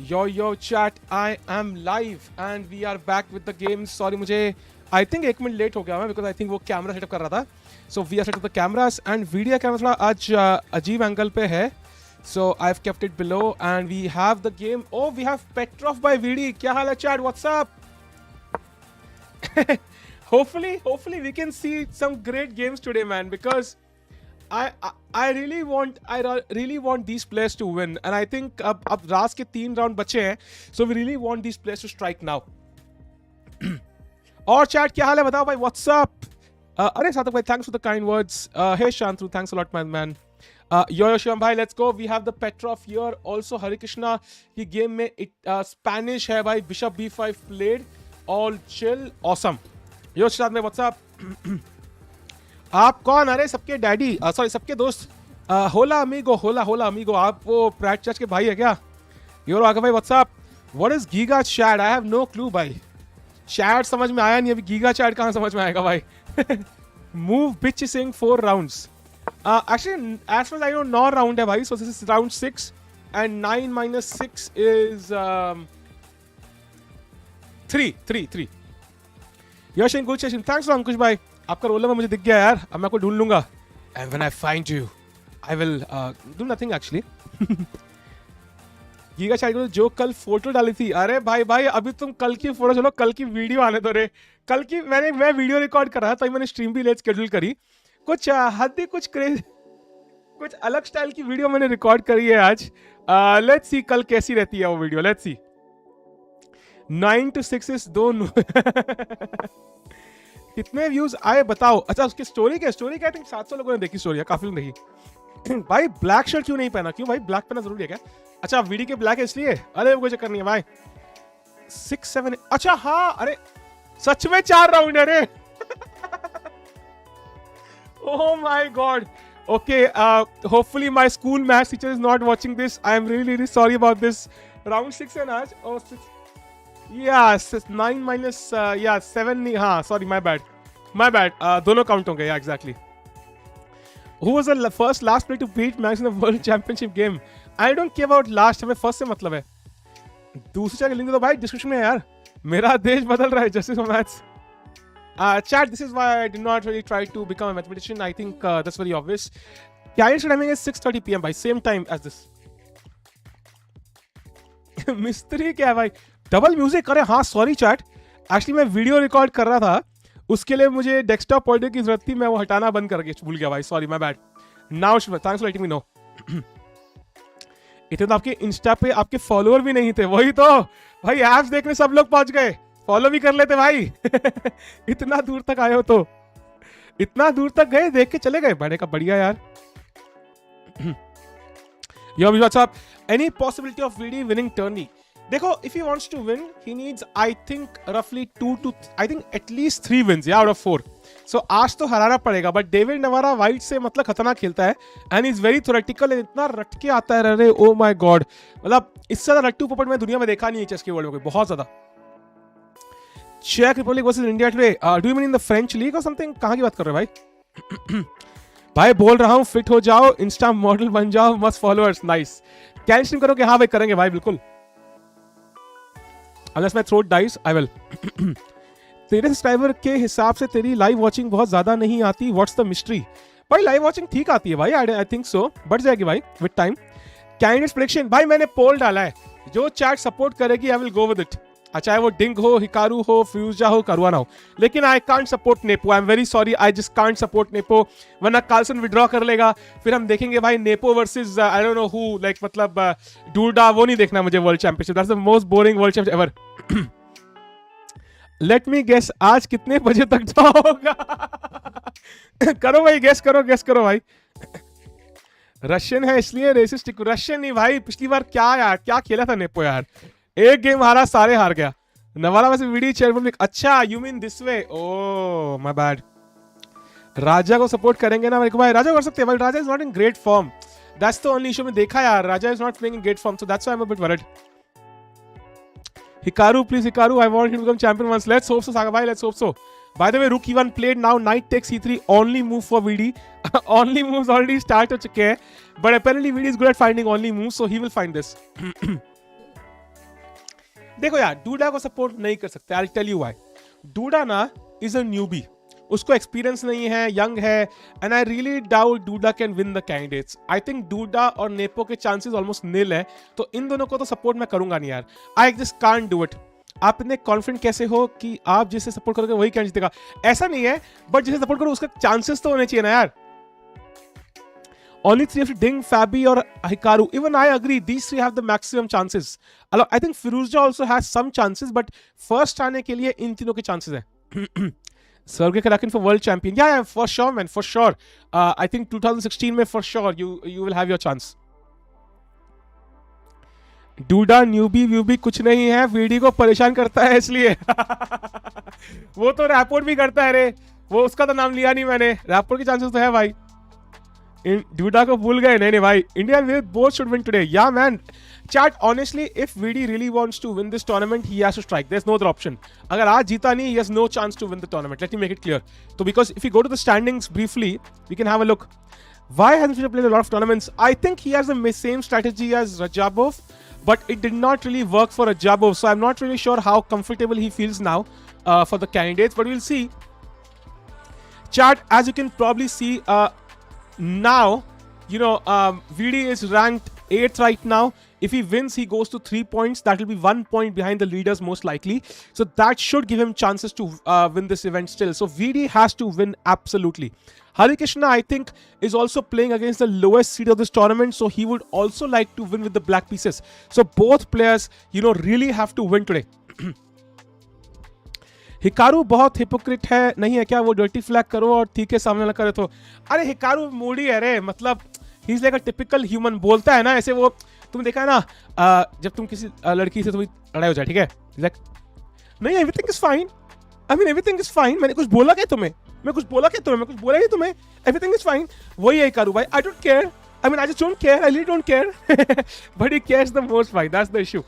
Yo chat, I am live and we are back with the game. Sorry मुझे I think 1 minute late हो गया मैं because I think वो camera setup कर रहा था. So we are set up the cameras and video camera थोड़ा आज अजीब एंगल पे है. So I've kept it below and we have the game. Oh, we have Petrov by VD. क्या हाल है chat? What's up? hopefully we can see some great games today, man, because I really want these players to win, and I think अब रास के 3 round बचे हैं, so we really want these players to strike now. और chat क्या हाल है बताओ भाई, what's up? अरे सातक भाई, thanks for the kind words. Hey Shantru, thanks a lot man. Yo Shivam भाई, let's go. We have the Petrov here, also Harikrishna की game में Spanish है भाई. Bishop B5 played, all chill, awesome. Yo Shad में what's up? आप कौन? अरे सबके डैडी, सॉरी सबके दोस्त. होला अमीगो, आप वो प्रैग चेस के भाई है क्या? योर आगे भाई WhatsApp. What is giga chat? I have no clue भाई. चैट समझ में आया नहीं अभी, गीगा चैट कहाँ समझ में आएगा भाई. मूव बिच सिंग 4 rounds. Actually as far as I 9 round है भाई, so this is round 6 and 9 - 6 is 3. Yash good session, thanks Ankush भाई. आपका रोल नंबर मुझे दिख गया यार, अब मैं आपको ढूंढ लूंगा. And when I find you I will do nothing actually. Giga chad को जो कल फोटो डाली थी, अरे भाई अभी तुम कल की फोटो चलो, कल की वीडियो आने दो रे. कल की मैं वीडियो रिकॉर्ड कर रहा था, मैंने स्ट्रीम भी लेट शेड्यूल करी. कुछ हद ही कुछ क्रेज, कुछ अलग स्टाइल की वीडियो मैंने रिकॉर्ड करी है आज. लेट्स सी कल कैसी रहती है वो video, let's see. 9 to 6 is दोनों. कितने व्यूज आए बताओ. अच्छा उसकी स्टोरी क्या? स्टोरी क्या? आई थिंक 700 लोगों ने देखी स्टोरी है, काफी देखी. भाई ब्लैक शर्ट क्यों नहीं पहना? क्यों भाई ब्लैक पहना जरूरी है क्या? अच्छा वीडी के ब्लैक है इसलिए? अरे कोई चक्कर नहीं है भाई. 6 7. अच्छा हाँ, अरे सच में 4 राउंड है रे. Oh my God. Okay, hopefully my school maths teacher is not watching this. I am really sorry about this. Round 6 है आज. ओह 6. Yeah, 9 - 7 नहीं, हाँ sorry, my bad. दोनों काउंट होंगे, yeah exactly. Who was the first last player to beat Max in the World Championship game? I don't care about last, हमें first से मतलब है. दूसरी जगह लिंक तो भाई डिस्क्रिप्शन में है यार. मेरा देश बदल रहा है, justice for maths. Chat, this is why I did not really try to become a mathematician. I think that's very obvious. Carriage timing is 6:30 PM by same time as this. मिस्त्री क्या है भाई? Double music? अरे हाँ sorry chat, actually मैं video record कर रहा था, उसके लिए मुझे डेस्कटॉप ऑडियो की जरूरत थी, मैं वो हटाना बंद करके भूल गया भाई, sorry my bad. Now thanks for letting me know. इतने तो आपके इंस्टा पे आपके फॉलोअर भी नहीं थे. वही तो भाई, एप्स देखने सब लोग पहुंच गए, फॉलो भी कर लेते भाई. इतना दूर तक आए हो तो, इतना दूर तक गए, देख के चले गए. बड़े का बढ़िया यार. Yo what's up. Any possibility of VD winning tourney? देखो, if he wants to win, he needs, I think, roughly 2 to, I think at least 3 wins, yeah, out of 4. So आज तो हराना पड़ेगा, but डेविड नवारा वाइट से मतलब खतरनाक खेलता है, and he's very theoretical, इतना रट के आता है रे, oh my god, मतलब इससे ज्यादा रट्टू पोपट मैं दुनिया में देखा नहीं है चेस के वर्ल्ड में, बहुत ज्यादा. चेक Republic versus India today. Do you mean in the French league और समथिंग? कहाँ की बात कर रहे हो भाई? भाई बोल रहा हूँ, फिट हो जाओ, इंस्टा मॉडल बन जाओ, मस्त फॉलोअर्स. नाइस. कैन स्ट्रीम करोगे? हाँ भाई करेंगे भाई, बिल्कुल. Unless my throat dies, I will. तेरे सब्सक्राइबर के हिसाब से तेरी लाइव वॉचिंग बहुत ज्यादा नहीं आती. What's the mystery? भाई लाइव वॉचिंग ठीक आती है भाई, I think so. बढ़ जाएगी भाई with time. Candidates prediction. भाई मैंने पोल डाला है, जो चैट सपोर्ट करेगी I will go with it. चाहे वो डिंग हो, हिकारू हो, फ्यूजा हो, करुआना हो, लेकिन I can't support Nepo. I am very sorry, I just can't support Nepo. वरना कार्लसन विड्रॉ कर लेगा, फिर हम देखेंगे भाई Nepo versus I don't know who, like मतलब डूडा. वो नहीं देखना मुझे world championship. That's the most boring world championship ever. Let me guess, आज कितने बजे तक जाओगा? करो भाई, गेस करो भाई. रशियन है इसलिए रेसिस्ट. रशियन नहीं भाई, पिछली बार क्या खेला था नेपो यार. एक गेम हारा, सारे हार गया. नवारा वैसे वीडी चेयर. अच्छा you mean this way. Oh my bad. Raja को सपोर्ट करेंगे ना मेरे को भाई? राजा कर सकते हैं भाई. Raja is not in great form, that's the only issue. में देखा यार, Raja is not playing in great form, so that's why I am a bit worried. Hikaru please, Hikaru, I want him to become champion once. Let's hope so सागा भाई, let's hope so. By the way, rook e1 played now. Knight takes e3. Only move for VD. Only moves already start हो चुके हैं. But apparently VD is good at finding only moves, so he will find this. देखो यार, DUDA को support नहीं कर सकते, I tell you why. Duda ना इज अ न्यूबी, उसको एक्सपीरियंस नहीं है, यंग है, and I really doubt Duda can win the candidates. I think Duda और नेपो के चांसेस ऑलमोस्ट नील है, तो इन दोनों को तो सपोर्ट मैं करूंगा नहीं यार. आई जस्ट कांट डू इट. आप इतने कॉन्फिडेंट कैसे हो कि आप जिसे सपोर्ट करोगे वही कैंडिडेट जीतेगा? ऐसा नहीं है, बट जिसे सपोर्ट करो उसका चांसेस तो होने चाहिए ना यार. Only three of Ding, Fabi or Hikaru. Even I agree. These three have the maximum chances. I think Firuzja also has some chances, but first आने के लिए इन तीनों के chances है. Sergey Karakin for world champion. Yeah, for sure, man, for sure. I think 2016 में for sure you will have your chance. डूडा newbie व्यूबी कुछ नहीं है, वीडी को परेशान करता है इसलिए. वो तो रैपोर्ट भी करता है रे, वो उसका तो नाम लिया नहीं मैंने. रैपोर्ट के चांसेस तो है भाई. डूडा को भूल गए. नहीं भाई, India will both should win today. Ya man, chat honestly if VD really wants to win this tournament he has to strike. There is no other option. अगर आज जीता नहीं, he has no chance to win the tournament. Let me make it clear. तो because if you go to the standings briefly, we can have a look. Why hasn't he played a lot of tournaments? I think he has the same strategy as Rajabov, but it did not really work for Rajabov. So I'm not really sure how comfortable he feels now for the candidates, but we'll see. Chat, as you can probably see, now, VD is ranked 8th right now. If he wins, he goes to 3 points. That will be 1 point behind the leaders most likely. So that should give him chances to win this event still. So VD has to win absolutely. Harikrishna, I think, is also playing against the lowest seed of this tournament. So he would also like to win with the black pieces. So both players, really have to win today. Hikaru बहुत hypocrite है, नहीं है क्या? वो dirty flag करो और ठीक है सामने वाला करे तो. अरे हिकारू मूडी है रे, मतलब he is like a typical human. बोलता है ना ऐसे, वो तुम देखा है ना, जब तुम किसी लड़की से तुम्हें लड़ाई हो जाए, ठीक है, लाइक नहीं everything is fine, I mean everything is fine, मैंने कुछ बोला क्या तुम्हें, मैं कुछ बोला ही तुम्हें, एवरीथिंग इज फाइन. वही है हिकारू भाई. I don't care, I mean I just don't care, I really don't care, but he cares the most भाई. That's the issue.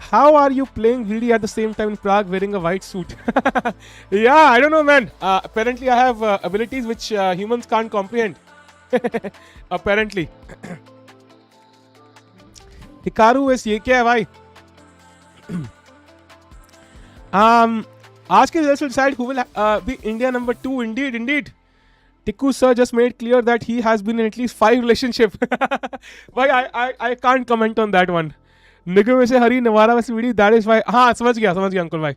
How are you playing VD at the same time in Prague wearing a white suit? Yeah, I don't know, man. Apparently, I have abilities which humans can't comprehend. Apparently. Hikaru is ये क्या है भाई? आज के results will decide who will be India number 2. Indeed. Tikku sir just made clear that he has been in at least 5 relationships. Why I can't comment on that one. निगम में से हरी नवारा वैसे video, that is why. हाँ, समझ गया अंकुल भाई.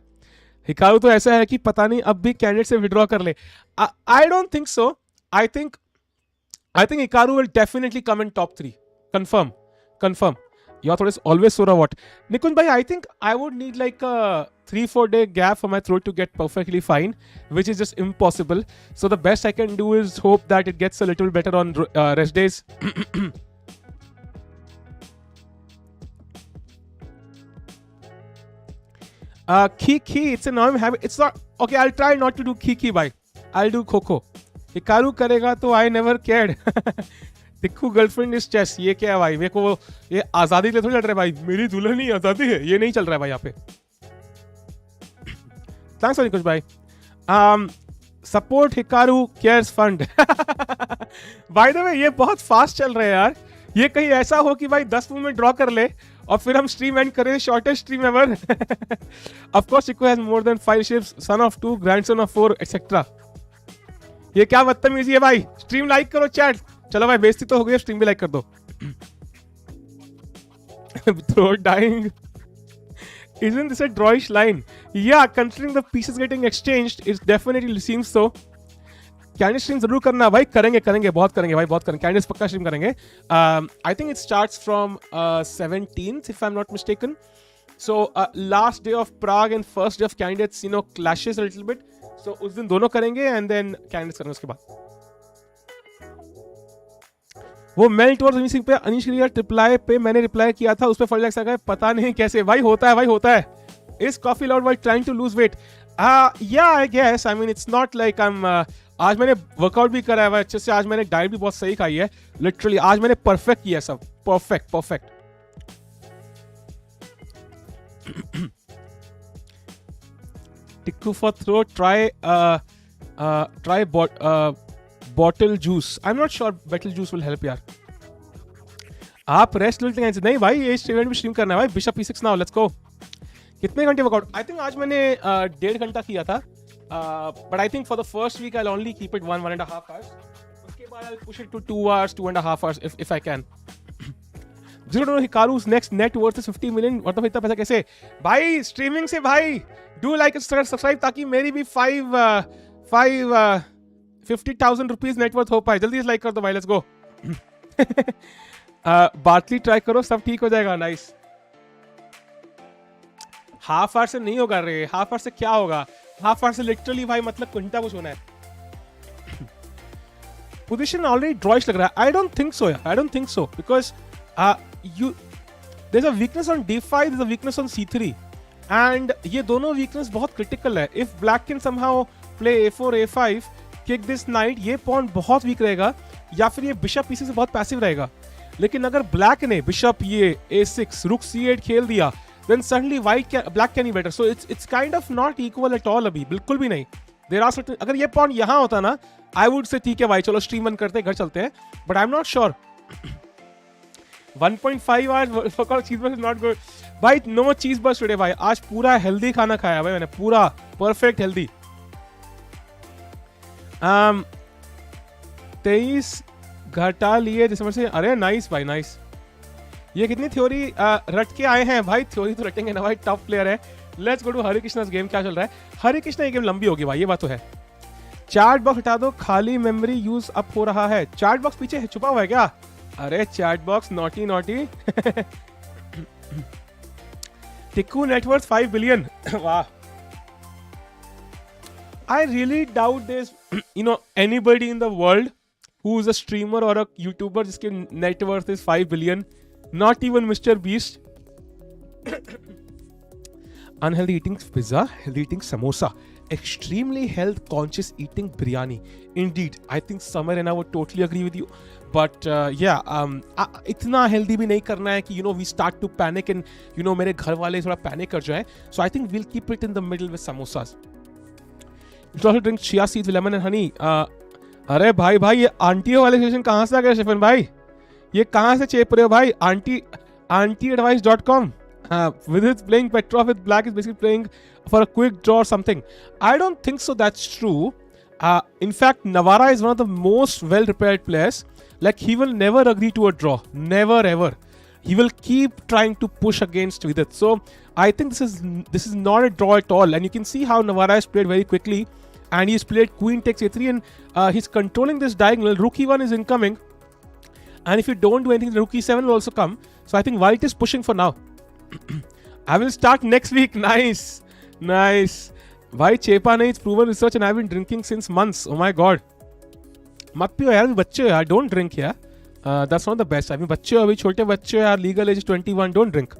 Hikaru तो ऐसा है कि पता नहीं अब भी कैंडिडेट से विड्रॉ कर ले. I don't think so. I think Hikaru will definitely come in top 3. Confirm. You are थोड़े ऑलवेज सो व्हाट. निकुंज भाई, I think I would need like 3-4 day gap for my throat to get perfectly fine, which is just impossible. So the best I can do is hope that it gets a little better on rest days. Kiki, it's a normal habit. It's not okay. I'll try not to do Kiki, bhai. I'll do Coco. Hikaru करेगा तो I never cared. Tikku girlfriend is chess. ये क्या है भाई? मेरे को ये आजादी के लिए थोड़ी लड़ रहे भाई. मेरी दुल्हन ही आजादी है, ये नहीं चल रहा है भाई यहाँ पे. थैंक्स फॉर कुछ भाई. Support Hikaru cares fund. Bye the वे ये बहुत फास्ट चल रहा है यार. ये कहीं ऐसा हो कि भाई 10 मिनट में ड्रॉ कर ले और फिर हम स्ट्रीम एंड करें. Shortest stream ever. Of course Echo has more than 5 ships, son of 2, grandson of 4 etcetera. ये क्या बदतमीजी है भाई? स्ट्रीम लाइक करो चैट. चलो भाई, बेइज्जती तो हो गई, स्ट्रीम भी लाइक कर दो. Throw dying. Isn't this a drawish line? Yeah, considering the pieces getting exchanged, it definitely seems so. Candidate stream जरूर करना भाई. करेंगे बहुत करेंगे भाई, बहुत करेंगे. कैंडिडेट्स पक्का स्ट्रीम करेंगे. आई think it starts from 17th if I'm not mistaken. So last day of Prague and first day of candidates clashes a little bit. So उस दिन दोनों करेंगे and then candidates करेंगे उसके बाद. वो मेल्ट और अनिश सिंह पे अनिश क्रिया रिप्लाई पे मैंने रिप्लाई किया था, उस पे फल लग है, पता नहीं कैसे भाई. होता है. Is coffee loud while trying to lose weight? Yeah, I guess. I mean, it's not like I'm आज मैंने वर्कआउट भी करा है भाई अच्छे से. आज मैंने डाइट भी बहुत सही खाई है. लिटरली आज मैंने परफेक्ट किया सब. Perfect. Tikku for throw. Try bottle juice. I'm not sure bottle juice will help यार. आप रेस्ट लेते हैं नहीं भाई, ये इवेंट भी स्ट्रीम करना है भाई. Bishop e6 now, let's go. कितने घंटे वर्कआउट? आई थिंक आज मैंने 1.5 घंटा किया था, but I think for the first week I will only keep it 1.5 hours. उसके बाद I will push it to 2 hours, 2.5 hours if I can. Zero to know Hikaru's next net worth is 50 million. मतलब इतना पैसा कैसे भाई? Streaming से भाई. Do like subscribe ताकि मेरी भी 50,000 रुपीज नेटवर्थ हो पाए. जल्दी से लाइक कर दो भाई, लेट्स गो. बार्टली ट्राई करो, सब ठीक हो जाएगा. नाइस. हाफ आवर से नहीं होगा रे. हाफ आवर से क्या होगा? हाफ आवर से लिटरली भाई मतलब घंटा कुछ होना है. पोजीशन ऑलरेडी ड्रॉइश लग रहा है. आई डोंट थिंक सो यार, I don't think so, because there's a weakness on d5, there's a weakness on c3, and ये दोनों weakness बहुत critical है. If black can somehow play a4, a5, kick this knight, ये pawn बहुत weak रहेगा, या फिर ये bishop pieces से बहुत passive रहेगा. लेकिन अगर black ने bishop ये a6, rook c8 खेल दिया, then suddenly black can be better. So it's kind of not equal at all अभी, बिल्कुल भी नहीं. There are certain, अगर ये pawn यहाँ होता ना, I would say ठीक है भाई, चलो stream बंद करते हैं, घर चलते हैं. But I'm not sure. 1.5 hours workout, cheese burst is not good. भाई no cheese burst today भाई. आज पूरा हेल्दी खाना खाया भाई मैंने, पूरा परफेक्ट हेल्दी. 23 घटा लिए दिसंबर से. अरे नाइस भाई, नाइस. ये कितनी थ्योरी रट के आए हैं भाई? थ्योरी तो रटेंगे ना भाई, टफ प्लेयर है. Let's go to Harikrishna's game. क्या चल रहा है? हरिकृष्णा ये गेम लंबी होगी भाई, ये बात तो है. चैट बॉक्स हटा दो, खाली मेमोरी यूज अप हो रहा है. चैट बॉक्स पीछे छुपा हुआ है क्या? अरे chat box naughty naughty. Tikku net worth 5 billion. वाह. I really doubt there's anybody in the world who is a streamer or a YouTuber जिसके net worth is 5 billion. Not even Mr. Beast. Unhealthy eating pizza, healthy eating samosa. Extremely health conscious eating biryani. Indeed, I think Samar and I would totally agree with you. But इतना healthy भी नहीं करना है कि we start to panic and मेरे घर वाले थोड़ा panic कर जाए. So I think we'll keep it in the middle with samosas. You also drink chia seeds with lemon and honey. अरे भाई ये आंटियों वाले सेशन कहाँ से आ गए शिफन भाई? ये कहाँ से चेप रहे हो भाई? antiadvice.com. Vidit playing Petrov with black is basically playing for a quick draw or something. I don't think so. That's true. In fact, Navara is one of the most well-prepared players. Like he will never agree to a draw. Never ever. He will keep trying to push against Vidit. So I think this is not a draw at all. And you can see how Navara has played very quickly. And he's played Queen takes a3 and he's controlling this diagonal. Rook e1 is incoming. And if you don't do anything, Rook e7 will also come. So I think White is pushing for now. I will start next week. Nice. Nice. Why Chepa nahi? It's proven research and I've been drinking since months. Oh my god. मत पियो यार, बच्चे हो यार. Don't drink यार. That's not the best. I mean, बच्चे हो अभी, छोटे बच्चे हो यार. Legal age is 21. Don't drink.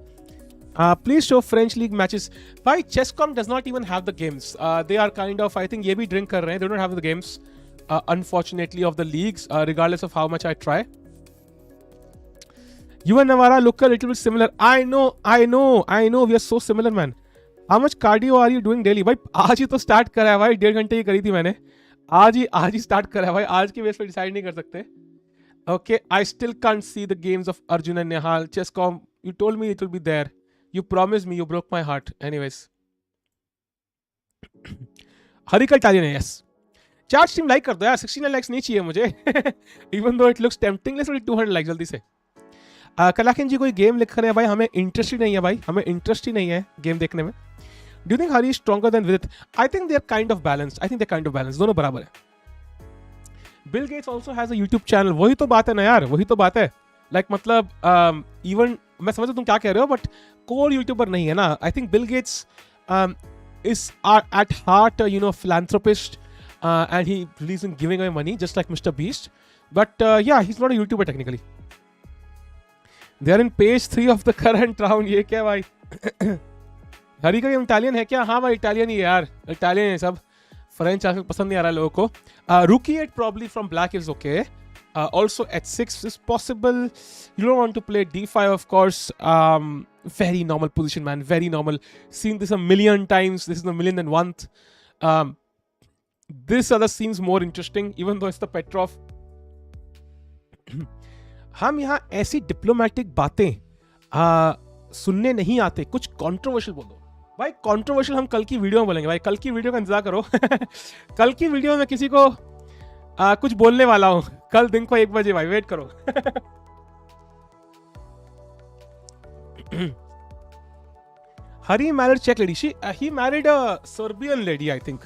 Please show French League matches. Why Chesscom does not even have the games. They are kind of, I think, ये भी drink कर रहे हैं. They don't have the games, unfortunately, of the leagues, regardless of how much I try. You and Navara look a little bit similar. I know. We are so similar, man. How much cardio are you doing daily? भाई आज ही तो start करा है भाई. 1.5 घंटे की करी थी मैंने. आज ही start करा है भाई. आज के बेस पे decide नहीं कर सकते. Okay, I still can't see the games of Arjun and Nihal. Chesscom, you told me it will be there. You promised me. You broke my heart. Anyways. Harika Italian है, yes. Chat stream like कर दो यार. 69 likes नहीं चाहिए मुझे. Even though it looks tempting, let's do 200 likes जल्दी से. कलाकिन जी कोई गेम लिख रहे हैं भाई, हमें इंटरेस्ट ही नहीं है भाई, हमें इंटरेस्ट ही नहीं है गेम देखने में. Do you think Hari is stronger than Vidit? I think they are kind of balanced. I think they kind of balanced, दोनों बराबर है. Bill Gates also has a YouTube channel. वही तो बात है ना यार, वही तो बात है. लाइक मतलब इवन मैं समझता तुम क्या कह रहे हो, बट कोर यूट्यूबर नहीं है ना. I think Bill Gates is at heart philanthropist and he believes in giving away money just like Mr. Beast, but yeah, he's not a YouTuber technically. They are in page 3 of the current round. ये क्या भाई? हरी का game Italian है क्या? हाँ भाई Italian ही है यार, इटालियन है सब. फ्रेंच आजकल पसंद नहीं आ रहा लोगों को. Rook e8 probably from black is okay. Also h6 is possible. You don't want to play d5 of course. Very normal position, man. Very normal. Seen this a million times. This is the million and one. This other seems more interesting, even though it's the Petrov. हम यहाँ ऐसी diplomatic बातें सुनने नहीं आते, कुछ controversial बोल दो भाई। कंट्रोवर्शियल हम कल की वीडियो में बोलेंगे भाई, कल की वीडियो का इंतजार करो। कल की वीडियो में किसी को कुछ बोलने वाला हूं, कल दिन को 1 बजे भाई, वेट करो। Hari married Czech lady. He married a Serbian lady, I think.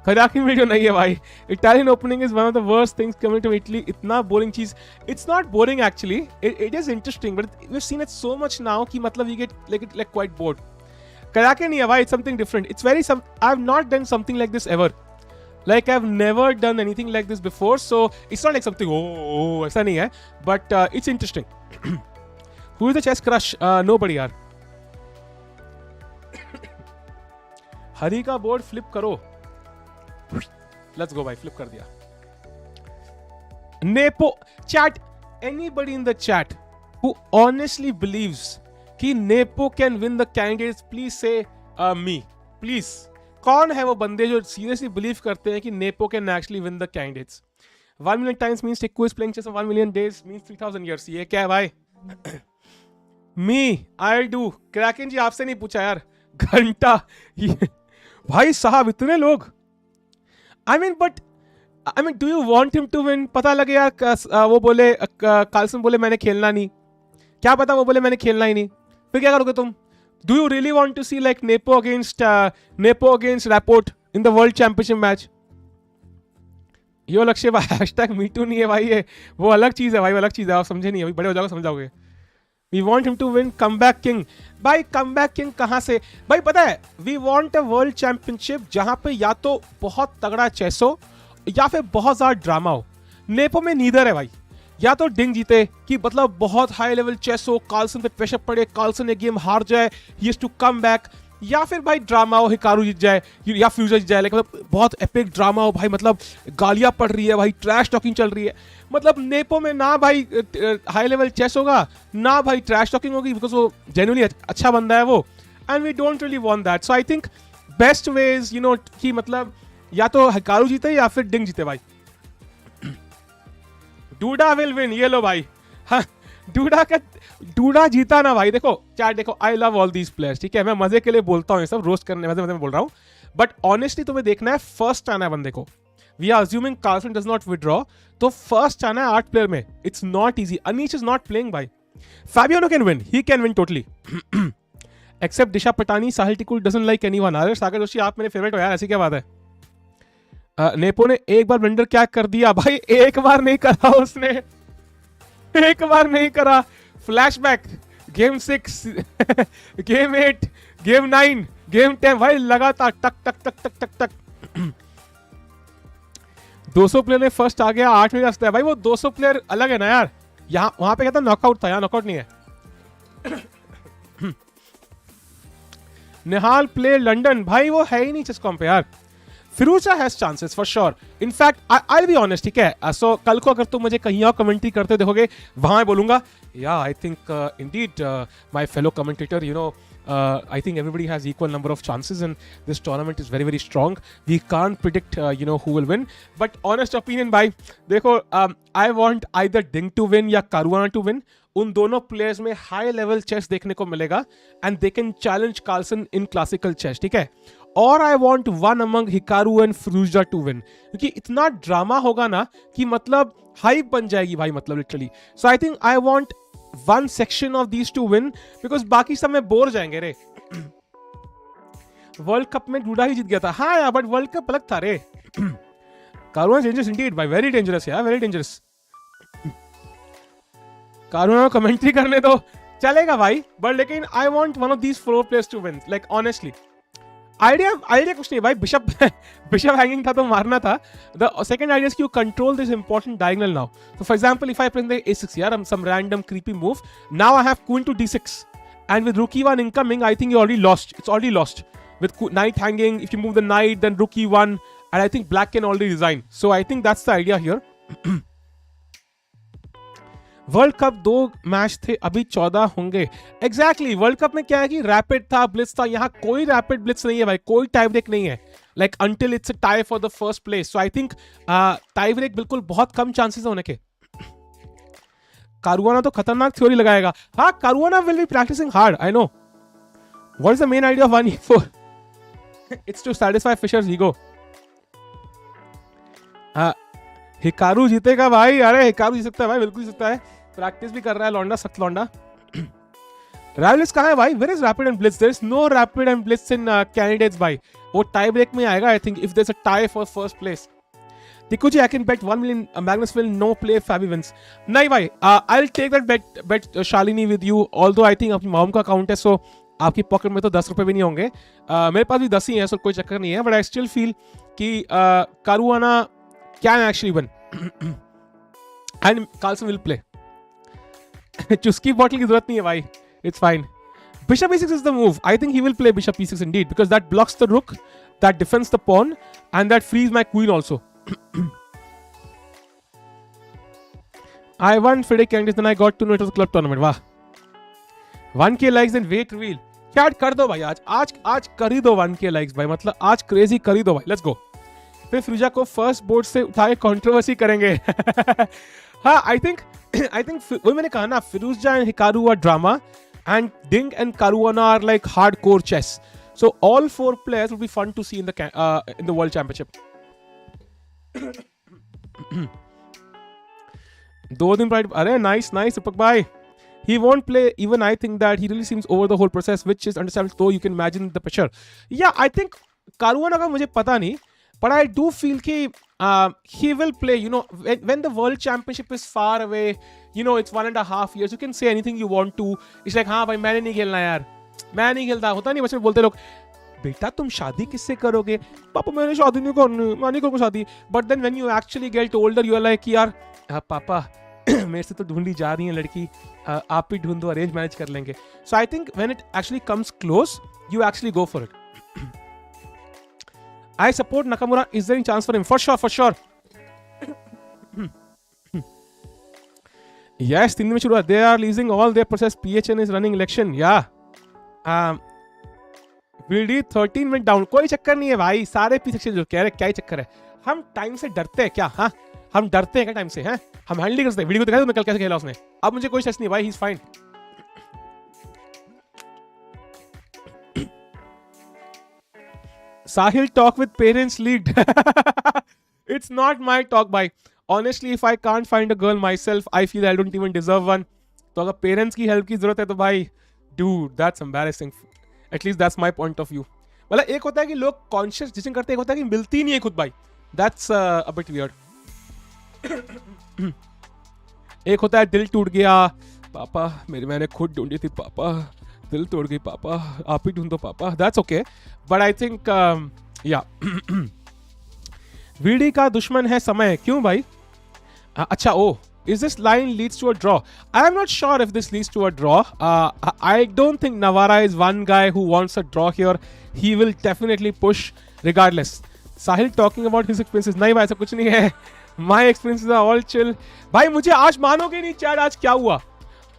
खराकी वीडियो नहीं है भाई। Italian opening is one of the worst things coming to Italy. इतना boring चीज। It's not boring actually. It is interesting, but we've seen it so much now कि मतलब you get like quite bored. खराकी नहीं है भाई. It's something different. It's very I've not done something like this ever. Like I've never done anything like this before, so it's not like something oh ऐसा नहीं है. But it's interesting. Who is the chess crush? Nobody यार. हरी का board flip करो. Let's go भाई, flip कर दिया. Nepo chat. Anybody in the chat who honestly believes कि Nepo can win the candidates, please say me. Please. कौन है वो बंदे जो seriously believe करते हैं कि Nepo can actually win the candidates? 1 million times means Tikku is playing chess for 1 million days means 3000 years. ये क्या है भाई? Me, I'll do. Kraken जी आपसे नहीं पूछा यार. घंटा. भाई साहब इतने लोग. I mean, do you want him to win? पता लगे यार वो बोले कार्लसन बोले मैंने खेलना नहीं. क्या पता वो बोले मैंने खेलना ही नहीं. फिर क्या करोगे तुम? Do you really want to see like Nepo against Rapport in the World Championship match? यो लक्ष्य भाई हैशटैग मीटू नहीं है भाई, ये वो अलग चीज है भाई, वो अलग चीज है. आप समझे नहीं, अभी बड़े हो जाओगे समझाओगे. We want him to win comeback king. भाई comeback king कहाँ से? भाई पता है we want a world championship जहाँ पे या तो बहुत तगड़ा चेस हो या फिर बहुत ज़्यादा ड्रामा हो. नेपो में नीदर है भाई. या तो डिंग जीते कि मतलब बहुत हाई लेवल चेस हो, कार्लसन पे प्रेशर पड़े, कार्लसन एक गेम हार जाए, he has to come back, या फिर भाई ड्रामा हो, हिकारू जीत जाए या फ्यूजर जीत जाए. मतलब बहुत एपिक ड्रामा हो भाई, मतलब गालियां पड़ रही है भाई, ट्रैश टॉकिंग चल रही है. मतलब नेपो में ना भाई हाई लेवल चेस होगा ना भाई ट्रैश टॉकिंग होगी, बिकॉज वो जेन्युइनली अच्छा बंदा है वो, and we don't really want that. So I think best ways कि मतलब या तो हिकारू जीते या फिर डिंग जीते भाई. DUDA will win. ये लो भाई. हाँ, डूडा जीता ना भाई. देखो चैट देखो, I love all these players, ठीक है. मैं मजे के लिए बोलता हूँ, ये सब रोस्ट करने मजे में बोल रहा हूँ, बट ऑनेस्टली तुम्हें देखना है फर्स्ट आना है बंदे को. We are assuming Carlsen does not withdraw, तो फर्स्ट आना है 8 प्लेयर में. It's not easy. Anish is not playing भाई. Fabiano can win, he can win totally, except Disha Patani. Sahil Tikul doesn't like anyone. अरे सागर जोशी आप मेरे फेवरेट हो यार, ऐसी क्या बात है. नेपो ने एक बार ब्लेंडर क्या कर दिया भाई. एक बार नहीं करा उसने, एक बार नहीं करा. Flashback game 6, game 8, game 9, game 10 भाई लगातार टक टक टक टक टक टक. 200 प्लेयर में फर्स्ट आ गया, 8 मिनट है भाई. वो 200 प्लेयर अलग है ना यार. यहाँ वहां पे कहता नॉकआउट था, यहाँ नॉकआउट नहीं है. निहाल प्ले लंडन भाई, वो है ही नहीं चेसकॉम पे यार. Firouzja has chances for sure. In fact I will be honest, ठीक है. सो कल को अगर तुम मुझे कहीं और कमेंट्री करते देखोगे, वहां बोलूंगा या I think Indeed my fellow commentator, I think everybody has equal number of chances and this tournament is very very strong. We can't predict who will win, but honest opinion भाई देखो, I want either Ding to win या Caruana to win. उन दोनों players में high level chess देखने को मिलेगा and they can challenge Carlsen in classical chess, ठीक है. और I want one among Hikaru and Firouzja to win, क्योंकि इतना ड्रामा होगा ना कि मतलब हाइप बन जाएगी भाई, मतलब literally. So I think I want one section of these two win, because बाकी सब में बोर जाएंगे रे. वर्ल्ड कप में डूडा ही जीत गया था. हाँ यार, बट वर्ल्ड कप अलग था रे. कारुना डेंजरस इंडीड भाई, वेरी डेंजरस यार, वेरी डेंजरस. कारुना कमेंट्री करने दो, चलेगा भाई, बट लेकिन I want one of these 4 players to win. Like honestly idea कुछ नहीं भाई. बिशप हैंगिंग था तो मारना था. द सेकंड आइडिया इज कि you control this important diagonal now. So for example, if I play the a6 here, some random creepy move, now I have queen to d6, and with rook e1 incoming, I think you already lost. It's already lost with knight hanging. If you move the knight, then rook e1, and I think black can already resign. So I think that's the idea here. World cup 2 match थे, अभी 14 होंगे. Exactly. World cup में क्या है कि rapid था, Blitz था. यहाँ कोई रैपिड ब्लिट्स नहीं है भाई, कोई टाई ब्रेक नहीं है. like until it's a tie for the first place. So I think tie break बिल्कुल बहुत कम chances है होने के. कारुआना तो खतरनाक थ्योरी लगाएगा. हाँ, Caruana will be practicing hard. I know. What is the main idea of 1e4? It's to satisfy Fischer's ego. Hikaru जीतेगा भाई. अरे हिकारू जीत सकता है भाई, बिल्कुल जीत सकता है. प्रैक्टिस भी कर रहा है लौंडा, सख्त लौंडा. रैवलिस कहाँ है भाई? Where is rapid and blitz? There is no rapid and blitz in candidates भाई. वो tie break में आएगा I think if there's a tie for first place. Dikuji, I can bet 1 million Magnus will no play Fabi wins. नहीं भाई, I'll take that bet Shalini with you. Although I think अपनी mom का account है, so आपकी pocket में तो 10 रुपए भी नहीं होंगे. मेरे पास भी 10 ही है, so कोई चक्कर नहीं है. But I still feel कि Caruana can actually win. And Carlsen will play. चुस्की बॉटल की जरूरत नहीं है भाई. It's fine. Bishop e6 is the move. I think he will play bishop e6 indeed because that blocks the rook, that defends the pawn, and that frees my queen also. I won FIDE candidates, then I got to know it was a club tournament. Wow. 1k likes and weight reveal. क्या कर दो भाई आज कर ही दो 1k likes भाई. मतलब आज क्रेजी कर ही दो भाई. Let's go. फिर फिरोजा को फर्स्ट बोर्ड से उठा के कंट्रोवर्सी करेंगे. हाँ, I think वही मैंने कहा ना, Firouzja and Hikaru are drama and Ding and Caruana are like hardcore chess. So all 4 players will be fun to see in the World Championship. 2 दिन प्राइड. अरे nice Rupak bhai. He won't play. Even I think that he really seems over the whole process, which is understandable. Though you can imagine the pressure. Yeah, I think Caruana का मुझे पता नहीं, but I do feel कि he will play. You know, when the World Championship is far away, you know, it's 1.5 years. You can say anything you want to. It's like, हाँ भाई मैंने नहीं खेलना यार, मैं नहीं खेलता. होता नहीं, बच्चे बोलते लोग, बेटा तुम शादी किससे करोगे? पापा मैंने शादी नहीं करनी, मैं नहीं करूँगा शादी. But then when you actually get older, you are like यार पापा मेरे से तो ढूंढी जा रही है लड़की, आप भी ढूंढो, अरेंज मैनेज कर लेंगे. So I think when it actually comes close, you actually go for it. I support Nakamura. Is there any chance for him? For sure. Yes, 3 दिन में शुरू हुआ. They are losing all their process. PHN is running election. Yeah. VD 13 minute down. कोई चक्कर नहीं है भाई. सारे पी सेक्शन जो कह रहे क्या ही चक्कर है. हम टाइम से डरते हैं क्या? हाँ, हम डरते हैं क्या टाइम से? हैं, हम हैंडल नहीं कर सकते. वीडियो को दिखा दो मैं कल कैसे खेला उसने. अब मुझे कोई स्ट्रेस नहीं भाई. He is fine. Sahil talk with parents leaked. It's not my talk, bhai. Honestly, if I can't find a girl myself, I feel I don't even deserve one. तो अगर parents की help की जरूरत है तो भाई, dude, that's embarrassing. At least that's my point of view. मतलब एक होता है कि लोग conscious decision करते हैं, एक होता है कि मिलती नहीं है खुद भाई. That's a bit weird. एक होता है दिल टूट गया, पापा मैंने खुद ढूंढी थी, पापा दिल तोड़ गई, पापा आप ही ढूंढो पापा. That's okay. But I think yeah. VD का दुश्मन है समय. क्यों भाई? अच्छा, ओ, is this line leads to a draw? I am not sure if this leads to a draw. I don't think Navara is one guy who wants a draw here. He will definitely push regardless. Sahil talking about his experiences. नहीं भाई, ऐसा कुछ नहीं है. My experiences are all chill. भाई मुझे आज मानोगे नहीं चैट, आज क्या हुआ?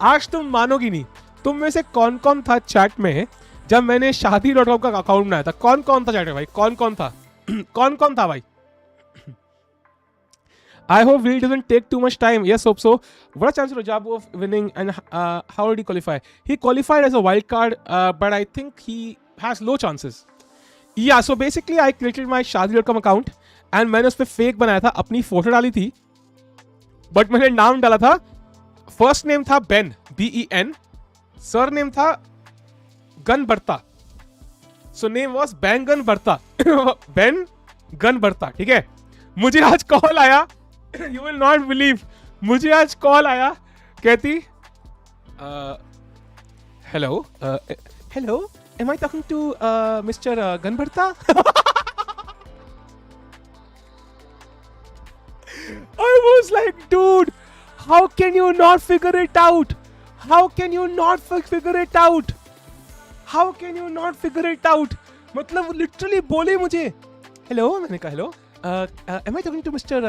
आज तुम मानोगी नहीं. तुम में से कौन कौन था चैट में जब मैंने शादी.com का अकाउंट बनाया था? कौन कौन था चैट में भाई? कौन कौन था? कौन कौन था भाई? I hope Will doesn't take too much time. Yes, hope so. What a chance for Rajabu of winning, and how did he qualify? He qualified as a wild card, but I think he has low chances. Yeah, so basically I created my शादी.com account and मैंने उस पर fake बनाया था, अपनी photo डाली थी, but मैंने नाम डाला था, फर्स्ट नेम था बेन, BEN, सर नेम था गन बरता, so name was ban gun बरता. बेन गन बरता. ठीक है. मुझे आज कॉल आया, यू विल नॉट बिलीव, मुझे आज कॉल आया, कहती hello am I talking to Mr. Ganbarta? I was like, dude, how can you not figure it out? How can you not figure it out? How can you not figure it out? मतलब literally बोले मुझे hello, मैंने कहा hello, am I talking to Mr.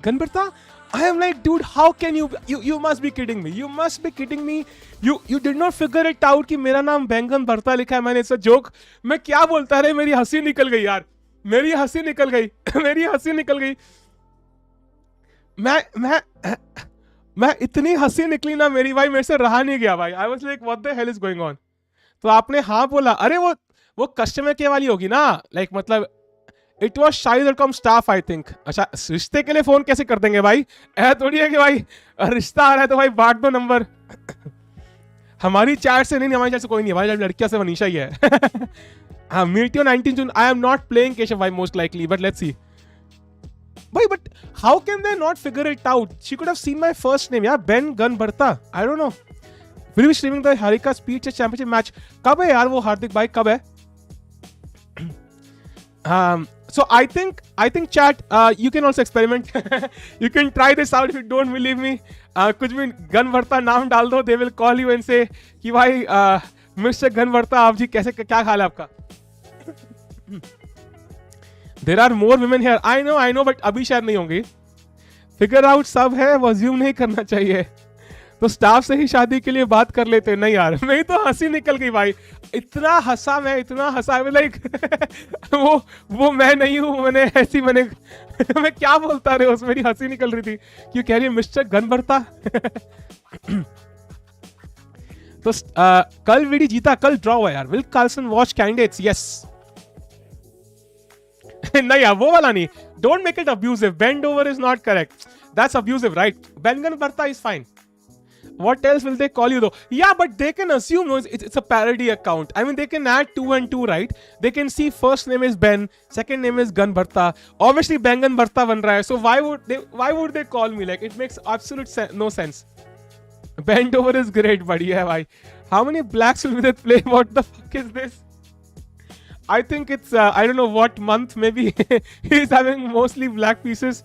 Ganbarta? I am like, dude, how can you must be kidding me. You must be kidding me. You did not figure it out कि मेरा नाम बैंगन भरता लिखा है. मैंने ऐसा जोक, मैं क्या बोलता रहे, मेरी हंसी निकल गई यार. मेरी हंसी निकल गई मेरी हंसी निकल गई। मैं इतनी हंसी निकली ना मेरी भाई, मेरे से रहा नहीं गया भाई। I was like what the hell is going on. तो आपने हाँ बोला, अरे वो कस्टमर केयर वाली होगी ना, लाइक मतलब इट वॉज शाहिद.com स्टाफ आई थिंक। अच्छा, रिश्ते के लिए फोन कैसे कर देंगे भाई, ऐसा थोड़ी है कि भाई रिश्ता आ रहा है तो भाई बांट दो नंबर। हमारी चैट से नहीं, हमारी चैट से कोई नहीं है भाई, लड़कियां से मनीषा ही है। हाँ, meet you 19 June. I am not playing Keshav भाई most likely, but let's see भाई। But how can they not figure it out? She could have seen my first name यार, baingan bharta. I don't know. Will be streaming the Harika speed chess championship match. कब है यार वो हार्दिक भाई, कब है? So I think chat, you can also experiment. You can try this out if you don't believe me. कुछ भी गन भरता नाम डाल दो, they will call you and say कि भाई मिस्टर गन भरता आप जी कैसे, क्या हाल है आपका? There are more women here. I know, but अभी शायद नहीं होंगी। Figure out सब है, वो assume नहीं करना चाहिए। तो स्टाफ से ही शादी के लिए बात कर लेते। नहीं यार, मेरी तो हंसी निकल गई भाई, इतना हंसा मैं, इतना हंसा लाइक वो मैं नहीं हूँ, मैं क्या बोलता रहे, उसमें मेरी हंसी निकल रही थी। क्यों कह रही है मिस्टर गन भरता? तो कल वीडी जीता, कल ड्रॉ हुआ यार। Will Carlsen watch candidates? Yes. नहीं यार, वो वाला नहीं। Don't make it abusive. Bend over is not correct, that's abusive, right? Baingan bharta is fine. What else will they call you though? Yeah, but they can assume, no, it's a parody account. I mean, they can add 2 and 2, right? They can see first name is Ben, second name is Gun Bharta. Obviously, Bengan Bharta ban raha hai. So why would they call me? Like, it makes absolute no sense. Bend over is great, buddy. Yeah, bhai. How many blacks will they play? What the fuck is this? I think it's I don't know what month. Maybe he's having mostly black pieces.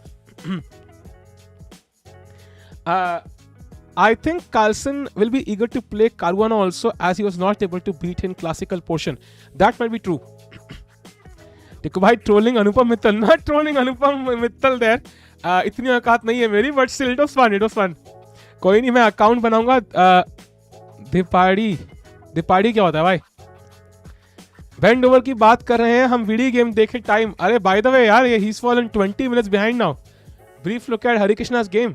I think Carlson will be eager to play Caruana also, as he was not able to beat in classical portion. That might be true. देखो भाई, trolling Anupam Mittal, not trolling Anupam Mittal there. इतनी औकात नहीं है मेरी, but still it was fun. कोई नहीं, मैं अकाउंट बनाऊंगा। दिपाड़ी क्या होता है भाई? बेंड ओवर की बात कर रहे हैं हम, वीडियो गेम देखे टाइम। अरे बाय द वे यार, ये he's fallen 20 minutes behind now. Brief look at Harikrishna's game.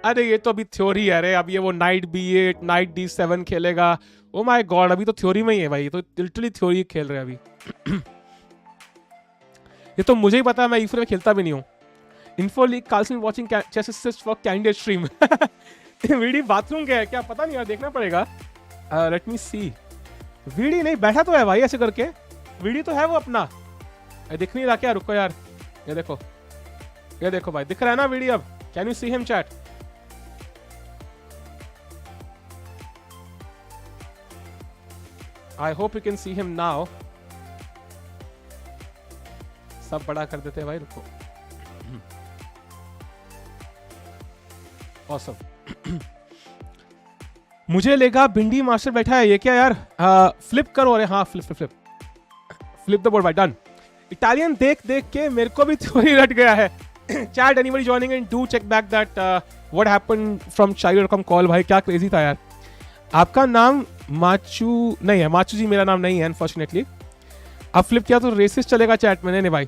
अरे ये तो अभी थ्योरी है। अरे अब ये वो नाइट B8 नाइट D7 खेलेगा। ओ माय गॉड, अभी तो थ्योरी में ही है भाई, ये तो लिटरली थ्योरी खेल रहे हैं अभी। ये तो मुझे ही पता है, मैं E4 में खेलता भी नहीं हूँ। Info league Carlsen watching chess assist for candidate stream. VD bathroom क्या है, क्या पता नहीं यार, देखना पड़ेगा। लेट मी सी। वीडी नहीं बैठा तो है भाई ऐसे करके, वीडी तो है वो अपना। दिख नहीं रहा क्या? रुको यार, ये देखो भाई, दिख रहा है ना वीडी अब? Can you see him chat? I hope you can see him now. सब बड़ा कर देते हैं भाई, रुको। Awesome. मुझे लेगा भिंडी मास्टर बैठा है, ये क्या यार? फ्लिप करो। अरे हाँ, फ्लिप द बोर्ड भाई, डन। इटालियन देख के मेरे को भी थ्योरी रट गया है। Chat, anybody joining in, do check back that what happened from चाइल्ड.com कॉल। भाई क्या क्रेजी था यार। आपका नाम माचू नहीं है? माचू जी मेरा नाम नहीं है अनफॉर्चुनेटली। अब फ्लिप किया तो रेसिस चलेगा चैट में? नहीं भाई।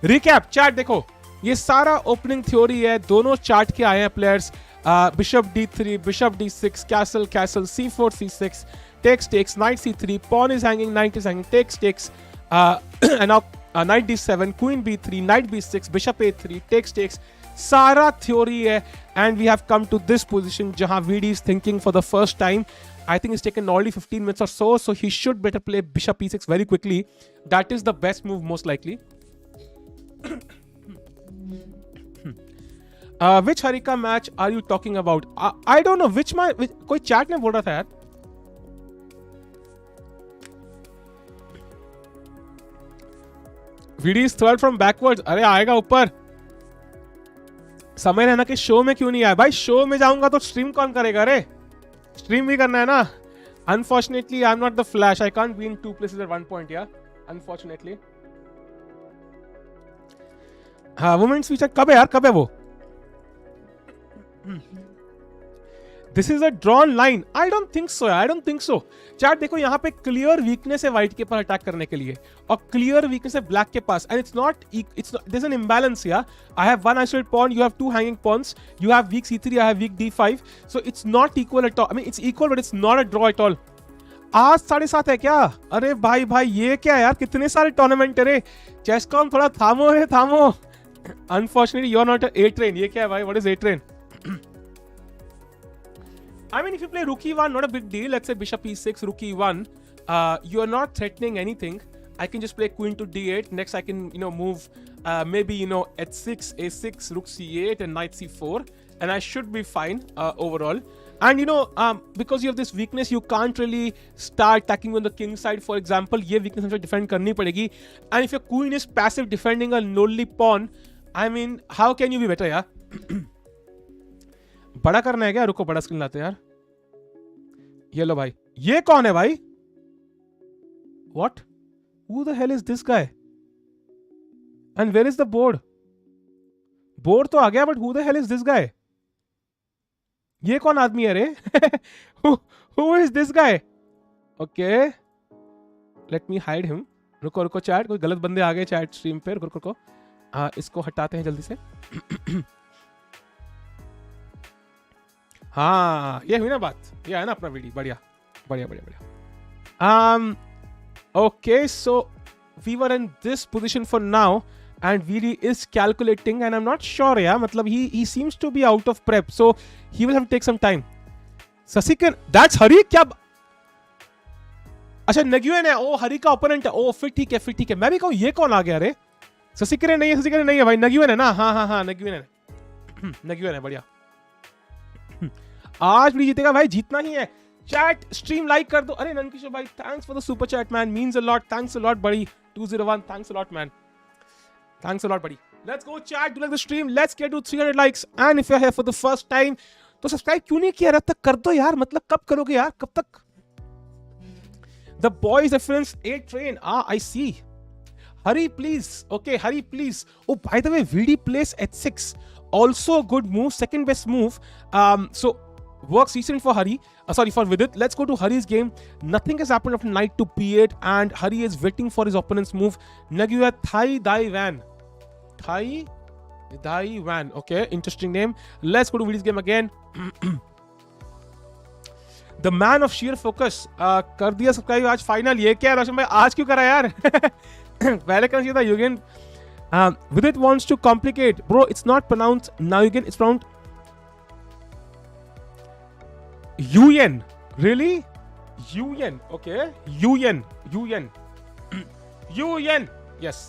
रिकैप चैट देखो, ये सारा ओपनिंग थ्योरी है। दोनों चार्ट के आए हैं players. Bishop D3, bishop D6, castle, C4, C6, takes, knight C3, pawn is hanging, knight is hanging, takes, knight D7, queen B3, knight B6, bishop A3, takes, सारा theory है। And we have come to this position जहां VD is thinking for the first time. I think it's taken only 15 minutes or so he should better play bishop E6 very quickly. That is the best move most likely. Which Harika match are you talking about? I don't know which कोई chat में बोल रहा था यार। VD is third from backwards. अरे आएगा ऊपर। समय रहना कि शो में क्यों नहीं आया? भाई शो में जाऊंगा तो स्ट्रीम कौन करेगा? अरे स्ट्रीम भी करना है ना। Unfortunately I am not the flash, I can't be in 2 places at one point, yeah, unfortunately. हाँ, वुमेन्स फीचर कब है यार, कब है वो? This is a drawn line. I don't think so, I don't think so. Chat देखो यहाँ पे क्लियर वीकनेस है व्हाइट के पास अटैक करने के लिए और क्लियर वीकनेस है ब्लैक के पास, and it's not there is an imbalance here. I have one isolated pawn, you have two hanging pawns, you have weak c3, I have weak d5, so it's not equal at all. I mean it's equal but it's not a draw at all. आज 7:30 है क्या? अरे भाई भाई ये क्या यार, कितने सारे टूर्नामेंट है रे. चेसकॉम थोड़ा थामो है, थामो. Unfortunately you're not a train. ये क्या है भाई? What is a train? I mean if you play rook e1, not a big deal. Let's say bishop e6, rook e1, you are not threatening anything. I can just play queen to d8. Next I can move maybe h6, a6, rook c8 and knight c4, and I should be fine overall. And because you have this weakness, you can't really start attacking on the king side, for example. ये weakness हमसे defend करनी पड़ेगी. And if your queen is passive defending a lonely pawn, I mean how can you be better यार? बड़ा करना है क्या? रुको बड़ा स्क्रीन लाते यार. ये लो भाई. ये कौन है भाई? What? Who the hell is this guy? And where is the board? Board तो आ गया, but who the hell is this guy? ये कौन आदमी है रे? who is this guy? Okay. Let me hide him. रुको रुको चैट, कोई गलत बंदे आ गए चैट स्ट्रीम पे. रुको रुको. इसको हटाते हैं जल्दी से. हाँ ये हुई ना बात. ये है ना अपना वीडियो. बढ़िया बढ़िया बढ़िया बढ़िया. Okay, so we were in this position for now, and Vidi is calculating, and I'm not sure, yeah. मतलब he seems to be out of prep, so he will have to take some time. Sasikiran, that's Hari क्या? अच्छा Nguyen है. ओ हरी का opponent है. ओ फिर ठीक है, फिर ठीक है. मैं भी कहूँ ये कौन आ गया रे? Sasikiran नहीं है, Sasikiran नहीं है भाई. Nguyen है ना? हाँ हाँ हाँ Nguyen है. Nguyen है. बढ़िया. आज भी जीतेगा भाई, जीतना ही है. चैट स्ट्रीम लाइक कर दो. अरे ननकिशोर भाई thanks for the super chat man, means a lot. Thanks a lot buddy. 201 thanks a lot man. Thanks a lot buddy. Let's go chat, do like the stream. Let's get to 300 likes. And if you are here for the first time तो subscribe क्यों नहीं किया? तक कर दो यार. मतलब कब करोगे यार? कब तक? The boys reference a train. I see. Hari please. Okay, Hari please. Oh by the way, VD plays h6. Also a good move, second best move. So works decent for Hari. Sorry, for Vidit. Let's go to Hari's game. Nothing has happened after knight to p8, and Hari is waiting for his opponent's move. Nagyua Thai Dai Van. Thai Dai Van. Okay, interesting name. Let's go to Vidit's game again. The man of sheer focus. कर दिया subscribe आज final. ये क्या है रोशन भाई, आज क्यों करा यार? पहले करना चाहिए था. Eugen Vidit wants to complicate. Bro, it's not pronounced Nguyen, it's pronounced Nguyen. Really? Nguyen. Okay. Nguyen. Nguyen. Yes.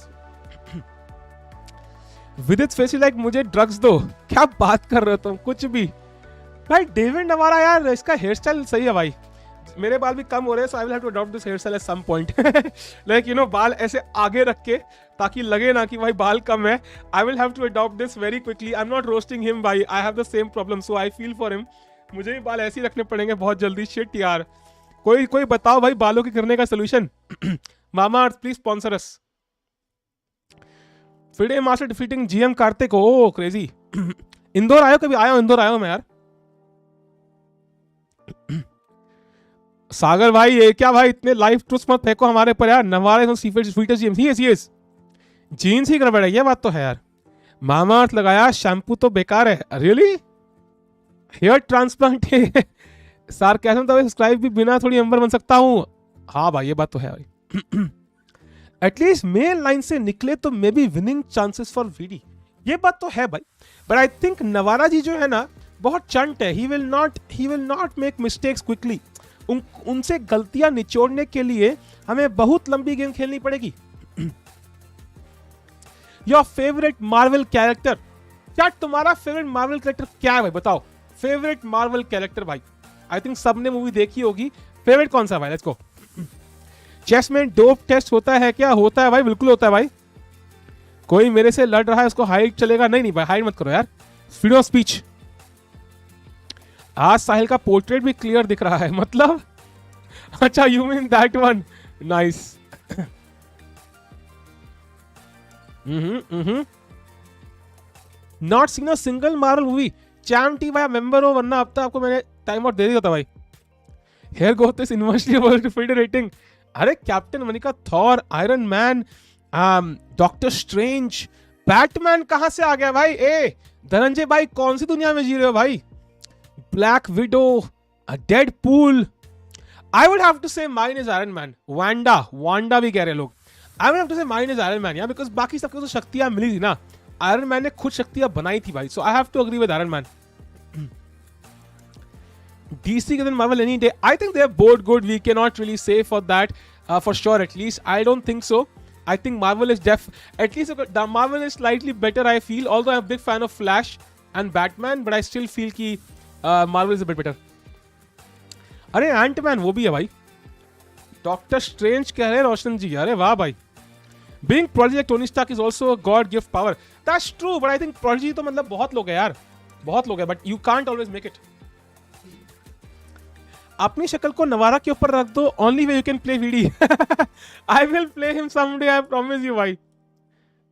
Vidit's face is like मुझे ड्रग्स दो. क्या बात कर रहे हो तुम? कुछ भी भाई. डेविड नवारा यार, इसका हेयर स्टाइल सही है भाई. मेरे बाल भी कम हो रहे हैं, so I will have to adopt this hairstyle at some point. Like बाल ऐसे आगे रख के ताकि लगे ना कि भाई बाल कम है. I will have to adopt this very quickly. I'm not roasting him भाई. I have the same problem, so I feel for him. मुझे भी बाल ऐसे ही रखने पड़ेंगे बहुत जल्दी. शिट यार. कोई बताओ भाई बालों के करने का solution. Mama earth please sponsor us. FIDE master defeating GM Kartik. Oh crazy. Indore आयो कभी? आया इंदौर आया मैं यार. सागर भाई ये क्या भाई, इतने लाइव ट्रूथ्स मत फेंको हमारे पर यार. नवारा जीन्स ही गड़बड़ है. ये बात तो है यार. मामा अर्थ लगाया, शैम्पू तो बेकार है. रियली? हेयर ट्रांसप्लांट है. सार्केज्म तो सब्सक्राइब भी बिना थोड़ी अंबर बन सकता हूं. हाँ भाई ये बात तो है भाई. एटलीस्ट मेन लाइन से निकले तो maybe winning chances for VD. ये बात तो है भाई. बट आई थिंक नवारा जी जो है ना बहुत चंट है. ही will not make mistakes quickly. उनसे गलतियां निचोड़ने के लिए हमें बहुत लंबी गेम खेलनी पड़ेगी. Your favourite Marvel character. क्या तुम्हारा फेवरेट मार्वल कैरेक्टर क्या है भाई? बताओ फेवरेट मार्वल कैरेक्टर भाई. आई थिंक सबने मूवी देखी होगी. फेवरेट कौन सा भाई? Let's go. चेस में डोप टेस्ट होता है क्या? होता है भाई, बिल्कुल होता है भाई. कोई मेरे से लड़ रहा है उसको हाइट चलेगा? नहीं भाई हाइट मत करो यार. Freedom of speech. आज साहिल का पोर्ट्रेट भी क्लियर दिख रहा है. मतलब अच्छा you mean that one. Nice. Not seen a single Marvel movie. Charm T भाई मेंबर हो, वरना अब तक आपको मैंने टाइम आउट दे दिया था भाई. Here goes this inversely overfilled rating. अरे captain America, Thor, iron man, doctor strange, Batman कहां से आ गया भाई? ए धनंजय भाई, कौन सी दुनिया में जी रहे हो भाई? Black widow, Deadpool. I would have to say mine is Iron Man. Wanda भी कह रहे लोग. I would have to say mine is Iron Man यार, बिकॉज बाकी सबको तो शक्तियां मिली थी ना. आयरन मैन ने खुद शक्तियां बनाई थी भाई. So I have to agree with Iron Man. DC than Marvel any day. I think they're both good. We cannot really say for that for sure. At least I don't think so. I think Marvel is at least the Marvel is slightly better. I feel, although I'm a big fan of Flash and Batman, but I still feel कि Marvel is a bit better. अरे Ant-Man वो भी है भाई. Doctor Strange कह रहे हैं रोशन जी. अरे वाह भाई. Being Prodigy like Tony Stark is also a God gift power. That's true, but I think Prodigy तो मतलब बहुत लोग हैं यार. बहुत लोग हैं, but you can't always make it. अपनी शक्ल को नवारा के ऊपर रख दो. Only way you can play VD. I will play him someday, I promise you भाई.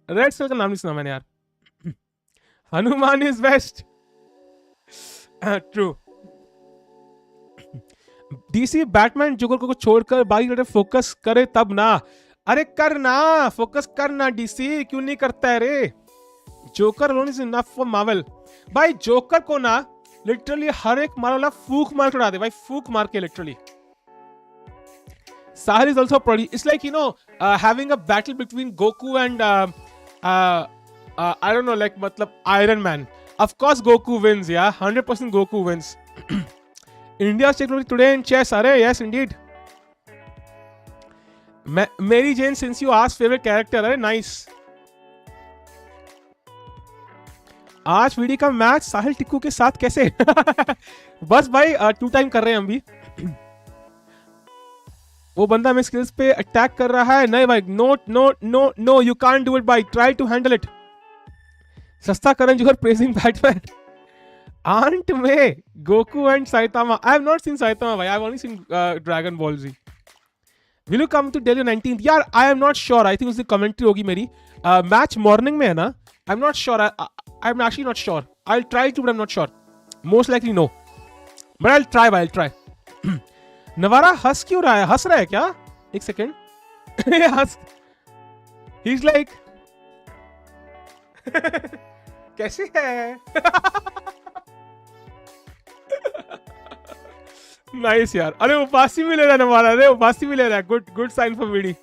रेड सेल का नाम नहीं सुना मैंने यार. Hanuman is best. True. DC Batman Joker को छोड़कर बाकी तरफ फोकस करे तब ना. अरे करना, फोकस करना डीसी. क्यों नहीं करता है रे? Joker alone is enough for Marvel. भाई जोकर को ना लिटरली हर एक मार फूक मार के उड़ा दे भाई. फूक मार के literally. Sahil is also Prodigy. It's like, having a battle between Goku and I don't know, like matlab Iron Man. Of course Goku wins, yeah. 100% Goku wins. India's technology today in chess. Arey, yes indeed. Mary Jane, since you asked favorite character, अरे nice. आज VD का match साहिल टिक्कू के साथ कैसे? बस भाई 2 time कर रहे हैं हम भी. वो बंदा हमें स्किल्स पे अटैक कर रहा है. नहीं भाई, no you can't do it भाई. Try to handle it. सस्ता करण जोहर प्रेजिंग बैटमैन. आंट में Goku and Saitama. I have not seen Saitama भाई. I have only seen Dragon Ball Z. Will you come to Delhi 19th? यार I am not sure. I think उसकी commentary होगी मेरी. Match morning में है ना. I am not sure. I'm actually not sure. I'll try to, but I'm not sure. Most likely no. But I'll try. नवारा हंस क्यों रहा है? हंस रहा है क्या? एक सेकेंड. हंस. He's like कैसी है? Nice यार. अरे उपासी भी ले रहा है नवारा. अरे उपासी भी ले रहा है. Good sign for VD.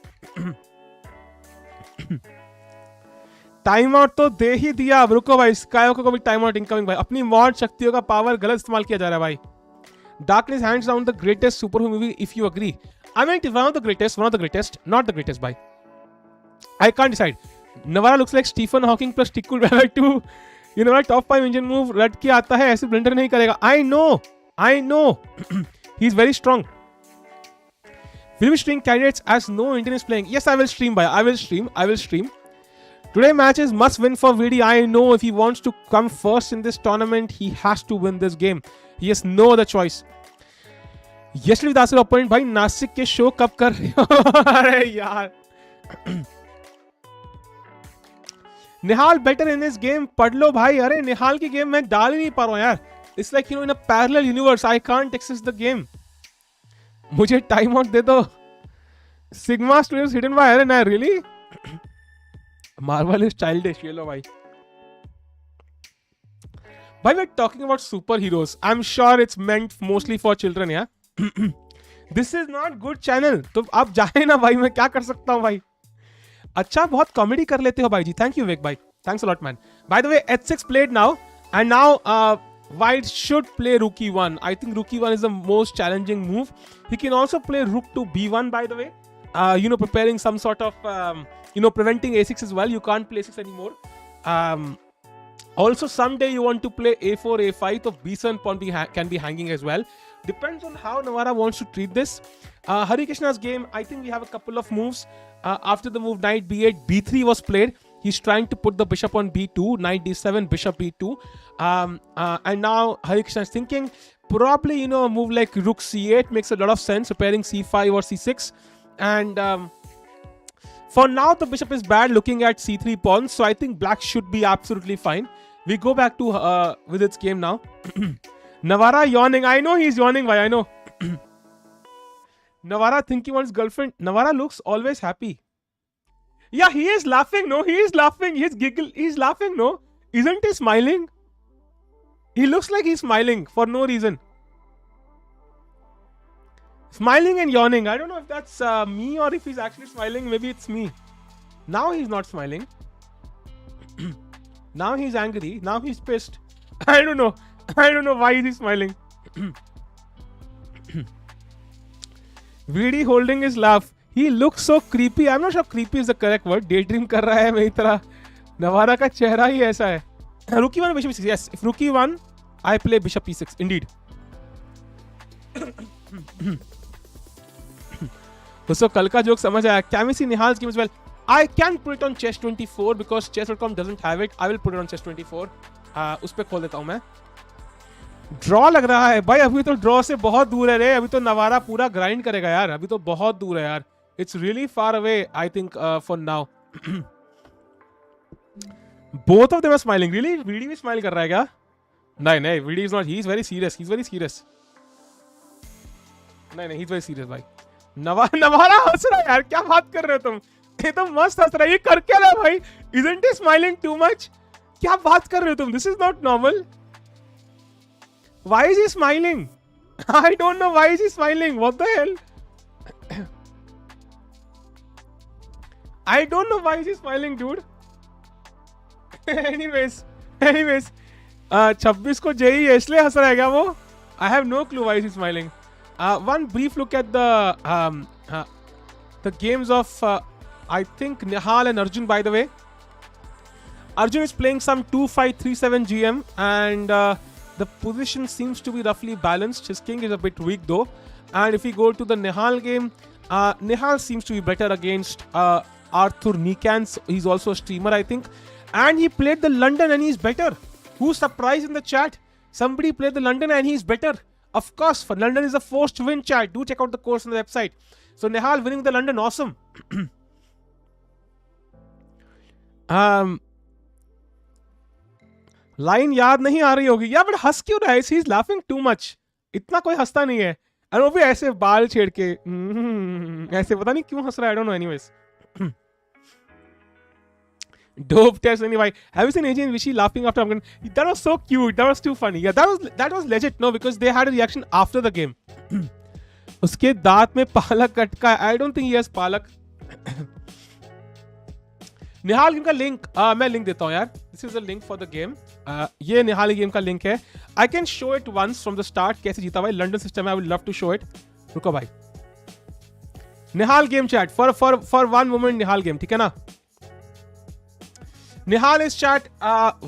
Time out तो दे ही दिया. अब रुको भाई, स्कायोको को भी टाइम आउट इनकमिंग भाई. अपनी मॉड शक्तियों का पावर गलत इस्तेमाल किया जा रहा है भाई. Darkness hands down the greatest super movie if you agree. I mean one of the greatest, not the greatest भाई. I can't decide. Navara looks like Stephen Hawking plus Tikku by 2. ये नवारा टॉप 5 इंजन मूव रट के आता है. ऐसे blender नहीं करेगा. I know. He is very strong. Will we stream candidates as no Indian is playing? Yes, I will stream by. I will stream. Today match is must win for VD. I know if he wants to come first in this tournament, he has to win this game. He has no other choice. Yesterday with our opponent, भाई नासिक के show कब कर रहे हो? अरे यार. निहाल better in this game. पढ़ लो भाई. अरे निहाल की गेम मैं डाल ही नहीं पा रहा हूँ यार. It's like in a parallel universe. I can't access the game. मुझे टाइम आउट दे दो. Sigma Studios hidden by Aaron. Really? Marvel is childish. ये लो भाई. By we're talking about superheroes. I'm sure it's meant mostly for children, yeah. This is not good channel. तो आप जाए ना भाई. मैं क्या कर सकता हूँ भाई. अच्छा बहुत कॉमेडी कर लेते हो भाई जी. Thank you Vic भाई. Thanks a lot man. By the way, H6 played now, and now White should play Rook E1. I think Rook E1 is the most challenging move. He can also play Rook to B1 by the way. Preparing some sort of preventing A6 as well. You can't play A6 anymore. Also someday you want to play A4, A5, so B7 pawn can be hanging as well. Depends on how Navara wants to treat this. Harikrishna's game, I think we have a couple of moves. After the move knight B8, B3 was played. He's trying to put the bishop on B2, knight D7, bishop B2. And now Harikrishna is thinking probably, a move like rook C8 makes a lot of sense, repairing C5 or C6. And for now, the bishop is bad looking at C3 pawns. So I think black should be absolutely fine. We go back to Vidit's game now. Navara yawning. I know he's yawning. Why? I know. Navara thinking about his girlfriend. Navara looks always happy. Yeah, he is laughing. No, he is laughing. He's giggle. He's laughing. No, isn't he smiling? He looks like he's smiling for no reason. Smiling and yawning. I don't know if that's me or if he's actually smiling. Maybe it's me. Now he's not smiling. Now he's angry. Now he's pissed. I don't know. I don't know why he's smiling. VD holding his laugh. He looks so creepy. I'm not sure creepy is the correct word. Daydream कर रहा है मेरी तरह. Navara का चेहरा ही ऐसा है. Rookie 1 bishop e6. Yes, if Rookie 1, I play bishop e6. Indeed. So कल का जोक समझ आया. Can we see Nihal's game as well? I can put it on chess24 because chess.com doesn't have it. I will put it on chess24. उस पे खोल देता हूँ मैं. ड्रॉ लग रहा है भाई. अभी तो ड्रॉ से बहुत दूर है रे. अभी तो नवारा पूरा ग्राइंड करेगा यार. अभी तो बहुत दूर है यार. It's really far away, I think, for now. Both of them are smiling. Really? VD भी smile कर रहा है क्या? नहीं नहीं, VD is not. He is very serious. He's very serious. नहीं, he's very serious भाई. नवारा हंस रहा है यार. क्या बात कर रहे हो तुम? ये तो मस्त हंस रहा है. ये कर क्या रहा है भाई? Isn't he smiling too much? क्या बात कर रहे हो तुम? This is not normal. Why is he smiling? I don't know why is he smiling. What the hell? I don't know why is he smiling, dude. anyways 26 को JEE है इसलिए हंस रहा है क्या वो? I have no clue why is he smiling. One brief look at the games of I think Nihal and Arjun, by the way. Arjun is playing some 2-5-3-7 GM and the position seems to be roughly balanced. His king is a bit weak though. And if we go to the Nihal game, Nihal seems to be better against Arthur Nikans. He's also a streamer, I think. And he played the London and he's better. Who's surprised in the chat? Somebody played the London and he's better. Of course, for London is a forced win, chat. Do check out the course on the website. So Nihal winning the London, awesome. Line याद नहीं आ रही होगी. या but हंस क्यों रहा है? He is laughing too much. इतना कोई हंसता नहीं है. और वो भी ऐसे बाल छेड़ के ऐसे, पता नहीं क्यों हंस रहा है. I don't no. Anyways, dope test anyway. Have you seen AJ and Vishy laughing after Afghan? That was so cute. That was too funny. Yeah, that was legit. No, because they had a reaction after the game. उसके दांत में पालक कटका. I don't think he has palak. Nihal game का link मैं link देता हूँ यार. This is the link for the game. ये निहाल गेम का लिंक है. I can show it once from the start. कैसे जीता भाई? London system. I would love to show it. रुको भाई. Nihal game chat for one moment. Nihal game, ठीक है ना? Nihal is chat.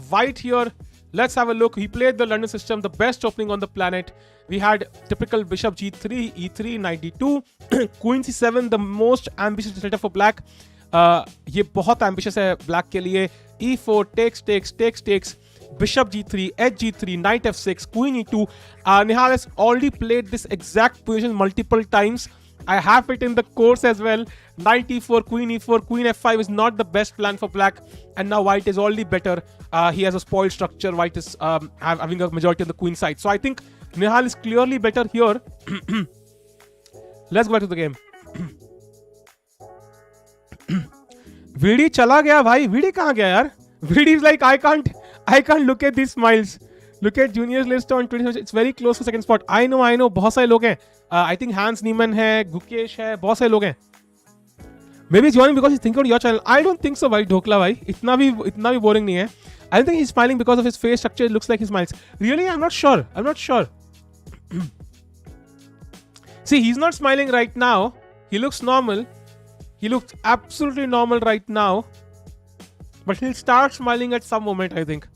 White here. Let's have a look. He played the London system, the best opening on the planet. We had typical bishop g3, e3, knight d2, queen c7, the most ambitious setup for black. ये बहुत ambitious है black के लिए. e4, takes, bishop g3, h g3, knight f6, queen e2. Nihal has already played this exact position multiple times. I have it in the course as well. Knight e4, queen f5 is not the best plan for black. And now white is already better. He has a spoiled structure. White is having a majority on the queen side. So I think Nihal is clearly better here. Let's go back to the game. VD चला गया भाई. VD कहाँ गया यार? VD is like, I can't look at these smiles. Look at juniors list on 20. It's very close to second spot. I know. बहुत सारे लोग हैं. I think Hans Niemann है, गुकेश है, बहुत सारे लोग हैं. Maybe he's joining because he's thinking about your channel. I don't think so भाई. ढोकला भाई. इतना भी boring नहीं है. I don't think he's smiling because of his face structure. It looks like he smiles. Really? I'm not sure. See, he's not smiling right now. He looks normal. He looks absolutely normal right now. But he'll start smiling at some moment, I think.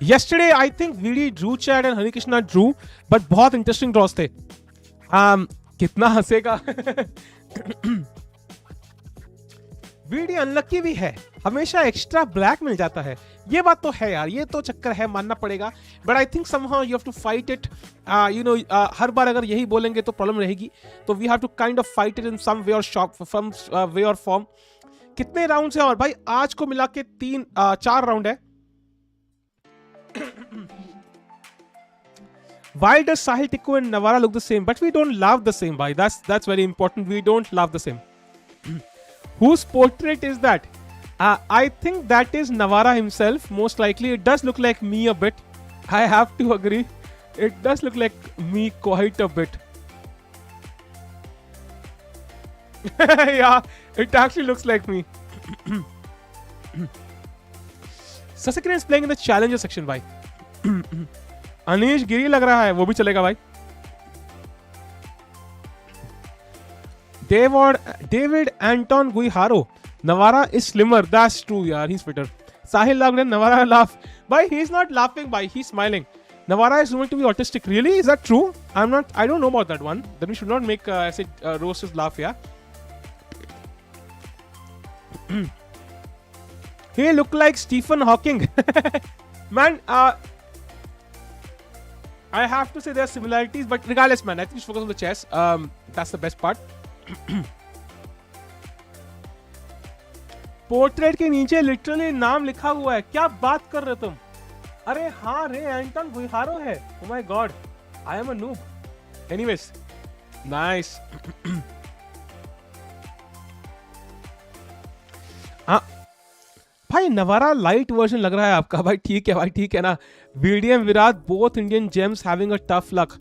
Yesterday, I think VD drew chat and Harikrishna drew, but बहुत interesting draws थे. कितना हंसेगा? VD unlucky भी है. हमेशा extra black मिल जाता है. ये बात तो है यार. ये तो चक्कर है, मानना पड़ेगा. But I think somehow you have to fight it. हर बार अगर यही बोलेंगे तो प्रॉब्लम रहेगी. तो we have to kind of fight it in some way or way or form. कितने राउंड्स हैं और भाई? आज को मिला के 4 राउंड है. Why does Sahil Tikku and Navara look the same? But we don't love the same, bhai. That's very important. We don't love the same. Whose portrait is that? I think that is Navara himself, most likely. It does look like me a bit. I have to agree. It does look like me quite a bit. Yeah, it actually looks like me. Sasikiran is playing in the challenger section, bhai. Anish Giri लग रहा है, वो भी चलेगा भाई. David Anton Guijarro. Navara is slimmer. That's true, yaar. He's fitter. Sahil laughed and Navara laughed. Bhai, he's not laughing, bhai. He's smiling. Navara is rumored to be autistic. Really? Is that true? I don't know about that one. Then we should not make roasters laugh, yeah? He look like Stephen Hawking. Man, I have to say there are similarities, but regardless, man, I think we should focus on the chess. That's the best part. Portrait के नीचे literally नाम लिखा हुआ है. क्या बात कर रहे तुम? अरे हाँ रे, एंटन गुइजारो है. Oh my God, I am a noob. Anyways, nice. भाई नवारा लाइट वर्जन लग रहा है आपका. भाई ठीक है भाई, ठीक है ना. वीडियम Virat both Indian gems having a tough luck.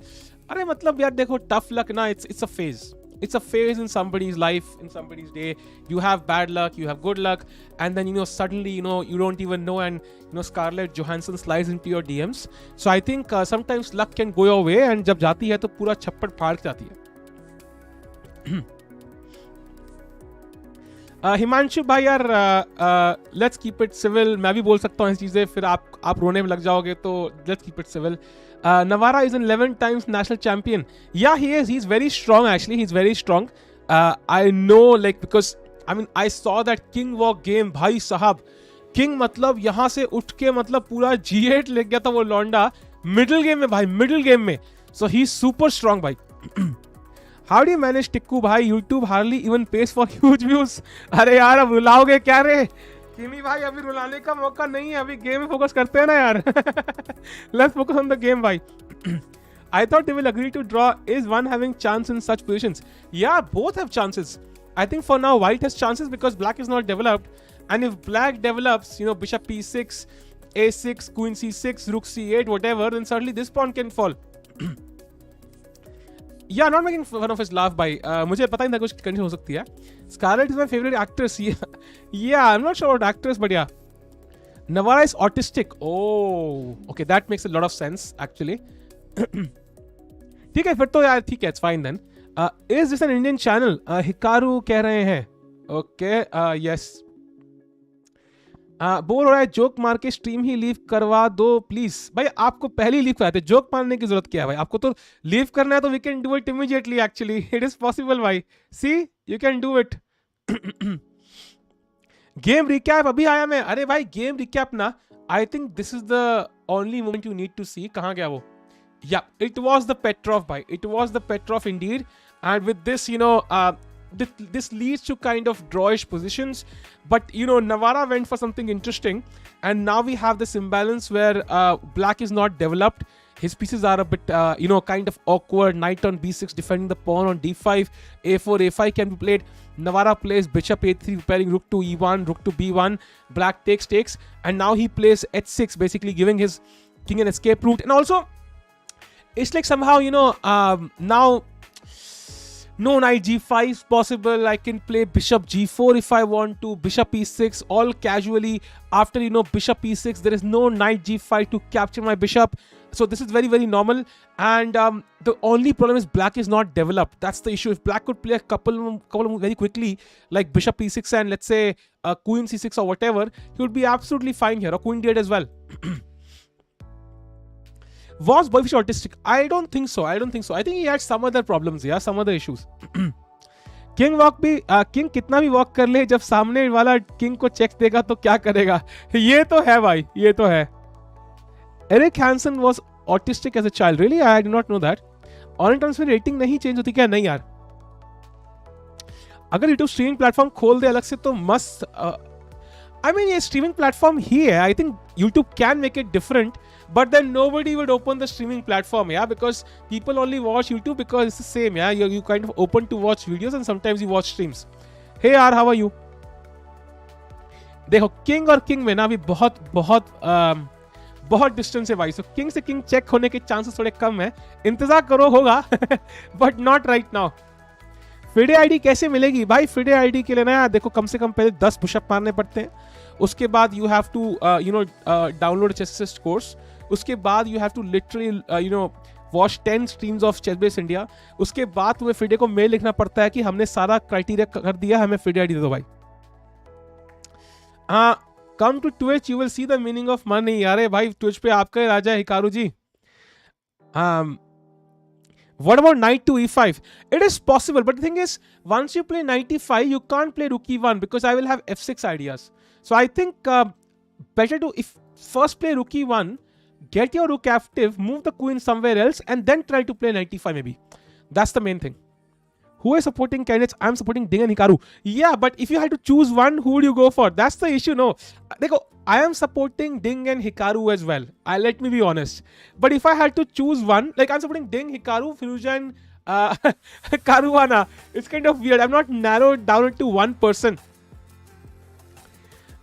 अरे मतलब यार देखो, टफ लक ना, it's a phase. It's a phase in somebody's life, in somebody's day. You have bad luck, you have good luck, and then suddenly you don't even know, and Scarlett Johansson slides into your DMs. So I think sometimes luck can go your way, and जब जाती है तो पूरा छप्पड़ फाड़ के जाती है. हिमांशु भाई यार, लेट्स कीप इट सिविल. मैं भी बोल सकता हूँ ऐसी चीजें, फिर आप रोने में लग जाओगे, तो let's keep it civil. Navara is an 11 times national champion. Yeah, he is. He's very strong actually. He's very strong. I know, like, because I saw that King Walk game. भाई साहब, King मतलब यहाँ से उठ के मतलब पूरा G8 ले गया था वो लौंडा मिडिल गेम में भाई, मिडिल गेम में. So he's super strong भाई. How do you manage Tikku भाई? YouTube hardly even pays for huge views. अरे यार अब रुलाओगे क्या रे? किमी भाई अभी रुलाने का मौका नहीं है, अभी गेम में फोकस करते हैं ना यार. Let's focus on the game भाई. I thought they will agree to draw. Is one having chance in such positions? Yeah, both have chances. I think for now white has chances because black is not developed, and if black develops, bishop p6, a6, queen c6, rook c8, whatever, then certainly this pawn can fall. Yeah, not making fun of his laugh by. मुझे पता नहीं था कुछ condition हो सकती है. Scarlett is my favorite actress. Yeah, I'm not sure about actress, but yeah. Navara is autistic. Oh, okay, that makes a lot of sense actually. ठीक है, फिर तो यार ठीक है, it's fine then. Is this an Indian channel? Hikaru कह रहे हैं. Okay, yes. बोर हो रहा है, जोक मार के स्ट्रीम ही लीव करवा दो प्लीज. भाई आपको पहले ही लीव कराते, जोक मारने की जरूरत क्या है भाई? आपको तो लीव करना है तो we can do it immediately. Actually it is possible भाई. See, you can do it. Game recap अभी आया मैं. अरे भाई गेम रिकैप ना, I think this is the only moment you need to see. कहाँ गया वो? या इट वॉज द पेट्रॉफ भाई, it was the Petroff indeed. And with this this leads to kind of drawish positions, but Navara went for something interesting, and now we have this imbalance where black is not developed. His pieces are a bit kind of awkward. Knight on b6 defending the pawn on d5, a4, a5 can be played. Navara plays bishop a3 preparing rook to e1, rook to b1. Black takes, and now he plays h6, basically giving his king an escape route. And also it's like somehow now no knight g5 is possible. I can play bishop g4 if I want to, bishop e6, all casually. After bishop e6, there is no knight g5 to capture my bishop. So this is very, very normal. And the only problem is black is not developed. That's the issue. If black could play a couple very quickly, like bishop e6 and let's say queen c6 or whatever, he would be absolutely fine here, or queen d8 as well. Was Boyfish autistic? I don't think so. I think he had some other problems, yeah, some other issues. King walk भी king कितना भी walk कर ले, जब सामने वाला king को check देगा तो क्या करेगा? ये तो है भाई, ये तो है. Eric Hansen was autistic as a child. Really? I did not know that. Online terms में रेटिंग नहीं चेंज होती क्या? नहीं यार, अगर यूट्यूब स्ट्रीमिंग प्लेटफॉर्म खोल दे अलग से तो मस्त. I mean, ये streaming platform ही है. I think YouTube can make it different, but then nobody would open the streaming platform, yeah, because people only watch YouTube because it's the same, yeah. You kind of open to watch videos and sometimes you watch streams. Hey यार, how are you? देखो king और king में ना अभी बहुत बहुत बहुत distance है भाई. सो किंग से किंग चेक होने के चांसेस थोड़े कम है. इंतजार करो, होगा, but not right now. FIDE ID कैसे मिलेगी भाई? फिडे आईडी के लिए ना देखो कम से कम पहले 10 पुशअप मारने पड़ते हैं. उसके बाद you have to download chess course. उसके बाद you have to literally watch 10 streams of ChessBase India. उसके बाद तुम्हें फिडे को मेल लिखना पड़ता है कि हमने सारा क्राइटेरिया कर दिया, हमें फिडे आईडी दे दो भाई. हाँ, come to Twitch, you will see the meaning of money. अरे भाई ट्विच पे आपका राजा है Hikaru ji. What about knight to e5? It is possible, but the thing is, once you play knight e5, you can't play rook e1 because I will have f6 ideas. So I think better to first play rook e1, get your rook active, move the queen somewhere else, and then try to play knight e5 maybe. That's the main thing. Who is supporting candidates? I'm supporting Ding and Hikaru. Yeah, but if you had to choose one, who would you go for? That's the issue, no. Dekho, I am supporting Ding and Hikaru as well. Let me be honest. But if I had to choose one, like I'm supporting Ding, Hikaru, Firuza and Caruana. It's kind of weird. I'm not narrowed down it to one person.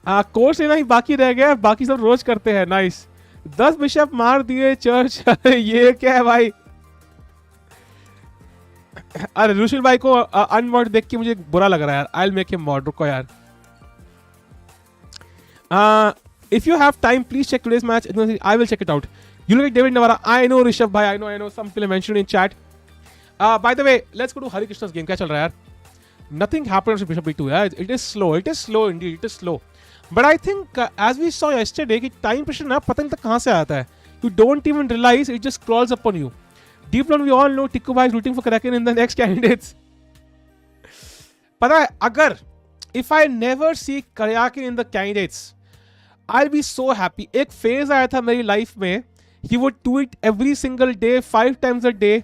Course लेना ही बाकी रह गया, बाकी सब रोज करते हैं. Nice. 10 bishop मार दिए चर्च. ये क्या है भाई? अरे रुशिल भाई को अनमॉड देख के मुझे बुरा लग रहा है यार. I will make him mod. रुको यार. If you have time, please check today's match. I will check it out. You look at David Navara. I know Rishabh bhai. I know. Some people mentioned in chat. By the way, let's go to Harikrishna's game. क्या चल रहा है यार? Nothing happened to Bishop B2. Yeah, it is slow. It is slow indeed. It is slow. But I think as we saw yesterday, कि time pressure ना पता नहीं तक कहाँ से आता है. You don't even realize it just crawls upon you. Deep down we all know Tikku bhai is rooting for Kraken in the next candidates. पता है अगर if I never see Kraken in the candidates, I'll be so happy. एक phase आया था मेरी life में, he would tweet every single day, 5 times a day.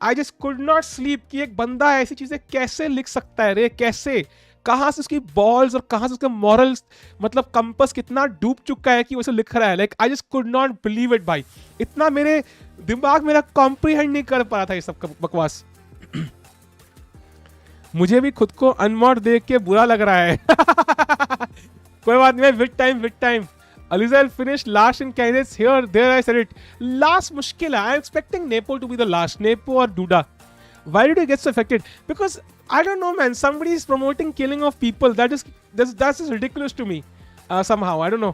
I just could not sleep कि एक बंदा ऐसी चीजें कैसे लिख सकता है रे, कैसे, कहाँ से उसकी बॉल्स और कहाँ से उसका मॉरल्स, मतलब कंपस कितना डूब चुका है कि वो ऐसे लिख रहा है. Like I just could not believe it भाई. इतना मेरे दिमाग मेरा कॉम्प्रीहेंड नहीं कर पा रहा था ये सब बकवास. मुझे भी खुद को अनमॉड देख के बुरा लग रहा है. कोई बात नहीं, with time. Aliza will finish last in candidates here. There I said it. Last मुश्किल है. I'm expecting Nepo to be the last. Nepo or Duda. Why did he get so affected? Because I don't know, man. Somebody is promoting killing of people. That's just ridiculous to me. Somehow I don't know.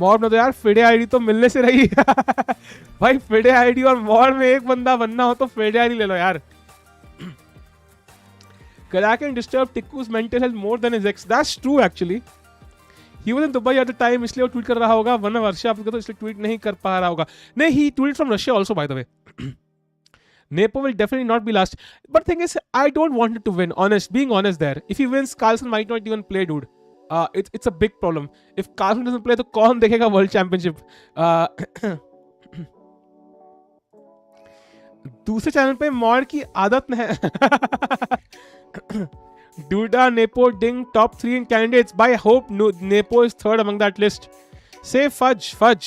Mod में तो यार FIDE ID तो मिलने से रही. भाई FIDE ID और mod में एक बंदा बनना हो तो फिडे आईडी ले लो यार. Kraken disturbed Tikku's mental health more than his ex. That's true actually. He was in Dubai at the time, इसलिए वो ट्वीट कर रहा होगा, वरना वर्षा आपको तो इसलिए ट्वीट नहीं कर पा रहा होगा. नहीं, he tweeted from Russia also by the way. Nepo will definitely not be last. But thing is, I don't want it to win. Being honest there. If he wins, Carlsen might not even play, dude. It's a big problem. If Carlsen doesn't play, तो कौन देखेगा World Championship? दूसरे channel पे mod की आदत है. Duda, Nepo, Ding, top 3 in candidates. By hope Nepo is third among that list. Say fudge.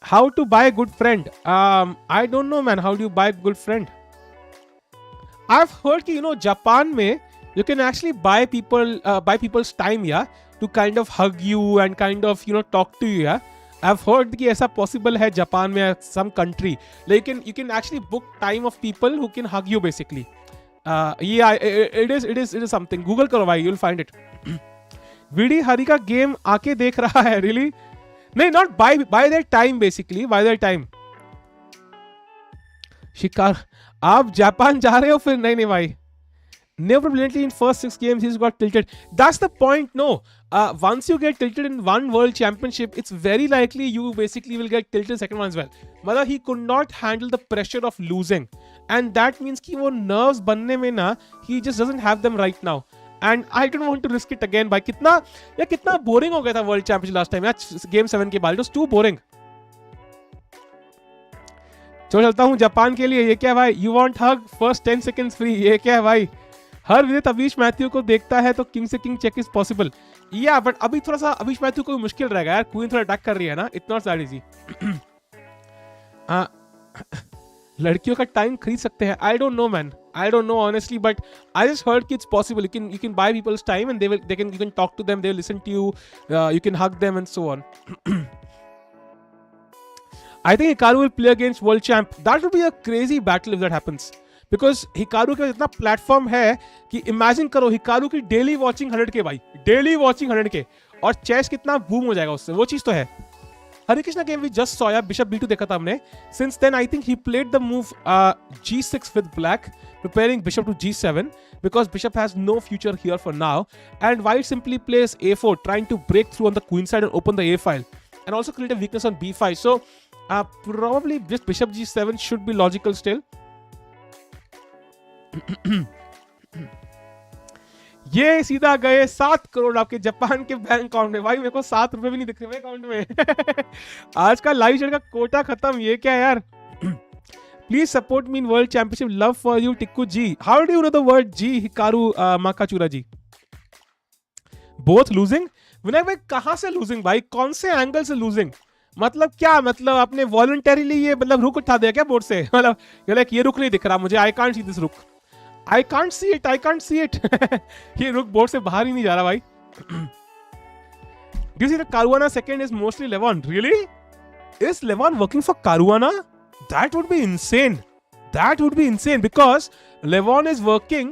How to buy a good friend? I don't know, man. How do you buy a good friend? I've heard कि Japan में you can actually buy people's time, yeah, to kind of hug you and kind of talk to you, yeah. I've heard कि ऐसा possible है Japan में, some country. Like you can actually book time of people who can hug you basically. Yeah, it is something. Google करो भाई, you'll find it. VD हरी का game आके देख रहा है, really? नहीं, not by their time basically, by their time. शिकार, आप जापान जा रहे हो फिर? नहीं भाई. Never brilliantly in first 6 games he's got tilted. That's the point. No, once you get tilted in one world championship, it's very likely you basically will get tilted second one as well. मतलब he could not handle the pressure of losing, and that means कि वो nerves बनने में ना, he just doesn't have them right now. And I don't want to risk it again. भाई कितना boring हो गया था world championship last time यार, game 7 के बाद. It was too boring. चलता हूँ जापान के लिए. ये क्या भाई? You want hug? First 10 seconds free. ये क्या है भाई? हर विदित अवीश मैथ्यू को देखता है तो किंग से किंग चेक इज पॉसिबल. या बट अभी थोड़ा सा अभी मैथ्यू को मुश्किल रहेगा यार, क्वीन थोड़ा अटैक कर रही है ना, इट्स नॉट दैट इजी। लड़कियों का टाइम खरीद सकते हैं, आई don't no man, I don't know honestly, but I just heard it's possible. You can buy people's time and you can talk to them, they will listen to you, you can hug them and so on. I think Hikaru will play against world champ. That would be a crazy battle if that happens. Because Hikaru का इतना platform है कि imagine करो Hikaru की daily watching 100K भाई, daily watching 100K, और chess कितना boom हो जाएगा उससे, वो चीज तो है। Harikrishna game we just saw, yeah, Bishop B2 देखा था हमने. Since then, I think he played the move G6 with black, preparing Bishop to G7 because Bishop has no future here for now. And White simply plays A4, trying to break through on the queen side and open the A file, and also create a weakness on B5. So probably just Bishop G7 should be logical still. ये सीधा गए 7 करोड़ आपके Japan के bank account में। भाई मेरे को 7 रुपए भी नहीं दिख रहे मेरे अकाउंट में। आज का लाइव शेयर का कोटा खत्म, ये क्या यार। Please support me in world championship, love for you Tikku ji. How do you know the word ji Hikaru Nakamura ji? Both losing? Vinayak भाई कहां से लूजिंग भाई, कौन से एंगल से लूजिंग? मतलब क्या, मतलब आपने वॉलंटरीली ये मतलब रुक उठा दिया क्या बोर्ड से? मतलब ये रुक नहीं दिख रहा मुझे, आई कांट सी दिस रुक, I can't see it, I can't see it. ये रुक बोर्ड से बाहर ही नहीं जा रहा भाई। Do you see the Caruana second is mostly Levon? Really? Is Levon working for Caruana? That would be insane. That would be insane because Levon is working.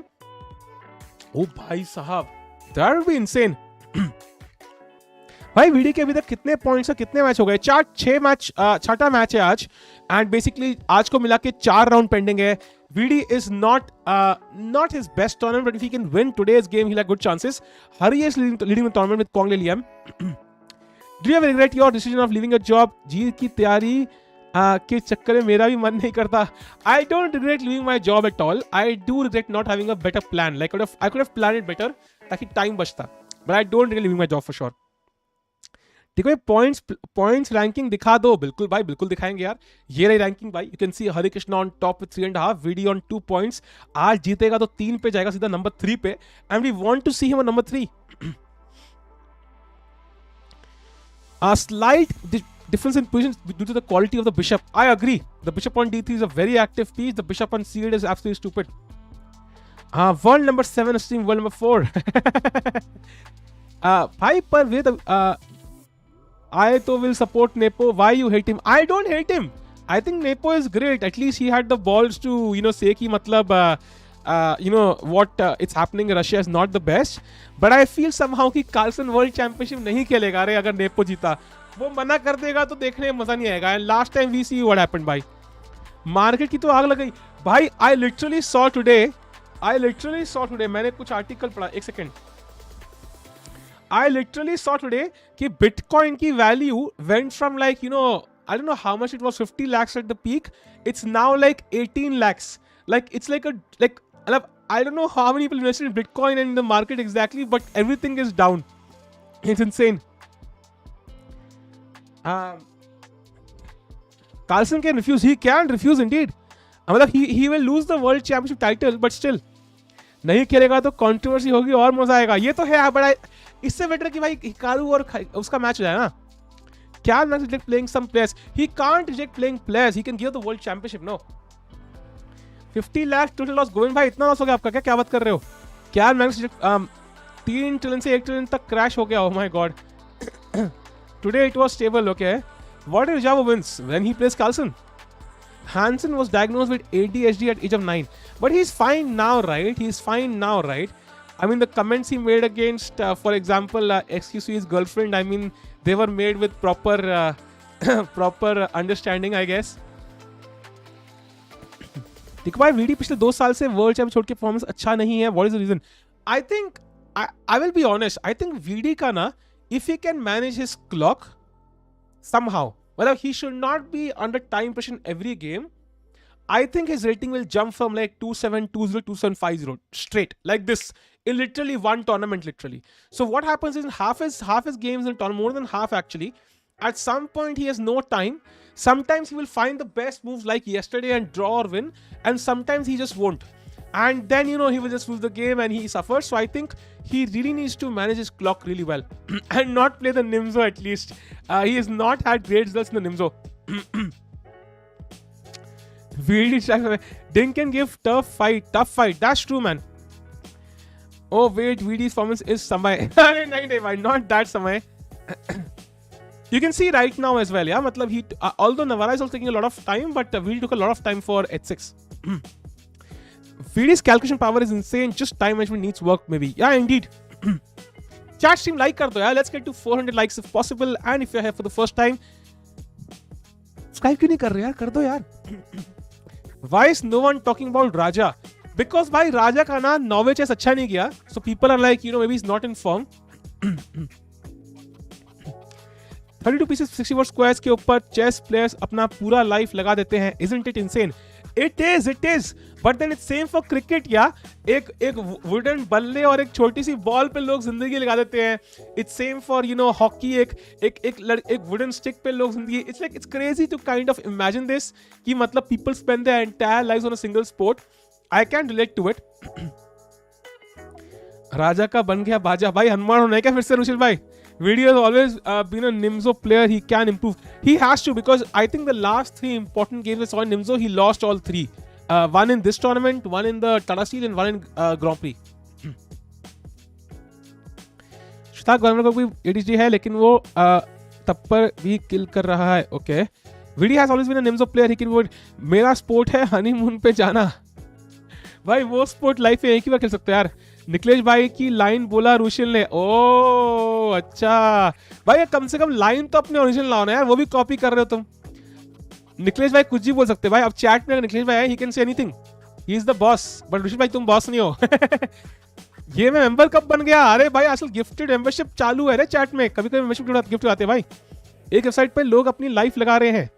Oh भाई साहब, that would be insane. भाई VD के अभी तक कितने points और कितने match हो गए? 6 मैच है आज, एंड बेसिकली आज को मिला के 4 राउंड पेंडिंग है। VD is not his best tournament, but if he can win today's game, he'll have good chances. Hari is leading the tournament with Quang le Liem. Do you ever regret your decision of leaving your job? जीत की तैयारी के चक्कर में मेरा भी मन नहीं करता। I don't regret leaving my job at all. I do regret not having a better plan. Like I could have planned it better ताकि टाइम बचता। But I don't regret leaving my job for sure. ठीक है, points ranking दिखा दो। बिल्कुल भाई, बिल्कुल दिखाएंगे यार। ये रही रैंकिंग भाई, you can see Harikrishna on top with 3.5, VD on 2 points. आज जीतेगा तो 3 पे जाएगा सीधा नंबर 3 पे, and we want to see him on number 3। A slight difference in positions due to the quality of the bishop. I agree. The bishop on D3 is a very active piece. The bishop on C8 is absolutely stupid. World number 7 stream, world number 4. भाई पर with I too will support Nepo. Why you hate him? I don't hate him. I think Nepo is great. At least he had the balls to, say कि मतलब, what it's happening in Russia is not the best. But I feel somehow कि Carlsen World Championship नहीं खेलेगा रे अगर Nepo जीता। वो मना कर देगा तो देखने में मजा नहीं आएगा। And last time we see what happened भाई। मार्केट की तो आग लग गई भाई। I literally saw today, मैंने कुछ आर्टिकल पढ़ा, एक second. I literally saw today कि Bitcoin की value went from like, I don't know how much it was, 50 lakhs at the peak. It's now like 18 lakhs. Like it's like I don't know how many people invested in Bitcoin and in the market exactly, but everything is down. It's insane. Carlsen can refuse. He can refuse indeed. मतलब he will lose the world championship title, but still नहीं खेलेगा तो controversy होगी और मजा आएगा। ये तो है, बट इससे बेटर कि भाई हिकारू और उसका मैच हो जाए ना। Can Max reject playing some players? He can't reject playing players. He can give the world championship. No. 50 lakhs total loss. Govind भाई इतना लॉस हो गया आपका, क्या बात कर रहे हो? Can Max reject 3 ट्रिलियन से 1 ट्रिलियन तक क्रैश हो गया। Oh my god. Today it was stable. Okay. What if Guijarro wins when he plays Carlsen? Hansen was diagnosed with ADHD at age of 9, but he's fine now, right? I mean, the comments he made against, for example, XQC's girlfriend, I mean, they were made with proper understanding, I guess. देखो भाई, VD पिछले 2 साल से world champion छोड़ के performance अच्छा नहीं है. What is the reason? I think, I will be honest, I think VD का ना, if he can manage his clock somehow, well, he should not be under time pressure in every game. I think his rating will jump from like 2720 to 2750 straight, like this, in literally one tournament, literally. So what happens is in half his games in tournament, more than half actually, at some point he has no time. Sometimes he will find the best moves like yesterday and draw or win, and sometimes he just won't. and then he will just lose the game and he suffers. So I think he really needs to manage his clock really well and not play the Nimzo at least. He has not had great results in the Nimzo. Dink can give tough fight. That's true, man. Oh wait, VD's performance is Samay. No, not that Samay. You can see right now as well, yeah. Matlab he, although Navara is also taking a lot of time, but VD took a lot of time for H6. VD's calculation power is insane. Just time management needs work, maybe. Yeah, indeed. Chat stream like kar do, yeah. Let's get to 400 likes if possible. And if you're here for the first time, subscribe क्यों नहीं कर रहे यार? कर दो यार. Why is no one talking about Raja? Because भाई राजा का ना नॉर्वे चेस अच्छा नहीं किया. So people are like, maybe he's not in form. 32 pieces 64 squares के ऊपर chess players अपना पूरा लाइफ लगा देते हैं. Isn't it insane? It is. But then it's same for cricket, या एक wooden बल्ले और एक छोटी सी बॉल पे लोग जिंदगी लगा देते हैं. It's same for hockey, एक wooden stick पे लोग जिंदगी. It's crazy to kind of imagine this कि मतलब people spend their entire lives on a single sport. I can relate to it. राजा का बन गया बाजा. भाई हनुमान होना है क्या फिर से रुशिल भाई? Video has always been a Nimzo player. He can improve. He has to, because I think the last 3 important games I saw in Nimzo, he lost all 3. One in this tournament, one in the Tata Steel, and one in Grand Prix. Shutaq Gwarner को भी ADHD है, लेकिन वो तब पर भी किल कर रहा है. Okay. Vidit has always been a Nimzo player. He can vote. मेरा स्पोर्ट है हनीमून पे जाना. भाई वो स्पोर्ट लाइफ में एक ही बार खेल सकते हो यार. निकलेश भाई की लाइन बोला रुशिल ने. ओ अच्छा भाई, कम से कम लाइन तो अपने ओरिजिनल लाओ ना यार, वो भी कॉपी कर रहे हो तुम. निकलेश भाई कुछ भी बोल सकते हैं भाई. अब चैट में निकलेश भाई he can say anything. He is the boss. But Rushil भाई तुम बॉस नहीं हो. ये मैं मेंबर कब बन गया? अरे भाई आजकल गिफ्टेड मेंबरशिप चालू है रे चैट में. कभी कभी मेंबरशिप गिफ्ट आते हैं भाई. एक वेबसाइट पे लोग अपनी लाइफ लगा रहे हैं.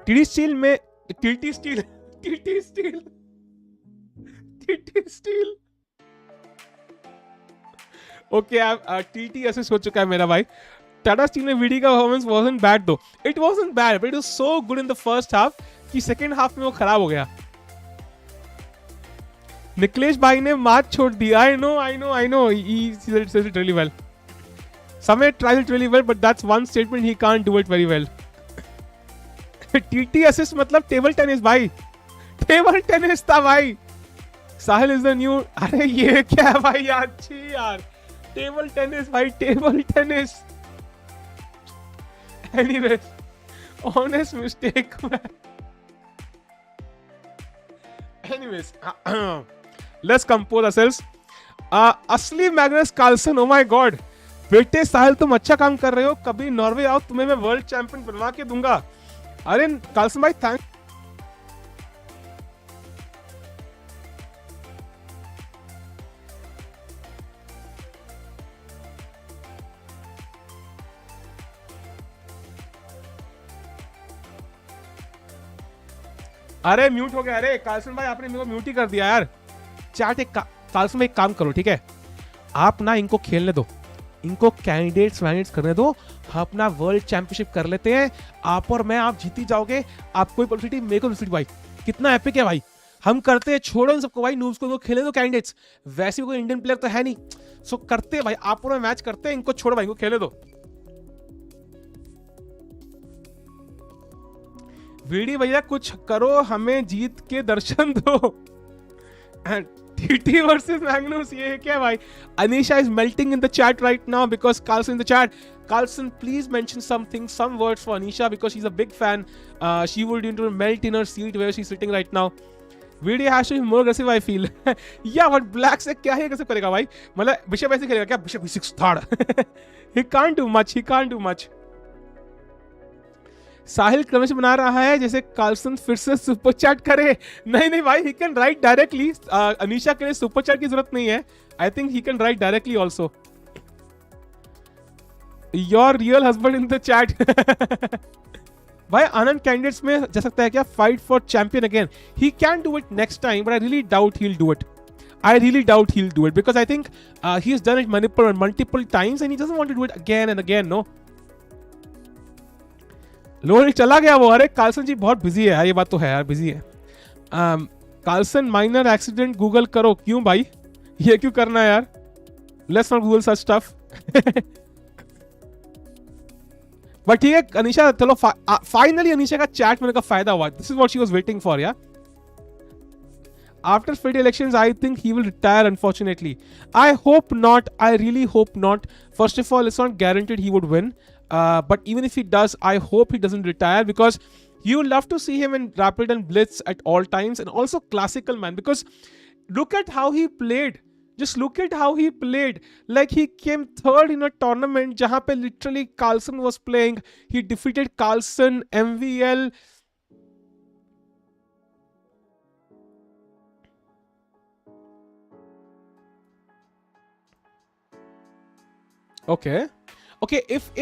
टीटी स्टील में TT steel okay. TT assist हो चुका है मेरा भाई. टाटा स्टील में वीडी का परफॉर्मेंस वाजंट बैड दो. It wasn't bad but it was so good in the first half कि सेकंड हाफ में वो खराब हो गया. निकलेश भाई ने मैच छोड़ दिया. I know he said it really well. Samay tries it really well, but that's one statement he can't do it very well. TT assist मतलब टेबल टेनिस भाई. टेबल टेनिस था भाई. Sahil is the new. अरे ये क्या है भाई यार? अच्छी यार. टेबल टेनिस भाई, table tennis. Anyways, honest mistake. Anyways, let's compose ourselves. असली Magnus Carlsen. Oh my God. बेटे साहिल तुम अच्छा काम कर रहे हो. कभी नॉर्वे आओ, तुम्हें मैं वर्ल्ड चैंपियन बनवा के दूंगा. अरे कार्लसन भाई थैंक. अरे म्यूट हो गया. अरे कार्लसन भाई आपने मेरे को म्यूट ही कर दिया यार. चैट कार्लसन भाई एक काम करो ठीक है, आप ना इनको खेलने दो, इनको कैंडिडेट्स करने दो. हम अपना वर्ल्ड चैंपियनशिप कर लेते हैं. आप और मैं, आप जीती जाओगे. आपको भी पब्लिसिटी, मेरे को पब्लिसिटी भाई. कितना एपिक है भाई. हम करते हैं. छोड़ो इन सबको भाई, नूब्स को खेलने दो कैंडिडेट्स. वैसे कोई इंडियन प्लेयर तो है नहीं. सो करते हैं भाई, आप और मैं मैच करते हैं. इनको छोड़ो भाई, इनको खेलने दो. वीडी भैया कुछ करो, हमें जीत के दर्शन दो. TT versus Magnus, ये क्या भाई? Anisha is melting in the chat right now because Carlson in the chat. Carlson, please mention something, some words for Anisha because she's a big fan. She would melt in her seat where she's sitting right now. VD has to be more aggressive, I feel. Yeah, but Black से क्या ही aggressive करेगा भाई? मतलब bishop ऐसे खेलेगा क्या? Bishop B6 third. He can't do much. He can't do much. साहिल क्रमश बना रहा है जैसे कार्लसन फिर से सुपर चैट करे. नहीं भाई, he can write directly. Anisha के लिए सुपर चैट की जरूरत नहीं है. I think he can write directly also. Your real husband in the chat. भाई आनंद कैंडिडेट्स में जा सकता है क्या? Fight for champion again. He can do it next time, but I really doubt he will do it. I really doubt he'll do it because I think he has done it multiple times and he doesn't want to do it again and again. No. लोरी चला गया वो. अरे Carlsen जी बहुत busy है, ये बात तो है यार, बिजी है. कार्लसन माइनर एक्सीडेंट गूगल करो। क्यों भाई, ये क्यों करना है यार? Let's not Google such stuff. But ठीक है अनीशा, चलो फाइनली अनीशा का चैट मिलने का फायदा हुआ। This is what she was waiting for या। After Friday elections, I think he will retire, unfortunately. I hope not. I really hope not. First of all, it's not guaranteed he would win. But even if he does, I hope he doesn't retire, because you love to see him in rapid and blitz at all times, and also classical, man. Because look at how he played. Just look at how he played. Like he came third in a tournament jahan pe literally Carlsen was playing. He defeated Carlsen, MVL. Okay.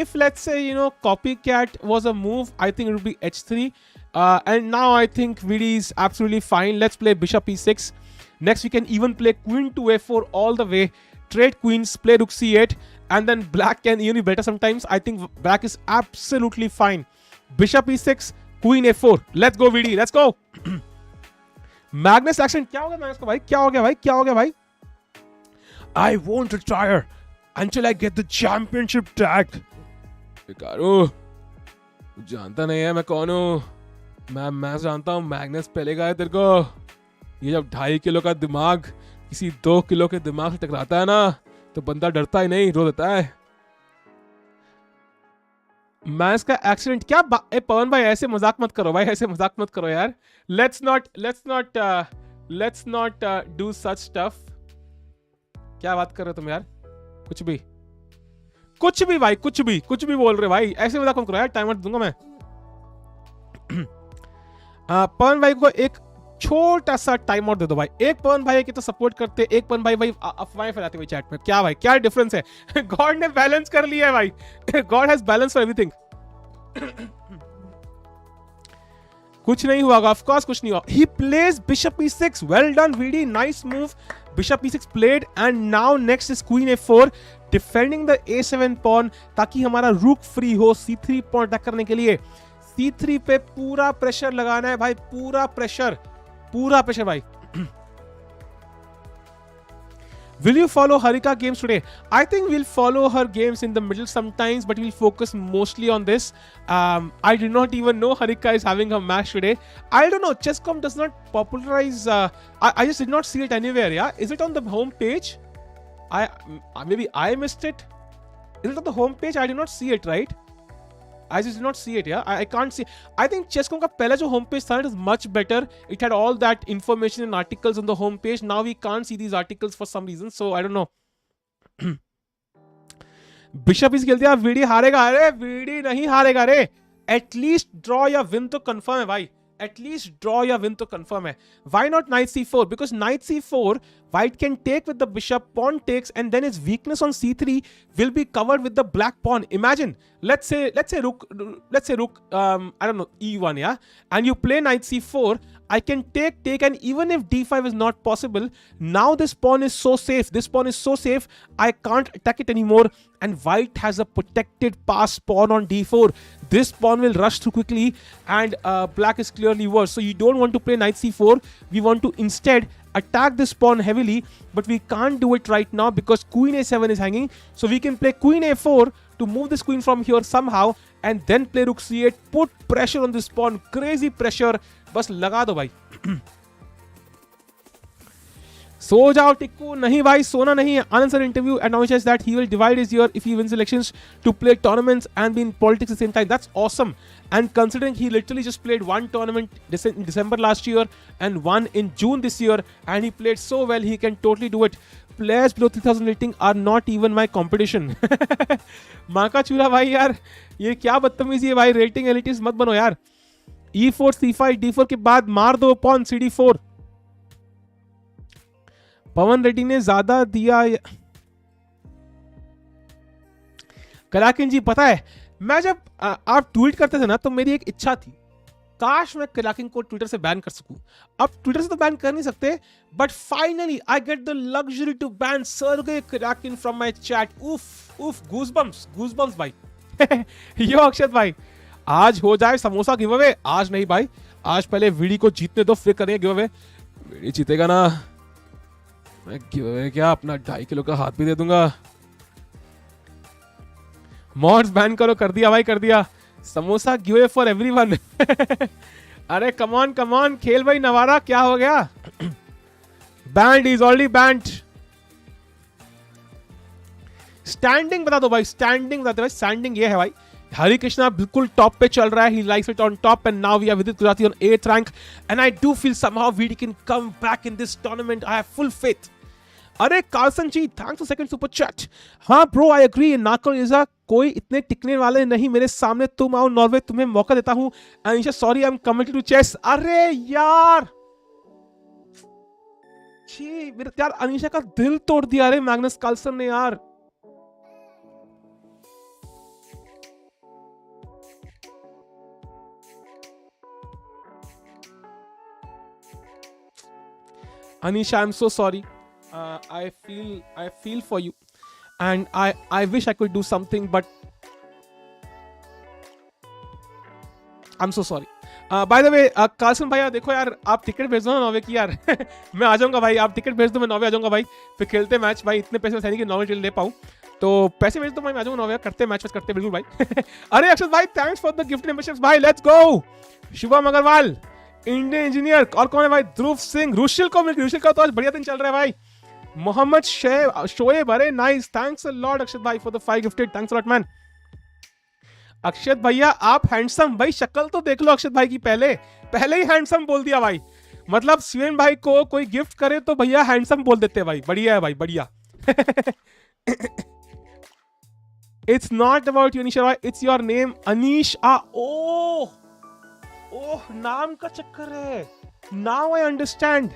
If let's say, you know, copycat was a move, I think it would be h3. And now I think VD is absolutely fine. Let's play bishop e6. Next we can even play queen to a4 all the way. Trade queens, play rook c8, and then black can even be better sometimes. I think black is absolutely fine. Bishop e6, queen a4. Let's go VD, let's go. Magnus action. क्या हो गया Magnus को भाई? क्या हो गया भाई? I won't retire until I get the championship tag. Guijarro, जानता नहीं है मैं कौन हूँ? मैं जानता हूँ मैग्नस पहलेगा है तेरे को। ये जब 2.5 किलो का दिमाग किसी 2 किलो के दिमाग से टकराता है ना, तो बंदा डरता ही नहीं, रो देता है। मैग्नस का एक्सीडेंट क्या पवन भाई, ऐसे मजाक मत करो भाई, ऐसे मजाक मत करो यार। Let's not do such stuff. क्या बात कर रहे हो तुम यार? कुछ भी भाई, कुछ भी बोल रहे भाई, ऐसे मजाक मत करो यार, टाइमर दूंगा मैं। पवन भाई को एक छोटा सा टाइम आउट दे दो भाई। एक पवन भाई की तो सपोर्ट करते, एक पवन भाई अफवाहें फैलाते हुए चैट में। क्या भाई, क्या डिफरेंस है? गॉड ने बैलेंस कर लिया है भाई। God has balance for everything. कुछ नहीं हुआ, ऑफ कोर्स कुछ नहीं हुआ। He plays bishop e6. Well done VD, nice move. Bishop e6 played, and now next is queen a4, defending the a7 pawn ताकि हमारा rook free हो c3 pawn attack करने के लिए। c3 पे पूरा प्रेशर लगाना है भाई, पूरा प्रेशर भाई। Will you follow Harika games today? I think we'll follow her games in the middle sometimes, but we'll focus mostly on this. I did not even know Harika is having a match today. I don't know. Chess.com does not popularize. I just did not see it anywhere. Yeah, is it on the home page? Maybe I missed it. Is it on the home page? I did not see it. Right? I just did not see it. Yeah, I can't see. I think Chess.com का पहला जो home page था, it is much better. It had all that information and articles on the home page. Now we can't see these articles for some reason. So I don't know. Bishop is खेलते हैं, VD हारेगा। अरे VD नहीं हारेगा रे। At least draw या win तो confirm है भाई। At least draw या win तो confirm है। Why not knight c4? Because knight c4, white can take with the bishop, pawn takes, and then its weakness on c3 will be covered with the black pawn. Imagine, let's say rook, I don't know, e1, yeah, and you play knight c4. I can take, and even if d5 is not possible, now this pawn is so safe. This pawn is so safe, I can't attack it anymore. And white has a protected pass pawn on d4. This pawn will rush through quickly, and black is clearly worse. So you don't want to play knight c4. We want to instead attack this pawn heavily, but we can't do it right now because queen a7 is hanging. So we can play queen a4 to move this queen from here somehow, and then play rook c8, put pressure on this pawn, crazy pressure. बस लगा दो भाई। सो जाओ टिक्कू। नहीं भाई, सोना नहीं है। Anand sir interview acknowledges that he will divide his year if he wins elections to play tournaments and be in politics at the same time. That's awesome. And considering he literally just played one tournament in December last year and one in June this year, and he played so well, he can totally do it. Players below 3000 rating are not even my competition. माँ का चूल्हा भाई यार, ये क्या बदतमीजी है भाई। रेटिंग एलिटिस्ट मत बनो यार। E4, C5, D4 के बाद मार दो पॉन CD4। पवन रेड्डी ने ज्यादा दिया। कलाकिन जी, पता है मैं जब आप ट्वीट करते थे ना, तो मेरी एक इच्छा थी, काश मैं कलाकिन को ट्विटर से बैन कर सकूं। अब ट्विटर से तो बैन कर नहीं सकते, but finally I get the luxury to ban Sergey Karjakin from my chat. उफ गूजबम्स भाई। यो अक्षत भाई, आज हो जाए समोसा गिव अवे। आज नहीं भाई, आज पहले वीडी को जीतने दो, फिर करेंगे गिव अवे। बेड़ी जीतेगा ना, मैं गिव क्या अपना 2.5 किलो का हाथ भी दे दूंगा। मॉड्स बैन करो, कर दिया भाई कर दिया। Samosa give for everyone. अरे कमॉन कमॉन खेल भाई नवारा, क्या हो गया? Band is already band. Standing बता दो भाई, स्टैंडिंग बताते भाई। स्टैंडिंग ये है भाई, हरि कृष्णा बिल्कुल टॉप पे चल रहा है, he likes it on top, and now we are Vidit Gujrathi on 8th rank, and I do feel somehow we can come back in this tournament, I have full faith. अरे Carson ji thanks for second super chat. हाँ bro I agree, नाको इजा कोई इतने टिकने वाले नहीं मेरे सामने, तुम आओ नॉर्वे, तुम्हें मौका देता हूं। Anisha sorry I am committed to chess. अरे यार छी मेरे यार, अनिशा का दिल तोड़ दिया रे मैग्नस कार्लसन ने यार। Anisha, I'm so sorry. I feel for you, and I wish I could do something, but I'm so sorry. By the way, Carson भाई देखो यार, आप टिकट भेज दो ना नॉर्वे की यार। मैं आ जाऊंगा भाई, आप टिकट भेज दो, मैं नॉर्वे आ जाऊंगा भाई, फिर खेलते मैच भाई। इतने पैसे नहीं कि नॉर्वे ले पाऊं, तो पैसे भेज दो भाई, मैं आ जाऊंगा नॉर्वे, करते मैच करते बिल्कुल भाई। अरे अक्षत भाई thanks for the gift memberships भाई, let's go. Shubham Agarwal Indian engineer, और कौन है भाई? ध्रुव सिंह, रुशिल को मिल, रुशिल का तो आज बढ़िया दिन चल रहा है भाई। मोहम्मद शोएब, अरे nice, thanks a lot Akshat भाई for the 5 gifted, thanks a lot man. Akshat भैया आप हैंडसम, भाई शक्ल तो देख लो अक्षत भाई की, पहले ही हैंडसम बोल दिया भाई। मतलब शिवेन भाई को कोई गिफ्ट करे तो भैया हैंडसम बोल देते हैं भाई, बढ़िया है भाई बढ़िया। It's not about you Nisha, it's your name Anish. ओह नाम का चक्कर है, नाउ आई अंडरस्टैंड।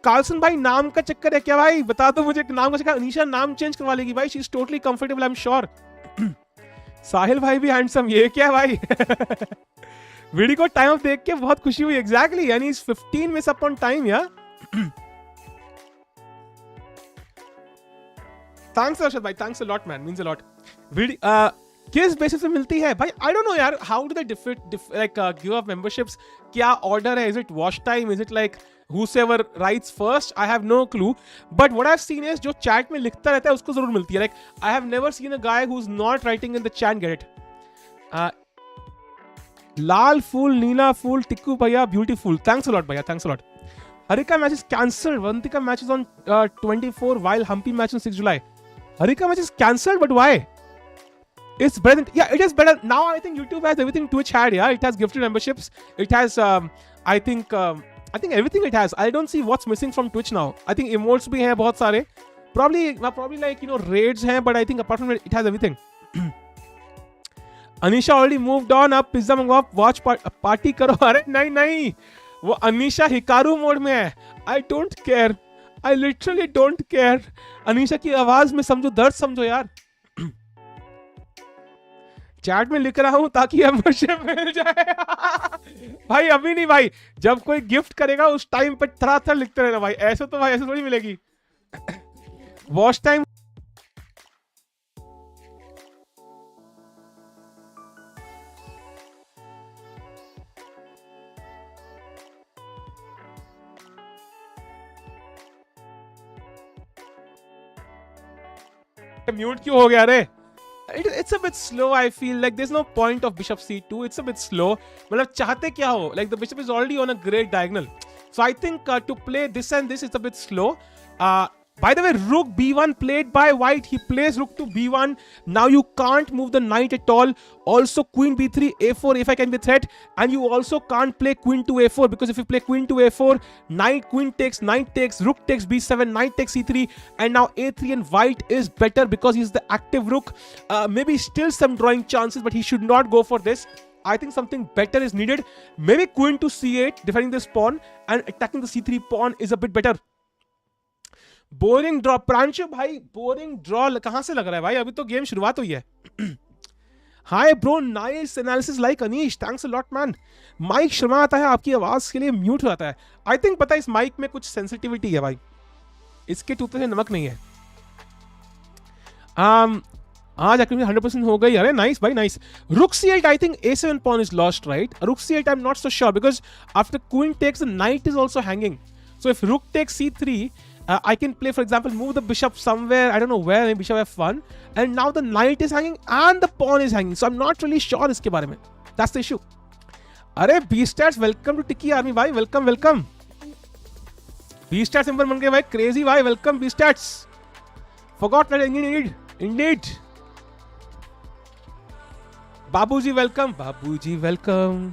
कार्लसन भाई नाम का चक्कर है क्या भाई? बता दो मुझे, नाम का चक्कर। अनीशा नाम चेंज करवा लेगी भाई, she is totally comfortable, I am sure. Sahil भाई भी हैंडसम, ये क्या भाई? वीडियो को टाइम देख के बहुत खुशी हुई, एग्जैक्टली, यानी 15 मिनट्स अपॉन टाइम यार। थैंक्स अर्शद भाई, thanks a lot man, means a lot. किस बेसिस पे मिलती है भाई? आई डोंट नो यार, how do they like give up memberships? क्या ऑर्डर है? Is it watch time? Is it like whosoever writes first? I have no clue, but what I've seen is जो chat में लिखता रहता है उसको जरूर मिलती है। Like I have never seen a guy who's not writing in the chat get it. लाल फूल, नीला फूल, टिक्कू भैया ब्यूटीफुल, थैंक्स अ लॉट भैया, thanks a lot. Harika match is cancelled, Vantika match is on 24 while Humpy match on 6 July. Harika match is cancelled, but why? It's better than, yeah, it is better now. I think YouTube has everything Twitch had, yeah. It has gifted memberships, it has I think everything it has. I don't see what's missing from Twitch now. I think emotes bhi hain bahut sare, probably like you know raids hain, but I think apart from it, it has everything. Anisha already moved on, अब pizza मंगवाओ, watch party करो। अरे नहीं, वो Anisha Hikaru mode में है। I don't care, I literally don't care। Anisha की आवाज में समझो दर्द, समझो यार। चैट में लिख रहा हूं ताकि मेंबरशिप मिल जाए। भाई अभी नहीं भाई, जब कोई गिफ्ट करेगा उस टाइम पे थर लिखते रहना भाई, ऐसे तो भाई ऐसे थोड़ी मिलेगी। वॉच टाइम म्यूट क्यों हो गया रे? It's a bit slow. I feel like there's no point of bishop c2. It's a bit slow. मतलब चाहते क्या हो? Like the bishop is already on a great diagonal. So I think to play this and this, it's a bit slow. By the way, rook b1 played by white. He plays rook to b1. Now you can't move the knight at all. Also queen b3, a4, a5 can be a threat. And you also can't play queen to a4, because if you play queen to a4, knight, queen takes, knight takes, rook takes b7, knight takes c3. And now a3, and white is better because he's the active rook. Maybe still some drawing chances, but he should not go for this. I think something better is needed. Maybe queen to c8, defending this pawn, and attacking the c3 pawn is a bit better. Boring draw Pranshu भाई, boring draw कहां से लग रहा है भाई? अभी तो game शुरुआत हुई है। Hi bro, nice analysis like Anish, thanks a lot man. Mike Sharma आता है आपकी आवाज के लिए, म्यूट हो जाता है। आई थिंक पता है इस माइक में कुछ सेंसिटिविटी है भाई, इसके टूथपेस्ट में नमक नहीं है। आज एक्चुअली 100% हो गई। अरे नाइस भाई, नाइस। रुक c8, I think a7 pawn is lost, right? रुक c8 I'm not so sure, because after queen takes, the knight is also hanging. So if rook takes c3, I can play, for example, move the bishop somewhere, I don't know where, maybe bishop f1, and now the knight is hanging and the pawn is hanging. So I'm not really sure इसके बारे में. That's the issue. अरे B-Stats, welcome to Tiki Army भाई, welcome. B-Stats symbol बन गए भाई, crazy भाई, welcome B-Stats. Forgot that indeed. बाबूजी वेलकम.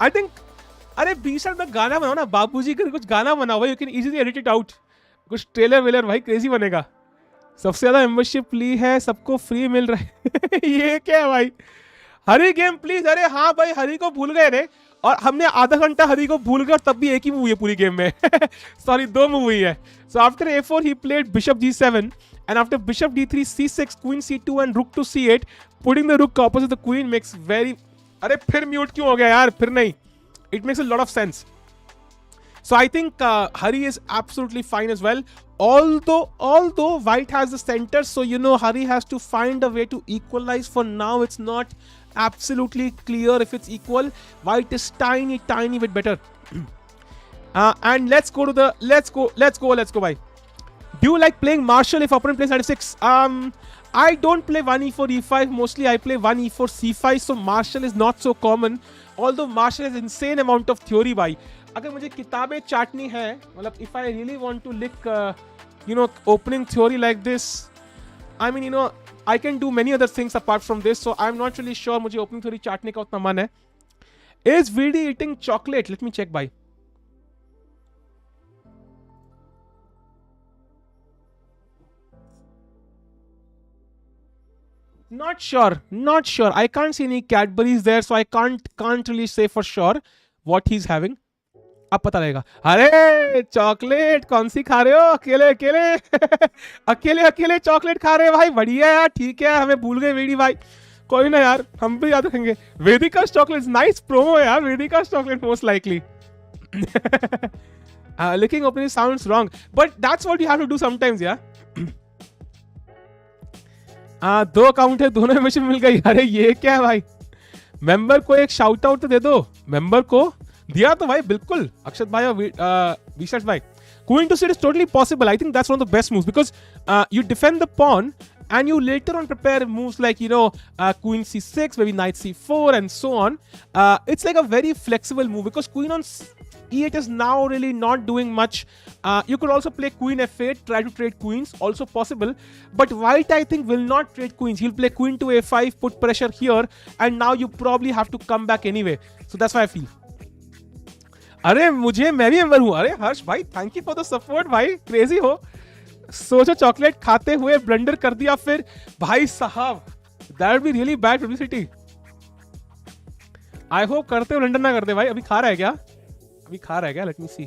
आई थिंक, अरे B-Stats में गाना बनाओ ना, बाबूजी का कुछ गाना बनाओ भाई, you can easily edit it out. कुछ ट्रेलर वेलर भाई, क्रेजी बनेगा. सबसे ज्यादा मेंबरशिप ली है, सबको फ्री मिल रहा है. ये क्या है भाई? हरी गेम प्लीज. अरे हाँ भाई, हरी को भूल गए रे, और हमने आधा घंटा हरी को भूल गए, तब भी एक ही मूव है पूरी गेम में. सॉरी, 2 मूव हुई है. So after a4 he played bishop g7, and after bishop d3, c6, queen c2 and rook to c8, putting the rook opposite the queen makes very. अरे फिर म्यूट क्यों हो गया यार? फिर नहीं. It makes a lot of sense. So I think Hari is absolutely fine as well. Although white has the center, so you know Hari has to find a way to equalize. For now, it's not absolutely clear if it's equal. White is tiny bit better. And let's go, bhai. Do you like playing Marshall if opponent plays knight f6? I don't play 1 e4 e5. Mostly I play 1 e4 c5. So Marshall is not so common. Although Marshall has insane amount of theory भाई. अगर मुझे किताबें चाटनी है, मतलब if I really want to lick opening theory like this, I mean I can do many other things apart from this. So I'm not really sure मुझे opening theory चाटने का उतना मन है. Is VD eating chocolate? Let me check भाई. Not sure. I can't see any Cadbury's there, so I can't really say for sure what he's having. अब पता लगेगा. अरे चॉकलेट कौन सी खा रहे हो? अकेले चॉकलेट खा रहे हो भाई. बढ़िया यार, ठीक है. हमें भूल गए वेडी भाई. कोई ना यार, हम भी याद रखेंगे. वेदिका चॉकलेट, नाइस प्रोमो है यार. Vedika chocolate most likely. Licking opening sounds wrong, but that's what you have to do sometimes, yeah. 2 account है, दोनों में मिल गई. अरे ये क्या है भाई? मेंबर को एक शाउट आउट तो दे दो. मेंबर को दिया तो भाई, बिल्कुल. अक्षत भाई और विशाल भाई. Queen to c8 is totally possible. I think that's one of the best moves because you defend the pawn and you later on prepare moves like queen c6, maybe knight c4 and so on. It's like a very flexible move because queen on e8 is now really not doing much. You could also play queen f8, try to trade queens, also possible. But white, I think, will not trade queens. He'll play queen to a5, put pressure here, and now you probably have to come back anyway. So that's why I feel. अरे मैं भी member हूँ. अरे हर्ष भाई, thank you for the support भाई. Crazy हो. सोचो chocolate खाते हुए ब्लंडर कर दिया फिर. भाई साहब, that would be really bad publicity. I hope करते हो ब्लंडर ना करते भाई. अभी खा रहा है क्या? लेट मी सी.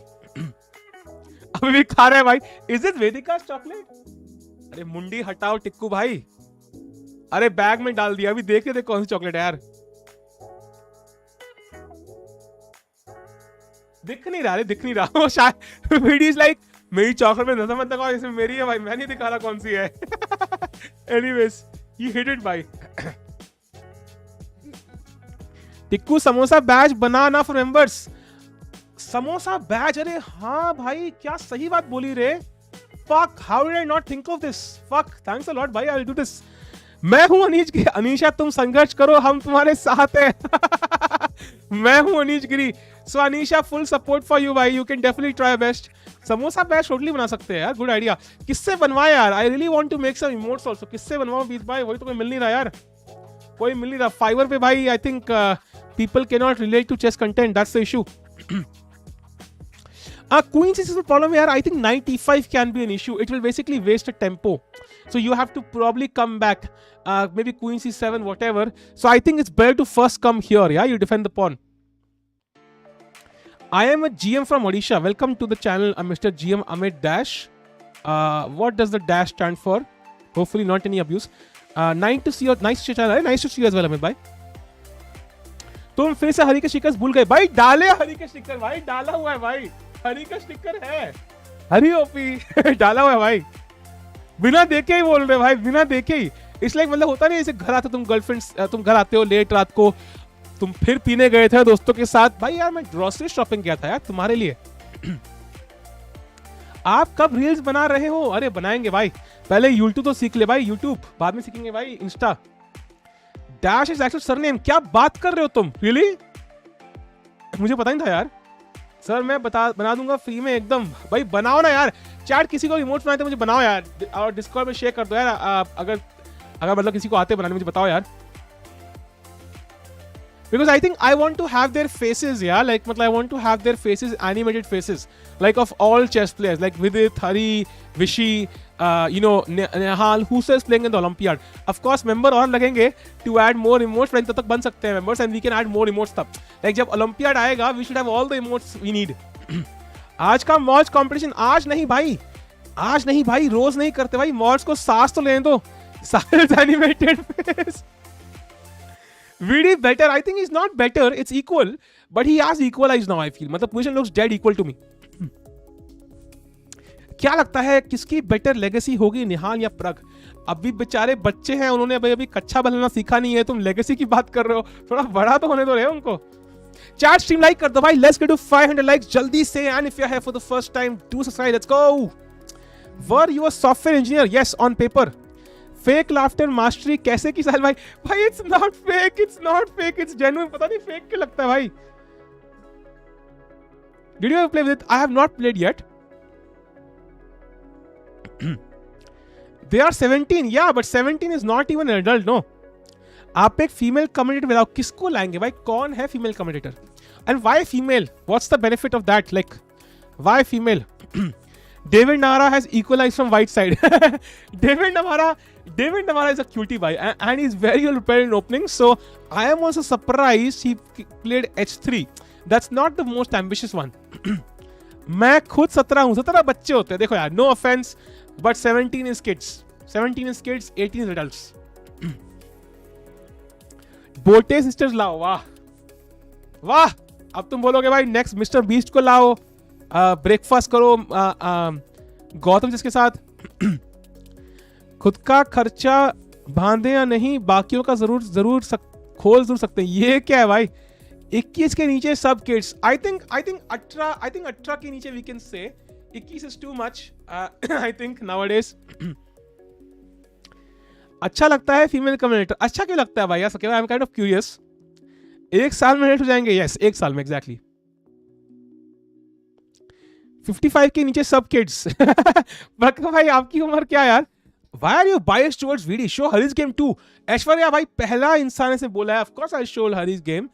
अभी भी खा रहा है भाई. Is it Vedika chocolate? अरे मुंडी हटाओ टिक्कू भाई. अरे बैग में डाल दिया. अभी देख थे कौन सी चॉकलेट है यार. दिख नहीं रहा. शायद वीडियो इज लाइक मेरी चॉकलेट में नजर मत लगाओ, इसमें मेरी है भाई. मैं नहीं दिखा रहा कौन सी है. एनीवेज, यू हिट इट भाई. टिक्कू समोसा बैच बनाना फॉर मेंबर्स. समोसा बैच, अरे हाँ भाई, क्या सही बात बोली रे. Fuck, how did I not think of this. Fuck, thanks a lot भाई. I will do this. मैं हूं अनीश गिरी. अनीशा, तुम संघर्ष करो, हम तुम्हारे साथ हैं. मैं हूं Anish Giri. So Anisha, full support for you भाई. You can definitely try best. Samosa batch totally बना सकते हैं यार. Good idea. किससे बनवाए यार? I really want to make some emotes also. किससे बनवाओ बीस भाई? वही तो कोई मिल नहीं रहा यार. कोई मिल नहीं रहा. फाइवर पे भाई, I think people can not relate to chess content. That's the issue. Queen c6 is a problem here. I think knight e5 can be an issue. It will basically waste a tempo. So you have to probably come back. Maybe queen c7, whatever. So I think it's better to first come here. Yeah, you defend the pawn. I am a GM from Odisha. Welcome to the channel, Mr. GM Amit Dash. What does the dash stand for? Hopefully not any abuse. Nice to see you. Nice to channel. Nice to see you as well, Amit bhai. तुम फिर से हरी के stickers भूल गए भाई. डाले हरी के sticker भाई. डाला हुआ है भाई. हरी का स्टिकर है. हरी ओपी डाला हुआ है भाई. बिना देखे ही बोल रहे भाई. बिना देखे ही. इसलिए मतलब होता नहीं, जैसे घर आते तुम गर्लफ्रेंड्स, तुम घर आते हो लेट रात को, तुम फिर पीने गए थे दोस्तों के साथ. भाई यार, मैं ग्रोसरी शॉपिंग किया था यार तुम्हारे लिए. आप कब रील्स बना रहे हो? अरे बनाएंगे भाई, पहले यूट्यूब तो सीख ले भाई, यूट्यूब बाद में सीखेंगे भाई, Insta. Dash is actual surname, क्या बात कर रहे हो तुम? रियली? मुझे पता नहीं था यार। सर मैं बना दूंगा फ्री में एकदम। भाई बनाओ ना यार, चैट किसी को इमोट्स बनाते मुझे बनाओ यार, और डिस्कॉर्ड में शेयर कर दो यार। अगर मतलब किसी को आते बनाने मुझे बताओ यार, because I think I want to have their faces, yeah, like I want to have their faces, animated faces, like of all chess players, like Vidit, Hari, Vishy, Nihal, who is playing in the Olympiad. Of course member और लगेंगे to add more emotes, but तब तक बन सकते हैं members and we can add more emotes तब। like जब Olympiad आएगा we should have all the emotes we need। आज का मॉड्स कंपटीशन, आज नहीं भाई, रोज नहीं करते भाई, मॉड्स को सांस तो लेने दो। Saleh's animated face VD better, I think he's not better, it's equal, but he has equalized now I feel, मतलब position looks dead equal to me। क्या लगता है किसकी बेटर लेगेसी होगी, निहाल या प्रग? अभी बेचारे बच्चे हैं, उन्होंने अभी कच्चा बनना सीखा नहीं है, तुम लेगेसी की बात कर रहे हो, थोड़ा बड़ा तो होने दो रहे उनको। चैट स्ट्रीम लाइक कर दो भाई, लेट्स गेट टू 500 लाइक्स जल्दी से, and if you are here for the first time do subscribe, let's go. Were you a software engineer? Yes, on paper. Fake laughter mastery कैसे की साहिल भाई? भाई it's not fake, it's genuine. पता नहीं fake क्यों लगता है भाई। Did you ever play with it? I have not played yet. They are 17, या but 17 is not even an adult, no. आप एक फीमेल कमेंटेटर बताओ, किसको लाएंगे भाई? कौन है female commentator, and why female? What's the benefit of that? Like why female? David Navara has equalized from white side. David Navara is a cutie boy, and he's very well prepared in opening. So I am also surprised he played H3. That's not the most ambitious one. मैं खुद 17 हूँ, 17 बच्चे होते हैं, देखो यार, no offense, but 17 is kids. 17 is kids, 18 is adults. बोटे sisters लाओ, वाह। अब तुम बोलोगे भाई नेक्स्ट मिस्टर बीस्ट को लाओ, ब्रेकफास्ट करो गौतम जिसके साथ। खुद का खर्चा बांधे या नहीं, बाकियों का जरूर खोल सकते हैं। ये क्या है भाई? 21 के नीचे सब किड्स। आई थिंक 18 के नीचे we can say 21 is too much I think nowadays. अच्छा लगता है फीमेल कम्युनिटी? अच्छा क्यों लगता है भाई? यार I am kind of curious. 1 साल में लेट हो जाएंगे? यस, 1 साल में एग्जैक्टली। 55 के नीचे सब किड्स। भाई आपकी उम्र क्या यार? Why are you biased towards VD? Show Hari's game too. Aishwarya भाई पहला इंसान ऐसे बोला है, of course I'll show Hari's game.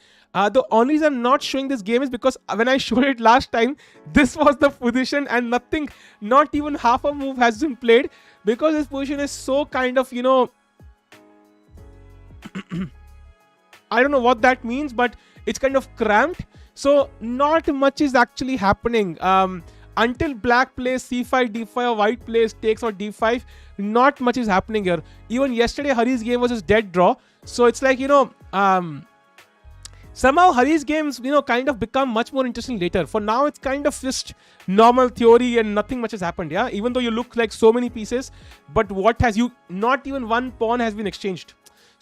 The only reason I'm not showing this game is because when I showed it last time, this was the position and nothing, not even half a move has been played, because this position is so kind of, I don't know what that means, but it's kind of cramped. So not much is actually happening. Until black plays c5, d5, or white plays takes or d5, not much is happening here. Even yesterday, Hari's game was just dead draw. So it's like, somehow Hari's games, kind of become much more interesting later. For now, it's kind of just normal theory and nothing much has happened, yeah? Even though you look like so many pieces, but not even one pawn has been exchanged.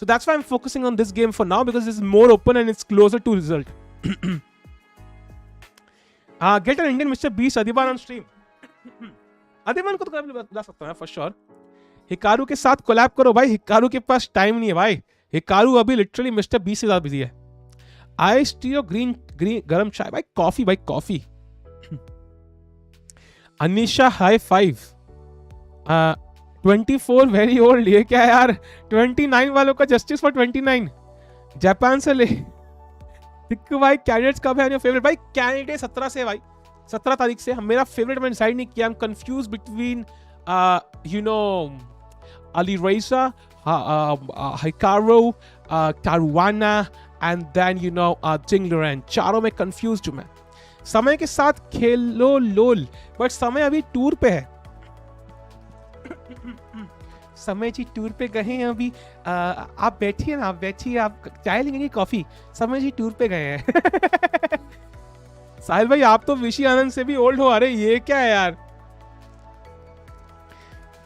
So that's why I'm focusing on this game for now, because it's more open and it's closer to result. Get an Indian Mr. Beast Adiban on stream. Adiban को तो कभी बता सकता हूँ for sure. Hikaru के साथ collab करो भाई, हिकारू के पास टाइम नहीं है भाई। हिकारू अभी लिटरली मिस्टर बीस्ट से ज्यादा बिजी है। आई स्टीयो ग्रीन गरम चाय भाई, coffee. Anisha high 5। 24 very old, ये क्या यार? 29 वालों का जस्टिस फॉर 29। जापान से ले भाई। कैंडिडेट्स कब है फेवरेट? भाई कैंडिडेट 17 से भाई, 17 तारीख से। मेरा फेवरेट मैंने डिसाइड नहीं किया। I am confuse between Ali रेसा, हिकारो, कारुआना एंड देन जिंग लोरेन। चारों में कंफ्यूज हूं मैं। समय के साथ खेलो लोल, बट समय अभी टूर पे है। समय जी टूर पे गए हैं अभी। आप बैठिए ना, आप चाय लेंगे कॉफी? समय जी टूर पे गए हैं। साहिल भाई आप तो विशी आनंद से भी ओल्ड हो। अरे ये क्या है यार?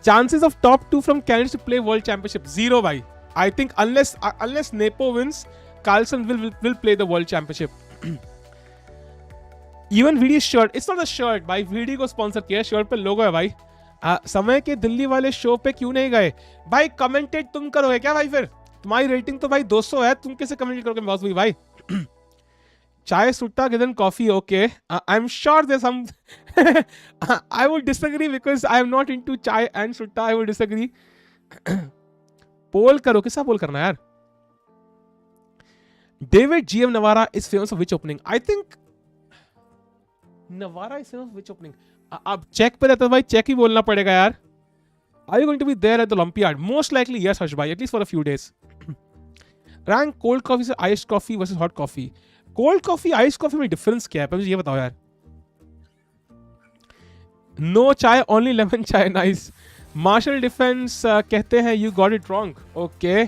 Chances of top 2 from candidates to play world championship 0 भाई। I think unless Nepo wins, Carlsen will play the world championship. Even VD shirt, it's not a shirt भाई, वीडी को स्पॉन्सर किया है, शर्ट पे लोगो है भाई। समय के दिल्ली वाले शो पे क्यों नहीं गए भाई? कमेंटेट तुम करोगे क्या भाई? फिर तुम्हारी रेटिंग तो भाई 200 है, तुम कैसे कमेंट करोगे बॉस भाई? चाय सुट्टा गिदन coffee, okay, I am sure there some I would disagree because I am not into chai and sutta, I would disagree. Poll करो, किसका पोल करना है यार? David GM Navara is famous for which opening? I think Navara is famous for which opening? अब check पे रहता है भाई, चेक ही बोलना पड़ेगा यार। Are you going to be there at the Olympiad? Most likely yes, Harsh bhai, at least for a few days. Rank cold coffee से iced coffee versus hot coffee. Cold coffee, iced coffee में difference क्या है? मुझे ये बताओ यार। No chai, only lemon chai, nice. Marshall Defense कहते हैं you got it wrong. Okay.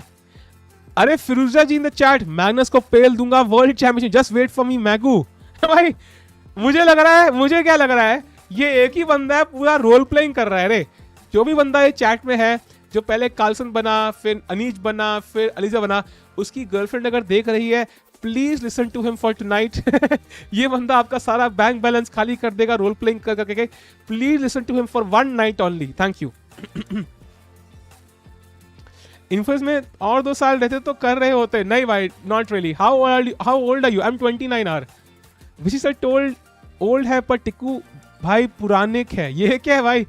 अरे फिरोजा जी in the chat, मैग्नस को पेल दूंगा world championship, just wait for me मैगू। भाई मुझे लग रहा है, मुझे क्या लग रहा है, ये एक ही बंदा है, पूरा रोल प्लेइंग कर रहा है रे। जो भी बंदा ये चैट में है, जो पहले कार्लसन बना, फिर अनीज बना, फिर अलीजा बना, उसकी गर्लफ्रेंड अगर देख रही है, please listen to him for tonight. ये बंदा आपका सारा बैंक बैलेंस खाली कर देगा रोल प्लेइंग कर करके। Please listen to him for one night only, thank you. Infosys में और 2 साल रहते तो कर रहे होते। नहीं भाई, not really. How old are you? I am 29 आर। विशी सर टोल्ड ओल्ड है पर टिकू भाई पुरानिक है। ये क्या है भाई?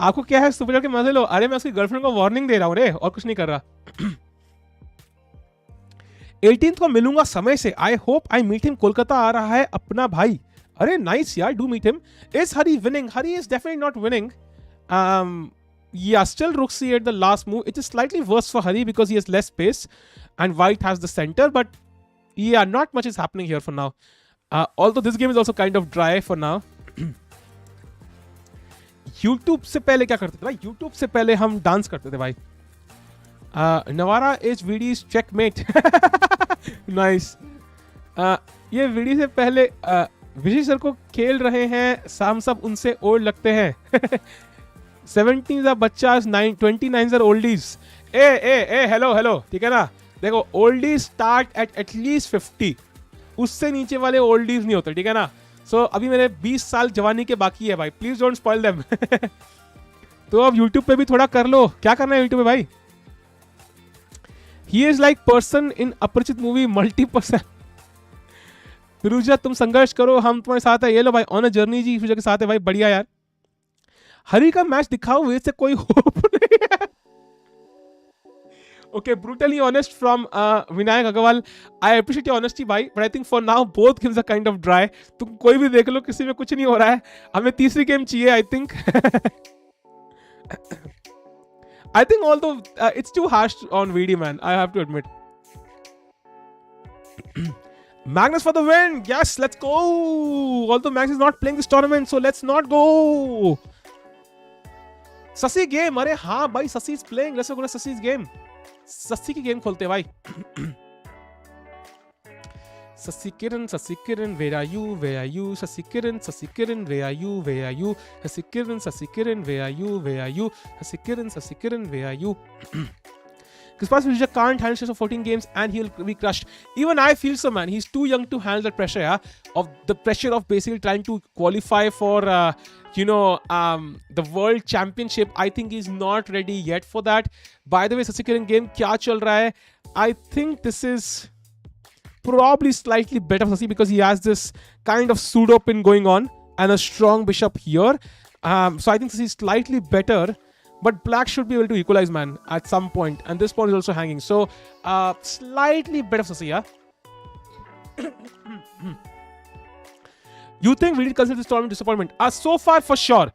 आपको क्या है, सुपर के मजे लो। अरे मैं उसकी गर्लफ्रेंड को वार्निंग दे रहा हूँ रे, और कुछ नहीं कर रहा। 18th को मिलूंगा समय से। I hope I meet him. Kolkata आ रहा है अपना भाई। अरे नाइस यार, do meet him. Is Hari winning? Hari is definitely not winning. Yeah, still rook c8 the last move. It is slightly worse for Hari because he has less space and white has the center, but yeah, not much is happening here for now. Although this game is also kind of dry for now. YouTube से पहले क्या करते थे भाई? YouTube से पहले हम dance करते थे भाई। नवारा इज वीडीज चेकमेट। नाइस। ये वीडी से पहले विजय सर को खेल रहे हैं, हम सब उनसे ओल्ड लगते हैं। 17 बच्चा 29 ओल्डीज। ए हेलो हेलो, ठीक है ना? देखो, ओल्डीज स्टार्ट एट लीस्ट 50, उससे नीचे वाले ओल्डीज नहीं होते, ठीक है ना? सो अभी मेरे 20 साल जवानी के बाकी है भाई, प्लीज डोंट स्पॉइल देम। तो अब YouTube पे भी थोड़ा कर लो। क्या करना है YouTube पे भाई? He is like person in अपरिचित मूवी मल्टीपर्सन। फिरोजा तुम संघर्ष करो, हम तुम्हारे साथ है। ये लो भाई, ऑन अ जर्नी जी फिरोजा के साथ है भाई, बढ़िया यार। हरी का मैच दिखाओ, वैसे कोई होप नहीं है। Okay, brutally honest from Vinayak Agarwal. I appreciate your honesty भाई, but I think for now both games are kind of dry. तुम कोई भी देख लो, किसी में कुछ नहीं हो रहा है। हमें तीसरी गेम चाहिए, I think. I think although it's too harsh on VD man, I have to admit. Magnus for the win. Yes, let's go. Although Magnus is not playing this tournament, so let's not go. Sasi game, अरे हाँ भाई, Sasi is playing, let's go to Sasi's game. Sasi की game खोलते हैं भाई। Sasikiran, where are you? Where are you? Sasikiran, where are you? Where are you? Sasikiran, where are you? Where are you? Sasikiran, where are you? Because Vijay can't handle stress of 14 games and he'll be crushed. Even I feel so, man. He's too young to handle that pressure, yeah? Of the pressure of basically trying to qualify for, the World Championship. I think he's not ready yet for that. By the way, Sasikiran game, क्या चल रहा है? I think this is probably slightly better for Sasi because he has this kind of pseudo pin going on and a strong bishop here. So I think Sasi is slightly better. But black should be able to equalize, man, at some point. And this pawn is also hanging. So, slightly better for Sasi, yeah? You think we did consider this tournament disappointment? So far, for sure.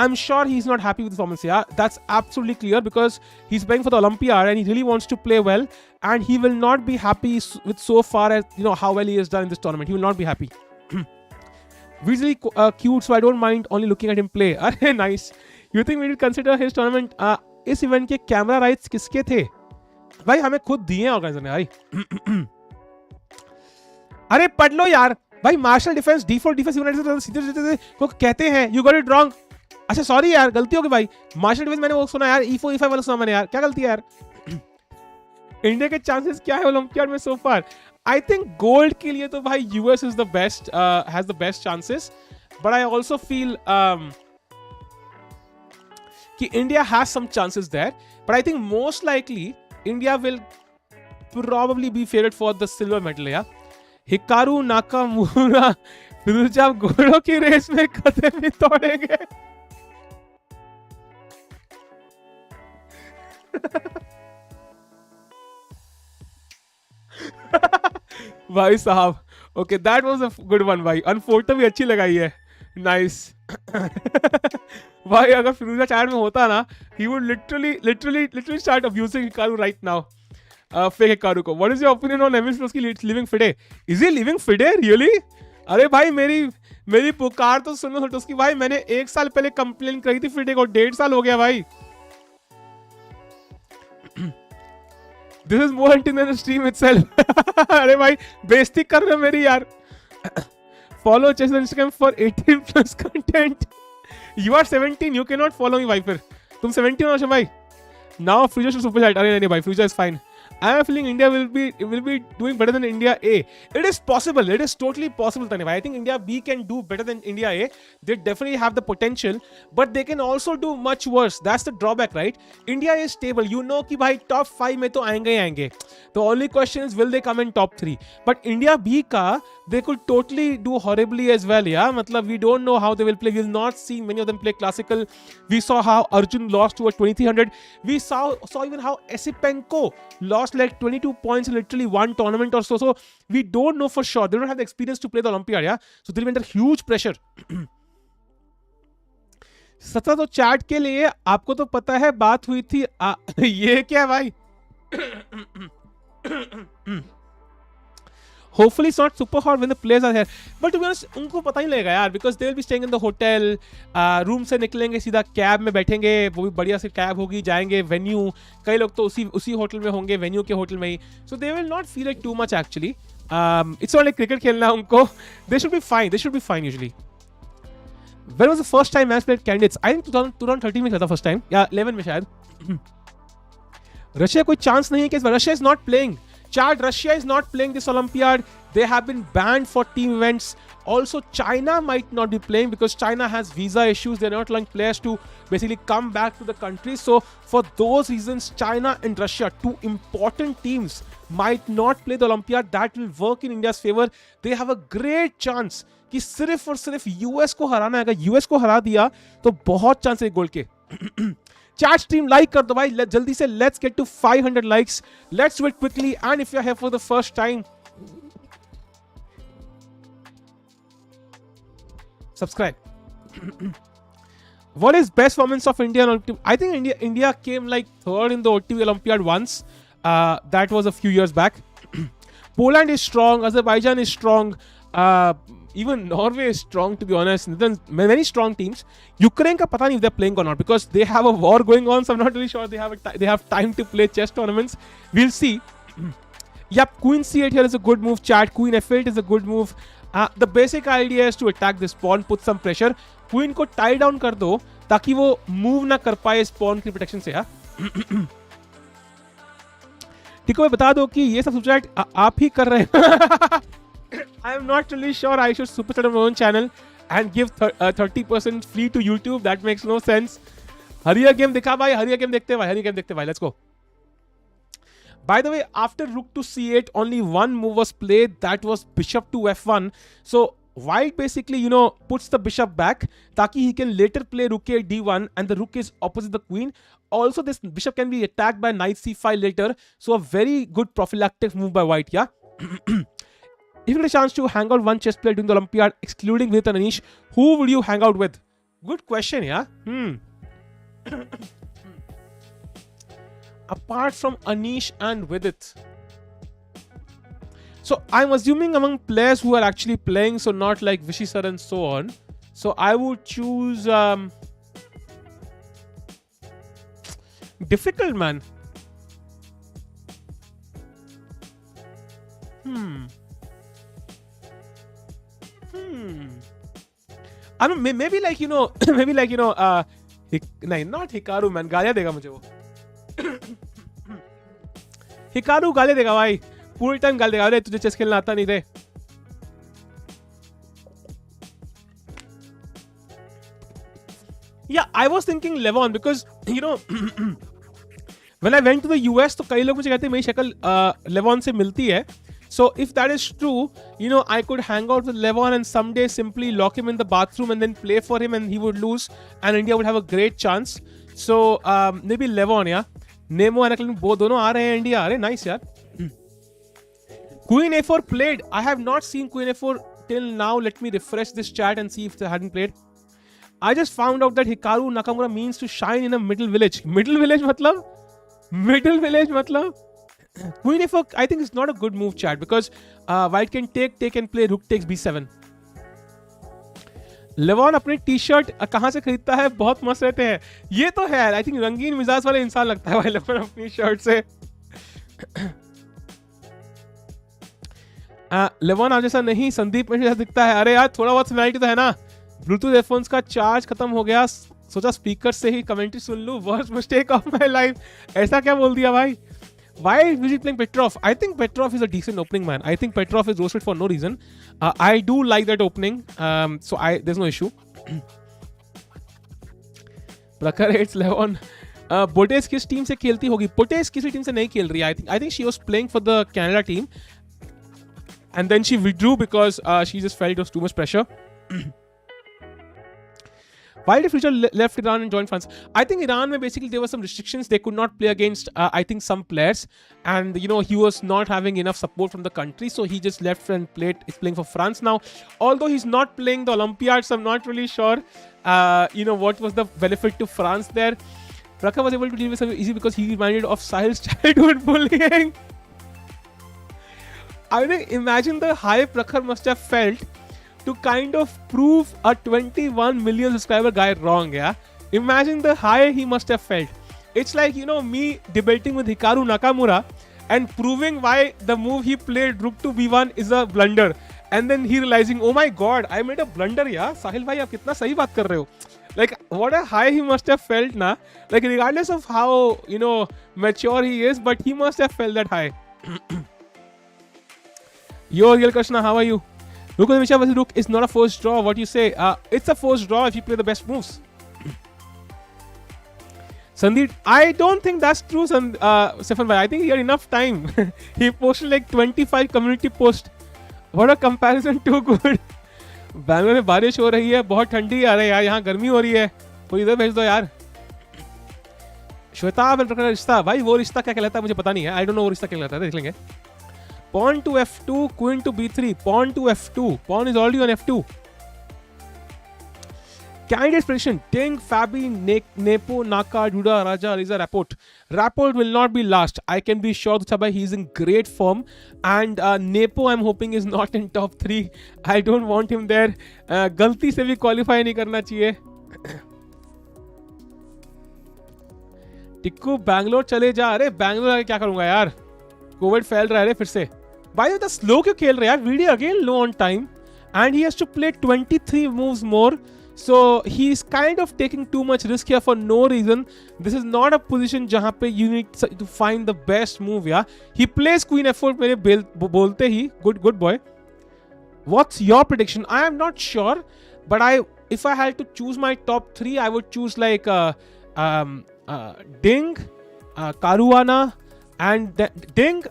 I'm sure he's not happy with the performance, yeah? That's absolutely clear because he's playing for the Olympiad and he really wants to play well. And he will not be happy with so far as, how well he has done in this tournament. He will not be happy. Visually cute, so I don't mind only looking at him play. Nice. You think we did consider his tournament? इस event के camera rights किसके थे भाई? हमें खुद दिए organiser ने भाई। अरे पढ़ लो यार भाई। Martial defence D4 defence United सीधे को कहते हैं यू गॉट इट रॉन्ग। अच्छा सॉरी यार, गलती हो गई भाई। मार्शल डिफेंस मैंने वो सुना यार, E4 E5 वाला सुना मैंने यार, क्या गलती है यार? इंडिया के चांसेस क्या है ओलंपियाड में सो फार? आई थिंक गोल्ड के लिए तो भाई US is the best, has the best chances, but I also feel कि India has some chances there, but I think most likely India will probably be favorite for the silver medal. या Hikaru Nakamura Firouzja घोड़ों की race में कदम भी तोड़ेंगे. भाई साहब, okay that was a good one भाई. अनफोर्टो भी अच्छी लगाई है. नाइस. भाई अगर फिरोजा चैट में होता ना, he would literally start abusing Hikaru right now. Fake Hikaru को. What is your opinion on Emil की leaving FIDE? Is he living FIDE really? अरे भाई मेरी पुकार तो सुनो उसकी भाई. मैंने 1 साल पहले कंप्लेन करी थी फिडे को, 1.5 साल हो गया भाई. This is more hunting than the stream itself. अरे भाई बेइज्जती कर रहे हो मेरी यार. Follow chess on Instagram for 18 plus content. You are 17, you cannot follow me भाई. फिर तुम 17 हो भाई. Now Future should super chat. अरे नहीं भाई, Future is fine. I am feeling India will be doing better than India A. It is possible. It is totally possible, Tanvi. I think India B can do better than India A. They definitely have the potential, but they can also do much worse. That's the drawback, right? India is stable. You know कि भाई top 5 में तो आएंगे ही आएंगे. The only question is will they come in top 3? But India B का they could totally do horribly as well. Yeah, मतलब we don't know how they will play. We will not see many of them play classical. We saw how Arjun lost to a 2300. We saw even how Esipenko lost like 22 points in literally one tournament or so. So we don't know for sure. They don't have the experience to play the Olympiad. Yeah, so they're under huge pressure. सता तो chat के लिए आपको तो पता है बात हुई थी. ये क्या भाई? Hopefully it's not super hot when the players are here. But to be honest, उनको पता ही लगेगा यार, because they will be staying in the hotel. Room से निकलेंगे सीधा कैब में बैठेंगे, वो भी बढ़िया सी कैब होगी, जाएंगे वेन्यू. कई लोग तो उसी होटल में होंगे, वेन्यू के होटल में ही. So they will not feel it too much actually. It's not like cricket खेलना उनको. They should be fine. They should be fine usually. When was the first time match played candidates? I think 2013 में खेला था first time. या 11 में शायद. Russia कोई chance नहीं है कि Russia is not playing. Chad, Russia is not playing this Olympiad. They have been banned for team events. Also, China might not be playing because China has visa issues. They're not allowing players to basically come back to the country. So, for those reasons, China and Russia, two important teams, might not play the Olympiad. That will work in India's favor. They have a great chance कि सिर्फ और सिर्फ US को हराना है. अगर US को हरा दिया तो बहुत चांस है गोल के. Chat stream like कर दो भाई जल्दी से. Let's get to 500 likes. Let's do it quickly. And if you're here for the first time, subscribe. What is best performance of India? I think India came like third in the OTP Olympiad once. That was a few years back. Poland is strong. Azerbaijan is strong. Even Norway is strong, to be honest. Many strong teams. Ukraine ka pata nahi if they're playing or not, because they have a war going on. So I'm not really sure they have time to play chess tournaments. We'll see. Yep, Queen C8 here is a good move. Chat, Queen F8 is a good move. The basic idea is to attack this pawn, put some pressure. Queen को tie down कर दो ताकि वो move ना कर पाए इस pawn की protection से. ठीक है, बता दो कि ये सब सुपरचैट आप ही कर रहे हैं. I am not really sure I should super chat on my own channel and give 30% free to YouTube. That makes no sense. हरिया गेम दिखा भाई, हरिया गेम देखते भाई, हरिया गेम देखते भाई. Let's go. By the way, after rook to c8, only one move was played. That was bishop to f1. So white basically, puts the bishop back ताकि he can later play rook a d1 and the rook is opposite the queen. Also, this bishop can be attacked by knight c5 later. So a very good prophylactic move by white, yeah? If you get a chance to hang out one chess player during the Olympiad, excluding Vidit and Anish, who would you hang out with? Good question, yeah? Apart from Anish and Vidit. So I'm assuming among players who are actually playing, so not like Vishy sir and so on. So I would choose... difficult, man. I don't know, maybe like, नहीं, not Hikaru, man. गालियां देगा मुझे वो. Hikaru गाली देगा भाई, पूरे time गाली देगा, अरे तुझे चेस खेलना आता नहीं रे. Yeah, I was thinking Levon because you know when I went to the US तो कई लोग मुझे कहते हैं मेरी शक्ल Levon से मिलती है. So if that is true, you know, I could hang out with Levon and someday simply lock him in the bathroom and then play for him and he would lose and India would have a great chance. So maybe Levon, yeah. Nemo and Aklin वो दोनों आ रहे हैं India. अरे nice यार. Queen A4 played. I have not seen Queen A4 till now. Let me refresh this chat and see if they hadn't played. I just found out that Hikaru Nakamura means to shine in a middle village. Middle village matlab? Middle village matlab? Queen A4 I think is not a good move, chat, because white can take and play rook takes b7. लेवॉन अपनी T shirt कहाँ से खरीदता है, बहुत मस्त रहते हैं. ये तो है, आई थिंक रंगीन मिजाज वाले इंसान लगता है भाई लेवॉन अपनी शर्ट से. लेवॉन आप जैसा नहीं, संदीप में जैसा दिखता है. अरे यार थोड़ा बहुत सिमिलरिटी तो है ना. ब्लूटूथ एयरफोन्स का चार्ज खत्म हो गया, सोचा स्पीकर से ही कमेंट्री सुन लूं. Worst mistake of my life. ऐसा क्या बोल दिया भाई. Why is Vidit playing Petrov? I think Petrov is a decent opening man. I think Petrov is roasted for no reason. I do like that opening. So there's no issue. Prakhar hates Levon. Botes किस team से खेलती होगी? Botes किसी team से नहीं खेल रही. I think she was playing for the Canada team, and then she withdrew because she just felt it was too much pressure. Why did Future left Iran and joined France? I think Iran, basically there were some restrictions. They could not play against, I think, some players. And, you know, he was not having enough support from the country. So he just left and is playing for France now. Although he's not playing the Olympiad, so I'm not really sure, you know, what was the benefit to France there. Prakhar was able to deal with it easy because he reminded of Sahil's childhood bullying. I mean, imagine the high Prakhar must have felt to kind of prove a 21 million subscriber guy wrong, yeah? Imagine the high he must have felt. It's like, you know, me debating with Hikaru Nakamura and proving why the move he played rook to b1 is a blunder. And then he realizing, oh my god, I made a blunder, yeah? Sahil bhai, aap kitna sahi baat kar rahe ho. Like, what a high he must have felt, na? Like, regardless of how, you know, mature he is, but he must have felt that high. Yo, Real Krishna, how are you? Rook on the versus rook is not a forced draw. What do you say? It's a forced draw if you play the best moves. Sandeep, I don't think that's true, Stefan bhai. I think he had enough time. He posted like 25 community posts. What a comparison, too good. Bangalore में बारिश हो रही है, बहुत ठंडी आ रही है यार, यहाँ गर्मी हो रही है, कोई इधर भेज दो यार. श्वेता रिश्ता, भाई वो रिश्ता क्या कहलाता है मुझे पता नहीं है. आई डोंट नो वो रिश्ता क्या कहलाता है, देख लेंगे. Pawn to f2, queen to b3, pawn to f2. Pawn is already on f2. Candidate prediction: Ding, Fabi, Nepo, Naka, Duda, Raja, Riza, Rapport. Rapport will not be last. I can be sure that he is in great form. And Nepo, I'm hoping, is not in top 3. I don't want him there. गलती से भी qualify नहीं करना चाहिए. टिक्कू बैंगलोर चले जा. अरे बैंगलोर आके क्या करूंगा यार, कोविड फैल रहा है फिर से. By the way, slow क्यों खेल रहे हैं यार. VD again low on time and he has to play 23 moves more. So he's kind of taking too much risk here for no reason. This is not a position जहाँ पे you need to find the best move. Yeah, he plays queen f4 मेरे बोलते ही. Good boy. What's your prediction? I am not sure, but if I had to choose my top 3, I would choose like Ding, Caruana, and Ding,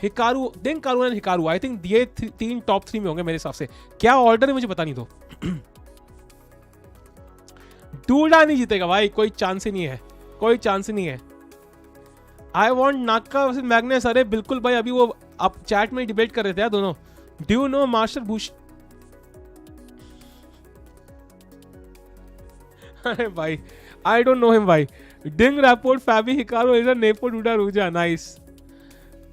Caruana and Hikaru. I think ये 3 top 3 में होंगे मेरे हिसाब से. क्या order है मुझे पता नहीं. तो डूडा नहीं जीतेगा भाई, कोई चांस ही नहीं है, कोई चांस ही नहीं है. आई वॉन्ट नाका वर्सेस मैग्नेस. अरे बिल्कुल भाई, अभी वो आप चैट में डिबेट कर रहे थे यार दोनों. Do you know master Bush? अरे भाई, आई डोंट नो हिम भाई. Ding, Rapport, Fabi, Hikaru, is Nepo, Duda, रूजा. Nice.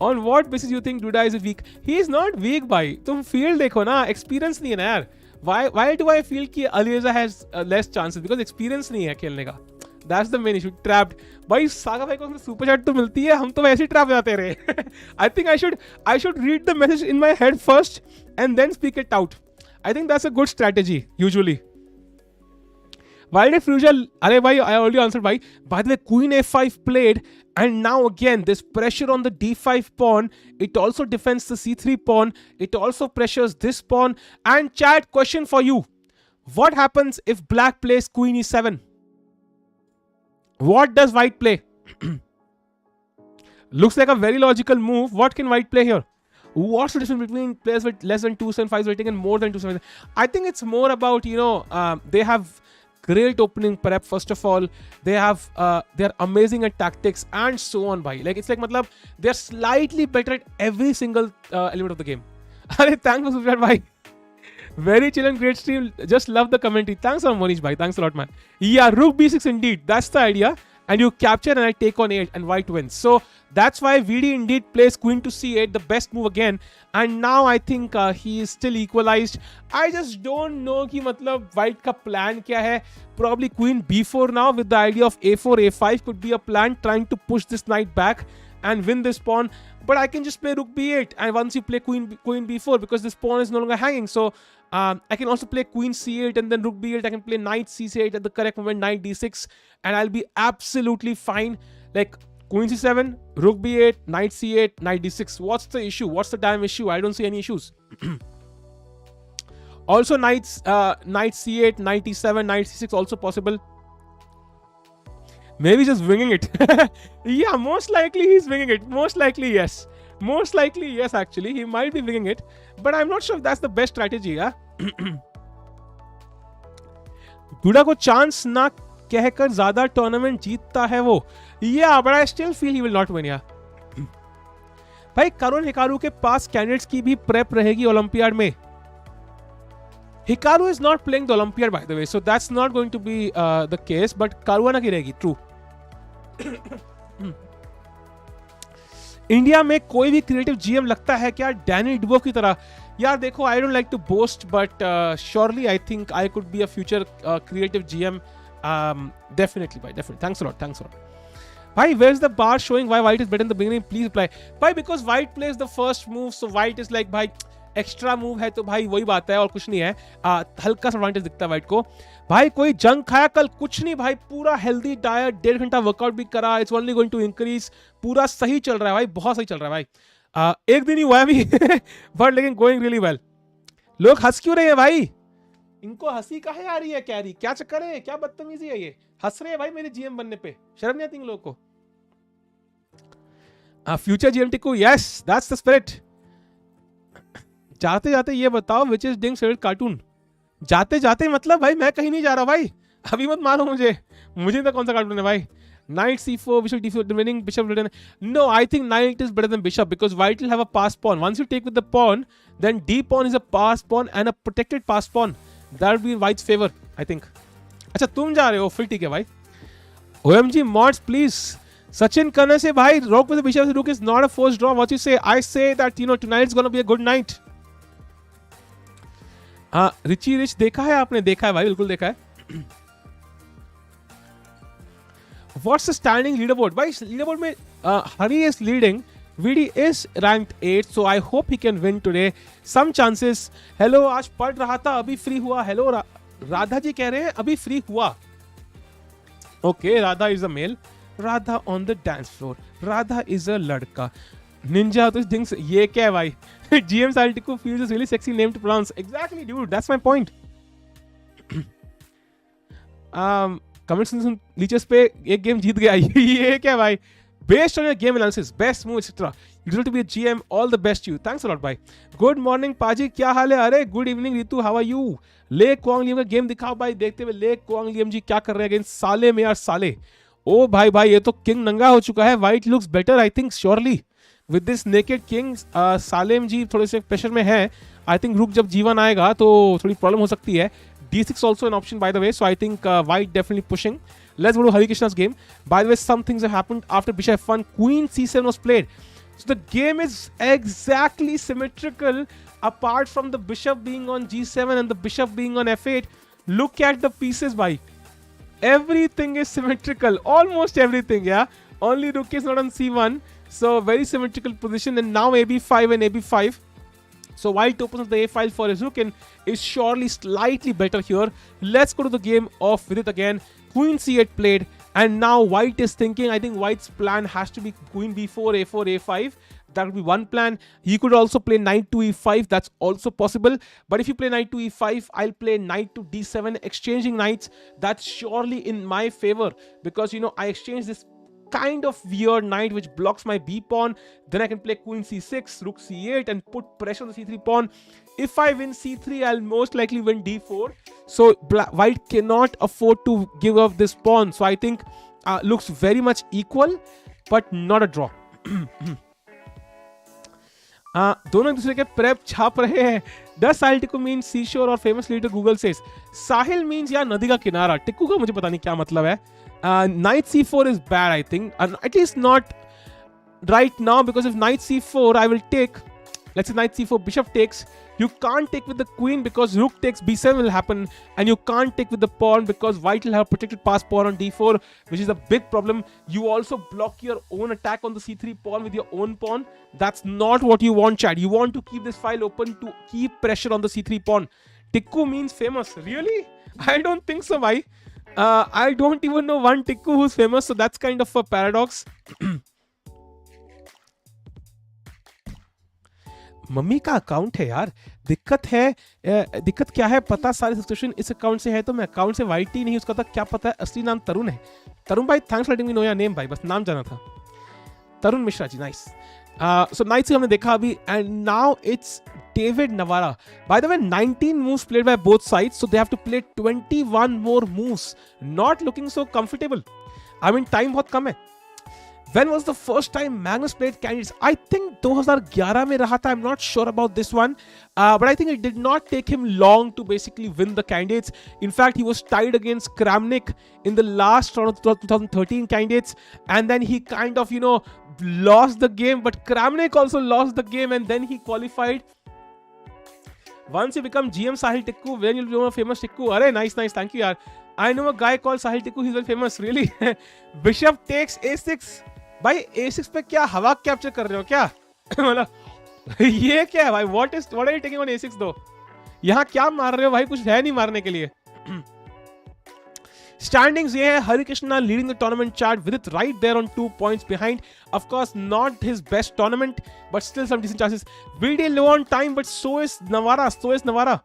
On what basis you think Duda is weak? He is not weak भाई. तुम फील्ड देखो ना, एक्सपीरियंस नहीं है ना यार. Why do I feel कि Alieza has less chances? Because experience नहीं है खेलने का. That's the main issue. Trapped. भाई सागा भाई को सुपर चैट तो मिलती है, हम तो वैसे ही ट्रैप जाते रहे. I think I should read the message in my head first and then speak it out. I think that's a good strategy usually. Why did Fuchsia? Arey bhai, I already answered bhai. By the way, Queen A5 played, and now again there's pressure on the D5 pawn. It also defends the C3 pawn. It also pressures this pawn. And chat, question for you: what happens if Black plays Queen E7? What does White play? Looks like a very logical move. What can White play here? What's the difference between players with less than 275 rating and more than 275? I think it's more about, they have great opening prep. First of all, they're amazing at tactics and so on. Bhai, like it's like matlab they're slightly better at every single element of the game. Thanks for subscribe, bhai. Very chill and great stream. Just love the commentary. Thanks for Monish, bhai. Thanks a lot, man. Yeah, Rook B6 indeed. That's the idea. And you capture and I take on 8 and White wins. So that's why VD indeed plays Queen to C8, the best move again. And now I think he is still equalized. I just don't know ki matlab White ka plan kya hai. Probably Queen B4 now with the idea of A4, A5 could be a plan, trying to push this knight back and win this pawn. But I can just play Rook B8 and once you play Queen B4 because this pawn is no longer hanging. So I can also play Queen C8 and then Rook B8. I can play Knight C8 at the correct moment, Knight D6, and I'll be absolutely fine. Like Queen C7, Rook B8, Knight C8, Knight D6. What's the issue? What's the damn issue? I don't see any issues. Also Knight C8, Knight E7, Knight C6 also possible. Maybe just winging it. Yeah, most likely he's winging it. Most likely, yes. Most likely, yes, actually. He might be winging it. But I'm not sure if that's the best strategy, yeah? Duda को chance ना कहकर ज़्यादा tournament जीतता है वो. Yeah, but I still feel he will not win, yeah. भाई करुण Hikaru के पास candidates की भी prep रहेगी Olympiad में. Hikaru is not playing the Olympiad, by the way, so that's not going to be the case. But Caruana की रहेगी, true. India में कोई भी क्रिएटिव जीएम लगता है क्या डैनी डिवो की तरह? यार देखो, I don't like to boast but surely I think I could be a future creative GM. Definitely, bhai, definitely. Thanks a lot. Bhai, where's the bar showing why White is better in the beginning? Please reply. Bhai, because White plays the first move, so White is like, bhai, extra move है तो भाई वही बात है और कुछ नहीं है. हल्का सा एडवांटेज दिखता है वाइट को. भाई कोई जंग खाया कल? कुछ नहीं भाई, पूरा हेल्दी डाइट, 1.5 घंटा वर्कआउट भी करा. It's only going to increase. पूरा सही चल रहा है भाई, बहुत सही चल रहा है भाई. एक दिन ही हुआ है अभी बट लेकिन गोइंग रियली वेल. लोग हंस क्यों रहे हैं भाई? इनको हंसी काहे आ रही है? क्या चक्कर है? क्या बदतमीजी है ये? हंस रहे हैं भाई मेरे जीएम बनने पे. शर्म नहीं आती इन लोगों को? Future GM Tiku, yes that's the spirit. जाते जाते ये बताओ which is ding favourite cartoon. जाते जाते मतलब भाई मैं कहीं नहीं जा रहा भाई, अभी मत मारो मुझे तो कौन सा कार्टून है भाई. Knight C4, Bishop D4, winning Bishop written. No, I think Knight is better than Bishop because White will have a pass pawn. Once you take with the pawn, then D pawn is a pass pawn and a protected pass pawn. That would be in White's favor, I think. अच्छा तुम जा रहे हो, फिर ठीक है भाई. OMG mods please. Sachin Khanna say भाई rook with the Bishop rook is not a forced draw. What you say? I say that tonight is gonna be a good night. Richie Rich देखा है आपने? देखा है भाई, बिल्कुल देखा है. What's the standing leaderboard? भाई leaderboard में Hari is leading. VD is ranked 8, so I hope he can win today. Some chances. Hello, आज पढ़ रहा था, अभी फ्री हुआ. Hello, राधा जी कह रहे हैं अभी फ्री हुआ. Okay, Radha is a male. Radha on the dance floor. Radha is a लड़का. Ninja तो things ये क्या है भाई? GM Saltico feels is really sexy name to pronounce. Exactly, dude. That's my point. Comments नीचे पे एक गेम जीत गया. ये क्या भाई? Based on your game analysis, best move, etc. You deserve to be a GM. All the best to you. Thanks a lot, bhai. Good morning, Paji. क्या हाल है? अरे good evening, Ritu. How are you? ले Quang Liam का game दिखाओ भाई. देखते हुए ले क्वांग लियम जी क्या कर रहे हैं अगेंस्ट साले में यार. साले ओ भाई ये तो किंग नंगा हो चुका है. White looks better, I think, surely. With this naked king, Salem जी थोड़े से प्रेशर में है. I think रुक जब जीवन आएगा तो थोड़ी प्रॉब्लम हो सकती है. D6 also an option, by the way, so I think White definitely pushing. Let's go to Harikrishna's game. By the way, some things have happened after Bishop F1. Queen C7 was played. So the game is exactly symmetrical apart from the bishop being on G7 and the bishop being on F8. Look at the pieces, bhai. Everything is symmetrical. Almost everything, yeah. Only rook is not on C1. So very symmetrical position. And now AB5 and AB5. So white opens up the a file for his rook and is surely slightly better here. Let's go to the game of Vidit again. Queen c8 played, and now white is thinking, I think white's plan has to be queen b4, a4, a5. That would be one plan. He could also play knight to e5. That's also possible. But if you play knight to e5, I'll play knight to d7, exchanging knights. That's surely in my favor because, you know, I exchange this kind of weird knight which blocks my b pawn. Then I can play queen c6, rook c8 and put pressure on the c3 pawn. If I win c3, I'll most likely win d4. So white cannot afford to give up this pawn. So I think looks very much equal, but not a draw. दोनों एक दूसरे के prep छाप रहे हैं. Does Sahil Tikku mean seashore or famous leader? Google says Sahil means यार नदी का किनारा. टिक्कू का मुझे पता नहीं क्या मतलब है. Knight c4 is bad, I think, at least not right now, because if knight c4, I will take, let's say knight c4, bishop takes. You can't take with the queen because rook takes b7 will happen, and you can't take with the pawn because white will have protected pass pawn on d4, which is a big problem. You also block your own attack on the c3 pawn with your own pawn. That's not what you want, Chad. You want to keep this file open to keep pressure on the c3 pawn. Tikku means famous. Really? I don't think so, bhai. I don't even know one Tikku who's famous, so that's kind of a paradox. Mummy का account है यार. दिक्कत क्या है पता, सारे subscription इस account से है, तो मैं अकाउंट से वाइट ही नहीं, उसका तो क्या पता है असली नाम तरुण है. तरुण भाई, thanks for letting me know your name भाई, बस नाम जाना था. तरुण मिश्रा जी, नाइस. सो नाइट से हमने देखा अभी, and now it's David Navara. By the way, 19 moves played by both sides, so they have to play 21 more moves. Not looking so comfortable. I mean, time बहुत कम है. When was the first time Magnus played candidates? I think 2011 में रहा था. I'm not sure about this one. But I think it did not take him long to basically win the candidates. In fact, he was tied against Kramnik in the last round of 2013 candidates. And then he kind of, lost the game. But Kramnik also lost the game, and then he qualified. Once you become GM Sahil Tikku, when you'll become a famous Tikku. Arey, nice, thank you, yaar. I know a guy called Sahil Tikku, he's very famous, really. Bishop takes a6. भाई a6 पे क्या हवा capture कर रहे हो क्या? मतलब ये क्या है भाई? What are you taking on a6 दो? यहाँ क्या मार रहे हो भाई? कुछ है नहीं मारने के लिए. Standings ये है, Harikrishna leading the tournament chart with it right there on 2 points behind. Of course, not his best tournament, but still some decent chances. VD low on time, but so is Navara.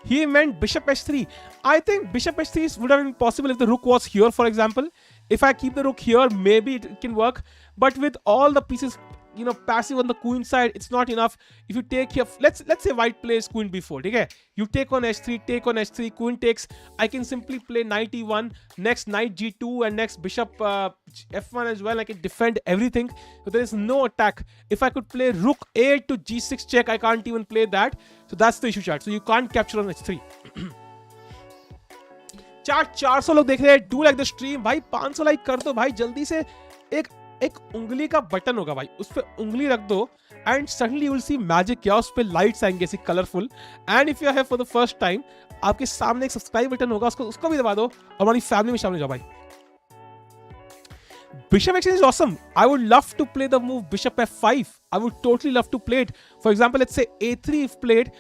He meant bishop h3. I think bishop h3 would have been possible if the rook was here, for example. If I keep the rook here, maybe it can work. But with all the pieces, passive on the queen side, it's not enough. If you take here, let's say white plays queen b4, okay? You take on h3, queen takes. I can simply play knight e1, next knight g2, and next bishop f1 as well. I can defend everything. So there is no attack. If I could play rook a8 to g6 check, I can't even play that. So that's the issue, chart. So you can't capture on h3. Chart 400 लोग देख रहे हैं. Do like the stream भाई. 500 like कर दो भाई जल्दी से. एक उंगली का बटन होगा भाई, उस पे उंगली रख दो and suddenly you will see magic. क्या उस पे लाइट्स आएंगे ऐसे colourful. And if you are here for the first time, आपके सामने एक सब्सक्राइब बटन होगा, उसको भी दबा दो और हमारी फैमिली में शामिल हो जाओ भाई. Bishop exchange is awesome. I would love to play the move bishop f5. I would totally love to play it. For example, let's say a3 if played.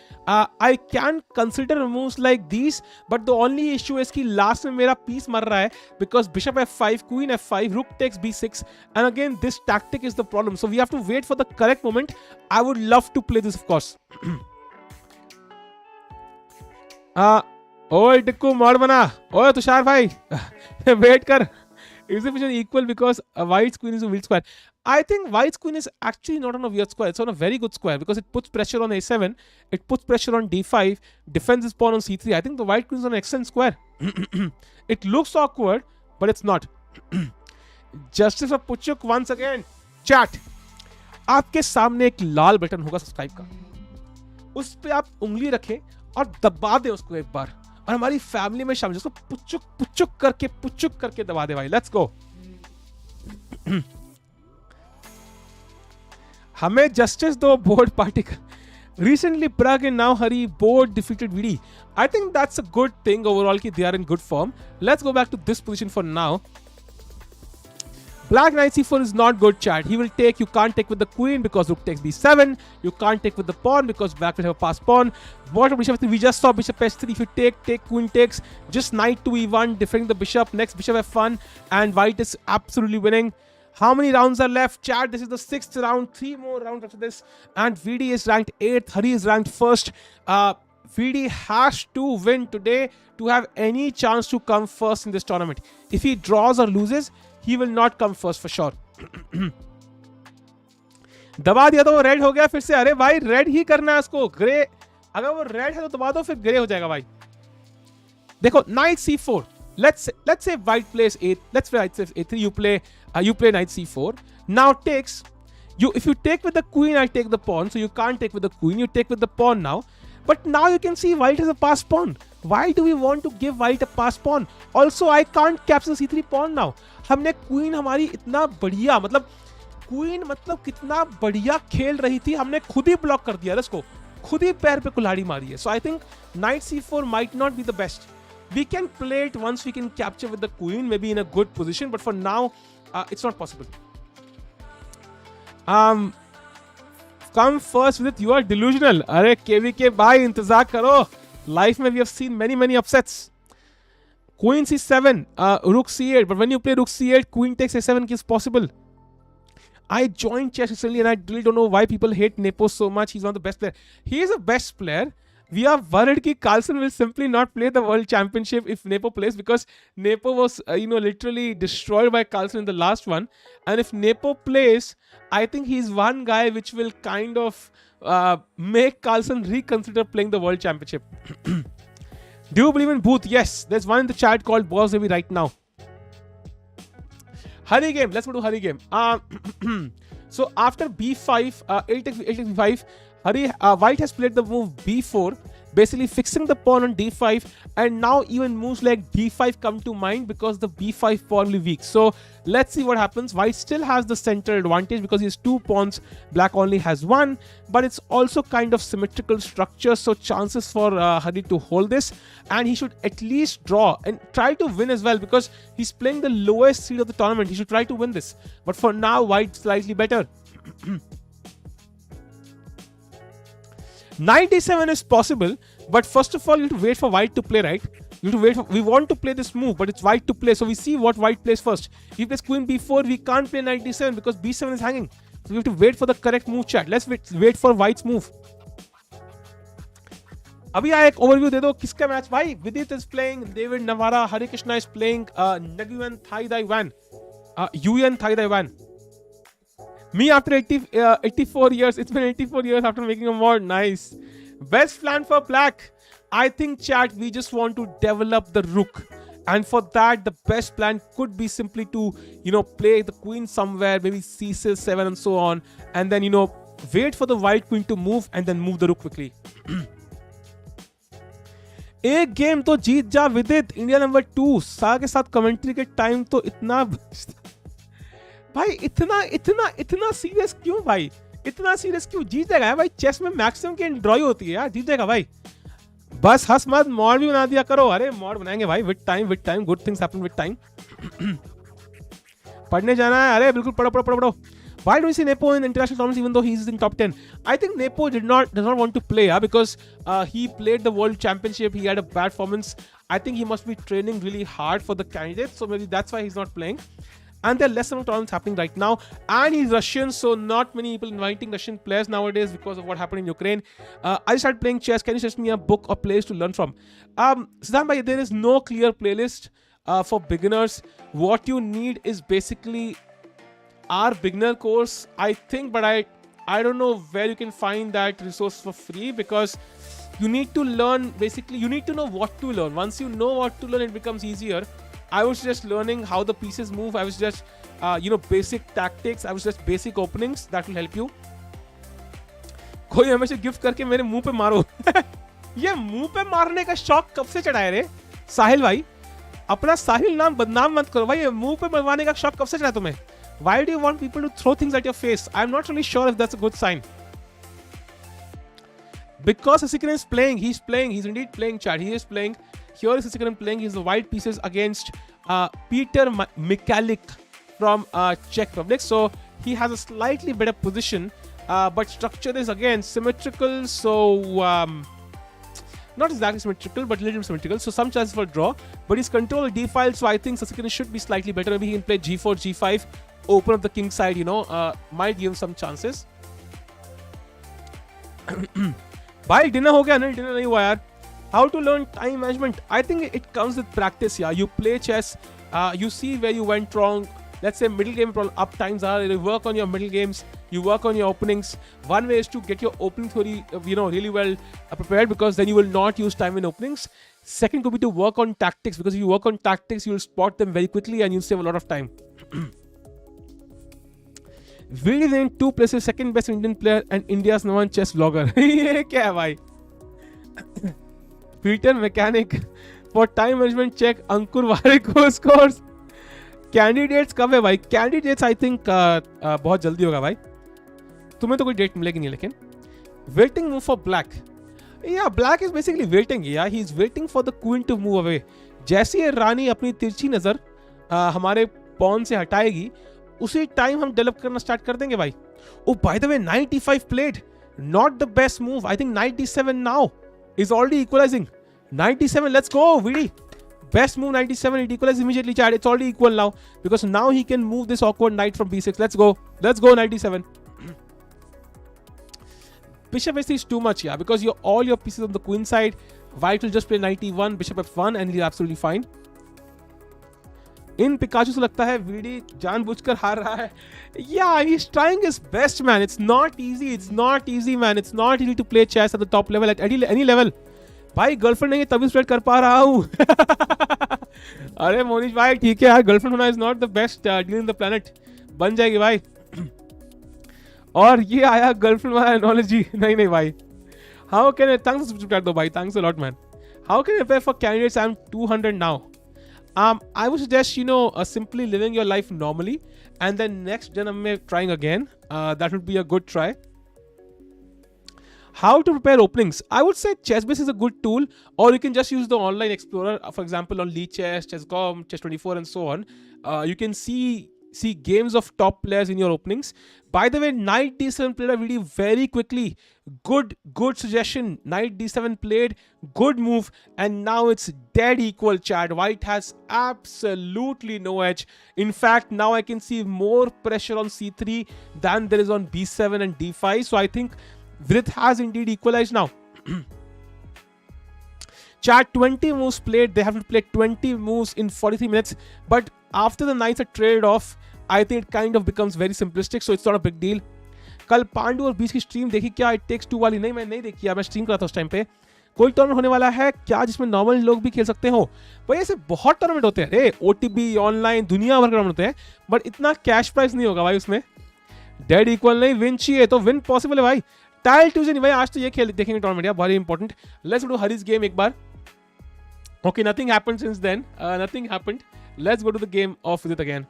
I can consider moves like these, but the only issue is कि last में मेरा piece मर रहा है because bishop f5, queen f5, rook takes b6, and again this tactic is the problem. So we have to wait for the correct moment. I would love to play this, of course. ओए Tikku mod बना. ओए तुषार भाई wait कर. Is the position equal because a white's queen is a weird square? I think white's queen is actually not on a weird square. It's on a very good square because it puts pressure on a7, it puts pressure on d5, defends his pawn on c3. I think the white queen is on an excellent square. It looks awkward, but it's not. Justice of Puchuk once again. Chat. आपके सामने एक लाल button होगा subscribe का. उस पे आप उंगली रखें और दबा दें उसको एक बार. और हमारी फैमिली में शामिल, जिसको पुचुक करके दबा दे भाई. लेट्स गो. हमें जस्टिस दो बोर्ड पार्टी का. Recently Prague and now Hari board defeated VD. I think that's a good thing overall कि they are in good form. Let's go back to this position for now. Black knight c4 is not good, chat. He will take, you can't take with the queen because rook takes b7. You can't take with the pawn because black will have a passed pawn. What bishop f3? We just saw bishop s3. If you take, queen takes. Just knight to e1, defending the bishop. Next bishop f1, and white is absolutely winning. How many rounds are left, chat? This is the 6th round. 3 more rounds after this, and VD is ranked 8th. Hari is ranked 1st. VD has to win today to have any chance to come first in this tournament. If he draws or loses, he will not come first for sure. दबा दिया तो वो red हो गया फिर से. अरे भाई रेड ही करना है उसको. ग्रे, अगर वो रेड है तो दबा दो, फिर ग्रे हो जाएगा भाई. देखो knight c4. Let's say white plays a. Let's play a3. You play knight c4. Now takes. If you take with the queen, I take the pawn. So you can't take with the queen. You take with the pawn now. But now you can see white has a passed pawn. Why do we want to give white a passed pawn? Also, I can't capture c3 pawn now. हमने queen हमारी इतना बढ़िया, मतलब queen मतलब कितना बढ़िया खेल रही थी, हमने खुद ही ब्लॉक कर दिया इसको, खुद ही पैर पे कुल्हाड़ी मारी है. So I think knight c4 might not be the best. We can play it once we can capture with the queen, maybe in a good position, but for now, it's not possible. Come first with it. You are delusional. अरे KVK भाई इंतजार करो. Life में we have seen many upsets. Queen c7, rook c8. But when you play rook c8, queen takes a7 is possible. I joined chess recently and I really don't know why people hate Nepo so much. He's one of the best players. He is the best player. We are worried that Carlsen will simply not play the World Championship if Nepo plays, because Nepo was, literally destroyed by Carlsen in the last one. And if Nepo plays, I think he's one guy which will kind of make Carlsen reconsider playing the World Championship. Do you believe in Booth? Yes. There's one in the chat called Boss Baby right now. Hari game. Let's go to Hari game. So after b5, 8 takes b5, White has played the move b4, basically fixing the pawn on d5, and now even moves like d5 come to mind because the b5 pawn is weak. So let's see what happens. White still has the center advantage because he has 2 pawns, black only has 1, but it's also kind of symmetrical structure, so chances for Hari to hold this, and he should at least draw and try to win as well, because he's playing the lowest seed of the tournament. He should try to win this, but for now White slightly better. Knight d7 is possible, but first of all, you have to wait for White to play, right? You have to wait for, we want to play this move, but it's White to play. So we see what White plays first. If he plays queen b4, we can't play knight d7 because b7 is hanging. So we have to wait for the correct move, chat. Let's wait for White's move. अभी आया एक overview दे दो किसका match भाई. Vidit is playing, David Navara, Harikrishna is playing, Nguyen Thaidaiwan, Nguyen Thaidaiwan. Me after 84 years. It's been 84 years after making a mod. Nice. Best plan for black. I think, chat, we just want to develop the rook. And for that, the best plan could be simply to, play the queen somewhere, maybe c6, 7 and so on. And then, wait for the white queen to move and then move the rook quickly. एक game तो जीत जा विदित. India number 2 सा के साथ commentary के time तो इतना भाई, इतना सीरियस क्यों भाई? इतना सीरियस क्यों? जीत जाएगा भाई. चेस में मैक्सिमम की ड्रॉ ही होती है यार. जीत जाएगा भाई. बस हंस मत. मॉड भी बना दिया करो. अरे मॉड बनाएंगे भाई. With time good things happen with time. पढ़ने जाना है. अरे बिल्कुल पढ़ो. Why don't you see Nepo in international tournaments even though he's in top 10? I think Nepo does not want to play because he played the World Championship. He had a bad performance. I think he must be training really hard for the candidates. So maybe that's why he's not playing. And there are less amount of tournaments happening right now. And he's Russian, so not many people inviting Russian players nowadays because of what happened in Ukraine. I started playing chess. Can you suggest me a book or place to learn from? Siddhan bhai, there is no clear playlist for beginners. What you need is basically our beginner course, I think, but I don't know where you can find that resource for free, because you need to learn, basically you need to know what to learn. Once you know what to learn, it becomes easier. I was just learning how the pieces move. I was just basic tactics. I was just basic openings. That will help you. कोई हमेशा gift करके मेरे मुंह पे मारो. ये मुंह पे मारने का शौक कब से चढ़ा है रे साहिल भाई? अपना साहिल नाम बदनाम मत करो भाई. ये मुंह पे मरवाने का शौक कब से चढ़ा तुम्हें? Why do you want people to throw things at your face? I'm not really sure if that's a good sign. Because Sasikiran is playing, he's indeed playing, chat. He is playing. Here is Sasikiran playing. He's the white pieces against Peter Michalik from Czech Republic. So he has a slightly better position, but structure is again symmetrical. So not exactly symmetrical, but a little symmetrical. So some chances for draw, but he's control d5. So I think Sasikiran should be slightly better. Maybe he can play g4, g5, open up the king side. Might give him some chances. भाई dinner हो गया? नहीं, dinner नहीं हुआ यार. How to learn time management? I think it comes with practice. Yeah, you play chess, you see where you went wrong. Let's say middle game up times are. You work on your middle games. You work on your openings. One way is to get your opening theory, really well prepared, because then you will not use time in openings. Second could be to work on tactics, because if you work on tactics, you will spot them very quickly and you'll save a lot of time. Vidit in 2 places second best Indian player and India's number 1 chess vlogger. ये क्या है भाई? Peter mechanic for time management check. Ankur Variko scores. Candidates कब है भाई? Candidates I think बहुत जल्दी होगा भाई. तुम्हें तो कोई डेट मिलेगी नहीं. लेकिन waiting move for black. Yeah, black is basically waiting. Yeah, he's waiting for the queen to move away. जैसे ही रानी अपनी तिरछी नजर हमारे पॉन से हटाएगी, उसी टाइम हम डेवलप करना स्टार्ट कर देंगे भाई. Oh, by the way, 95 played. Not the best move. I think 97 now is already equalizing. 97, let's go, Vidi. Best move 97. It equalizes immediately, chat. It's already equal now, because now he can move this awkward knight from b6. Let's go. Let's go 97. Bishop s3 is too much, yeah, because all your pieces on the queen side. White will just play 91, bishop f1, and he's absolutely fine. In Pikachu से लगता है VD जानबूझकर हार रहा है. Yeah, he's trying his best, man. It's not easy. It's not easy, man. It's not easy to play chess at the top level, at any level. भाई girlfriend नहीं है तभी स्प्रेड कर पा रहा हूँ. अरे मोनिश भाई ठीक है यार, गर्लफ्रेंड होना is not the best deal in the planet. बन जाएगी भाई. और ये आया गर्लफ्रेंड वाला एनोलॉजी. नहीं भाई. How can I thanks subscribe दो भाई. Thanks a lot man. How can I prepare for candidates? I am 200 now. I would suggest simply living your life normally, and then next janam mein trying again. That would be a good try. How to prepare openings? I would say ChessBase is a good tool, or you can just use the online explorer. For example, on Chess, Chess.com, Chess24, and so on. You can see games of top players in your openings. By the way, knight d7 played a video very quickly. Good suggestion. Knight d7 played, good move, and now it's dead equal, chat. White has absolutely no edge. In fact, now I can see more pressure on c3 than there is on b7 and d5. So I think Vidit has indeed equalized now. Chat, 20 moves played. They have to play 20 moves in 43 minutes. But after the knights are traded off, I think it kind of becomes very simplistic, so it's not a big deal. कल पांडु और बीच की stream देखी क्या? It takes 2 वाली? नहीं, मैं नहीं देखी. मैं स्ट्रीम कर रहा था उस टाइम पे. कोई टूर्नामेंट होने वाला है क्या जिसमें नॉर्मल लोग भी खेल सकते हो? भाई ऐसे बहुत टूर्नामेंट होते हैं रे. ओटीबी ऑनलाइन दुनिया भर के टूर्नामेंट होते हैं, बट इतना कैश प्राइस नहीं होगा भाई उसमें. डेड इक्वल नहीं, विन चाहिए तो विन पॉसिबल है भाई. टाइल ट्यूजडे नहीं भाई, आज तो ये खेल देखेंगे टूर्नामेंट यार, बहुत important. Let's do Hari's game एक बार. Okay, nothing happened since then. Nothing happened. Let's go to the game of Vidit again.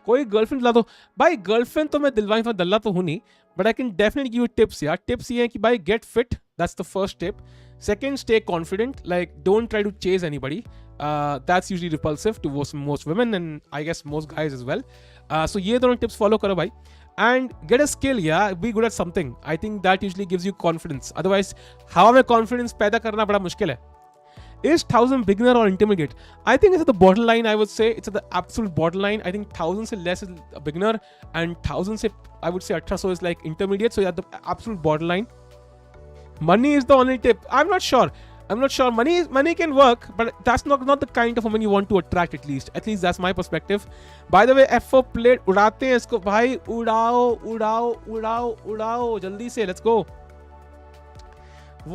कोई गर्लफ्रेंड दिला दो भाई. गर्लफ्रेंड तो मैं दिलवाई था, दल्ला तो हूं नहीं, but I can definitely give you tips यार. टिप्स ये है कि भाई get fit. That's the first tip. Second, stay confident. Like don't try to chase anybody. That's usually repulsive to most women and I guess most guys as well. So ये दोनों tips follow करो भाई. And get a skill, yeah. Be good at something. I think that usually gives you confidence. Otherwise, हवा में confidence पैदा करना बड़ा मुश्किल है. Is 1000 beginner or intermediate? I think it's at the borderline. I would say it's at the absolute borderline. I think 1000 से less is a beginner, and 1000 से I would say 1800 is like intermediate. So you're at the absolute borderline. Money is the only tip. I'm not sure. Money can work, but that's not the kind of woman you want to attract. At least that's my perspective. By the way, F4 played. उड़ाते हैं इसको भाई. उड़ाओ जल्दी से. Let's go.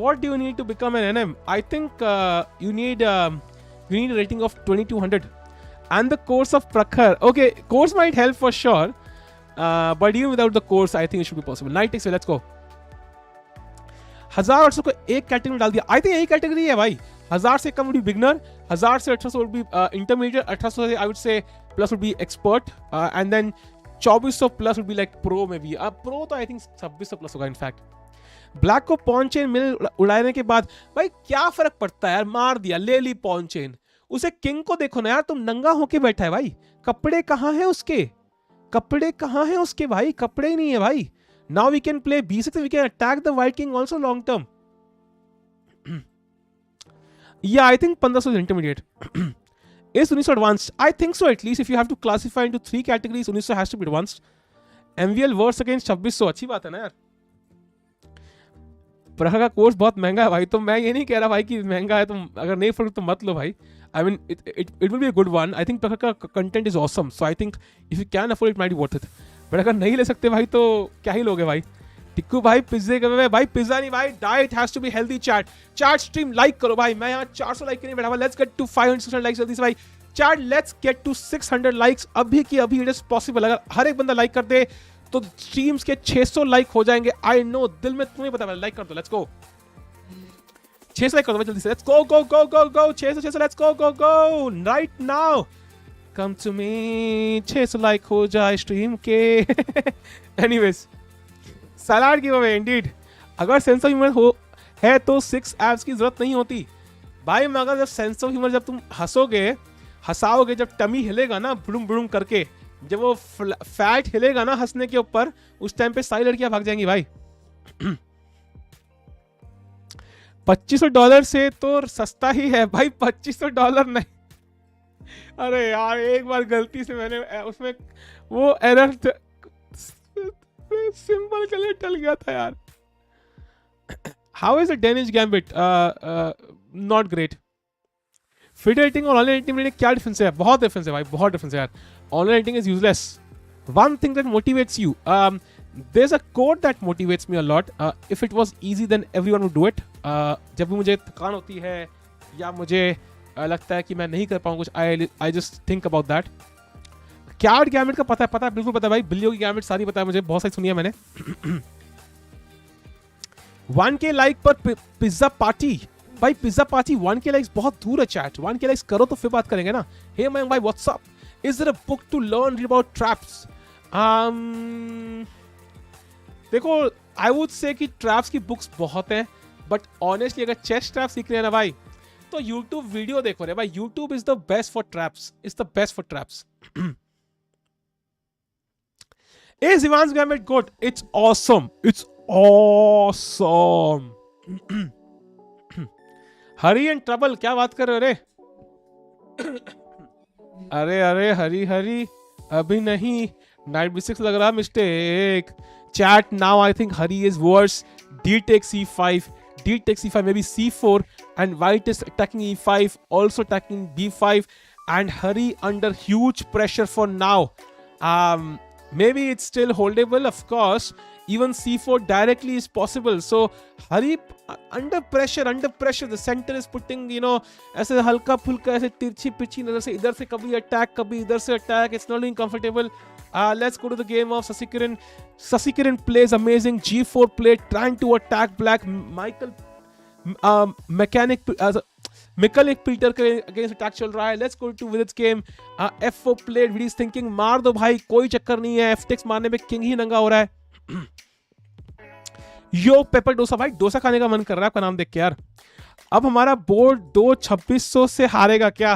What do you need to become an NM? I think you need a rating of 2200 and the course of Prakhar. Okay, course might help for sure, but even without the course, I think it should be possible. Knight takes. Let's go. 1800 को एक category में डाल दिया. I think यही category है भाई. 1000 से कम would be beginner, 1000 से 1800 वुड बी इंटरमीडिएट, 1800 से I would say plus would be expert, and then 2400 plus would be like pro में भी. अब प्रो तो आई थिंक 2600 प्लस होगा इनफैक्ट. ब्लैक को पॉन चेन मिल उड़ाने के बाद भाई क्या फर्क पड़ता है यार. मार दिया, ले ली पॉन चेन. उसे किंग को देखो ना यार, तुम नंगा होके बैठा है भाई, कपड़े कहाँ हैं उसके, कपड़े कहाँ हैं उसके भाई, कपड़े ही नहीं है भाई. Now we can play b6, we can attack the white king also long term. या I think 1500 is intermediate. Is 1900 advanced? I think so, at least if you have to classify into 3 categories, 1900 has to be advanced. MVL versus against 2600, अच्छी बात है ना यार. प्रखर का course बहुत महंगा है भाई, तो मैं ये नहीं कह रहा भाई कि महंगा है, तुम अगर नहीं फर्क तो मत लो भाई. I mean it will be a good one. I think प्रखर का content is awesome, so I think if you can afford it might be worth it. But अगर नहीं ले सकते भाई तो क्या ही लोगे भाई. टिक्कू भाई पिज्जे के भाई, पिज्जा नहीं भाई, diet has to be healthy. Chat stream like करो भाई, मैं यहाँ 400 लाइक करने बैठा हुआ. लेट्स गेट टू 500 लाइक्स जल्दी से भाई. Chat let's get to 600 likes अभी की अभी. It is possible. अगर हर एक बंदा लाइक कर दे तो स्ट्रीम्स के 600 लाइक हो जाएंगे. आई नो, दिल में तुम्हें पता है. लाइक कर दो, लेट्स गो. 600 लाइक कर दो जल्दी से. Let's go go go go go. 600 let's go go go right now. Come to me. 600 like हो जाए स्ट्रीम के. Anyways, salad give away indeed. अगर सेंस ऑफ ह्यूमर हो है तो 6 एप्स की जरूरत नहीं होती भाई. मगर जब सेंस ऑफ ह्यूमर, जब तुम हंसाओगे, जब टमी हिलेगा ना बुड़ुम बुड़ुम करके, जब वो फैट हिलेगा ना हंसने के ऊपर, उस टाइम पे सारी लड़कियां भाग जाएंगी भाई. $2500 से तो सस्ता ही है भाई. $2500 नहीं. अरे यार, एक बार गलती से मैंने उसमें वो एरर सिंबल के लिए टल गया था यार. How is the Danish gambit? Not great. Fit rating और ऑनलाइन रेटिंग में क्या डिफरेंस है? बहुत डिफरेंस है भाई, बहुत डिफरेंस है यार. Online rating is useless. One thing that motivates you, there's a quote that motivates me a lot. If it was easy then everyone would do it. जब भी मुझे थकान होती है या मुझे लगता है कि मैं नहीं कर पाऊँ कुछ, I just think about that. कैट गैमेट का पता है, बिल्कुल पता है भाई. बिलियो की गैमेट सारी पता है मुझे, बहुत सारी सुनी है मैंने. 1K लाइक पर पिज्जा पार्टी भाई. पिज्जा पार्टी 1K लाइक्स बहुत दूर है. चैट 1K लाइक्स करो तो फिर बात करेंगे ना. हे मयंक भाई, what's up. Is there a book to learn about traps? देखो, आई वुड से कि ट्रैप्स की बुक्स बहुत हैं, बट ऑनेस्टली अगर चेस ट्रैप सीख रहे हैं ना भाई, तो यूट्यूब वीडियो देखो रे भाई. YouTube is the best for traps. Is the best for traps. Is Ivan's gambit good? It's awesome. It's awesome. Hari and trouble, क्या बात कर रहे हो रे? अरे हरी अभी नहीं. नाइट b6 लग रहा mistake. Chat now I think Hari is worse. D takes c5, D takes c5, maybe c4, and white is attacking e5, also attacking b5, and Hari under huge pressure for now. Maybe it's still holdable, of course. Even c4 directly is possible. So Hari under pressure. The center is putting, ऐसे हल्का फुल्का ऐसे तिरछी पिछी नजर से इधर से कभी अटैक, कभी इधर से attack. It's not looking comfortable. Let's go to the game of Sasikiran. Sasikiran plays amazing. G4 play, trying to attack black. Mikhail एक Peter के against attack चल रहा है. Let's go to Vidit's game. F4 played. Vidit is thinking मार दो भाई, कोई चक्कर नहीं है. F6 मारने में किंग ही नंगा हो रहा है. यो पेपर डोसा भाई, डोसा खाने का मन कर रहा है आपका नाम देख के यार. अब हमारा बोर्ड 2600 से हारेगा क्या?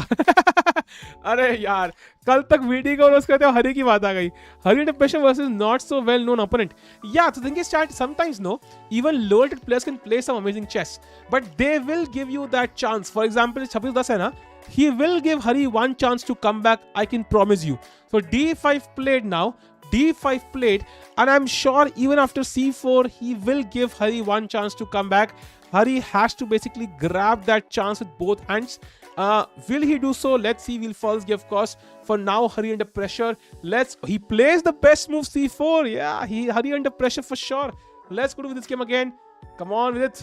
अरे यार, कल तक वीडियो को रोज करते हो, हरी की बात आ गई. Hari depression versus not so well known opponent. या तो think is that sometimes no, even lower rated players can play some amazing chess, but they will give you that chance. For example 2610 है ना, he will give Hari one chance to come back, I can promise you. So D5 played now, D5 played, and I'm sure even after C4 he will give Hari one chance to come back. Hari has to basically grab that chance with both hands. Will he do so? Let's see. We'll first give, of course. For now, Hari under pressure. He plays the best move C4. Yeah, Hari under pressure for sure. Let's go to this game again. Come on with it.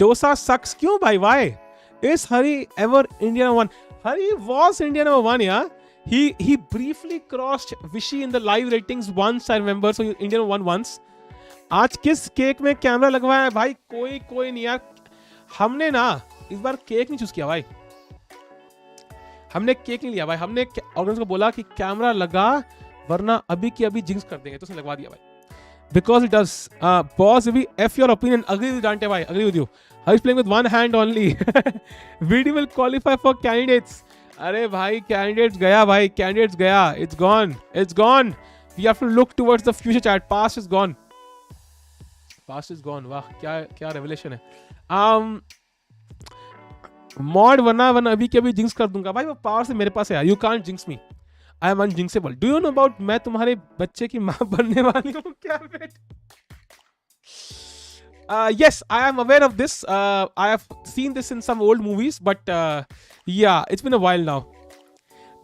Dosa sucks. Kyun bhai? Why? Is Hari ever India number 1? Hari was India number 1, yeah. He briefly crossed Vishy in the live ratings once, I remember. So India number 1 once. आज किस cake में camera लगवाया है भाई? कोई नहीं यार. हमने ना इस बार केक नहीं चूज किया भाई. हमने केक नहीं लिया भाई. हमने ऑर्गेनाइजर को बोला कि कैमरा लगा, वरना अभी की अभी जिंक्स कर देंगे. तो उसने लगवा दिया भाई. Because it does. Boss, we F your opinion. Agree with Dante भाई. Agree with you. How is playing with one hand only? VD will qualify for candidates. अरे भाई candidates गया भाई, candidates गया. It's gone. It's gone. We have to look towards the future chat. Past is gone. Past is gone. वाह क्या revelation है. Mod वरना अभी के अभी जिंक्स कर दूंगा भाई. वो पावर से मेरे पास है यार. You can't jinx me. I am unjinxable. Do you know about मैं तुम्हारे बच्चे की माँ बनने वाली हूँ क्या बेट? Yes, I am aware of this. I have seen this in some old movies, but yeah, it's been a while now.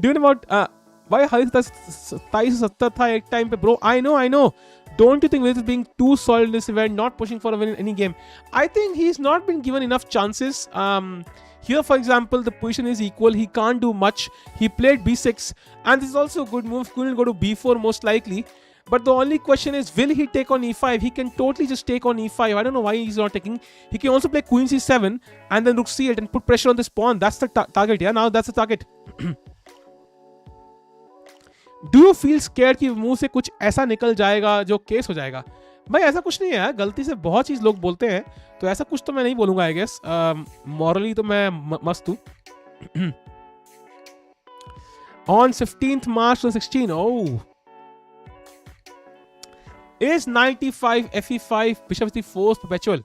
Do you know about why Haris 27 था एक time पे bro? I know. Don't you think Vidit is being too solid in this event, not pushing for a win in any game? I think he's not been given enough chances. Here, for example, the position is equal. He can't do much. He played b6, and this is also a good move. Couldn't go to b4 most likely. But the only question is, will he take on e5? He can totally just take on e5. I don't know why he's not taking. He can also play queen c7 and then rook c8 and put pressure on this pawn. That's the target. Yeah, now that's the target. Do you feel scared कि मुंह से कुछ ऐसा निकल जाएगा जो case हो जाएगा? भाई ऐसा कुछ नहीं है यार. गलती से बहुत चीज लोग बोलते हैं, तो ऐसा कुछ तो मैं नहीं बोलूंगा. आई गेस मॉरली तो मैं मस्त हूँ. On 15th March 2016. Oh. Is 95 fe5 bishop c4 perpetual?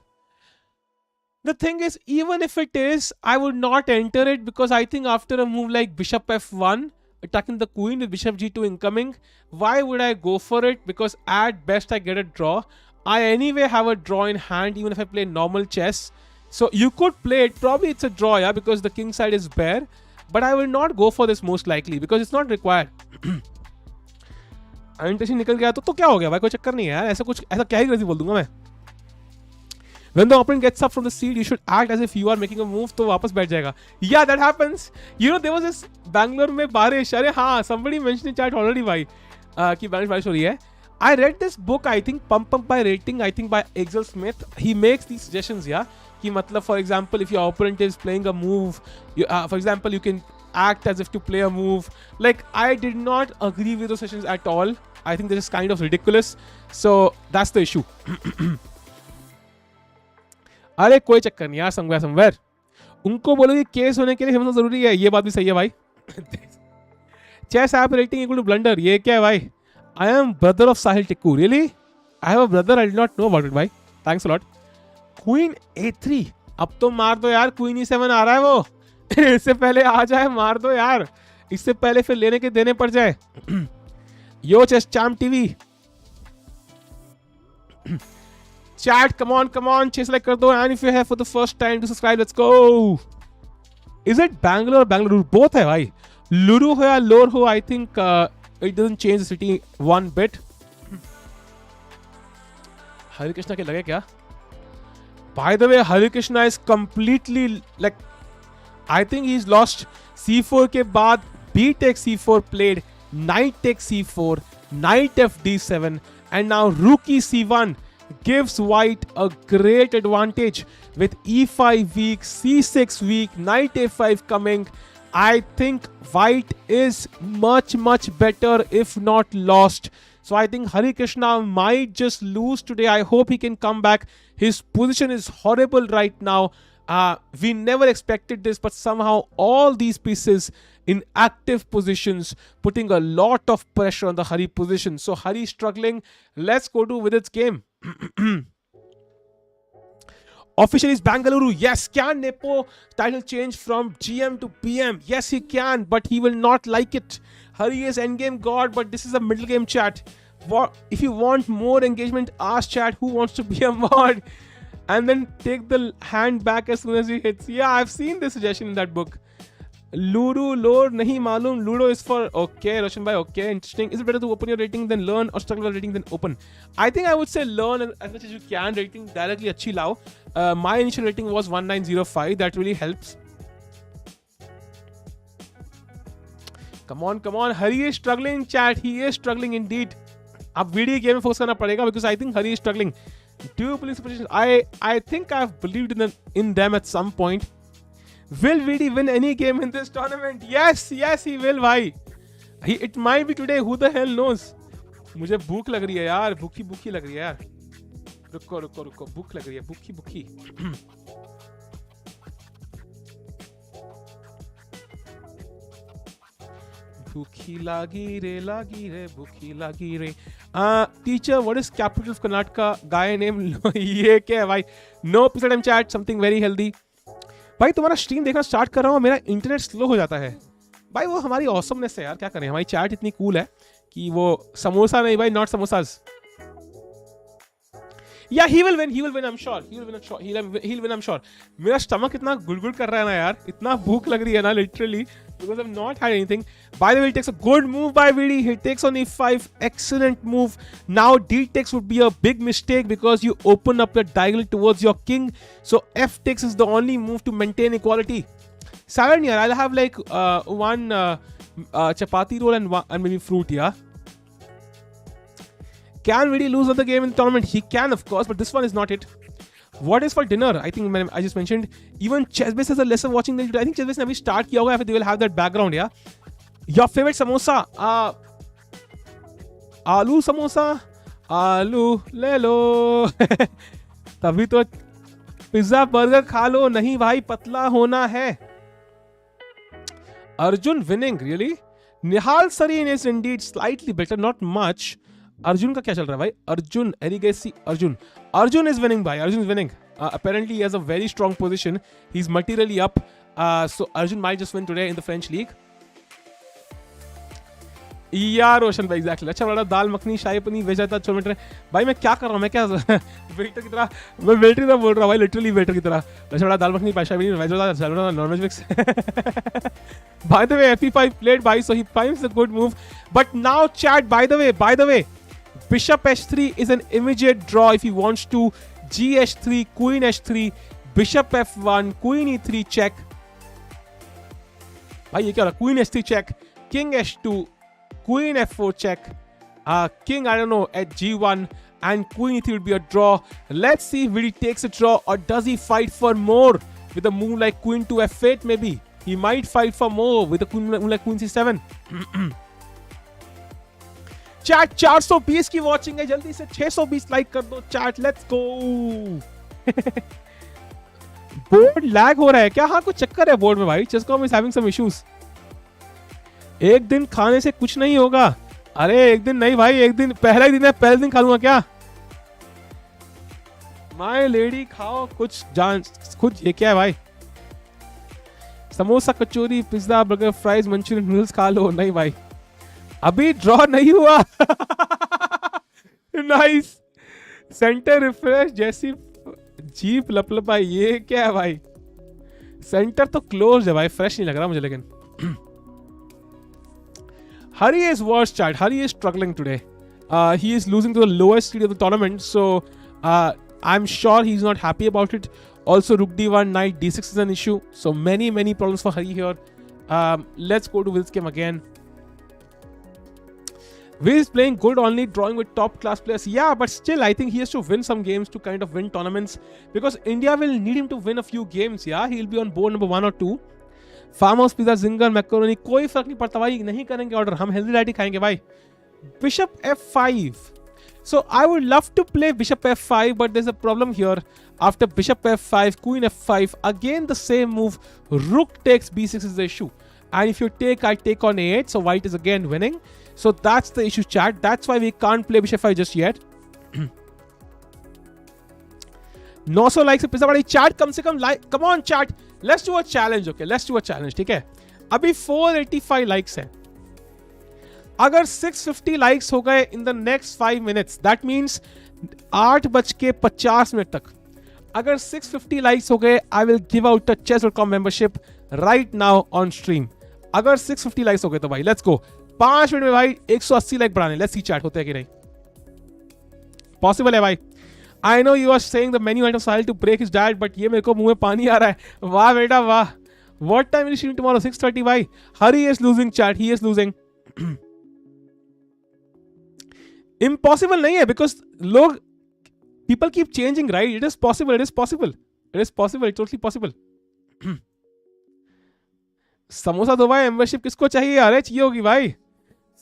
The thing is, even if it is, I would not enter it because I think after a move like bishop f1, attacking the queen with bishop g2 incoming, why would I go for it? Because at best I get a draw. I anyway have a draw in hand even if I play normal chess. So you could play it. Probably it's a draw, yeah, because the king side is bare. But I will not go for this most likely because it's not required. Intention निकल गया तो क्या हो गया भाई? कोई चक्कर नहीं है यार. ऐसा क्या ही गलती बोल दूंगा मैं. When the opponent gets up from the seat, you should act as if you are making a move. तो वापस बैठ जाएगा. Yeah, that happens. You know, there was this Bangalore में बारिश. अरे हाँ, somebody mentioned in chat already भाई कि बारिश हो रही है. I read this book, I think, Pump Up by Rating, I think by Axel Smith. He makes these suggestions, yeah. कि मतलब, for example, if your opponent is playing a move, for example, you can act as if to play a move. Like, I did not agree with those suggestions at all. I think this is kind of ridiculous. So that's the issue. अरे कोई चक्कर नहीं यार. Somewhere उनको बोलो कि case होने के लिए फेमस जरूरी है. ये बात भी सही है भाई. Chess app rating equal to blunder. ये क्या है भाई? I am brother of Sahil Tikku. Really? I have a brother. I did not know about it भाई. Thanks a lot. Queen a3. अब तो मार दो यार. Queen e7 आ रहा है वो. इससे पहले आ जाए, मार दो यार. इससे पहले फिर लेने के देने पड़ जाए. Yo Chess Champ TV. Chat, come on. Chess like कर दो. And if you're here for the first time, to subscribe. Let's go. Is it Bangalore or Bangalore? Both है भाई. Luru हो या Lore हो, I think it doesn't change the city one bit. Harikrishna के लगे क्या? By the way, Harikrishna is completely like, I think he's lost. C4 के बाद B takes C4 played, knight takes C4, knight FD7, and now rook C1 gives white a great advantage with E5 weak, C6 weak, knight A5 coming. I think white is much better if not lost. So I think Harikrishna might just lose today. I hope he can come back. His position is horrible right now. We never expected this, but somehow all these pieces in active positions, putting a lot of pressure on the Hari position. So Hari struggling. Let's go to Vidit's game. Officially is Bangalore. Yes, can Nepo title change from GM to PM? Yes, he can, but he will not like it. Hari is endgame god, but this is a middle game chat. If you want more engagement, ask chat who wants to be a mod, and then take the hand back as soon as he hits. Yeah, I've seen this suggestion in that book. Ludo, lore, nahi malum. Ludo is for okay, Roshan bhai. Okay, interesting. Is it better to open your rating than learn, or struggle with rating than open? I think I would say learn as much as you can. Rating directly achhi lao. My initial rating was 1905. That really helps. Come on. Hari is struggling, chat. He is struggling indeed. अब video game में focus करना पड़ेगा because I think Hari is struggling. Do you believe position? I think I've believed in them at some point. Will VD win any game in this tournament? Yes, he will, भाई. It might be today. Who the hell knows? मुझे भूख लग रही है यार. भूखी लग रही है यार. रुको. भूख लग रही है. भूखी. भूखी लागी रे भूखी लागी रे। Teacher what is capital of Karnataka? Guy name. ये क्या है भाई? नो पिसडम चैट, समथिंग वेरी हेल्दी। भाई तुम्हारा स्ट्रीम देखना स्टार्ट कर रहा हूँ, मेरा इंटरनेट स्लो हो जाता है भाई। वो हमारी ऑसमनेस है यार, क्या करें, हमारी चैट इतनी कूल है कि वो समोसा नहीं भाई, नॉट समोसास। या he will win, I am sure he'll win, I'm sure। मेरा स्टमक इतना गुड़गुड़ कर रहा है ना यार, इतना भूख लग रही है ना literally, because I've not had anything। By the way, he takes a good move by Vidi, he takes on e5, excellent move। Now d takes would be a big mistake because you open up the diagonal towards your king, so f takes is the only move to maintain equality। 7 here, I'll have like one chapati roll and maybe fruit, yeah। Can Vidi lose another game in the tournament? He can, of course, but this one is not it। What is for dinner? I think I just mentioned even Chessbase has a lesser watching than I think Chessbase ने अभी start किया होगा, they will have that background, yeah। Your favorite samosa? आलू समोसा, आलू ले लो। तभी तो pizza burger खा लो, नहीं भाई पतला होना है। Arjun winning, really? Nihal Sarin is indeed slightly better, not much। Arjun का क्या चल रहा है भाई? अर्जुन एरिगेसी, अर्जुन इज विनिंग भाई, Arjun is winning. apparently he has a very strong position, he's materially up, so Arjun might just win today in the French league। यार रोशन भाई exactly. अच्छा बड़ा दाल मखनी शाही पनीर वेज आता छोड़ मिनट भाई, मैं क्या कर रहा हूँ, मैं क्या वेटर की तरह, मैं वेटर की तरह बोल रहा हूँ भाई, लिटरली वेटर की तरह। अच्छा बड़ा दाल मखनी शाही पनीर वेज होता है, non veg mix. By the way, FE5 played by, so he finds a good move, but now chat, by the way, bishop h3 is an immediate draw if he wants to। gh3, queen h3, bishop f1, queen e3 check। भाई ये क्या रहा? queen h3 check, king h2, queen f4 check, king I don't know at g1 and queen e3 will be a draw। Let's see if Vidi takes a draw or does he fight for more with a move like queen to f8 maybe। He might fight for more with a move like queen c7। Chat 420 की watching है, जल्दी से 620 like कर दो chat, let's go. Board lag हो रहा है क्या? हाँ कुछ चक्कर है बोर्ड में भाई, चेसकॉम इज हैविंग सम इश्यूज। एक दिन खाने से कुछ नहीं होगा। अरे एक दिन नहीं भाई, एक दिन, पहला ही दिन है, पहले दिन खा लूंगा क्या? माय लेडी खाओ कुछ जान खुद। ये क्या है भाई? Samosa, kachori, pizza, burger, fries, Manchurian, noodles खा लो। नहीं भाई अभी ड्रॉ नहीं हुआ। नाइस सेंटर रिफ्रेश जैसी जीप लपलपाई। ये क्या है भाई? सेंटर तो क्लोज है भाई, फ्रेश नहीं लग रहा मुझे। लेकिन Hari is worst chat, Hari is struggling today. He is losing to the lowest seed of the tournament, so I am sure he is not happy about it. Also rook d1, knight d6 is an issue, so many problems for Hari here। Let's go to Vidit's game again। Viz is playing good, only drawing with top class players, yeah, but still I think he has to win some games to kind of win tournaments, because India will need him to win a few games, yeah। He'll be on board number 1 or 2। Farmhouse pizza, zinger, macaroni, कोई फर्क नहीं पड़ता भाई, नहीं करेंगे order, हम healthy diet ही खाएंगे भाई। Bishop f5, so I would love to play bishop f5, but there's a problem here। After bishop f5, queen f5, again the same move, rook takes b6 is the issue, and if you take, I take on a8, so white is again winning, so that's the issue chat, that's why we can't play bishop f5 just yet। 900 likes पिज्जा बड़ी chat, कम से कम like, come on chat, let's do a challenge, okay let's do a challenge, ठीक है। अभी 485 likes है, अगर 650 लाइक्स हो गए in the next 5 minutes, that means 8:50 तक, अगर 650 लाइक्स हो गए, I will give out a chess.com membership right now on stream. अगर 650 लाइक्स हो गए तो भाई लेट्स गो, 5 मिनट में भाई 180 लाइक बढ़ाने, लेट्स सी चैट होते हैं कि नहीं। पॉसिबल है भाई। I know you are saying the menu item Sahil to break his diet, but ये मेरे को मुंह में पानी आ रहा है। वाह बेटा वाह। What time will stream tomorrow? 6:30 भाई। Hari is losing chat, he is losing. Impossible नहीं है, बिकॉज लोग, people keep changing, right? It is possible, it is possible, it is possible, it's totally possible। Samosa दो भाई, मेंबरशिप किसको चाहिए? अरे चाहिए होगी भाई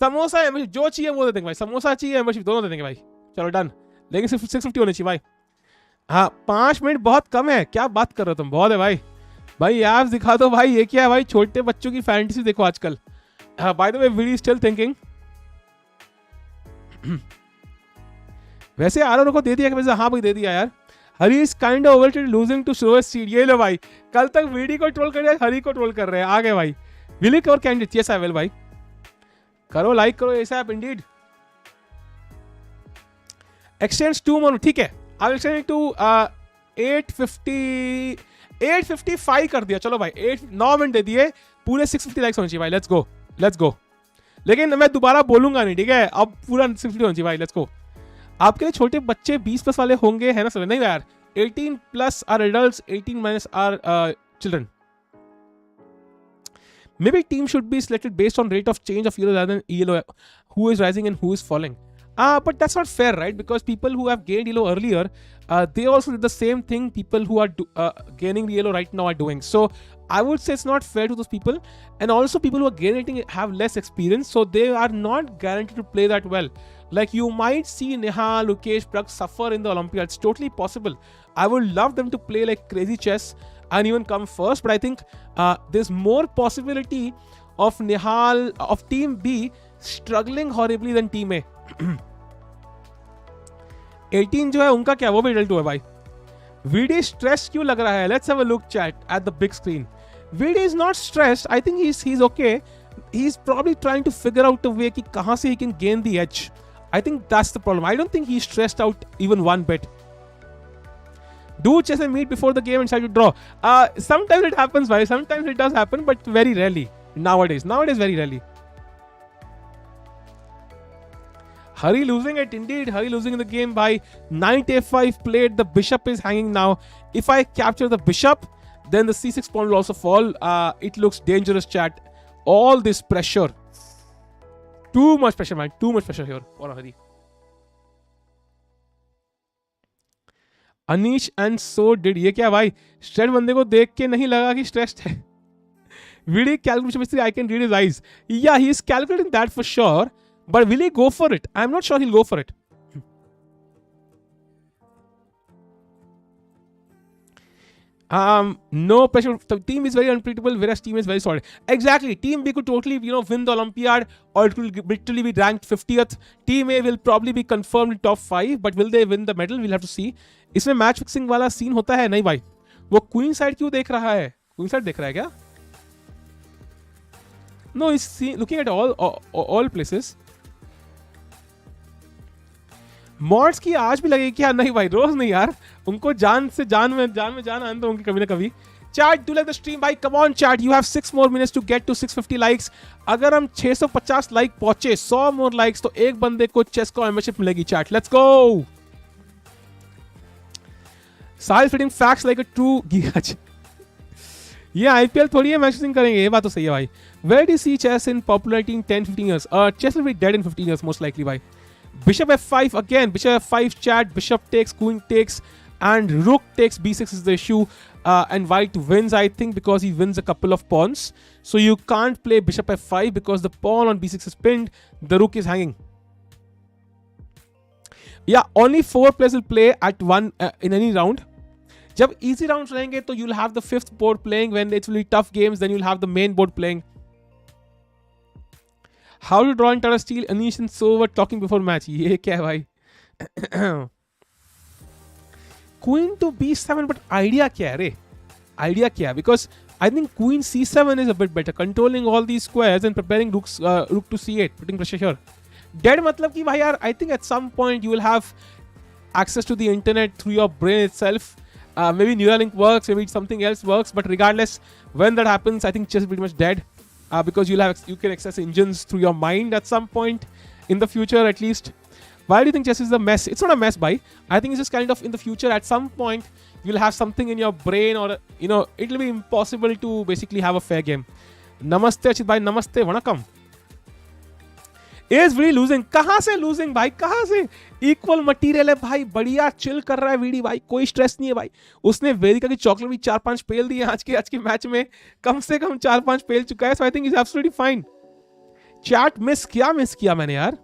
समोसा, मेंबरशिप जो चाहिए वो दे देंगे भाई, समोसा चाहिए, मेंबरशिप दोनों दे देंगे भाई, चलो डन। लेकिन सिर्फ 650 होनी चाहिए भाई। हाँ 5 मिनट बहुत कम है, क्या बात कर रहे हो तुम, बहुत है भाई। भाई ऐप्स दिखा दो भाई, ये क्या है भाई? छोटे बच्चों की फैंटेसी देखो आजकल, By the way, Vidi is still thinking. वैसे आरोन को दे दिया कि वैसे हाँ भाई दे दिया यार. Hari is kind of over losing to slowest seed. ये लो भाई, कल तक वीडी को ट्रोल कर रहे हैं, हरी को ट्रोल कर रहे हैं. आ गए भाई. Will you cover candidate? Yes I will भाई. करो लाइक करो एसएप इंडीड. एक्सचेंज 2 मोर. ठीक है, आई विल एक्सचेंज टू 855 कर दिया. चलो भाई 9 मिनट दे दिए, पूरे 650 लाइक्स होने चाहिए भाई. लेट्स गो. लेकिन मैं दोबारा बोलूंगा नहीं, ठीक है? अब पूरा 650 होना चाहिए भाई. लेट्स गो. आपके लिए छोटे बच्चे 20+ वाले होंगे, है ना? सब नहीं यार, 18+ are adults, 18- are children. Maybe team should be selected based on rate of change of ELO rather than ELO, who is rising and who is falling. But that's not fair, right? Because people who have gained ELO earlier, they also did the same thing people who are gaining the ELO right now are doing. So I would say it's not fair to those people. And also people who are gaining have less experience, so they are not guaranteed to play that well. Like you might see Nihal, Ukesh, Prague suffer in the Olympiad. It's totally possible. I would love them to play like crazy chess and even come first, but I think there's more possibility of Nihal, of Team B struggling horribly than Team A. 18 जो है उनका क्या, वो भी L2 है भाई. VD stressed क्यों लग रहा है? Let's have a look chat at the big screen. VD is not stressed. I think he's okay. He's probably trying to figure out a way कि कहाँ से he can gain the edge. I think that's the problem. I don't think he's stressed out even one bit. Do chess and meet before the game and decide to draw. Sometimes it happens, bhai. Sometimes it does happen, but very rarely. Nowadays, very rarely. Hari losing it, indeed. Hari losing in the game by knight a5 played. The bishop is hanging now. If I capture the bishop, then the c6 pawn will also fall. It looks dangerous, chat. All this pressure. Too much pressure, man. Too much pressure here for Hari. Anish and so did. ये क्या भाई, stress बंदे को देख के नहीं लगा कि स्ट्रेस्ड है. VD calculation, I can read his eyes. Yeah he is calculating that for sure, but will he go for it? I am not sure he will go for it. No pressure. The team is very unpredictable, whereas team is very solid. Exactly. Team B could totally, win the Olympiad, or it will literally be ranked 50th. Team A will probably be confirmed in top 5, but will they win the medal? We'll have to see. इसमें match fixing वाला scene होता है? नहीं भाई. वो queen side क्यों देख रहा है? क्वीन साइड देख रहा है क्या? No, he's looking at all places. Mods की आज भी लगेगी क्या? नहीं भाई, रोज नहीं यार. उनको जान में जान आने दो उनकी कभी ना कभी. Chat, do like the stream भाई. Come on chat, you have 6 more minutes to get to 650 likes. अगर हम 650 लाइक पहुंचे, 100 more likes, तो एक बंदे को चेस का मेंबरशिप मिलेगी. Chat, let's go. Saleh fitting facts like a true geek. ये IPL थोड़ी है, मैचेसिंग करेंगे, ये बात तो सही है भाई. Where do you see chess in popularity in 10-15 years? Chess will be dead in 15 years most likely भाई. Bishop f5 again. Bishop f5 chat. Bishop takes, queen takes, and rook takes. b6 is the issue, and white wins, I think, because he wins a couple of pawns. So you can't play bishop f5 because the pawn on b6 is pinned. The rook is hanging. Yeah, only 4 players will play at one in any round. जब easy rounds रहेंगे तो you'll have the 5th board playing. When it's really tough games, then you'll have the main board playing. How to draw in Tata Steel? Anish and so were talking before match. ये क्या है भाई? Queen to b7, but idea क्या है रे? Idea क्या है? Because I think Queen c7 is a bit better, controlling all these squares and preparing rook to c8, putting pressure here. Dead मतलब कि भाई यार, I think at some point you will have access to the internet through your brain itself. Maybe Neuralink works, maybe something else works, but regardless, when that happens, I think chess is pretty much dead. Because you can access engines through your mind at some point in the future, at least. Why do you think chess is a mess? It's not a mess, bhai. I think it's just kind of in the future. At some point, you'll have something in your brain, or it'll be impossible to basically have a fair game. Namaste, Achit bhai. Namaste. Vanakkam. Is really losing? कहाँ से losing भाई? कहाँ से? Equal material है भाई. बढ़िया chill कर रहा है वीडी भाई. कोई स्ट्रेस नहीं है भाई. उसने वेदिका की चॉकलेट भी 4-5 पेल दी है आज के मैच में. कम से कम 4-5 पेल चुका है. So I think he's absolutely fine. Chat miss किया मैंने यार.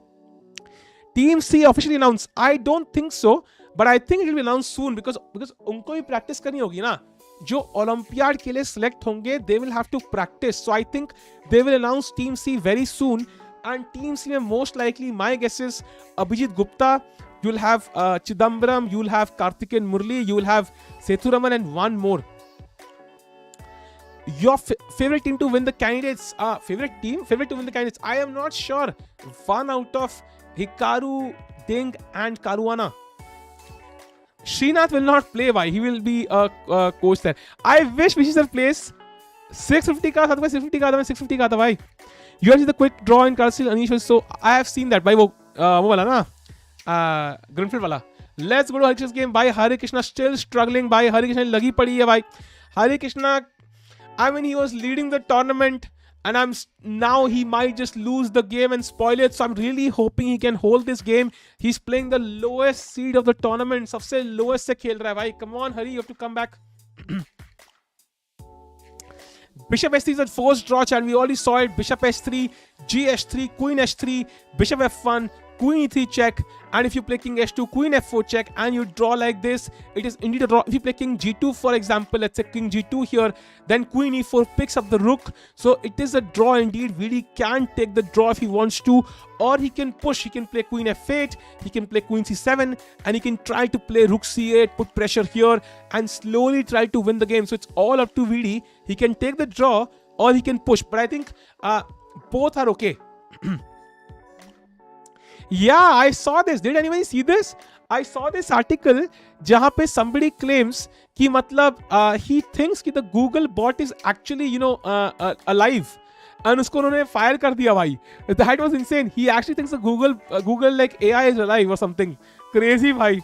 Team C officially announced. I don't think so, but I think it will be announced soon because उनको भी प्रैक्टिस करनी होगी ना. जो ओलंपियाड के लिए सिलेक्ट होंगे they will have to practice. So I think they will announce Team C very soon. And Team C में most likely my guess is Abhijit Gupta, you'll have Chidambaram, you'll have Karthikeyan Murli, you'll have Sethuraman and one more. Your favorite team to win the candidates, favorite to win the candidates, I am not sure. One out of Hikaru, Ding and Caruana. Srinath will not play, bhai. He will be a coach there. I wish Vishisar plays 650 ka tha, 650 ka tha, 650 ka tha, bhai. You have seen the quick draw in Karsil Anish, so I have seen that, bhai. वो वाला ना, Greenfield वाला. Let's go to Harikrishna's game, bhai. Harikrishna still struggling, bhai. Harikrishna लगी पड़ी है, bhai. Harikrishna, I mean, he was leading the tournament, and now he might just lose the game and spoil it. So I'm really hoping he can hold this game. He's playing the lowest seed of the tournament. सबसे lowest से खेल रहा है, भाई. Come on, Hari, you have to come back. Bishop S3 is a forced draw, and we already saw it. Bishop S3, G-H3, Queen H3, Bishop F1, Queen E3 check, and if you play King H2, Queen F4 check, and you draw like this, it is indeed a draw. If you play King G2, for example, let's say King G2 here, then Queen E4 picks up the Rook, so it is a draw indeed. Really can take the draw if he wants to, or he can push. He can play Queen F8, he can play Queen C7, and he can try to play Rook C8, put pressure here, and slowly try to win the game. So it's all up to VD. He can take the draw, or he can push, but I think both are okay. Yeah, I saw this. Did anyone see this? I saw this article जहाँ पे somebody claims कि मतलब he thinks कि the Google bot is actually alive, and उसको उन्होंने fire कर दिया भाई. That was insane. He actually thinks the Google like AI is alive or something crazy भाई.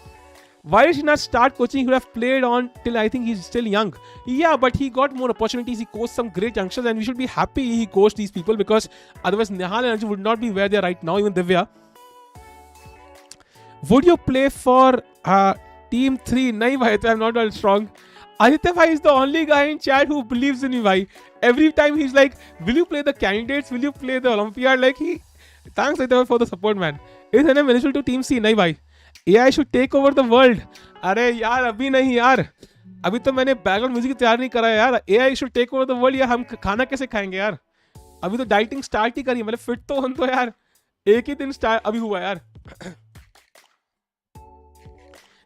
Why did he not start coaching? He would have played on till I think he's still young. Yeah, but he got more opportunities. He coached some great youngsters, and we should be happy he coached these people, because otherwise Nihal and Arjun would not be where they are right now, even Divya. Would you play for Team 3? Nahi bhai, I'm not that strong. Aditya bhai is the only guy in chat who believes in me bhai. Every time he's like, will you play the candidates? Will you play the Olympiad? Like thanks Aditya for the support, man. Is NM eligible to Team C? Nahi bhai. AI should take over the world. अरे यार अभी नहीं यार. अभी तो मैंने background music तैयार नहीं करा है यार. AI should take over the world. यार हम खाना कैसे खाएंगे यार? अभी तो डाइटिंग स्टार्ट ही करी. मतलब फिट तो हम तो यार एक ही दिन स्टार्ट अभी हुआ यार.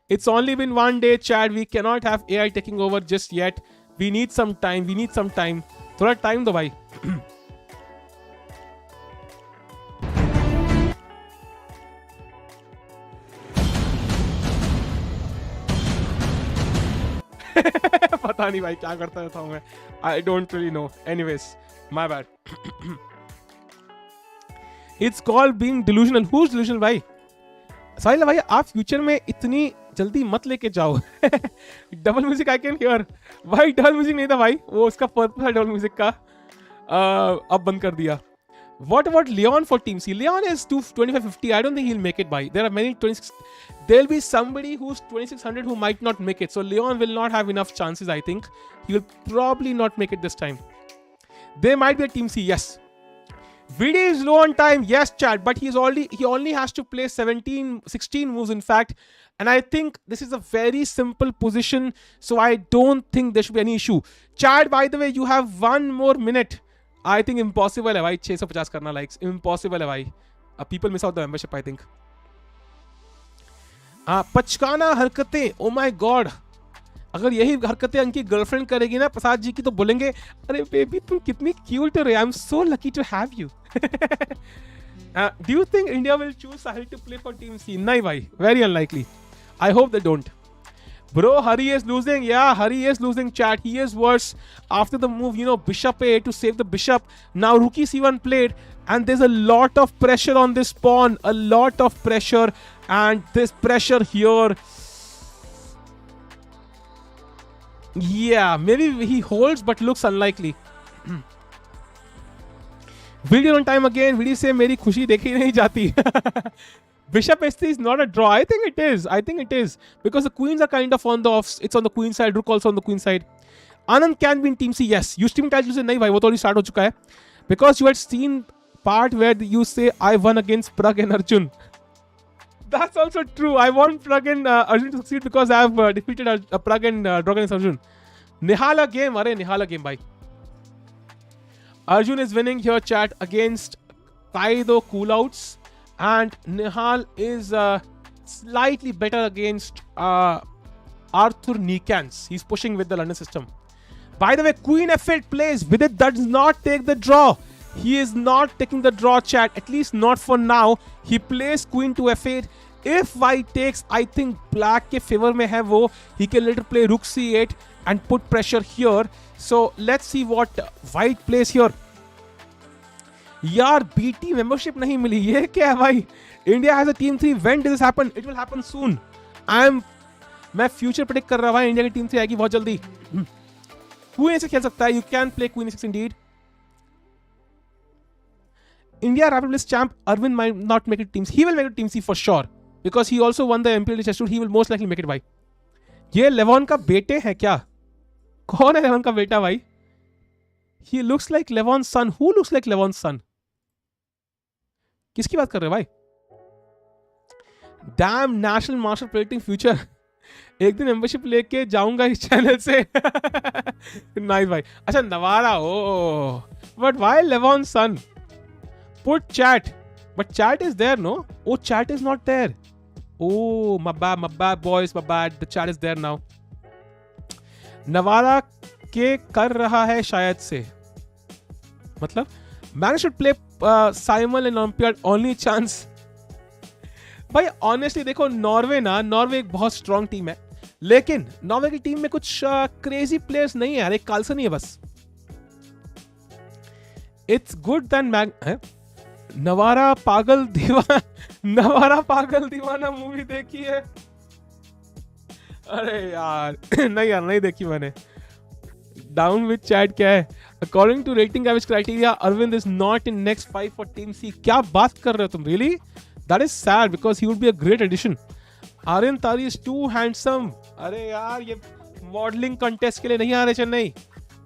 It's only been one day, Chad. We cannot have AI taking over just yet. We need some time. थोड़ा टाइम दो भाई. पता नहीं भाई क्या करता रहता हूँ मैं. I don't really know. Anyways, my bad. It's called being delusional. Who's delusional भाई? साहिल भाई आप फ्यूचर में इतनी जल्दी मत लेके जाओ. Double music I can hear. भाई डबल म्यूजिक नहीं था भाई, वो उसका पर्पस है डबल म्यूजिक का. अब बंद कर दिया. What about Leon for Team C? Leon is 2550. I don't think he'll make it by. There are many 26. There'll be somebody who's 2600 who might not make it. So Leon will not have enough chances, I think. He will probably not make it this time. There might be a Team C, yes. VD is low on time, yes, Chad, but he only has to play 16 moves, in fact. And I think this is a very simple position, so I don't think there should be any issue. Chad, by the way, you have 1 more minute. I think impossible है भाई 650 करना likes. Impossible है भाई. People miss out the membership, I think. पचकाना हरकतें, oh my god. अगर यही हरकतें उनकी गर्लफ्रेंड करेगी ना प्रसाद जी की, तो बोलेंगे अरे बेबी तुम कितनी क्यूट हो रही. I am so lucky to have you. Do you think India will choose Sahil to play for team C? नहीं भाई, very unlikely. I hope they don't. Bro, Hari is losing. Yeah, Hari is losing, chat. He is worse after the move, bishop a to save the bishop. Now rook c1 played, and there's a lot of pressure on this pawn. A lot of pressure, and this pressure here. Yeah, maybe he holds, but looks unlikely. Video on time again. Video say मेरी खुशी देखी नहीं जाती. Bishop S3 is not a draw. I think it is. Because the queens are kind of on the offs. It's on the queen side. Rook also on the queen side. Anand can be in Team C. Yes. You stream tag say nahi bhai, wo to already start ho chuka hai. Because you had seen part where you say I won against Prague and Arjun. That's also true. I want Prague and Arjun to succeed because I have defeated Prague and drawn against Arjun. Nihal a game, अरे Nihal a game भाई. Arjun is winning here chat against Kaido Coolouts, and Nihal is slightly better against Arthur Nikans. He's pushing with the London system. By the way, Queen F8 plays. Vidit does not take the draw. He is not taking the draw chat, at least not for now. He plays Queen to F8. If White takes, I think Black के favor में है वो. He can later play Rook C8 and put pressure here. So let's see what White plays here. यार BT membership नहीं मिली, ये क्या है भाई? India has a team 3. When does this happen? It will happen soon. मैं future predict कर रहा हूँ, इंडिया की टीम 3 आएगी बहुत जल्दी. Queen से खेल सकता है. You can play Queen 6 indeed. India Rapid List champ Arvind might not make it team C. He will make it team C for sure because he also won the Imperial Chess Tour. He will most likely make it भाई. ये लेवॉन का बेटे है क्या? कौन है लेवॉन का बेटा भाई? He looks like Levon's son. Who looks like Levon's son? किसकी बात कर रहे हो भाई? Damn national master predicting future. एक दिन मेंबरशिप लेके जाऊंगा इस चैनल से. नाइस भाई. अच्छा नवारा. Oh, but why Levon's son? Put chat. But chat is there, no? Oh, chat is not there. Oh, my bad boys, my bad. The chat is there now. Navara के कर रहा है शायद से. मतलब man should play Simon and Olympiad only chance. भाई honestly देखो Norway एक बहुत स्ट्रॉन्ग टीम है, लेकिन नॉर्वे की टीम में कुछ क्रेजी प्लेयर्स नहीं है यार. एक कार्लसन ही है बस. इट्स गुड देन नवारा पागल दीवाना मूवी देखी है? अरे यार नहीं देखी मैंने. डाउन विद चैट क्या है? According to rating average criteria Arvind is not in next 5 for team C. क्या बात कर रहे हो तुम? Really? That is sad because he would be a great addition. Aryan Tari is too handsome. अरे यार ये मॉडलिंग कंटेस्ट के लिए नहीं आ रहे चेन्नई.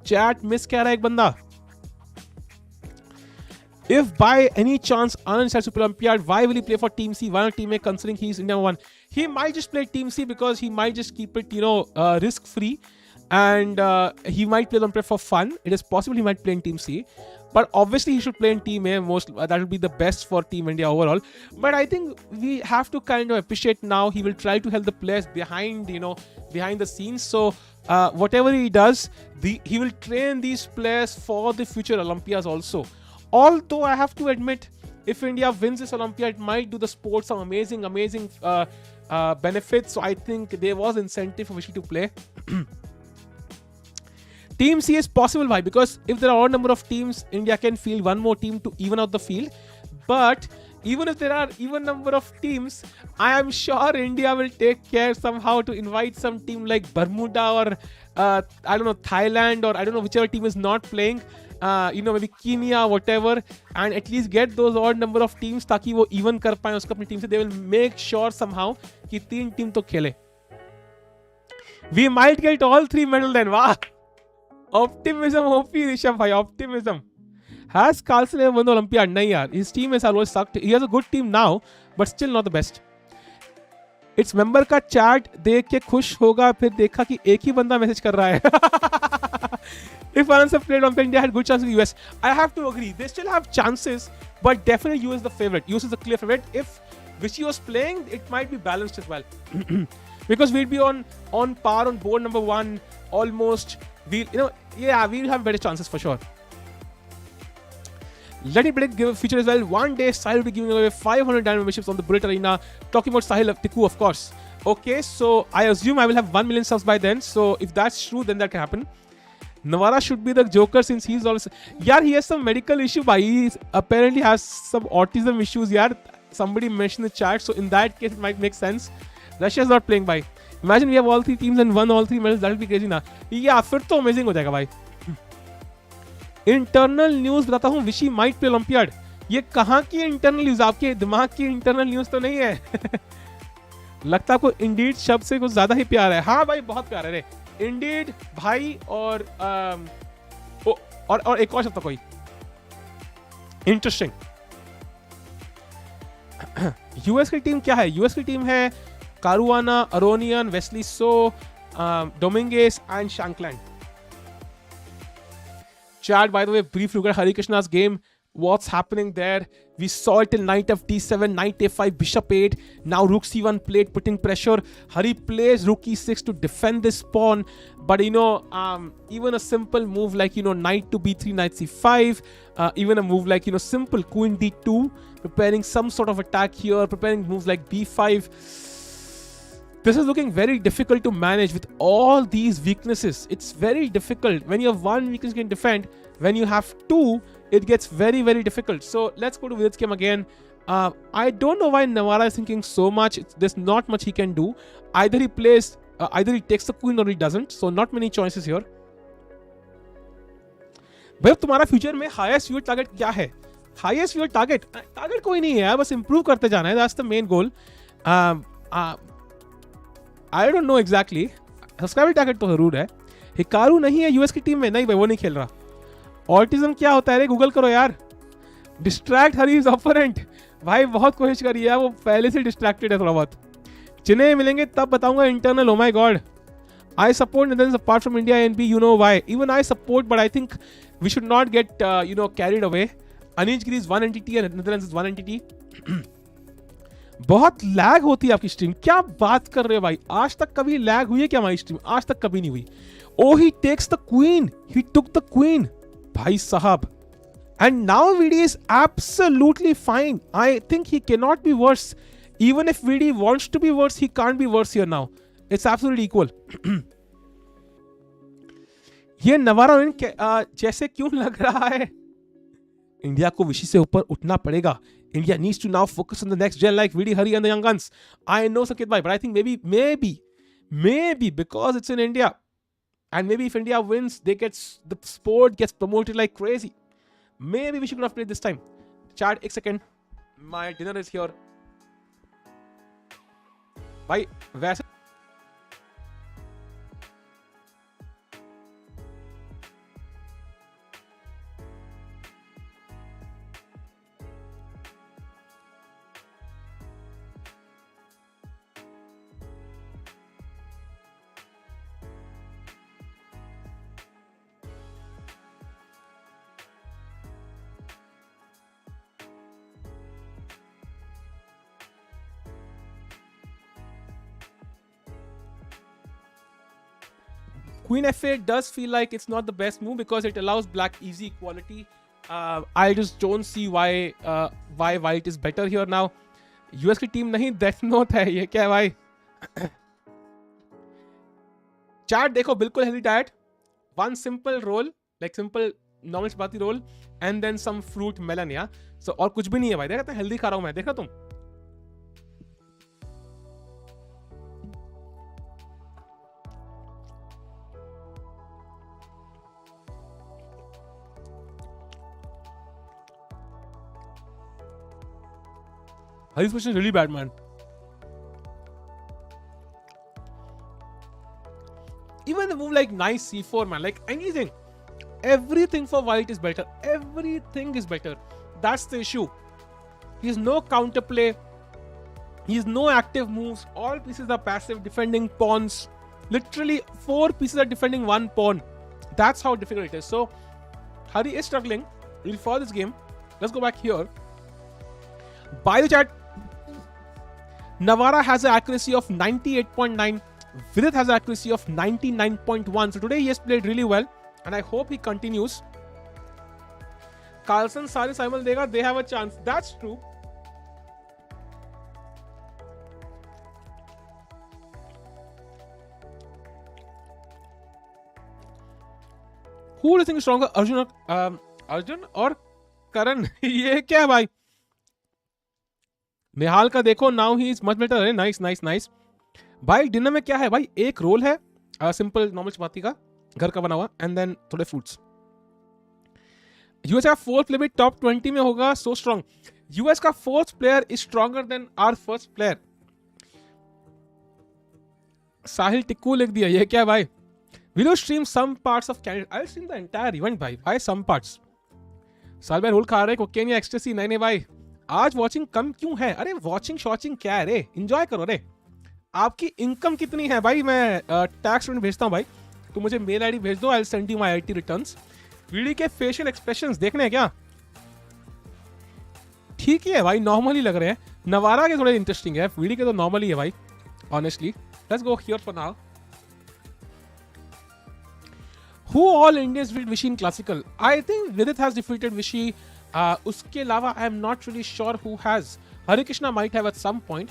चैट मिस कह रहा है एक बंदा. If by any chance Anand decides to play Olympiad, why will he play for Team C? Why not Team A considering he's India 1? He might just play Team C because he might just keep it, risk free. And he might play Olympiad for fun. It is possible he might play in Team C. But obviously he should play in Team A. That will be the best for Team India overall. But I think we have to kind of appreciate now. He will try to help the players behind the scenes. So whatever he does, he will train these players for the future Olympiads also. Although I have to admit, if India wins this Olympiad, it might do the sport some amazing benefits. So I think there was incentive for Vishy to play. Team C is possible, why? Because if there are odd number of teams, India can field one more team to even out the field. But even if there are even number of teams, I am sure India will take care somehow to invite some team like Bermuda or I don't know, Thailand, or I don't know, whichever team is not playing. Maybe Kenya, whatever, and at least get those odd number of teams ताकि वो even कर पाएं उसको अपनी team से. They will make sure somehow कि 3 team तो खेले. We might get all 3 medals then. वाह! Optimism, OP Rishabh bhai, optimism. Has Carlson ever won the Olympiad? नहीं यार, his team has always sucked. He has a good team now, but still not the best. It's member का chat देख के खुश होगा, फिर देखा कि एक ही बंदा मैसेज कर रहा है. If France have played Olympiad, India had good chances with US. I have to agree. They still have chances, but definitely US is the favorite. US is the clear favorite. If Vichy was playing, it might be balanced as well. Because we'd be on par on board number 1 almost. We'll have better chances for sure. Let me predict give a future as well. One day Sahil will be giving away 500 diamond memberships on the Bullet Arena. Talking about Sahil Tiku, of course. Okay, so I assume I will have 1 million subs by then. So if that's true, then that can happen. Navara should be the Joker since he's always... Yeah, he has some medical issue. He apparently has some autism issues. Yeah, somebody mentioned in the chat. So in that case, it might make sense. Russia's not playing by. Imagine we have all 3 teams and won all 3 medals. That will be crazy ना. Yeah, फिर तो amazing हो जाएगा भाई. Internal news बताता हूँ. Vishy might play Olympiad. ये कहाँ की internal news? आपके दिमाग की internal news तो नहीं है. लगता है आपको indeed शब्द से कुछ ज़्यादा ही प्यार है. हाँ भाई बहुत प्यार है रे. Indeed भाई और एक और शब्द कोई. Interesting. US की टीम क्या है? US की टीम है Caruana, Aronian, Wesley So, Dominguez and Shankland. Chat, by the way, brief look at Harikrishna's game. What's happening there? We saw it in knight of d7, knight a5, bishop 8. Now rook c1 played, putting pressure. Hari plays rook e6 to defend this pawn. But even a simple move like knight to b3, knight c5. Even a move like simple queen d2, preparing some sort of attack here, preparing moves like b5. This is looking very difficult to manage with all these weaknesses. It's very difficult. When you have one weakness you can defend, when you have two, it gets very, very difficult. So let's go to Vidit's game again. I don't know why Navara is thinking so much. There's not much he can do. Either he takes the queen or he doesn't. So not many choices here. भाई तुम्हारा future में highest viewer target क्या है? Highest viewer target कोई नहीं है, बस improve करते जाना है. That's the main goal. I don't know exactly. Subscriber target तो जरूर है. हिकारू नहीं है यूएस की टीम में. नहीं भाई, वो नहीं खेल रहा. ऑटिज्म क्या होता है रे? गूगल करो यार. Distract Hari's opponent. भाई बहुत कोशिश करी है, वो पहले से डिस्ट्रैक्टेड है थोड़ा बहुत. जिन्हें मिलेंगे तब बताऊंगा internal. O my God. I support Netherlands apart from India and B, you know why. Even I support, but I think we should not get carried away. Anijgiri is one entity and Netherlands is one entity. बहुत lag होती है आपकी stream. क्या बात कर रहे हो भाई? आज तक कभी लैग हुई है क्या हमारी स्ट्रीम? आज तक कभी नहीं हुई. Oh, he takes the queen. He took the queen. भाई साहब. And now VD is absolutely fine. I think he cannot be worse. Even if VD wants to be worse, he can't be worse here now. It's absolutely equal. ये नवारा जैसे क्यों लग रहा है? India को विषय से ऊपर उठना पड़ेगा. India needs to now focus on the next gen like VD Hari and the young guns. I know Sankit bhai, but I think maybe because it's in India, and maybe if India wins, the sport gets promoted like crazy. Maybe we should have played this time. Chat, एक second. My dinner is here. भाई वैसे Queen f8 does feel like it's not the best move because it allows black easy equality. I just don't see why white is better here now. US की team नहीं, death note है. ये क्या है भाई? Chat देखो, बिल्कुल healthy diet. One simple roll, like simple normal chapati roll, and then some fruit melon. या so और कुछ भी नहीं है भाई. देखा हेल्दी खा रहा हूँ मैं. देखा तुम? Hari's position is really bad, man. Even the move like nice c4, man, like anything. Everything for white is better. Everything is better. That's the issue. He has no counterplay. He has no active moves. All pieces are passive, defending pawns. Literally 4 pieces are defending 1 pawn. That's how difficult it is. So, Hari is struggling. We'll follow this game. Let's go back here. By the chat, Navara has an accuracy of 98.9. Vidit has an accuracy of 99.1. So today he has played really well, and I hope he continues. Carlson, Saleh, Simon Dega, they have a chance. That's true. Who do you think is stronger, Arjun or Karan? ये क्या है भाई? निहाल का देखो, now he is much better है. Nice nice nice भाई. Dinner में क्या है भाई? एक रोल है, सिंपल नॉर्मल चपाती का, घर का बना हुआ, एंड देन थोड़े फ्रूट्स. यूएस का 4th प्लेयर टॉप 20 में होगा. So strong. यूएस का 4th player is stronger than our 1st player. Sahil Tikku लिख दिया. ये क्या है भाई? Will you stream some parts of candidate? I will stream the entire event भाई. भाई सम पार्ट्स. साल भाई रोल खा रहे कोकेन या एक्सटेसी? नहीं भाई, आज वॉचिंग कम क्यों है? अरे वॉचिंग शॉचिंग क्या है रे? एंजॉय करो रे. आपकी इनकम कितनी है भाई? मैं टैक्स रिटर्न भेजता हूँ भाई, तो मुझे मेल आईडी भेज दो. I will send you my IT returns. VD के फेशियल एक्सप्रेशंस देखने हैं क्या? ठीक ही है भाई, नॉर्मल ही लग रहे हैं. नवारा के थोड़े इंटरेस्टिंग है, वीडी के तो नॉर्मल ही है भाई, honestly. Let's go here for now. Who all Indians defeated Vichy in classical? I think Vidit has defeated Vichy. उसके अलावा I am not really sure who has. Harikrishna might have at some point.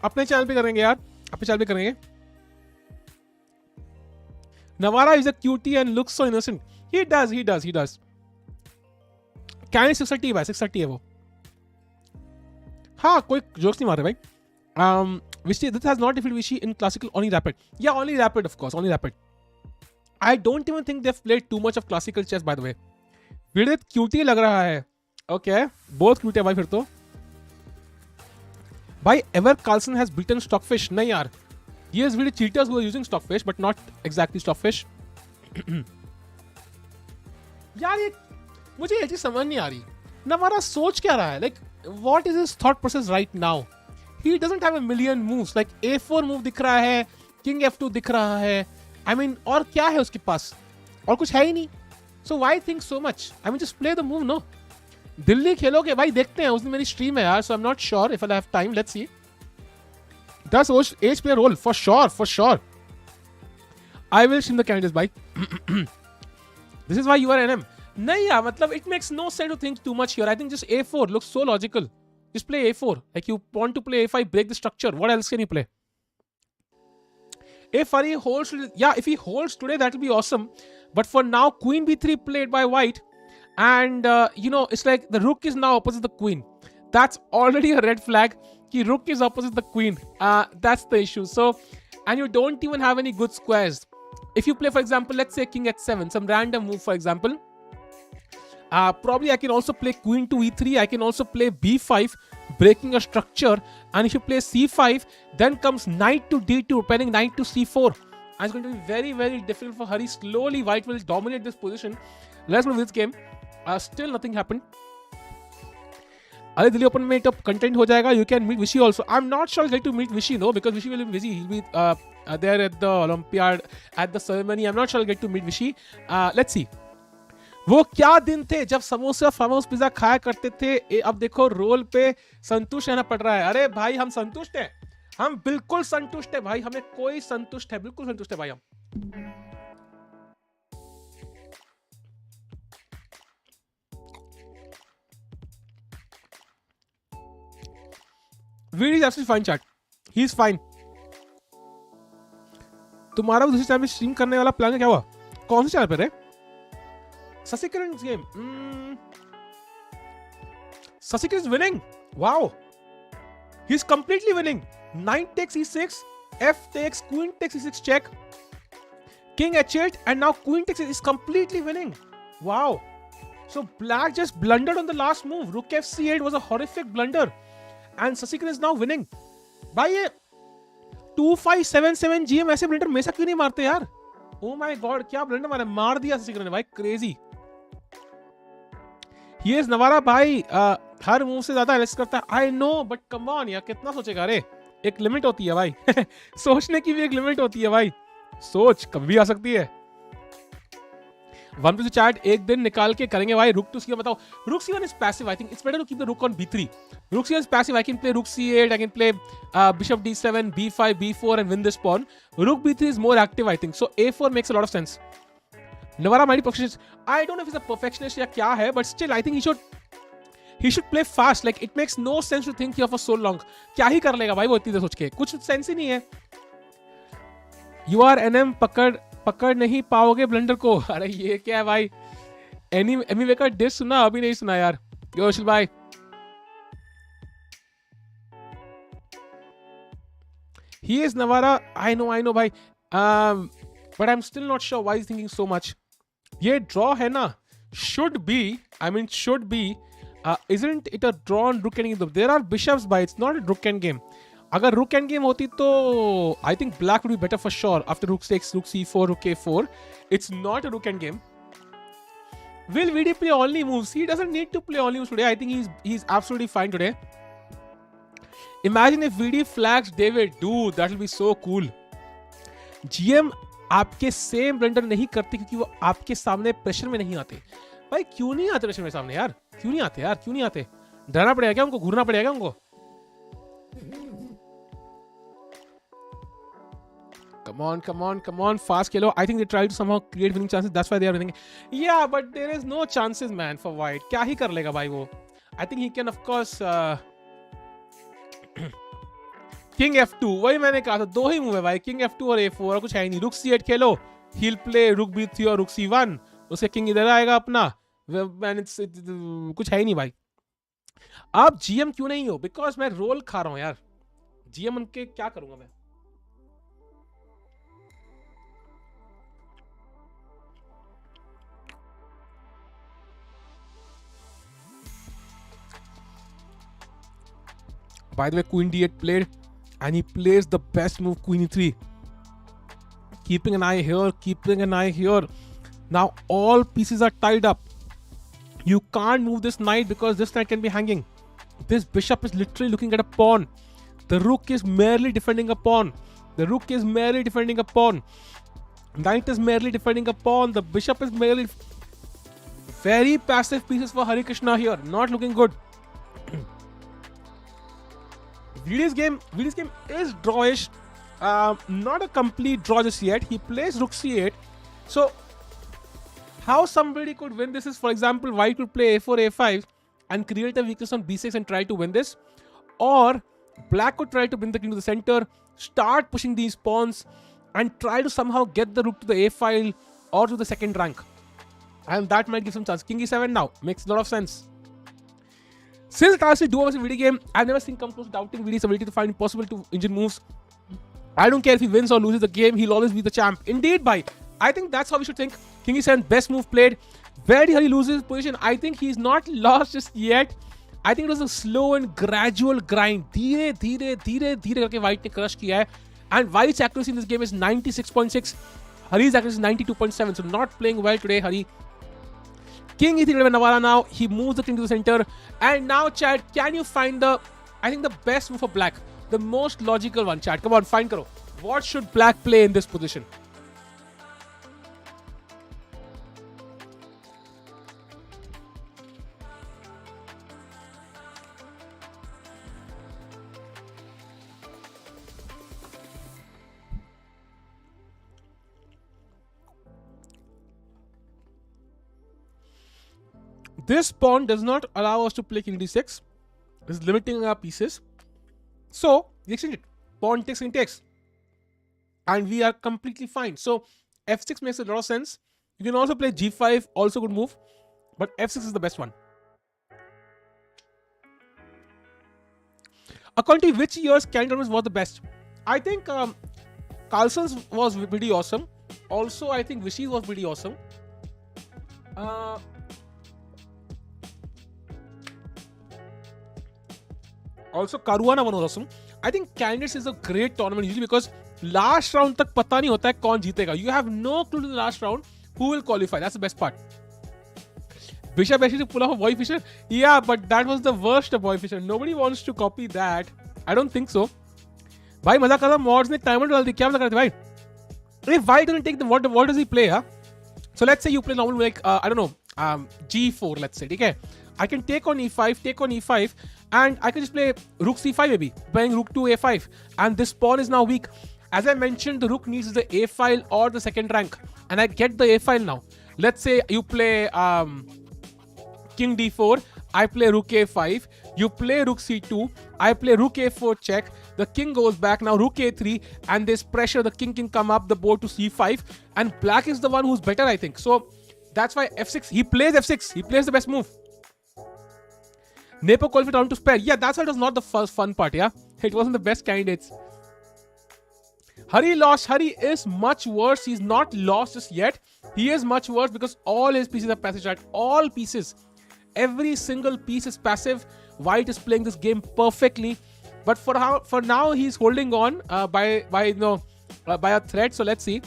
अपने channel पे करेंगे यार, अपने channel पे करेंगे. Navara is a cutie and looks so innocent. He does. Can 630 भाई, 630 है वो. हाँ, कोई जोक्स नहीं मार रहे भाई. Vichy, this has not defeated Vichy in classical, only rapid. Yeah, only rapid, of course, only rapid. I don't even think they've played too much of classical chess, by the way. Vidit cutie लग रहा है. Okay, बहुत cute है भाई फिर तो. भाई ever Carlson has beaten Stockfish? नहीं यार. Yes, really cheaters who are using Stockfish, but not exactly Stockfish. यार ये मुझे ये चीज समझ नहीं आ रही. नवारा सोच क्या रहा है? Like, what is his thought process right now? He doesn't have a million moves. Like A4 move दिख रहा है, King F2 दिख रहा है. I mean, और क्या है उसके पास? और कुछ है ही नहीं. So why think so much? I mean, just play the move, no? Delhi खेलोगे भाई, देखते हैं. उस दिन मेरी स्ट्रीम है यार, so I'm not sure if I'll have time. Let's see. Does age play a role? For sure. I will stream the candidates, bhai. This is why you are NM. नहीं यार, मतलब it makes no sense to think too much here. I think just A4 looks so logical. Just play A4. Like you want to play A5, break the structure. What else can you play? If Hari holds, yeah, if he holds today, that will be awesome. But for now, Queen B3 played by White, and it's like the Rook is now opposite the Queen. That's already a red flag. Ki Rook is opposite the Queen. That's the issue. So, and you don't even have any good squares. If you play, for example, let's say King H7, some random move, for example. Probably I can also play Queen to E3. I can also play B5, breaking a structure. And if you play C5, then comes Knight to D2, opening Knight to C4. And it's going to be very, very difficult for Hari. Slowly, White will dominate this position. Let's go to this game. Still nothing happened. अरे Delhi open में तो content हो जाएगा. You can meet Vichy also. I'm not sure I'll get to meet Vichy, no, because Vichy will be busy. He'll be there at the Olympiad, at the ceremony. I'm not sure I'll get to meet Vichy. Let's see. वो क्या दिन थे जब samosa farm house pizza खाया करते थे. अब देखो रोल पे संतुष्ट रहना पड़ रहा है. अरे भाई हम संतुष्ट हैं, हम बिल्कुल संतुष्ट है भाई. हमें कोई संतुष्ट है, बिल्कुल संतुष्ट है भाई हम. Vidit is absolutely fine, chat. He is fine. तुम्हारा दूसरी चैनल पे स्ट्रीम करने वाला प्लान क्या हुआ? कौन से चैनल पे रे? Sasikiran's game. Sasikiran is winning. Wow. He's completely winning. Knight takes e6, f takes, queen takes e6 check, king h8, and now queen takes is completely winning. Wow. So black just blundered on the last move. Rook fc8 was a horrific blunder. And Sasikiran is now winning. भाई ये 2577 GM ऐसे blunder में से क्यों नहीं मारते यार? Oh my God, क्या ब्लंडर मार दिया Sasikiran ने भाई, crazy. Yes, नवारा भाई हर मूव से ज्यादा एनालिसिस करता है. I know, but come on यार, कितना सोचेगा? अरे एक लिमिट होती है भाई. सोचने की भी एक लिमिट होती है भाई. सोच कभी भी आ सकती है. वन प्लस चैट एक दिन निकाल के करेंगे भाई. रुक टू सी बताओ. Rook c1 is passive. I think it's better to keep the rook on b3. Rook C one is passive. I can play rook c8. I can play bishop d7, b5, b4 and win this pawn. Rook b3 is more active, I think. So a4 makes a lot of sense. Navara might be perfectionist. I don't know if he's a perfectionist या क्या है, but still I think he should play fast. Like it makes no sense to think here for so long. क्या ही कर लेगा भाई वो इतनी देर सोच के? कुछ सेंस ही नहीं है. You are NM, पकड़ नहीं पाओगे ब्लंडर को. अरे ये क्या है भाई? एमी वेकर डिस सुना? अभी नहीं सुना यार. योशिल भाई. He is Navara. I know भाई. But I'm still not sure why he's thinking so much. ये draw है ना? Should be. Isn't it a draw on rook endgame? There are bishops by. It's not a rook endgame. अगर rook endgame होती तो I think black would be better for sure. After rook takes rook c4, rook a4. It's not a rook endgame. Will VD play only moves? He doesn't need to play only moves today. I think he's absolutely fine today. Imagine if VD flags David. Dude, that will be so cool. GM आपके same blunder नहीं करते क्योंकि वो आपके सामने pressure में नहीं आते. भाई क्यों नहीं आते प्रेशर में सामने यार? क्यों नहीं आते यार? क्यों नहीं आते? डरना पड़ेगा क्या उनको? घूरना पड़ेगा उनको? Come on, fast Khelo. I think they try to somehow create winning chances. That's why they are winning. Yeah, but there is no chances, man, for white. क्या ही कर लेगा भाई वो? I think he can, of course. King F2. वही मैंने कहा था. दो ही मूव है भाई. King F2 और A4 और कुछ है ही नहीं. Rook C8 खेलो. He'll play Rook B3 और Rook C1. उसके King इधर आएगा अपना. कुछ है ही नहीं भाई. आप GM क्यों नहीं हो? Because मैं रोल खा रहा हूँ यार. GM उनके क्या करूंगा मैं? By the way, Queen D8 played, and he plays the best move, Queen E3. Keeping an eye here, keeping an eye here. Now all pieces are tied up. You can't move this knight because this knight can be hanging. This bishop is literally looking at a pawn. The rook is merely defending a pawn. The rook is merely defending a pawn. Knight is merely defending a pawn. The bishop is merely... Very passive pieces for Harikrishna here. Not looking good. Vidit's game is drawish. Not a complete draw just yet. He plays Rook C8. So, how somebody could win this is, for example, white could play A4, A5 and create a weakness on B6 and try to win this. Or black could try to bring the king to the center, start pushing these pawns and try to somehow get the rook to the A file or to the second rank. And that might give some chance. King E7 now. Makes a lot of sense. Since Tarsi duo was a video game, I've never seen come close to doubting Vidit's ability to find impossible to engine moves. I don't care if he wins or loses the game, he'll always be the champ. Indeed, bhai. I think that's how we should think. King E7, best move played. Where did he lose his position? I think he's not lost just yet. I think it was a slow and gradual grind. धीरे करके white ने crush किया है. And white's accuracy in this game is 96.6. Hari's accuracy is 92.7. So not playing well today, Hari. King E3 Navara now. He moves the king to the center. And now, chat, can you find the best move for black? The most logical one, chat. Come on, find karo. What should black play in this position? This pawn does not allow us to play king d6. This is limiting our pieces. So, we exchange it. Pawn takes, king takes. And we are completely fine. So, f6 makes a lot of sense. You can also play g5, also good move. But f6 is the best one. According to which year's calendar was the best? I think Carlson's was pretty awesome. Also, I think Vishy's was pretty awesome. Also, Caruana one was awesome. I think Candidates is a great tournament usually because last round तक पता नहीं होता है कौन जीतेगा. You have no clue to the last round who will qualify. That's the best part. Bishop actually to pull off a boy fisher. Yeah, but that was the worst of boy fisher. Nobody wants to copy that. I don't think so. भाई मजा कर रहा mods ने timer डाल दी. क्या मजा करते भाई? If white doesn't take the what does he play? Huh? So let's say you play normal like I don't know g4. Let's say. Okay. I can take on e5, and I can just play rook c5 maybe, playing rook to a5, and this pawn is now weak. As I mentioned, the rook needs the a file or the second rank, and I get the a file now. Let's say you play king d4, I play rook a5, you play rook c2, I play rook a4 check, the king goes back, now rook a3, and there's pressure, the king can come up the board to c5, and black is the one who's better, I think. So that's why f6, he plays f6, he plays the best move. Nepo qualified round to spare. Yeah, that's why it was not the first fun part, yeah? It wasn't the best candidates. Hari lost. Hari is much worse. He's not lost just yet. He is much worse because all his pieces are passive, chat. All pieces. Every single piece is passive. White is playing this game perfectly. But for now, he's holding on by a thread. So let's see.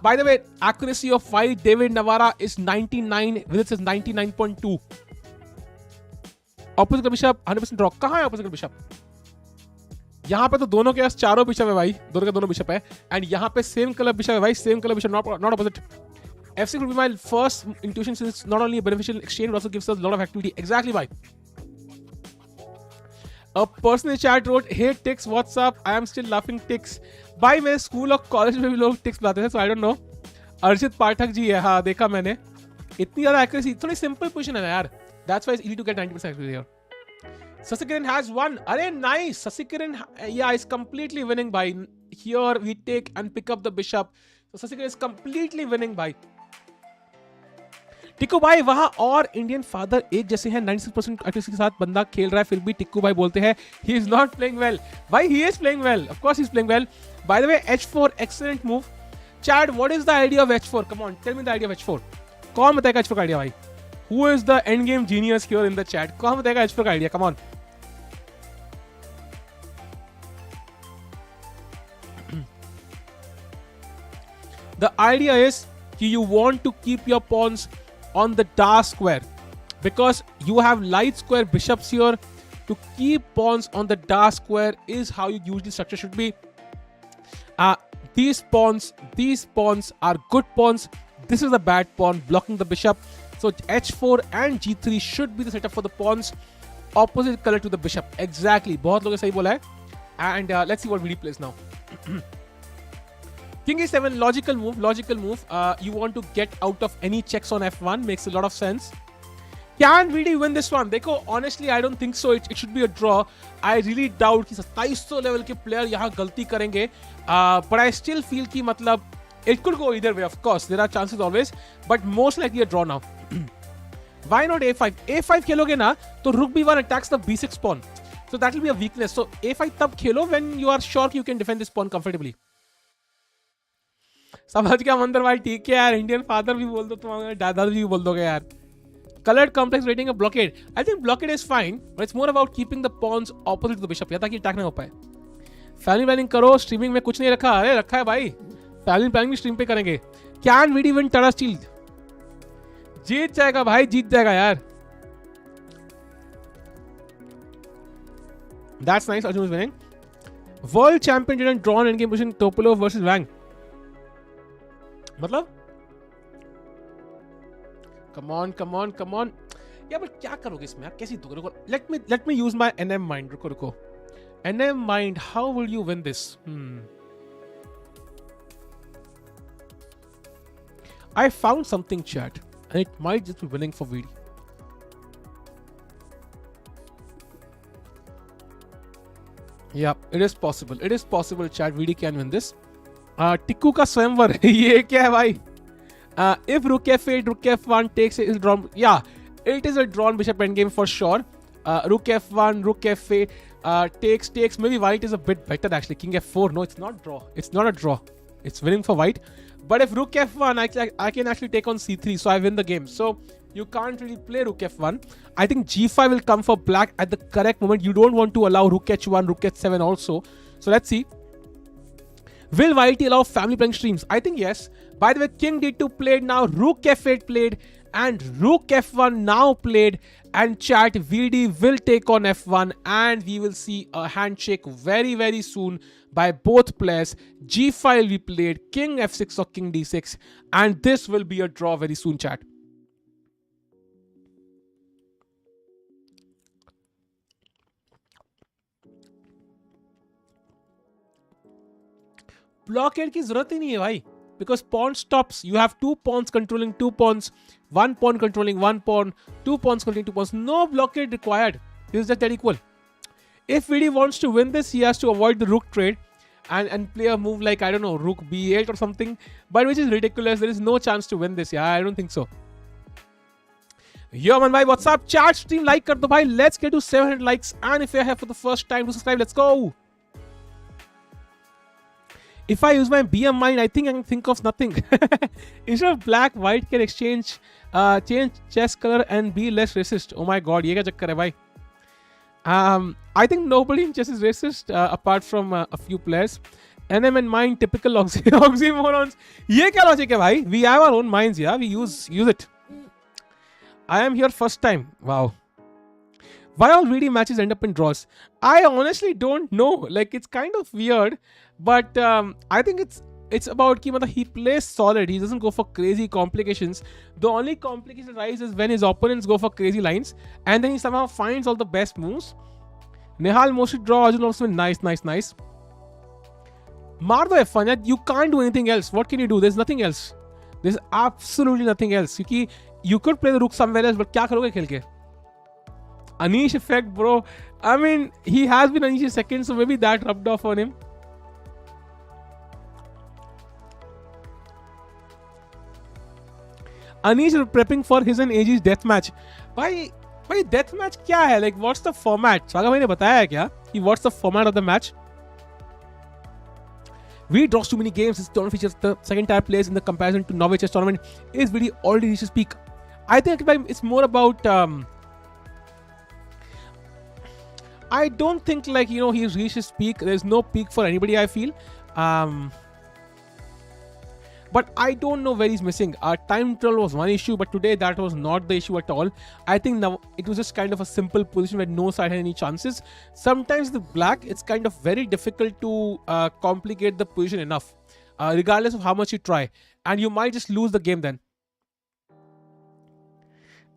By the way, accuracy of white David Navara is 99. Vidit says 99.2. Opposite का bishop 100% draw. कहाँ है opposite का bishop? यहाँ पे तो दोनों के पास चारों बिशप है भाई, दोनों के दोनों बिशप है. एंड यहाँ पे सेम कलर बिशप है भाई, same colour bishop, not opposite. F6 would be my first intuition since it's not only a beneficial exchange but also gives us a lot of activity. Exactly भाई. A person in chat wrote, "Hey Tix, what's up? I am still laughing Tix." भाई मेरे school और college में भी लोग ticks बुलाते थे, so I don't know. अर्जित पाठक जी है, हाँ देखा मैंने. इतनी ज़्यादा accuracy, थोड़ी simple position है ना यार. That's why it's easy to get 90% accuracy here. Sasikiran has won. अरे nice. Sasikiran, yeah, is completely winning by. Here we take and pick up the bishop. So Sasikiran is completely winning by. Tikku भाई वहां और Indian father एक जैसे हैं. 96% accuracy के साथ बंदा खेल रहा है, फिर भी टिक्कू भाई बोलते हैं he is not playing well. भाई he is playing well, of course he is playing well. By the way h4 excellent move. Chat what is the idea of h4? Come on tell me the idea of h4. कौन बताएगा h4 का idea भाई? Who is the end game genius here in the chat? कौन बताएगा h4 का idea? Come on. The idea is कि you want to keep your pawns on the dark square because you have light square bishops here. To keep pawns on the dark square is how you usually structure should be. These pawns are good pawns. This is a bad pawn blocking the bishop. So h4 and g3 should be the setup for the pawns opposite color to the bishop. Exactly. बहुत लोगों ने सही बोला है. And let's see what Vidi plays now. King e7, logical move. You want to get out of any checks on f1. Makes a lot of sense. Can Vidi win this one? देखो, honestly, I don't think so. It should be a draw. I really doubt कि 2700 level के player यहाँ गलती करेंगे. But I still feel कि मतलब it could go either way. Of course, there are chances always. But most likely a draw now. Why not a5? a5 खेलोगे ना तो rook b1 attacks the b6 pawn. So that will be a weakness. So a5 तब खेलो when you are sure you can defend this pawn comfortably. समझ गया मंदिर भाई, ठीक है यार. इंडियन फादर भी बोल दो, तुम्हारे दादा भी बोल दोगे यार. Colored complex rating of blockade. I think blockade is fine, but it's more about keeping the pawns opposite to the bishop, या ताकि अटैक ना हो पाए. फैमिली प्लानिंग करो. स्ट्रीमिंग में कुछ नहीं रखा. अरे रखा है भाई, फैमिली प्लानिंग भी स्ट्रीम पे करेंगे. Can VD win Tata Steel? जीत जाएगा भाई, जीत जाएगा यार. That's nice. Arjun is winning. World champion didn't draw an endgame position. Topolov versus Wang. मतलब come on. या बट क्या करोगे इसमें यार? कैसी दोगे? रुको, let me use my NM mind. रुको. NM mind, how will you win this? I found something, chat, and it might just be winning for VD. Yeah, it is possible, chat. VD can win this. Tikku का स्वयंवर. ये क्या है भाई? If rook f8, rook f1 takes is drawn. Yeah, it is a drawn bishop endgame for sure. Rook f1, rook f8 takes. Maybe white is a bit better actually. King f4. No, it's not draw. It's not a draw. It's winning for white. But if rook f1, I can actually take on c3, so I win the game. So you can't really play rook f1. I think g5 will come for black at the correct moment. You don't want to allow rook h1, rook h7 also. So let's see. Will white allow family playing streams? I think yes. By the way, king d2 played now, rook f8 played, and rook f1 now played, and chat VD will take on f1, and we will see a handshake very, very soon by both players. g5 will be played, king f6 or king d6, and this will be a draw very soon, chat. Blockade की जरूरत ही नहीं है भाई, because pawn stops. You have two pawns controlling two pawns, one pawn controlling one pawn, two pawns controlling two pawns. No blockade required. This is just that equal. If VD wants to win this, he has to avoid the rook trade and play a move like, I don't know, rook b8 or something, but which is ridiculous. There is no chance to win this. Yeah, I don't think so. Yo man bhai, what's up? Chat stream like kar do bhai. Let's get to 700 likes, and if you're here for the first time, to subscribe. Let's go. If I use my BM mind, I think I can think of nothing. Instead of black, white can exchange, change chess color and be less racist. Oh my god, ये क्या चक्कर है भाई? I think nobody in chess is racist apart from a few players. NM and mind, typical oxymorons. ये क्या logic है भाई? We have our own minds, yeah. We use it. I am here first time. Wow. Why all VD matches end up in draws? I honestly don't know. Like, it's kind of weird, but I think it's about कि मतलब he plays solid. He doesn't go for crazy complications. The only complication arises when his opponents go for crazy lines, and then he somehow finds all the best moves. Nihal mostly draw. Arjun also nice. Mardo F1, you can't do anything else. What can you do? There's nothing else. There's absolutely nothing else. क्योंकि you could play the rook somewhere else, but क्या करोगे खेल के? Anish effect, bro. I mean, he has been Anish's second, so maybe that rubbed off on him. Anish is prepping for his and AG's death match. भाई death match क्या है? Like, what's the format? Saga भाई ने बताया है क्या? कि what's the format of the match? We draws too many games. This tournament features the second tier players in the comparison to Norway chess tournament. Is really already reached its peak? I think it's more about. I don't think like he's reached his peak. There's no peak for anybody, I feel. But I don't know where he's missing. Time trial was one issue, but today that was not the issue at all. I think now it was just kind of a simple position where no side had any chances. Sometimes the black, it's kind of very difficult to complicate the position enough, regardless of how much you try. And you might just lose the game then.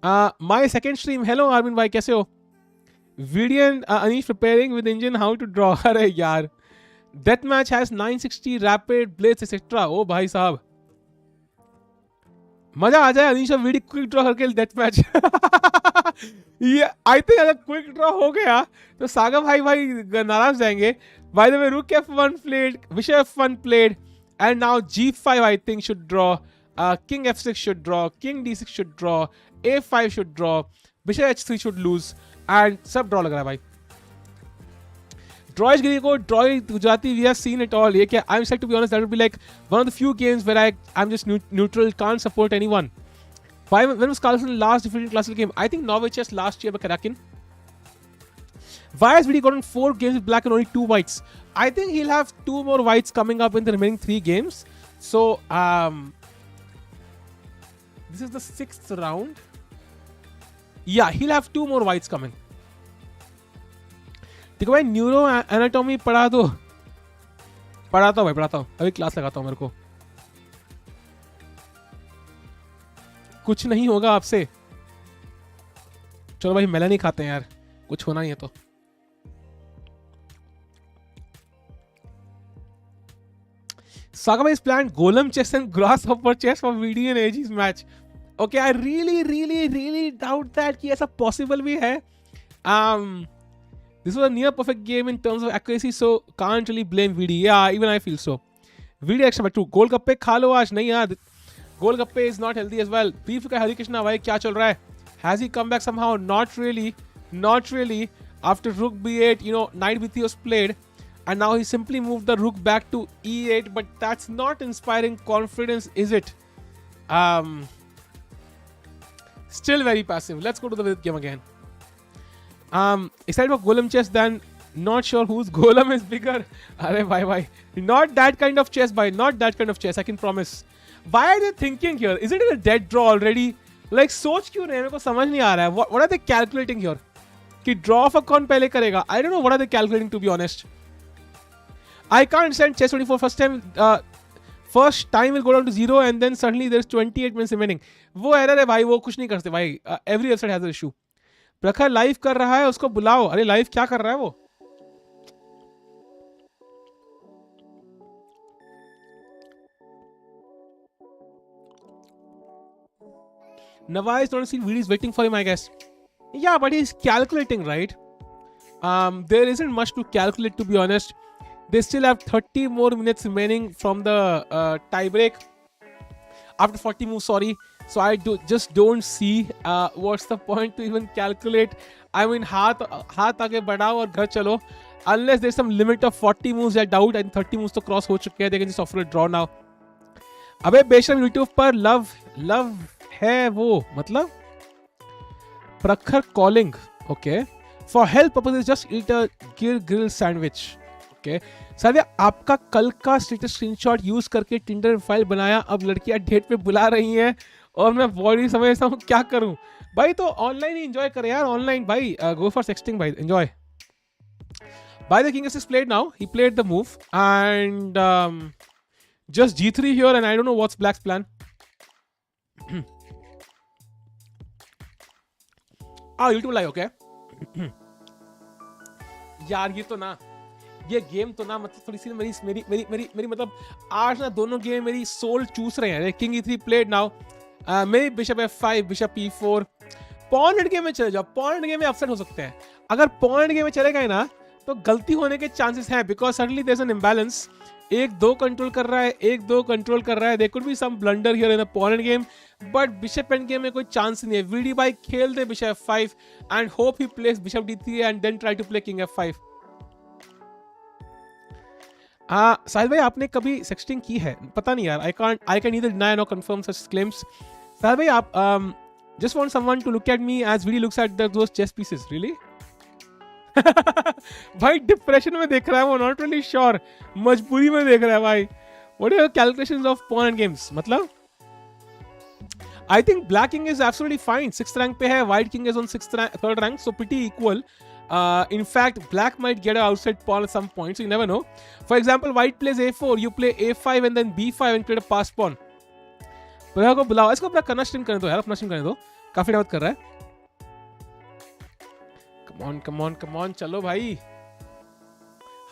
My second stream. Hello Armin bhai, kaise ho? Vidian Anish preparing with engine how to draw. Arey yaar. Death match has 960 rapid blades etc. Oh भाई साहब मजा आ जाए अनीश और VD quick draw करके death match. ये I think अगर quick draw हो गया तो सागा भाई नाराज जाएंगे. बाय द वे रुक f1 played, Bishop f1 played, and now g5 I think should draw. King f6 should draw, King d6 should draw, a5 should draw, Bishop h3 should lose, and सब draw लग रहा है भाई. Droish Giri ko, Droish Gujrathi, we have seen it all. I'm sad to be honest, that would be like one of the few games where I'm just neutral, can't support anyone. When was Carlson last defeated classical game? I think Norway chess last year by Karakin. Why has Vidi gotten 4 games with black and only 2 whites? I think he'll have 2 more whites coming up in the remaining 3 games. So, this is the 6th round. Yeah, he'll have 2 more whites coming. देखो भाई neuro anatomy पढ़ाता हूँ अभी class लगाता हूँ. मेरे को कुछ नहीं होगा आपसे. चलो भाई मेला नहीं खाते हैं यार, कुछ होना ही है तो. Saga is planned Golem chess and Grasshopper chess for VD and AG's match. Okay, I really doubt that कि ऐसा possible भी है. This was a near perfect game in terms of accuracy, so can't really blame VD. Yeah, even I feel so. VD extra by 2. गोलगप्पे खा लो आज. नहीं यार, गोलगप्पे is not healthy as well. Beef का हरिकृष्णा भाई क्या चल रहा है? Has he come back somehow? Not really. After rook b8, knight b3 was played, and now he simply moved the rook back to e8. But that's not inspiring confidence, is it? Still very passive. Let's go to the Vidit game again. Excited for Golem chess, then not sure whose Golem is bigger. Arey bye. Not that kind of chess, bhai. Not that kind of chess, I can promise. Why are they thinking here? Is it a dead draw already? Like, सोच क्यों रहे हैं? मेरे को समझ नहीं आ रहा है. What are they calculating here? कि draw for कौन पहले करेगा? I don't know what are they calculating, to be honest. I can't send chess 24 first time will go down to 0 and then suddenly there's 28 minutes remaining. वो error है भाई, वो कुछ नहीं करते भाई. Every website has an issue. प्रखर live कर रहा है, उसको बुलाओ. अरे लाइव क्या कर रहा है वो? Navara is not seen. Vidit is waiting for him, I guess. Yeah, but he's calculating, right? There isn't much to calculate, to be honest. They still have 30 more minutes remaining from the tie break. After 40 moves, sorry. So I just don't see what's the point to even calculate. I mean, हाथ आगे बढ़ाओ और घर चलो. Unless there's some limit of 40 moves, I doubt. And 30 moves तो cross हो चुके हैं. They can just offer a draw now. अबे बेशरम YouTube पर love है वो, मतलब प्रखर calling. Okay. For health purposes, just eat a grill sandwich. Okay. साले आपका कल का स्टेटस स्क्रीनशॉट यूज करके टिंडर फाइल बनाया, अब लड़कियां डेट पे बुला रही हैं और मैं बॉडी समझता हूँ क्या करूं भाई। तो ऑनलाइन ही एंजॉय करें यार, ऑनलाइन भाई, गो फॉर सेक्सटिंग भाई, enjoy. By the king is played now. He played the move and just g3 here, and I don't know what's black's plan. YouTube live, okay. यार ये तो ना, ये game तो ना मतलब थोड़ी सी मेरी मेरी मेरी मेरी मेरी मतलब आज ना दोनों गेम मेरी सोल चूस रहे हैं। King e3 played now. मेरी bishop f5, bishop e4, pawn end game में चले जाओ। पॉन एंड गेम में अपसेट हो सकते हैं। अगर पॉन एंड गेम में चले गए ना तो गलती होने के चांसेस हैं, because suddenly there is an imbalance. एक दो कंट्रोल कर रहा है, एक दो कंट्रोल कर रहा है। There could be some blunder here in the pawn end game, but bishop end game में कोई चांस नहीं है। वीडी बाई खेल दे bishop f5 and hope he place bishop d3 and then try to play king f5। Sahil भाई आपने कभी सेक्सटिंग की है? पता नहीं यार, I can neither deny nor confirm such claims. Sahil भाई आप just want someone to look at me as Vidit looks at those chess pieces, really? भाई डिप्रेशन में देख रहा है वो, नॉट रियली श्योर, मजबूरी में देख रहा है भाई। What are your calculations of pawn end games? मतलब I think black king is absolutely fine, 6th rank पे है, white king is on 3rd rank, so pretty equal. In fact, black might get an outside pawn at some point, so you never know. For example, white plays a4, you play a5 and then b5 and create a pass pawn. Prabha को बुलाओ, इसको अपना करना stream करने दो यार, अपना stream करने दो, काफी डाउट कर रहा है। Come on, चलो भाई।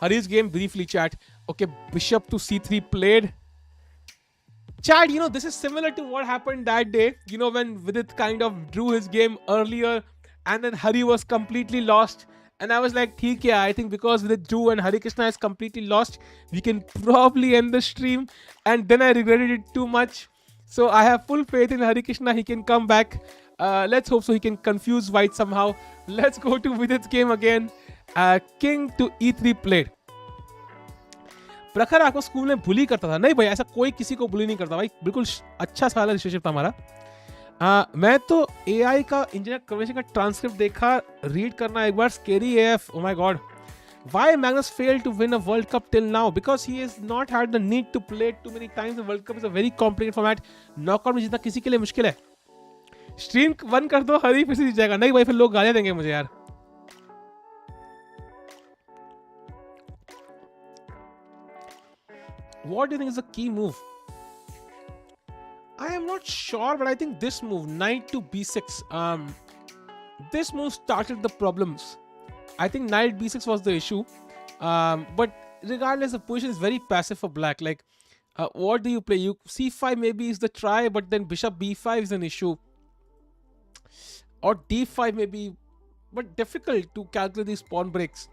Hari's game briefly, chat. Okay, bishop to c3 played. Chat, you know, this is similar to what happened that day, you know, when Vidit kind of drew his game earlier and then Hari was completely lost. And I was like, ठीक है, I think because Vidit drew and Harikrishna is completely lost, we can probably end the stream. And then I regretted it too much. So I have full faith in Harikrishna, he can come back. Let's hope so he can confuse white somehow. Let's go to Vidit's game again. King to e3 played. प्रखर आपको school में बुली करता था? नहीं भाई, ऐसा कोई किसी को बुली नहीं करता भाई, बिल्कुल अच्छा साला रिलेशनशिप था हमारा। मैं तो AI का इंजीनियर कन्वर्सेशन का ट्रांसक्रिप्ट देखा, रीड करना एक बार scary AF। Oh my God. Why Magnus failed to win a World Cup till now? Because he has not had the need to play it too many times. The World Cup is a very complicated format. Knockout में जीतना किसी के लिए मुश्किल है। Stream बंद कर दो, हरी फिर से जीत जाएगा। नहीं भाई, फिर लोग गालियां देंगे मुझे यार। What do you think is the key move? I am not sure, but I think this move, knight to b6, this move started the problems. I think knight b6 was the issue, but regardless, the position is very passive for black. Like, what do you play? You c5 maybe is the try, but then bishop b5 is an issue, or d5 maybe, but difficult to calculate these pawn breaks.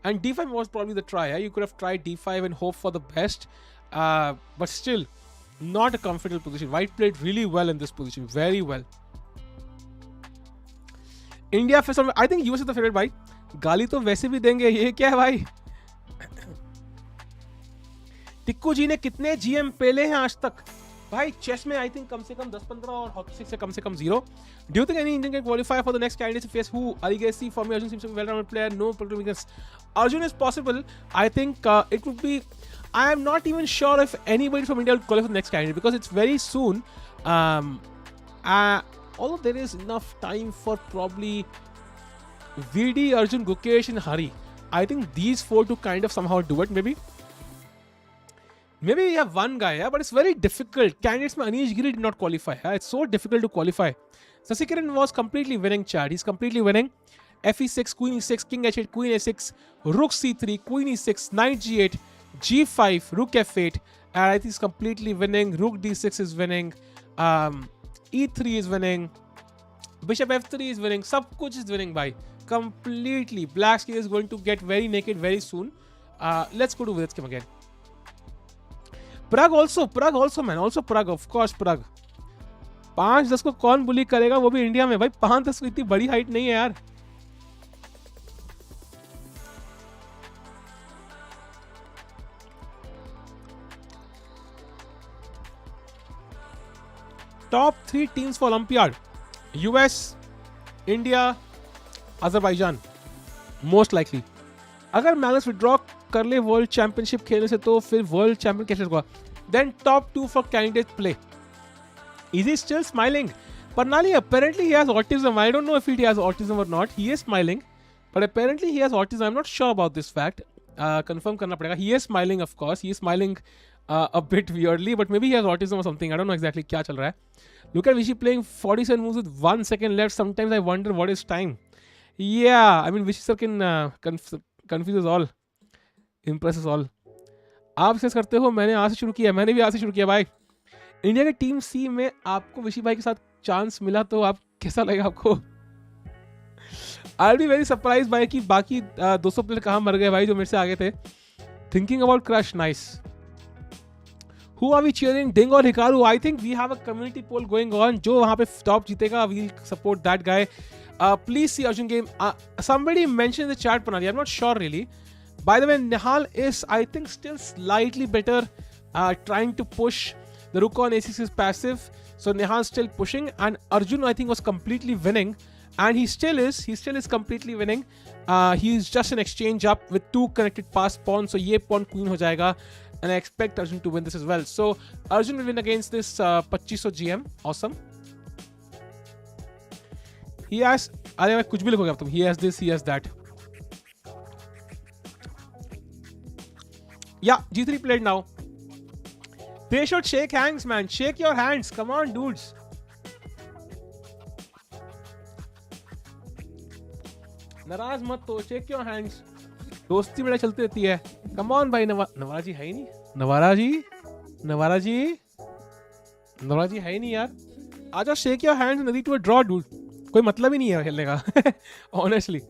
And d5 was probably the try. You could have tried d5 and hope for the best, but still not a comfortable position. White played really well in this position, very well. India for some, I think US is the favorite भाई। गाली तो वैसे भी देंगे, ये क्या है भाई। टिक्कू जी ने कितने GM पेले हैं आज तक भाई? चेस में आई थिंक कम से कम 10-15 और हॉकी से कम 0। Do you think any Indian can qualify for the next candidates face? Who? Arigesi, for me, Arjun seems to be a well-rounded player. No particular weakness. Arjun is possible. I think it would be. I am not even sure if anybody from India will qualify for the next candidate because it's very soon. Although there is enough time for probably VD, Arjun, Gukesh, and Hari. I think these 4 to kind of somehow do it. Maybe we have one guy, yeah, but it's very difficult. Candidates में Anish Giri did not qualify. Yeah? It's so difficult to qualify. Sasikiran was completely winning, Chad. He's completely winning. Fe6, Queen e6, King h8, Queen a6, Rook c3, Queen e6, Knight g8, G5, Rook f8, and I think he's completely winning. Rook d6 is winning. E3 is winning. Bishop f3 is winning. Sab kuch is winning by completely. Black's king is going to get very naked very soon. Let's go to Vidit's game again. Prague also man. Also Prague, of course Prague. 5-10 को कौन बुली करेगा, वो भी India में भाई। 5-10 को इतनी बड़ी हाइट नहीं है यार। Top 3 teams for Olympiad: US, India, Azerbaijan, most likely. अगर मैग्नस विड्रॉ कर ले वर्ल्ड चैंपियनशिप खेलने से तो फिर वर्ल्ड चैंपियन कैसे होगा? Then top 2 for candidate play. Is he still smiling? Parnali, apparently he has autism. I don't know if he has autism or not. He is smiling, but apparently he has autism. I'm not sure about this fact. Confirm करना पड़ेगा. He is smiling, of course. He is smiling a bit weirdly, but maybe he has autism or something. I don't know exactly क्या चल रहा है. Look at Vishy playing 47 moves with 1 second left. Sometimes I wonder what is time. Yeah, I mean Vishy sir can confuse us all, impress us all. आप cess करते हो, मैंने आज से शुरू किया. मैंने भी आज से शुरू किया भाई. इंडिया के टीम सी में आपको विशी भाई के साथ चांस मिला तो आप कैसा लगेगा आपको? आई बी वेरी सरप्राइज भाई कि बाकी 200 प्लेयर कहाँ मर गए भाई जो मेरे से आगे थे. Thinking about crush, nice. Who are we cheering, Ding और Hikaru? I think we have a community poll going on. जो वहाँ पे टॉप जीतेगा we will support that guy. Please see Arjun game. Somebody mention in the chat Pranali. I'm not sure really. By the way, Nihal is I think still slightly better trying to push. The rook on a6 is passive, so Nihal's still pushing, and Arjun I think was completely winning, and he still is completely winning. He's just an exchange up with 2 connected pass pawns, so ये pawn queen हो जाएगा, and I expect Arjun to win this as well. So Arjun will win against this 2500 GM. Awesome. He has, अरे मैं कुछ भी लिखोगे अब तुम. He has this, he has that. Yeah, G3 played now. They should shake hands, man. Shake your hands. Come on, dudes. नाराज मत तो. Shake your hands. दोस्ती मेरा चलती रहती है. Come on भाई. नवारा जी है ही नहीं. नवारा जी है ही नहीं यार. आजा shake your hands and lead to a draw, dude. कोई मतलब ही नहीं है खेलने का. Honestly.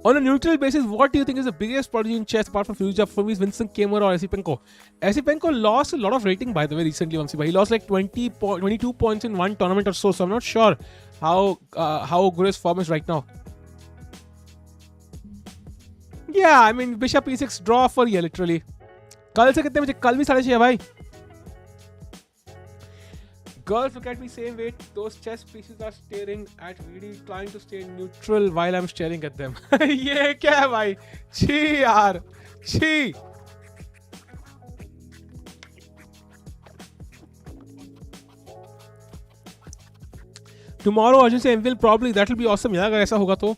On a neutral basis, what do you think is the biggest prodigy in chess apart from Fluja for me is Vincent Kmart or Esipenko? Esipenko lost a lot of rating by the way recently, Vamsi bhai. He lost like 22 points in one tournament or so. So I'm not sure how good his form is right now. Yeah, I mean Bishop E6 draw for you literally. कल से कितने बजे? कल भी 6:30 भाई. Girls look at me same way. Those chess pieces are staring at VD, trying to stay neutral while I'm staring at them. ये क्या है भाई? छी यार, छी. Tomorrow Arjun से MVL probably that will be awesome यार अगर ऐसा होगा तो.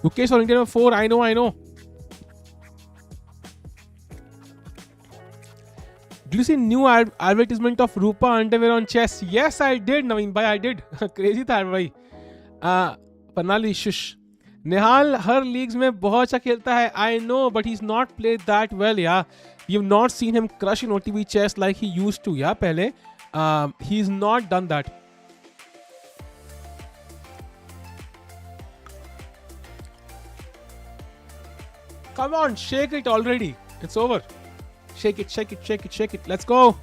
Mukesh और India में 4. I know. Do you see new advertisement of Rupa underwear on chess? Yes, I did, Naveen bhai, I did. Crazy था भाई. Parnali, shush. Nihal हर leagues में बहुत अच्छा खेलता है. I know, but he's not played that well, yeah. You've not seen him crush in OTB chess like he used to, yeah, पहले. He's not done that. Come on, shake it already. It's over. Shake it. Let's go.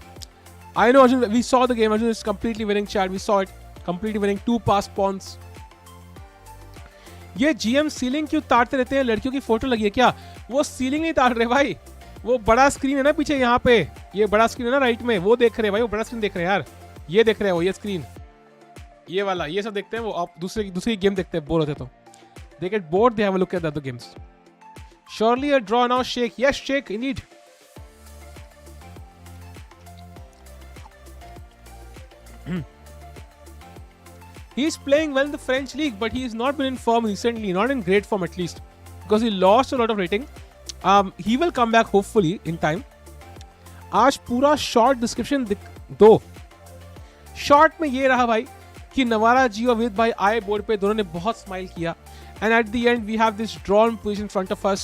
I know Arjun, we saw the game. Arjun is completely winning, chat. We saw it. Completely winning. 2 pass pawns. ये GM ceiling क्यों तारते रहते हैं? लड़कियों की photo लगी है क्या? वो सीलिंग नहीं तार रहे भाई. वो बड़ा स्क्रीन है ना पीछे यहाँ पे. ये बड़ा स्क्रीन है ना राइट में. वो देख रहे भाई. वो बड़ा स्क्रीन देख रहे हैं यार. ये देख रहे हो ये स्क्रीन. ये वाला. ये सब देखते हैं वो. आप दूसरी गेम देखते हैं बोर होते तो. They get bored. They have a look at the other games. Surely a draw now. Shake. Yes, shake. Indeed. He's playing well in the French league, but he has not been in form recently, not in great form at least, because he lost a lot of rating. He will come back hopefully in time. आज पूरा short description दो. Short में ये रहा भाई कि नवारा जी और विदित भाई आए बोर्ड पे, दोनों ने बहुत स्माइल किया. And at the end we have this drawn position in front of us.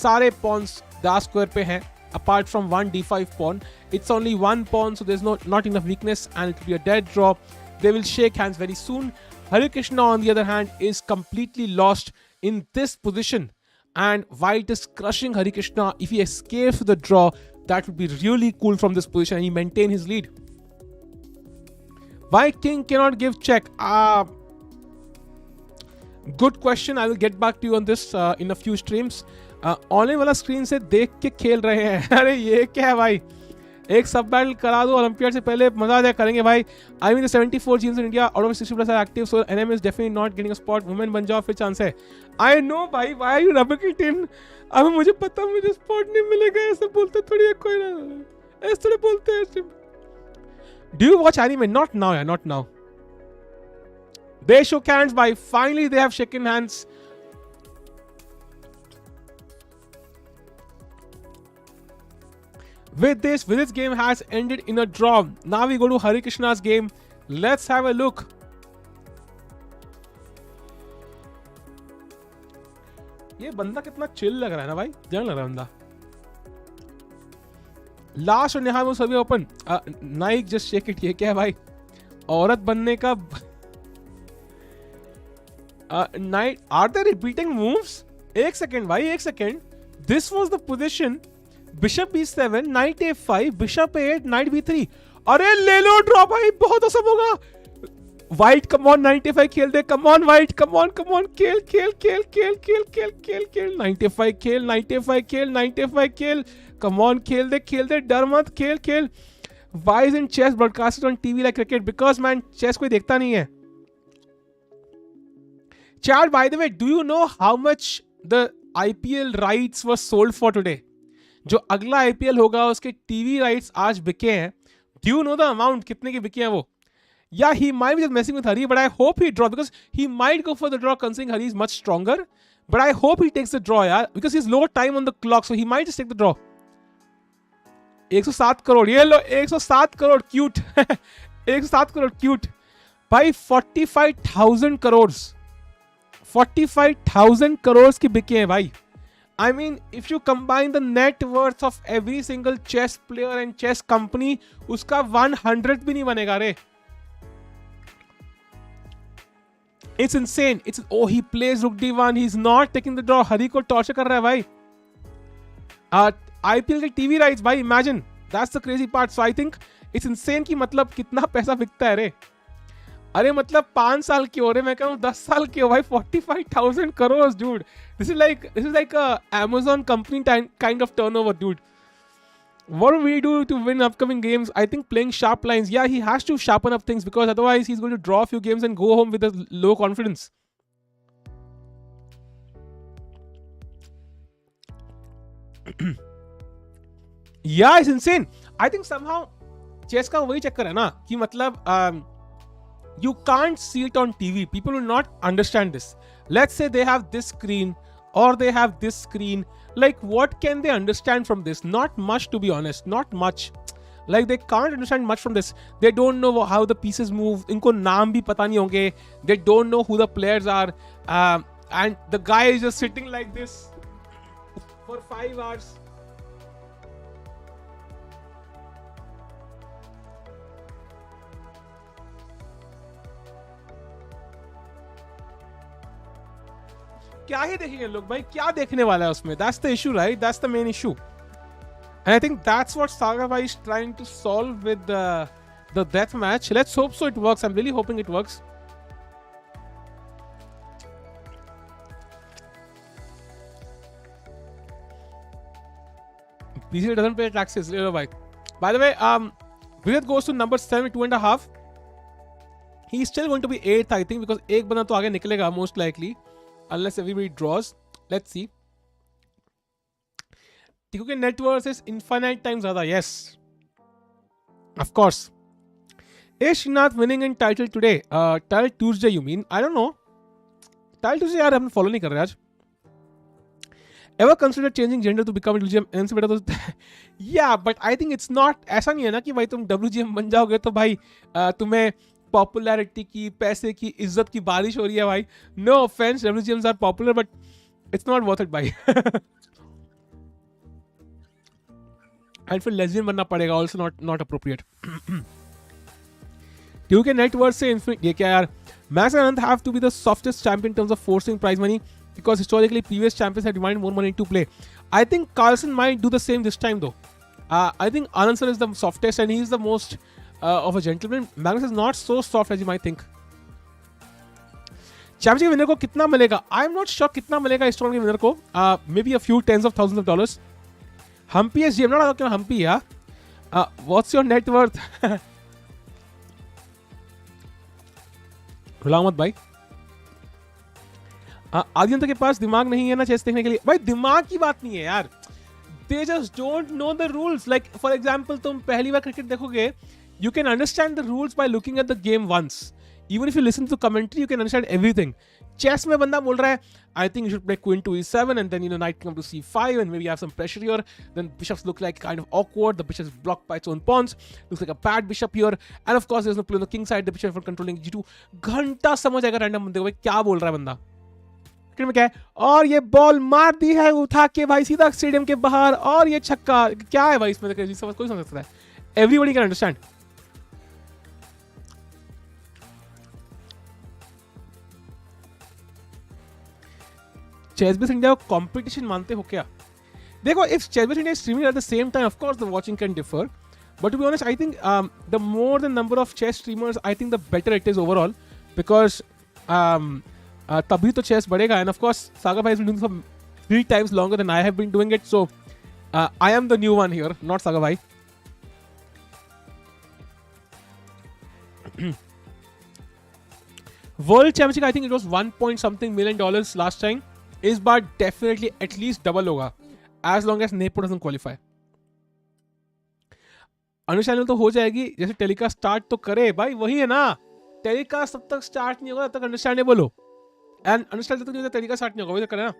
सारे pawns dark square पे हैं, apart from one d5 pawn. It's only one pawn, so there's not enough weakness, and it will be a dead draw. They will shake hands very soon. Harikrishna, on the other hand, is completely lost in this position. And White is crushing Harikrishna. If he escapes the draw, that would be really cool from this position and he maintain his lead. Why King cannot give check? Good question. I will get back to you on this in a few streams. Online वाला screen से देख के खेल रहे हैं. अरे ये क्या है भाई? एक सब बैटल करा दो ओलंपियाड से पहले, मजा आ जाए, करेंगे भाई. I mean 74 GMs in India out of 60 plus are active, so NM is definitely not getting a spot. Women बन जाओ, फिर चांस है. आई नो भाई, why are you rubbing it in. अब मुझे पता मुझे स्पॉट नहीं मिलेगा, ऐसे बोलते थोड़ी है कोई ना, ऐसे थोड़ी बोलते हैं. Do you watch anime? Not now यार, not now. They shook hands by finally they have shaken hands. With this, Vidit's game has ended in a draw. Now we go to Harikrishna's game. Let's have a look. ये बंदा कितना chill लग रहा है ना भाई, जंग लग रहा है बंदा. लास्ट और निहाल सभी open. Naik just shake it. ये क्या है भाई, औरत बनने का. Knight, are they repeating moves? एक सेकेंड भाई, एक second. This was the position. Bishop B7, Knight A5, Bishop A8, Knight B3. अरे ले लो ड्रॉ भाई, बहुत असम होगा. White, come on, Knight A5 खेल दे. Come on, White, come on, खेल खेल खेल खेल खेल खेल खेल खेल. Knight A5 खेल, Knight A5 खेल, Knight A5 खेल. Come on, खेल दे, डर मत, खेल खेल. Why isn't chess broadcasted on TV like cricket? Because man, chess कोई देखता नहीं है. Chad, by the way, do you know how much the IPL rights were sold for today? जो अगला IPL होगा उसके टीवी राइट्स आज बिके हैं. Do you know the amount? कितने के बिके हैं वो? Yeah, he might be just messing with Hari, but I hope he draws because he might go for the draw considering Hari is much stronger. But I hope he takes the draw, यार, because he's low time on the clock, so he might just take the draw. 107 crore, ये लो 107 crore, cute. 107 crore cute भाई. 45,000 crore 45,000 crores की बिके हैं भाई. I mean, if you combine the net worth of every single chess player and chess company, उसका 100 भी नहीं बनेगा रे. It's insane. It's he plays Rook D1. He's not taking the draw. हरी को टॉर्चर कर रहा है भाई. IPL के टीवी राइट्स भाई, imagine. That's the crazy part. So I think it's insane कि मतलब कितना पैसा बिकता है रे. अरे मतलब 5 साल की हो रहे, मैं कहूँ 10 साल की हो भाई. 45,000 crores, dude. This is like a Amazon company kind of turnover, dude. What do we do to win upcoming games? I think playing sharp lines. Yeah, he has to sharpen up things because otherwise he's going to draw a few games and go home with a low confidence. Yeah, it's insane. I think somehow chess का वही चक्कर है ना कि मतलब you can't see it on TV. People will not understand this. Let's say they have this screen or they have this screen. Like, what can they understand from this? Not much, to be honest. Not much. Like, they can't understand much from this. They don't know how the pieces move. इनको नाम भी पता नहीं होंगे. They don't know who the players are. And the guy is just sitting like this for 5 hours. क्या ही देखेंगे लोग भाई, क्या देखने वाला है उसमें? That's the issue, right? That's the main issue. And I think that's what Saga Bhai is trying to solve with the death match. Let's hope so it works. I'm really hoping it works. PC doesn't pay taxes. By the way, Vidit goes to number 7 with 2.5. He's still going to be 8th, I think, because एक बंदा तो आगे निकलेगा most likely. Unless everybody draws. Let's see. क्योंकि net worth is infinite times ज़्यादा. Yes. Of course. Is Srinath winning in title today? Title Tuesday, you mean? I don't know. Title Tuesday यार हम follow नहीं कर रहे आज. Ever consider changing gender to become a WGM? इनसे बेटा तो yeah, but I think it's not. ऐसा नहीं है ना कि भाई तुम WGM बन जाओगे तो भाई तुम्हें पॉपुलैरिटी की, पैसे की, इज्जत की बारिश हो रही है भाई. No offence, WGMs are popular but it's not worth it भाई. एंड फिर लेस्बियन बनना पड़ेगा, ऑल्सो नॉट अप्रोप्रिएट. क्योंकि नेटवर्क से इन्फिनिट. ये क्या यार? Max and Anant have to be the softest champion in terms of forcing prize money because historically previous champions had demanded more money to play. I think Carlsen might do the same this time though. I think Anand is the softest and he is the most of a gentleman. Magnus is not so soft as you might think. Championship winner को कितना मिलेगा? I am not sure कितना मिलेगा इस tournament के winner को. Maybe a few tens of thousands of dollars. Humpy is GM, not Humpy, yeah. What's your net worth? रुलाओ मत भाई। आदित्य के पास दिमाग नहीं है ना चेस देखने के लिए। भाई दिमाग की बात नहीं है यार, they just don't know the rules. Like for example, तुम पहली बार क्रिकेट देखोगे, you can understand the rules by looking at the game once. Even if you listen to commentary, you can understand everything. Chess में बंदा बोल रहा है, I think you should play queen to e7 and then knight come to c5 and maybe you have some pressure here. Then bishops look like kind of awkward. The bishop is blocked by its own pawns. Looks like a bad bishop here. And of course, there's no play on the king side. The bishop for controlling g2. घंटा समझ आएगा random बंदे को भाई क्या बोल रहा है बंदा। क्रिकेट में क्या है, और ये बॉल मार दी है उठा के भाई सीधा स्टेडियम के बाहर, और ये छक्का, क्या है भाई इसमें, कोई समझ सकता है। Everybody can understand. ChessBase India को कंपटीशन मानते हो क्या? देखो, if ChessBase India streaming at the same time, of course the watching can differ, but to be honest I think the more the number of chess streamers, I think the better it is overall, because तभी तो chess बढ़ेगा। And of course Sagar भाई is doing for 3 times longer than I have been doing it, so I am the new one here, not Sagar bhai. World Championship, I think it was $1 million last time. इस बार definitely at least double होगा, as long as Nepo doesn't qualify. अनुशालन तो हो जाएगी, जैसे telecast start तो करे भाई, वही है ना, टेलीकास्ट तब तक स्टार्ट नहीं होगा तब तक अंडरस्टैंडेबल हो, एंड अंडरस्टैंड तक टेलीकास्ट स्टार्ट नहीं होगा, वही तो करे ना।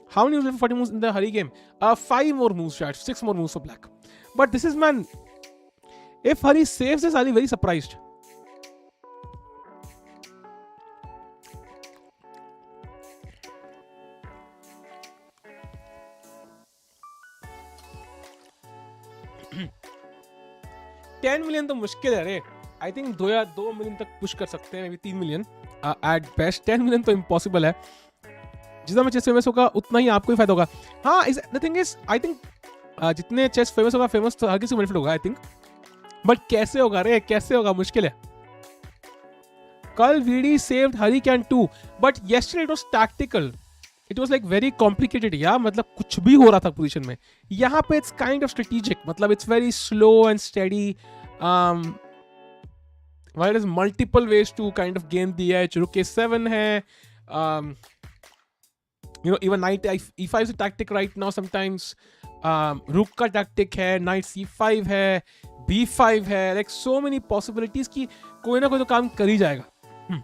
How many moves for 40 moves in the Hari game? 5 more moves, chat. 6 more moves for black. But this is, man, if Hari saves this, I'll be very surprised. $10 million तो मुश्किल है रे। I think 2 million तक push कर सकते हैं, may be 3 million at best। 10 million तो impossible है। जितना मैं चेस फेमस होगा उतना ही आपको ही फायदा होगा। हाँ, the thing is I think जितने चेस फेमस होगा, फेमस तो हर किसी को बेनिफिट होगा आई थिंक, बट कैसे होगा रे, कैसे होगा, मुश्किल है। कल VD saved Hari can too, but yesterday it was tactical, it was like very complicated यार, मतलब कुछ भी हो रहा था पोजीशन में। यहाँ पे इट्स काइंड ऑफ स्ट्रेटेजिक, मतलब it's very slow and steady, while is multiple ways to kind of game दिया है। रुक a7 है, even knight e5 is a tactic right now sometimes, rook का tactic है, knight c5 है, b5 है, like so many possibilities कि कोई ना कोई तो काम कर ही जाएगा।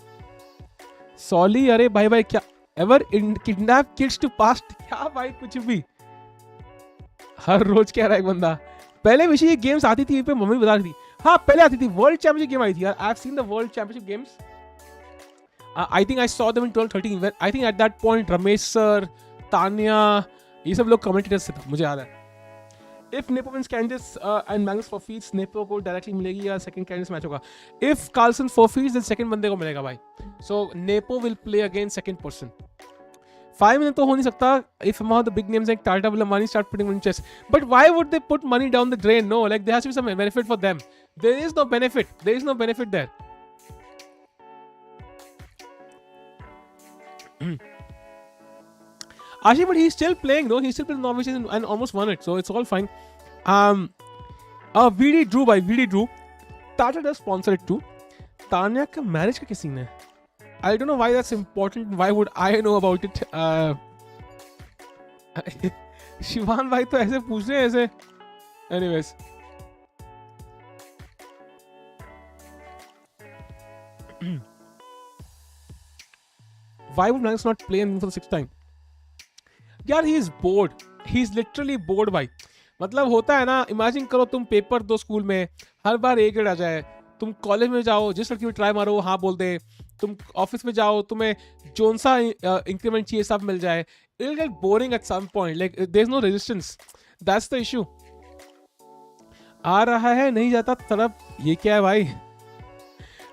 सॉली, अरे भाई भाई क्या ever kidnap kids to past, क्या भाई कुछ भी, हर रोज कह रहा है एक बंदा। पहले विषय ये गेम्स आती थी पे, मम्मी बता रही थी, हाँ पहले आती थी, वर्ल्ड चैंपियनशिप गेम आई थी यार, I have seen the world championship games. I think I saw them in 2013. When I think at that point Ramesh sir, Tanya, ये सब लोग commentators थे, मुझे याद है। If Nepo wins Candice and Magnus forfeits, Nepo को directly मिलेगी या second Candice match होगा? If Carlsen forfeits, then second बंदे को मिलेगा भाई। So Nepo will play against second person. 5 million तो हो नहीं सकता if somehow the big names like Tata will money start putting money in chess. But why would they put money down the drain? No, like there has to be some benefit for them. There is no benefit. There is no benefit there. Actually, but he's still playing though. He's still playing novices and almost won it, so it's all fine. VD Drew by VD Drew. Tata does sponsor it too. Tanya का marriage का क्या scene है? I don't know why that's important. Why would I know about it? Shivan भाई तो ऐसे पूछ रहे हैं ऐसे. Anyways. Why would Magnus not play him for the 6th time? यार he is bored. He is literally bored भाई. मतलब होता है ना, इमेजिन करो तुम पेपर दो स्कूल में, हर बार एक ग्रेड आ जाए, तुम कॉलेज में जाओ, जिस लड़की में ट्राई मारो हाँ बोल दे, तुम ऑफिस में जाओ, तुम्हें जोन सा इंक्रीमेंट चाहिए सब मिल जाए, it will get boring at some point. Like there is no resistance. That's the issue. आ रहा है नहीं जाता तरफ, ये क्या है भाई?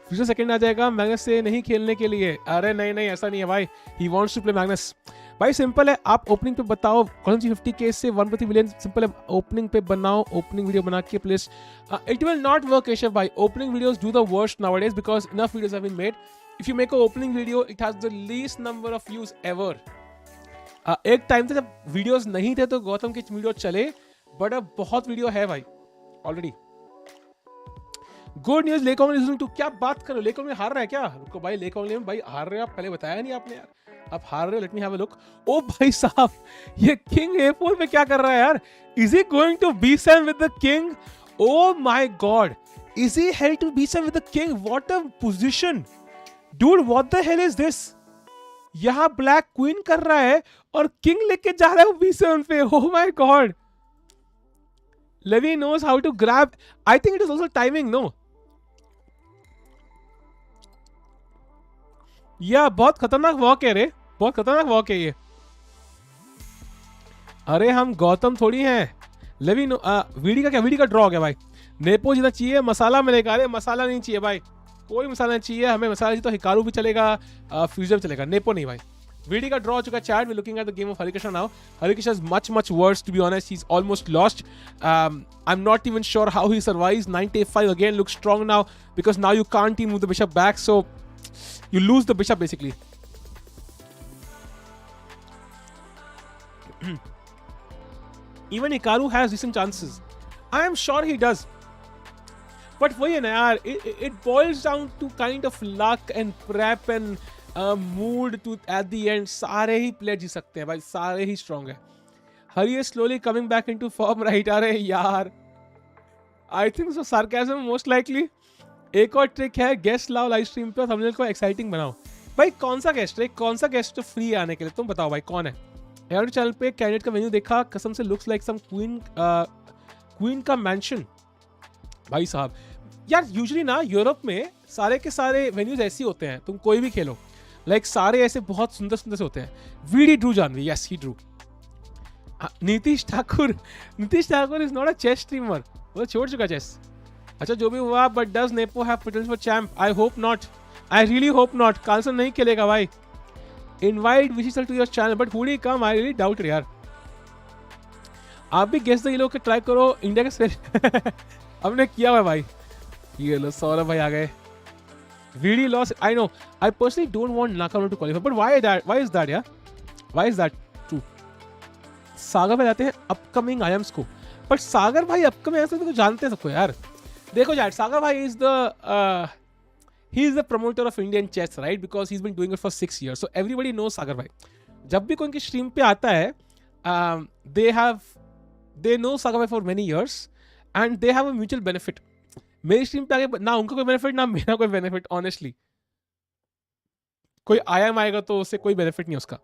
फ्यूचर सेकंड आ जाएगा मैग्नस से नहीं खेलने के लिए। अरे नहीं नहीं ऐसा नहीं है भाई, he wants to play Magnus. भाई सिंपल है, आप ओपनिंग पे बताओ कौन सी 50 केस से 1 प्रति मिलियन, सिंपल है, ओपनिंग पे बनाओ, ओपनिंग वीडियो बना के प्लेस। It will not work Keshav भाई, opening videos do the worst nowadays because enough videos have been made. If you make a opening video it has the least number of views ever. एक time था जब videos नहीं थे तो गौतम के video चले, but अब बहुत वीडियो है भाई, already. Good news, Le Quang is two, क्या बात करो, लेकॉन्ग में हार रहा है क्या? रुको भाई, लेकॉन्ग में भाई हार रहे हो आप, पहले बताया नहीं आपने यार, आप हार रहे हो। Let me have a look. ओ भाई साहब, ये किंग A4 पे क्या कर रहा है यार? Is he going to B7 with the king? Oh my god, is he held to B7 with the king? What a position dude, what the hell is this? यहां ब्लैक क्वीन कर रहा है और किंग लेके जा रहा है B7 पे। ओ my God, Levy knows how to grab. I think it is also timing, no? या बहुत खतरनाक वॉक है रे, बहुत खतरनाक वॉक है ये। अरे हम गौतम थोड़ी हैं। लेवी नो, वीडी का क्या, वीडी का ड्रॉ हो गया भाई। नेपो जितना चाहिए, मसाला मिलेगा। अरे मसाला नहीं चाहिए भाई, कोई मसाला नहीं चाहिए हमें। मसाला चाहिए तो हिकारू भी चलेगा, फ्यूजर भी चलेगा, नेपो नहीं भाई। VD का ड्रॉ हो चुका है chat. We looking at the game of Harikrishna now. Harikrishna is much worse to be honest, he is almost lost. I am not even sure how he survives. Knight A5 again looks strong now because now you can't move the bishop back, so you lose the bishop basically. Even Hikaru has decent chances. I am sure he does. But वही है ना यार, it boils down to kind of luck and prep and mood to at the end. सारे ही player जीत सकते हैं भाई, सारे ही strong है। Hari is slowly coming back into form, right? अरे यार, I think so, sarcasm most likely. एक और ट्रिक है, गेस्ट लाओ लाइव स्ट्रीम पे और थंबनेल को एक्साइटिंग बनाओ। भाई कौन सा गेस्ट है, कौन सा गेस्ट फ्री आने के लिए, तुम बताओ भाई कौन है? यार चैनल पे कैंडिडेट का मेन्यू देखा, कसम से लुक्स लाइक सम क्वीन का मैंशन। भाई साहब यार, यूजुअली ना यूरोप में सारे के सारे वेन्यूज ऐसे होते हैं, तुम कोई भी खेलो, लाइक सारे ऐसे बहुत सुंदर सुंदर से होते हैं। VD drew Janvi, yes he drew. Nitish Thakur is not a chess streamer, वो छोड़ चुका चेस। अच्छा जो भी हुआ, but does Nepo have potential for champ? I hope not, I really hope not. Carlsen नहीं खेलेगा भाई। इनवाइट विशिसल to your channel but would he come? I really doubt यार। आप भी गेस द ये लोग के ट्राई करो इंडिया के स्पेशल। हमने किया हुआ भाई। ये लो सौरभ भाई आ गए। VD loss, I know, I personally don't want knockout to qualify, but why is that यार, why is that true? Sagar भाई आते हैं अपकमिंग आईएम्स को, बट सागर भाई अपकमिंग आईएम्स को जानते हैं सबको यार। देखो यार, सागर भाई is the promoter of Indian chess, right? Because he's been doing it for 6 years, so everybody knows सागर भाई। जब भी कोई उनकी स्ट्रीम पे आता है, they know सागर भाई for many years and they have a mutual benefit। मेरी स्ट्रीम पे आगे ना उनका कोई बेनिफिट ना मेरा कोई बेनिफिट, ऑनेस्टली। कोई आईएम आएगा तो उससे कोई बेनिफिट नहीं उसका।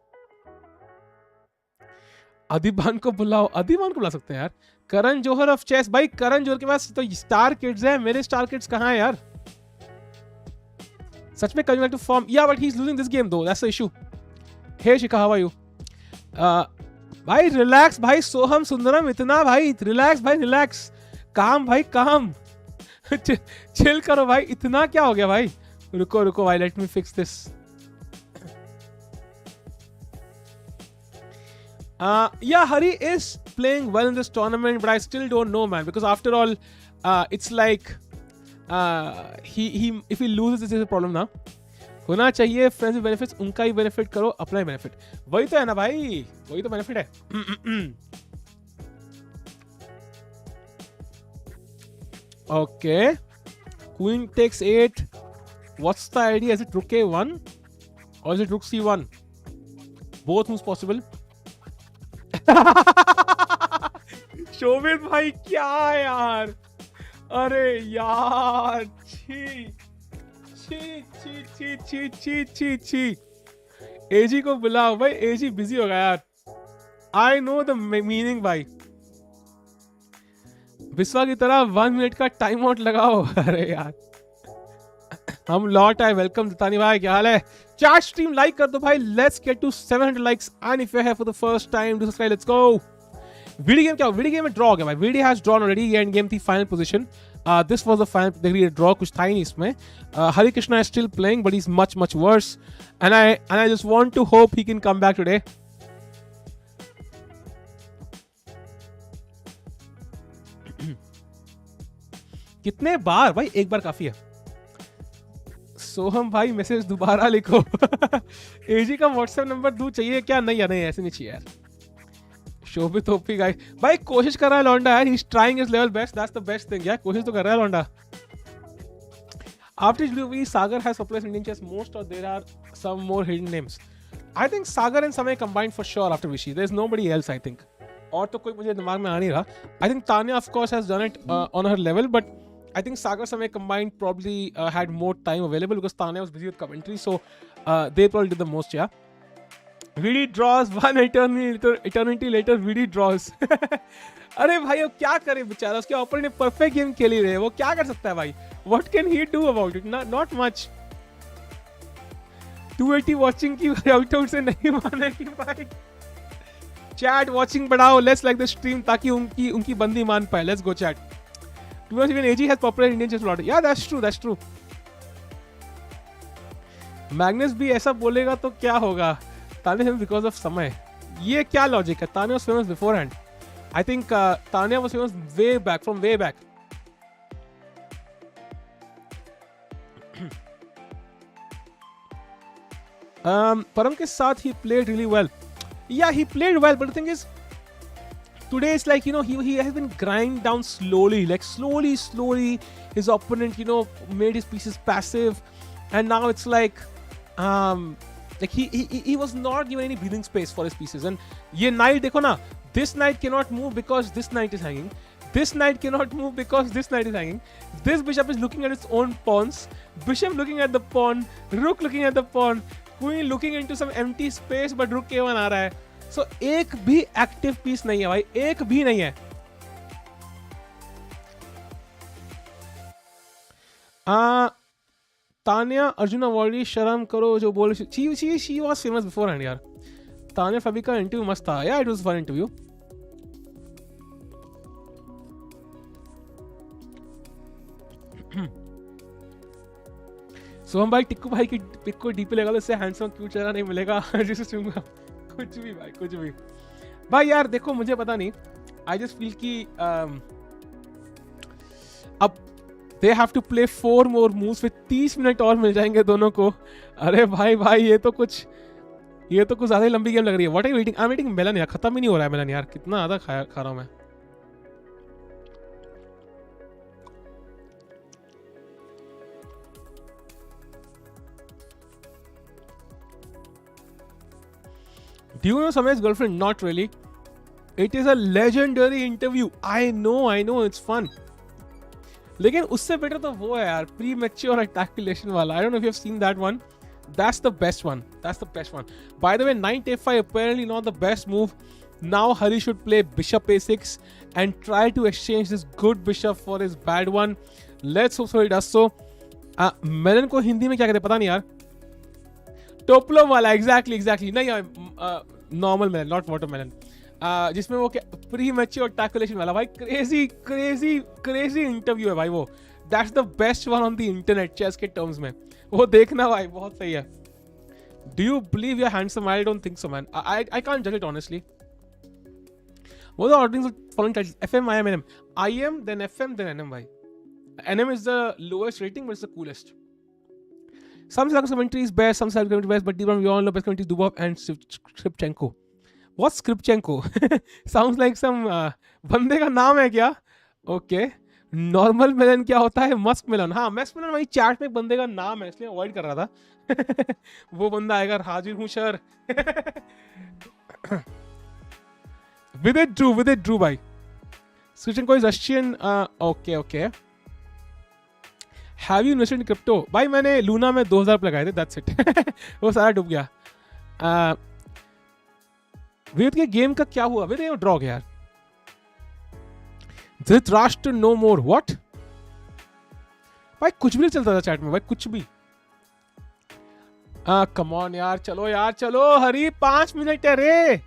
अधिबान को बुलाओ, अधिबान को बुला सकते हैं यार। करण जौहर ऑफ चेस, भाई करण जौहर के पास तो स्टार किड्स है, मेरे स्टार किड्स कहां है यार? सच में coming back to form, yeah but he is losing this game though, that's the issue. Hey Shikha, how are you? भाई रिलैक्स भाई, सोहम सुंदरम, इतना भाई रिलैक्स भाई, रिलैक्स, काम भाई काम। चिल करो भाई, इतना क्या हो गया भाई? रुको भाई, let me fix this. Yeah, Hari is playing well in this tournament, but I still don't know, man, because after all, it's like if he loses, this is a problem ना। होना चाहिए friends with benefits, उनका ही benefit करो, अपना ही benefit, वही तो है ना भाई, वही तो benefit है। Okay, Queen takes 8. What's the idea? Is it Rook A1 or is it Rook C1? Both moves possible. शोभित भाई क्या यार, अरे यार, छी छी छी छी छी छी छी छी। एजी को बुलाओ भाई, एजी बिजी होगा यार। आई नो द मीनिंग भाई। विश्वा की तरह 1 मिनट का टाइम आउट लगाओ। अरे यार, हम लौट आए। वेलकम दत्तानी भाई, क्या हाल है? चैट स्ट्रीम लाइक कर दो भाई, let's get to 700 likes and if you have for the first time do subscribe, let's go. VD game क्या? वीडी गेम में ड्रॉ हो गया भाई, वीडी हैज ड्रॉन ऑलरेडी। ये एंड गेम थी, final position. This was the final degree draw, कुछ था ही नहीं इसमें। Harikrishna is still playing but he is much worse and I just want to hope he can come back today. कितने बार भाई? एक बार काफी है। सोहम भाई मैसेज दोबारा लिखो। एजी का व्हाट्सएप नंबर दूं चाहिए क्या? नहीं यार, नहीं ऐसे नहीं चाहिए यार। शोभित ओपी गाइस, भाई कोशिश कर रहा है लौंडा यार, he is trying his level best, that's the best thing यार, कोशिश तो कर रहा है लौंडा. After Louis, Sagar has popularized Indian chess most, or there are some more hidden names? I think Sagar and Samay combined for sure after Vishy. There's nobody else, I think. और तो कोई मुझे दिमाग में आ नहीं रहा. I think Tanya of course has done it on her level, but I think Sagar Samay combined probably had more time available because Tanya was busy with commentary, so they probably did the most, yeah. VD draws one eternity later. VD draws. अरे भाई अब क्या करे बेचारा, उसके opponent ने perfect game खेली रहे, वो क्या कर सकता है भाई? What can he do about it? Not much. 280 watching की आउट से नहीं मानेगी भाई. Chat watching बढ़ाओ, let's like the stream ताकि उनकी बंदी मान पाए. Let's go chat. To us even AG has popular Indian chess lot. Yeah, that's true. Magnus भी ऐसा बोलेगा तो क्या होगा? तान्या because of समय. ये क्या लॉजिक है? Tanya was famous beforehand. I think Tanya was famous from way back. Parham के साथ he played really well. Yeah, he played well, but the thing is, today it's like, he has been grind down slowly, like slowly. His opponent, made his pieces passive, and now it's like he was not given any breathing space for his pieces. And ये knight देखो ना, this knight cannot move because this knight is hanging. This knight cannot move because this knight is hanging. This bishop is looking at its own pawns. Bishop looking at the pawn. Rook looking at the pawn. Queen looking into some empty space, but rook k1 आ रहा है. So एक भी active piece नहीं है भाई, एक भी नहीं है. तान्या अर्जुन अवॉर्डी, शर्म करो जो बोल. She was famous beforehand यार. तान्या फबी का इंटरव्यू मस्त था. Yeah, it was fun interview. सोहम भाई टिक्कू भाई की पिक को डीपी लगा लो, इससे हैंडसम क्यूट चेहरा नहीं मिलेगा. कुछ भी भाई यार देखो, मुझे पता नहीं, आई जस्ट फील कि अब they have to play 4 more moves, फिर 30 मिनट और मिल जाएंगे दोनों को. अरे भाई ये तो कुछ ज्यादा ही लंबी गेम लग रही है. What are you eating? I am eating melon यार, खत्म ही नहीं हो रहा है मेलन यार, कितना ज्यादा खा रहा हूं मैं. Do you know Samay's girlfriend? Not really. It is a legendary interview. I know, it's fun. लेकिन उससे बेटर तो वो है यार, premature ejaculation वाला. I don't know if you have seen that one. That's the best one. By the way, knight f5 apparently not the best move. Now Hari should play bishop a6 and try to exchange this good bishop for his bad one. Let's hope so he does so. Melon को हिंदी में क्या कहते हैं पता नहीं यार. टोपलो वाला, exactly नहीं, नॉर्मल मेलन, नॉट वाटरमेलन, जिसमें वो प्रीमैच्योर टैकुलेशन वाला. भाई क्रेजी इंटरव्यू है भाई वो. That's the best one on the internet chess के टर्म्स में. वो देखना भाई, बहुत सही है. Do you believe you are handsome? I don't think so man. I can't जज इट ऑनेस्टली. वो the orderings following titles FM IM NM. IM then FM then NM भाई. NM is the lowest rating but it's the coolest. Some Slackers commentary is best, some Slackers commentary best, but deep down we all know best commentary is Dubov and Skripchenko. What's Skripchenko? Sounds like some बंदे का नाम है क्या? Okay. Normal melon क्या होता है? Musk melon. हाँ, musk melon वही चैट में बंदे का नाम है, इसलिए अवॉइड कर रहा था. वो बंदा आएगा, हाजिर हूँ सर. Vidit Drew भाई. Skripchenko is Russian. Okay. Have you invested in crypto? भाई मैंने लूना में 2000 लगाए थे, that's it. वो सारा डूब गया. विदित के गेम का क्या हुआ? विदित ड्रॉ गया यार. Dhritarashtra no more. व्हाट भाई, कुछ भी नहीं चलता था चैट में भाई, कुछ भी. कम ऑन यार, चलो हरी, 5 मिनट है रे.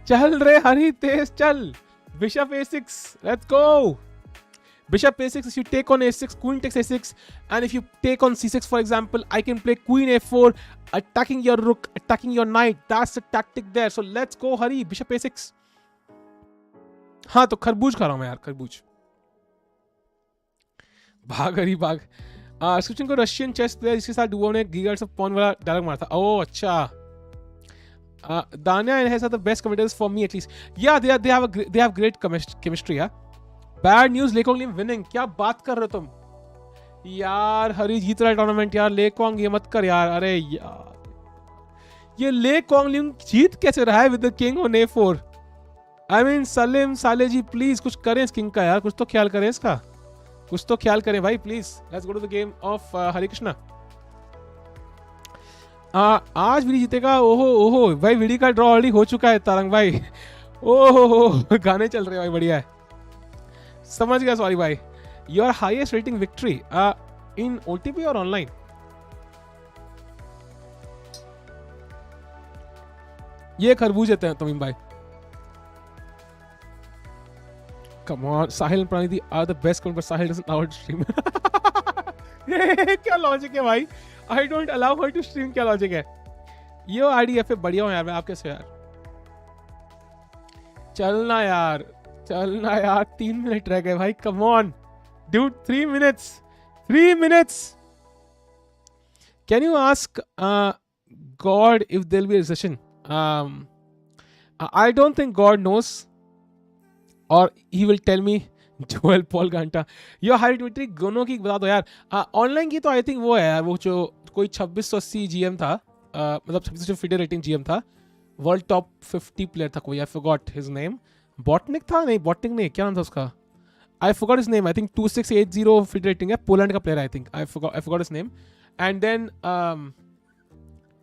चल रे हरी, तेज चल. Bishop a6, let's go. Bishop a6, if you take on a6, queen takes a6, and if you take on c6 for example, I can play queen a4, attacking your rook, attacking your knight. That's the tactic there. So let's go Hari, bishop a6. हाँ तो खरबूज खा रहा हूँ मैं यार, खरबूज. भाग हरी भाग. स्विचिंग को रशियन चेस प्लेयर जिसके साथ डुओ ने गीगर्स ऑफ पॉन वाला डायलॉग मारा था. ओह अच्छा. Danya and Hes are the best commentators for me at least. Yeah, they have great chemistry. Yeah. Bad news, Le Quang Liem winning. क्या बात कर रहे हो तुम? यार हरी जीत रहा है टूर्नामेंट यार. ले क्वांग ये मत कर यार. अरे यार ये ले क्वांग लिम जीत कैसे रहा है with the king on A4? I mean Salem साले जी प्लीज कुछ करें इस किंग का यार. कुछ तो ख्याल करें इसका. कुछ तो ख्याल करें भाई please. Let's go to the game of Harikrishna. आज वीडी जीतेगा. ओहो ओहो भाई वीडी का ड्रॉ ऑलरेडी हो चुका है तारंग भाई. ओहो गाने चल रहे हैं भाई. बढ़िया है. समझ गया. सॉरी भाई. Your highest rating victory in OTP और ऑनलाइन? ये खरबूज देते हैं तमीम भाई. Come on, Sahil and Pranidhi are the best but Sahil doesn't allow her to stream. क्या लॉजिक है भाई? I don't allow her to stream. क्या लॉजिक है? ये IDF बढ़िया हूँ यार मैं आपके से यार. चलना यार 3 मिनट रह गए भाई. Come on, dude, 3 minutes. 3 minutes. Can you ask God if there'll be a recession? I don't think God knows. और he will tell me. Joel Paul घंटा. यो हाई ट्विटरी दोनों की बता दो यार. ऑनलाइन की तो आई थिंक वो है यार, वो जो कोई 2680 GM था, मतलब 2650 रेटिंग GM था. वर्ल्ड टॉप 50 प्लेयर था कोई. I forgot his name. Bortnyk था? नहीं बॉटनिक नहीं. क्या नाम था उसका? I forgot his name. I think 2680 FIDE rating है. पोलैंड का player I think. I forgot his name. And then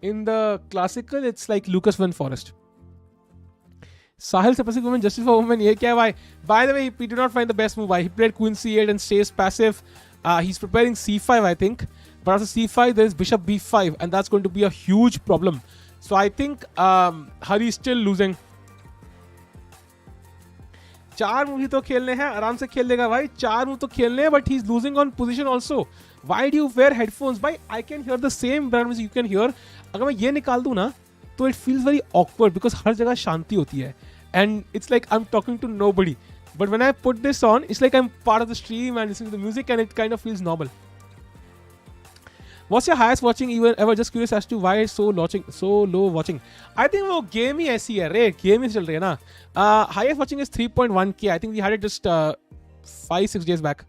in the classical it's like Lucas one forest. Sahil suppressing women, justice for women. ये क्या है भाई? By the way, he did not find the best move. He played Queen C8 and stays passive. He's preparing C5, I think. But after C5, there is Bishop B5, and that's going to be a huge problem. So I think Hari is still losing. 4 move ही तो खेलने हैं. आराम से खेल लेगा भाई. 4 move तो खेलने हैं, but he's losing on position also. Why do you wear headphones? भाई I can hear the same brand music you can hear. अगर मैं ये निकाल दूँ ना, तो it feels very awkward because हर जगह शांति होती है and it's like I am talking to nobody. But when I put this on it's like I am part of the stream and listening to the music and it kind of feels normal. What's your highest watching ever? Just curious as to why so low watching. I think वो game ही ऐसी है रे. Game ही चल रही है ना. Highest watching is 3.1K. I think we had it just 5-6 days back.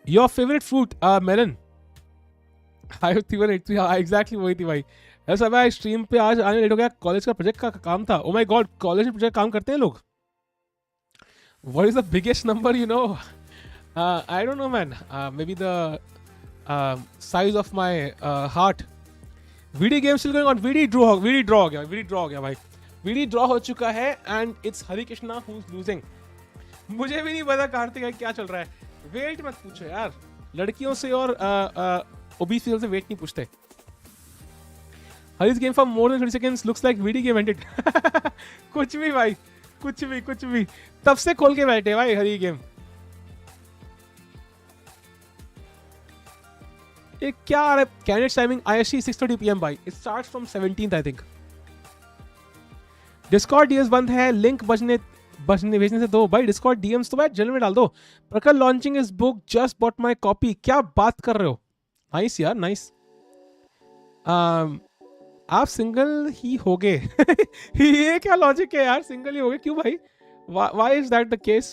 Your favorite fruit? Melon. Exactly वही थी भाई. ऐसा भाई स्ट्रीम पे आज आने लेट हो गया. कॉलेज का प्रोजेक्ट का काम था. Oh my God, कॉलेज में प्रोजेक्ट काम करते हैं लोग. What is the biggest number you know? I don't know man. Maybe the size of my heart. VD game still going on. VD draw हो गया भाई. VD draw हो चुका है and it's Harikrishna who's losing. मुझे भी नहीं पता कार्तिक है क्या चल रहा है. वेट मत पूछो यार. लड़कियों से और ओबीस फील से वेट नहीं पूछते. Hari's game for more than 30 seconds looks like VD game ended. कुछ भी भाई. कुछ भी. तब से खोल के बैठे भाई हरी गेम. ये क्या आ रहा है? कैंडिडेट टाइमिंग IST 6:30 PM भाई. It starts from 17th I think. Discord DMs बंद है. लिंक भेजने से दो भाई. Discord DMs तो भाई जनरल में डाल दो. प्रकल launching is book. Just bought my copy. क्या बात कर रहे हो? नाइस यार नाइस. आप सिंगल ही हो गए. ये क्या लॉजिक है यार? सिंगल ही हो गए क्यों भाई? Why is that the case?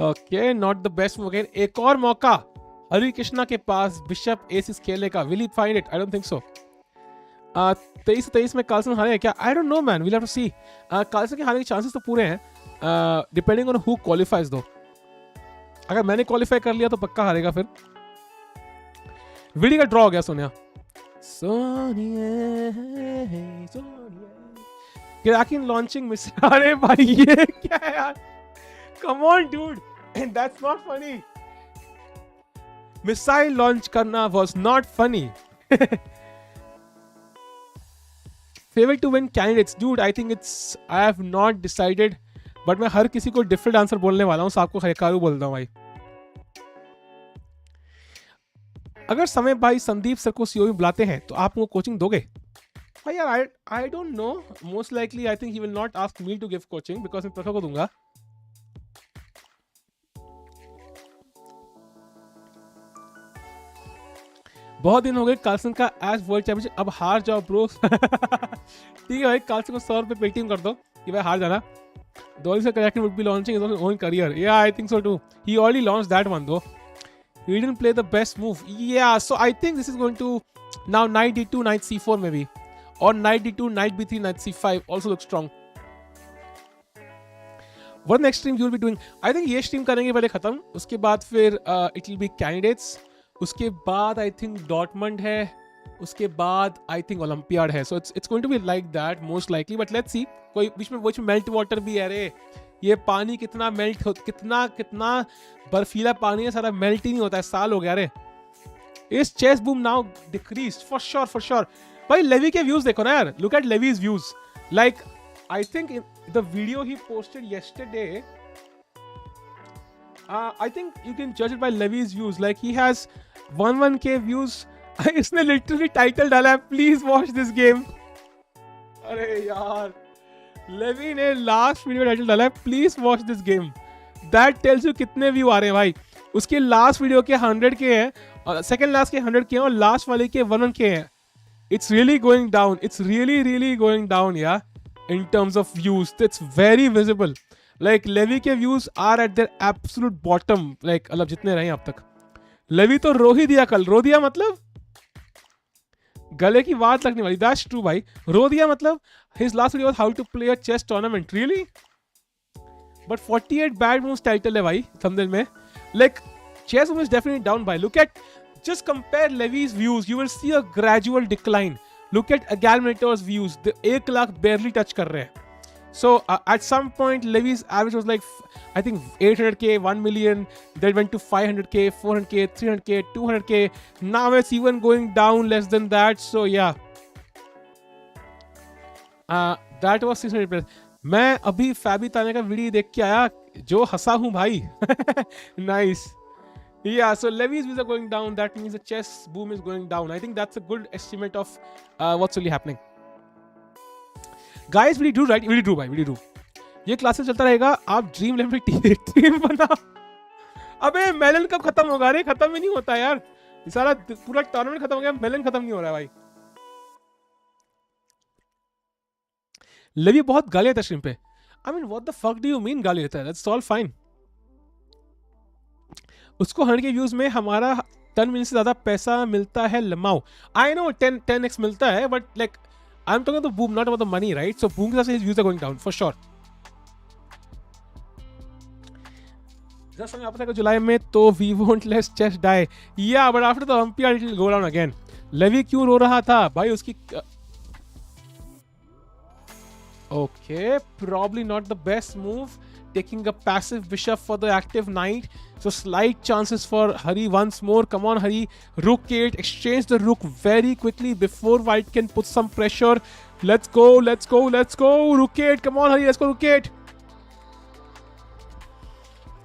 Okay, not the best move again. एक और मौका हरिकृष्णा के पास. बिशप A6 खेलने का. Will he find it? I don't think so. 23 में कार्लसन हारे क्या? I don't know man. We'll have to see. Carlsen के हारने के चांसेस तो पूरे हैं. Depending on who qualifies though. अगर मैंने क्वालिफाई कर लिया तो पक्का हारेगा फिर. वीडियो का ड्रॉ हो गया सोनिया. Cracking launching miss. अरे भाई ये क्या है यार? Come on dude, that's not funny. Missile launch करना was not funny. Favourite to win candidates dude. I think it's I have not decided but मैं हर किसी को डिफरेंट आंसर बोलने वाला हूँ. आपको हरिकारू बोलता हूँ भाई. अगर समय भाई संदीप सर को सीओ में बुलाते हैं तो आप उनको कोचिंग दोगे? यार I don't know. Most likely I think he will not ask me to give coaching because मैं प्रखर को दूंगा. बहुत दिन हो गए कार्लसन का एज वर्ल्ड चैंपियनशिप, अब हार जाओ ब्रो। ठीक है भाई, कार्लसन को 100 रुपये पेटीएम कर दो कि भाई हार जाना। Dolly Karakin would be launching his own career. Yeah, I think so too. He already launched that one though. He didn't play the best move. Yeah, so I think this is going to now knight d2, knight c4 maybe, or knight d2, knight b3, knight c5 also looks strong. What next stream you will be doing? I think ये stream करेंगे पहले खत्म, उसके बाद फिर it will be candidates, उसके बाद I think Dortmund है, उसके बाद I think Olympiad है. So it's going to be like that most likely, but let's see. कोई बीच में मेल्ट वाटर भी है रे, ये पानी कितना मेल्ट हो, कितना बर्फीला पानी है, सारा मेल्ट ही नहीं होता है, साल हो गया रे. इस chess boom now decreased for sure. भाई लेवी के व्यूज देखो ना यार, look at Levy's views. Like I think the video he posted yesterday, I think you can judge it by Levy's views. Like he has 1k views. इसने literally title डाला है, please watch this game. अरे यार, levy ने last video title डाला है, please watch this game. That tells you कितने view आ रहे हैं भाई. उसके लास्ट वीडियो के 100 के हैं, और सेकंड लास्ट के 100 के हैं, और लास्ट वाले के 1 के हैं. It's really going down, it's really going down yeah in terms of views. It's very visible. Like Levy के views are at their absolute bottom. Like मतलब जितने रहे अब तक. लेवी तो रो ही दिया, कल रो दिया, मतलब गले की बात लगने वाली. दैट्स ट्रू भाई, रो दिया मतलब. His last video was how to play a chess tournament. Really? But 48 bad moves title है भाई thumbnail में. Like chess boom is definitely down by. Look at, just compare Levy's views. You will see a gradual decline. Look at Agalminator's views. The 1 lakh barely touch कर रहे हैं. So at some point Levy's average was like I think 800k, 1 million. Then went to 500k, 400k, 300k, 200k. Now it's even going down less than that. So yeah. That was 600 plus. मैं अभी फैबी ताने का video देख के आया, जो हंसा हूं भाई. Nice. Yeah, so Levy's views are going down. That means the chess boom is going down. I think that's a good estimate of what's really happening. Guys, we do right. We do भाई, we do. ये classes चलता रहेगा. आप dream level team बनाओ. अबे melon कब खत्म होगा रे? खत्म ही नहीं होता यार. सारा पूरा टूर्नामेंट खत्म हो गया, मेलन खत्म नहीं हो रहा है भाई. लेवी बहुत गाली देता है स्ट्रीम पे. I mean what the fuck do you mean गाली देता है? That's all fine. उसको 100 के व्यूज में हमारा 10 मिलियन से ज्यादा पैसा मिलता है लमाओ. आई नो 10x मिलता है, but like I am talking about the boom, not about the money, right? So boom के साथ his views are going down for sure. Just Samay वापस आएगा जुलाई में, तो we won't let chess die. Yeah but after the Olympiad it will go down again. Levy क्यों रो रहा था भाई? उसकी okay, probably not the best move, taking a passive bishop for the active knight. So slight chances for Hari once more. Come on Hari, rook 8, exchange the rook very quickly before white can put some pressure. Let's go, rook 8, come on Hari, let's go rook 8.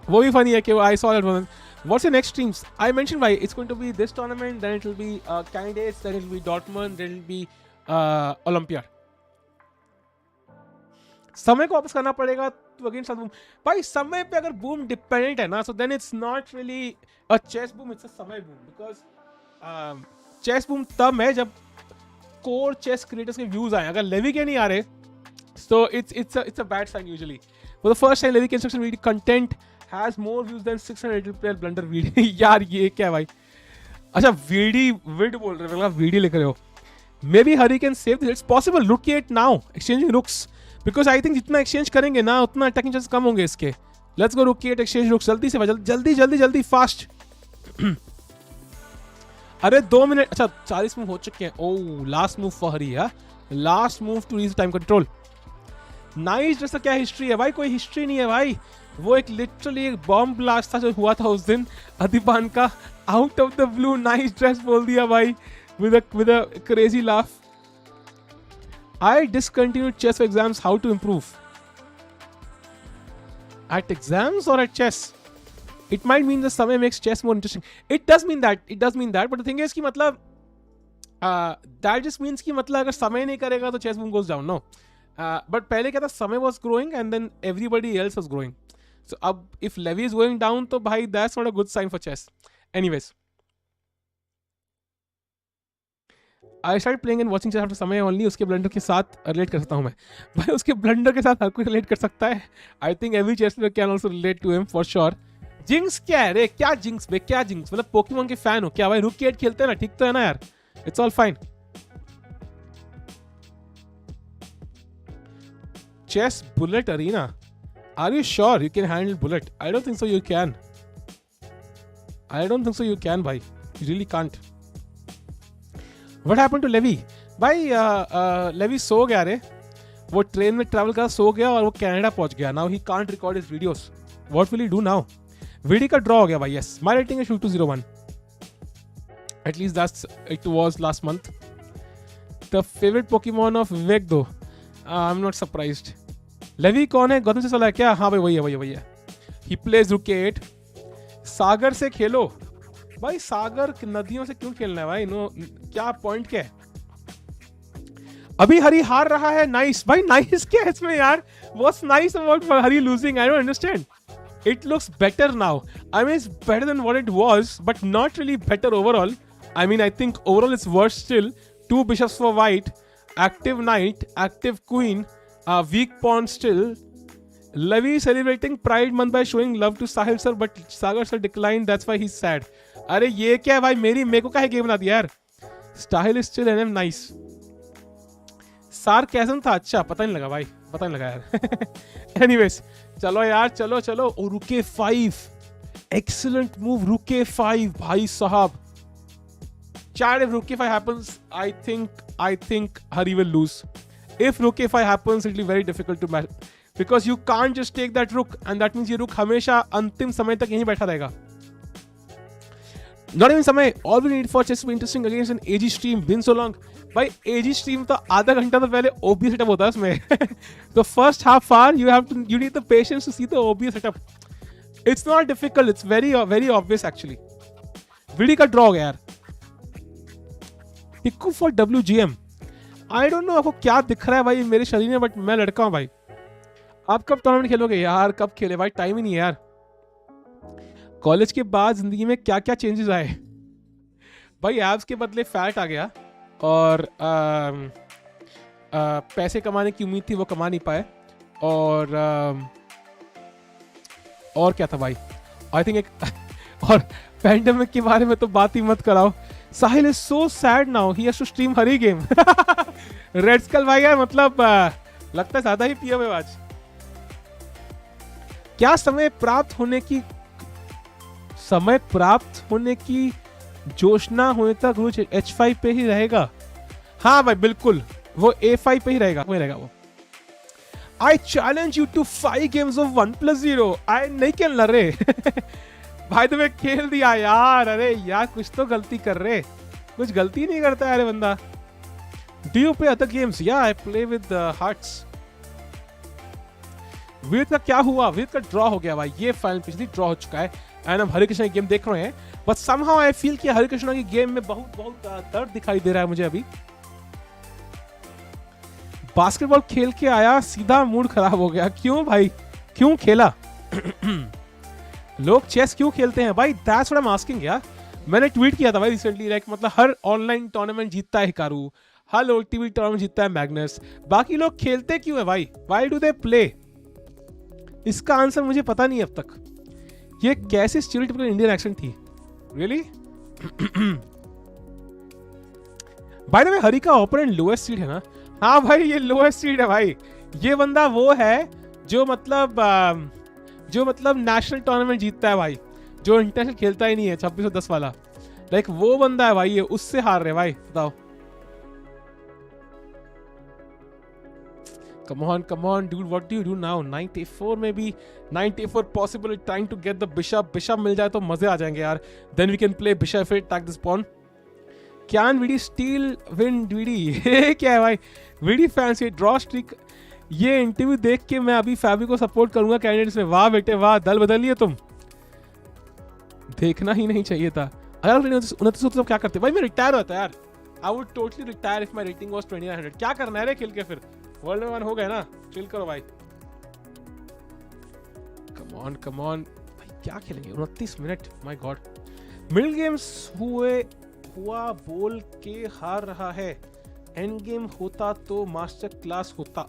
वो भी funny है कि I saw that one. What's your next streams? I mentioned why it's going to be this tournament, then it will be candidates, then it will be Dortmund, then it will be Olympiad. समय को वापस करना पड़ेगा तो again साथ boom. भाई समय पे अगर बूम डिपेंडेंट है ना, so then it's not really a chess boom, it's a Samay boom. Because chess boom तब है जब कोर चेस क्रिएटर्स के व्यूज आए. अगर लेवी के नहीं आ रहे, so it's a bad sign usually. For the first time Levy के instruction video content has more views than 600 player blunder video. यार ये क्या भाई? अच्छा विड बोल रहे हो, वीडियो लिख रहे हो. Maybe Hari can save this. It's possible. Rook it now, exchanging rooks. Because I think जितना एक्सचेंज करेंगे ना, उतना अटैकिंग चांसेस कम होंगे इसके. लेट्स गो रुक इट, एक्सचेंज रुक्स. जल्दी से जल्दी फास्ट. अरे 2 मिनट. अच्छा 40 मूव हो चुके हैं. Oh last move for Hari. Last move to reach time control. Nice. जैसा क्या हिस्ट्री है भाई? कोई हिस्ट्री नहीं है भाई. वो एक लिटरली एक बॉम्ब ब्लास्ट था जो हुआ था उस दिन अधिपान का. Out of the blue nice dress बोल दिया भाई, with a crazy laugh. I discontinued chess for exams. How to improve? At exams or at chess? It might mean the samay makes chess more interesting. It does mean that. But the thing is कि मतलब that just means कि मतलब अगर समय नहीं करेगा तो chess boom goes down. No. But पहले क्या था, समय was growing and then everybody else was growing. So अब if Levy is going down तो भाई that's not a good sign for chess. Anyways. I start playing and watching chess after Samay only. उसके blunder के साथ relate कर सकता हूँ मैं। भाई उसके ब्लंडर के साथ हर कोई रिलेट कर सकता है। I think every chess player can also relate to him for sure. Jinx क्या है रे? क्या जिंक्स बे? क्या जिंक्स? मतलब पोकेमॉन के फैन हो क्या भाई? रूक के 8 खेलते हैं ना, ठीक तो है ना यार? It's all fine. Chess bullet arena, are you sure you can handle bullet? I don't think so you can. I don't think so you can भाई, you really can't. What happened to Levi? भाई levy सो गया रे, वो train में travel कर सो गया और वो कनाडा पहुंच गया. Now he can't record his videos. What will he do now? VD का ड्रॉ हो गया भाई. Yes, my rating is 201. At least that's it was last month. The favorite Pokemon of Vivek though, I'm not surprised. Levy कौन है? गौतम से सलाह क्या? हाँ भाई वही है. He plays Rook A8. सागर से खेलो भाई. सागर नदियों से क्यों खेलना है भाई? नो, क्या पॉइंट क्या है? अभी हरी हार रहा है. नाइस भाई, नाइस क्या है इसमें यार? What's nice about Hari losing? I don't understand. It looks better now. I mean, it's better than what it was, but not really better overall. I mean, I think overall it's worse still. 2 bishops for white, active knight, active queen, weak pawn still. Levi celebrating Pride Month by showing love to Sahil sir, but Sagar sir declined. That's why he's sad. अरे ये क्या है भाई? मेरे को क्या है game बना दिया यार? Style is still NM nice. सार्केज़म था. अच्छा, पता नहीं लगा भाई, पता नहीं लगा यार. Anyways, चलो यार, चलो. ओ रुक A5. Excellent move, रुक A5 भाई साहब. Chad, if rook A5 happens, I think Hari will lose. If rook A5 happens, it will be very difficult to match because you can't just take that rook, and that means ये rook हमेशा अंतिम समय तक यहीं बैठा रहेगा. Not even समय. All we need for chess to be interesting against an AG stream. Been so long. भाई AG stream तो आधा घंटा तो पहले OBS setup होता है उसमें. The first half hour you need the patience to see the OBS setup. It's not difficult. It's very obvious actually. VD का ड्रॉ हो गया यार. Tikku for WGM. I don't know आपको क्या दिख रहा है भाई मेरे शरीर में, बट मैं लड़का हूं भाई. आप कब टूर्नामेंट खेलोगे यार? कब खेले भाई? टाइम ही नहीं है यार. कॉलेज के बाद जिंदगी में क्या क्या चेंजेस आए भाई. एब्स के बदले फैट आ गया और पैसे कमाने की उम्मीद थी, वो कमा नहीं पाए. और क्या था भाई? आई थिंक और पैंडेमिक के बारे में तो बात ही मत कराओ. Sahil is so sad now. He has to stream Hari game. Red skull भाई यार, मतलब लगता है ज्यादा ही पिया हुए आज. क्या समय प्राप्त होने की जोशना होने तक रोज H5 पे ही रहेगा? हाँ भाई बिल्कुल, वो A5 पे ही रहेगा. वो I challenge you to 5 games of 1+0. I नहीं खेलना रे. भाई तो मैं खेल दिया यार. अरे यार कुछ तो गलती कर रहे. कुछ गलती नहीं करता है अरे बंदा. Do you play other games? Yeah, I play with Hearts. विदित का क्या हुआ? विदित का ड्रॉ हो गया भाई. ये फाइनल पिछली ड्रॉ हो चुका है एंड हम हरिकृष्णा की गेम देख रहे हैं. बट somehow I feel कि हरिकृष्णा की गेम में बहुत दर्द दिखाई दे रहा है मुझे अभी. बास्केटबॉल खेल के आया, सीधा मूड खराब हो गया. क्यों भाई? क्यों खेला? लोग चेस क्यों खेलते हैं भाई? That's what I am asking यार. मैंने ट्वीट किया था भाई रिसेंटली, लाइक मतलब हर ऑनलाइन टूर्नामेंट जीतता है हिकारू, हर ओटीवी टूर्नामेंट जीतता है मैग्नस. बाकी लोग खेलते क्यों है भाई? Why do they play? इसका आंसर मुझे पता नहीं अब तक. ये कैसी स्टीरियोटाइपिकल इंडियन एक्सेंट थी? रियली? बाय द वे, हरी का ओपोनेंट लोएस्ट सीड है ना? हाँ भाई, ये लोएस्ट सीड है भाई. ये बंदा वो है जो मतलब नेशनल टूर्नामेंट जीतता है भाई, जो इंटरनेशनल खेलता ही नहीं है 2610 वाला. लाइक वो बंदा है भाई, ये उससे हार रहे भाई. बताओ. Come on, dude. What do you do now? 94 maybe. 94 possible. Trying to get the bishop. Bishop मिल जाए तो मजे आ जाएंगे यार. Then we can play bishop f8, attack this pawn. Can VD still win? VD क्या है भाई? VD fans ये draw streak. ये इंटरव्यू देख के मैं अभी फैबी को सपोर्ट करूंगा कैंडिडेट्स में. वाह बेटे वाह, दल बदल लिए तुम. देखना ही नहीं चाहिए था. अगर 29 तो क्या करते भाई? मैं रिटायर होता यार. I would totally retire if my rating was 2900. क्या करना है रे खेल के? फिर वर्ल्ड में 1 हो गए ना. चिल करो भाई. कम ऑन भाई, क्या खेलेंगे? 29 minute. My God. Middle games हुए हुआ बोल के हार रहा है, एंड गेम होता तो मास्टर क्लास होता.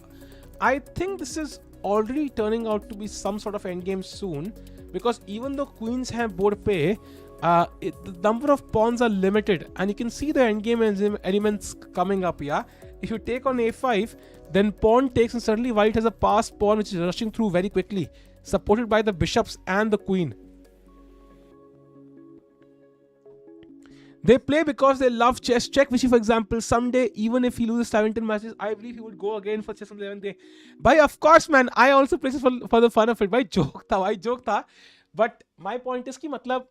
I think this is already turning out to be some sort of end game soon, because even though queens have board pay, the number of pawns are limited, and you can see the end game elements coming up. Yeah, if you take on a5, then pawn takes, and suddenly white has a passed pawn which is rushing through very quickly, supported by the bishops and the queen. They play because they love chess. Check Vichy, for example. Someday, even if he loses 17 matches, I believe he would go again for chess on the 11th day. Bhai, of course, man. I also play this for the fun of it. Bhai, joke tha. But my point is कि मतलब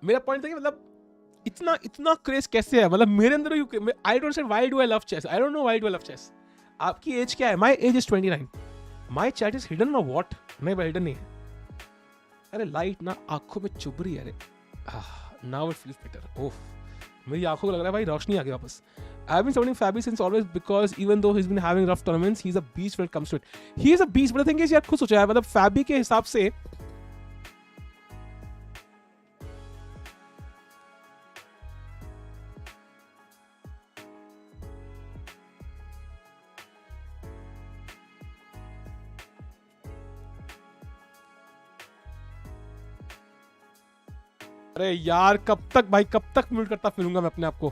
मेरा point था कि मतलब इतना craze कैसे है, मतलब मेरे अंदर I don't understand why do I love chess. I don't know why do I love chess. आपकी एज क्या है? My age is 29. My chat is hidden or what? नहीं भाई, hidden नहीं है. अरे लाइट ना आंखों में चुभ रही है. अरे now it feels better. Oh, मेरी आंखों को लग रहा है भाई रोशनी आ गई वापस. I've been supporting Fabi since always because even though he's been having rough tournaments, he's a beast when it comes to it. He is a beast, but the thing is यार खुद सोचा है, मतलब Fabi के हिसाब से अरे यार कब तक म्यूट करता फिरूंगा मैं अपने आप को.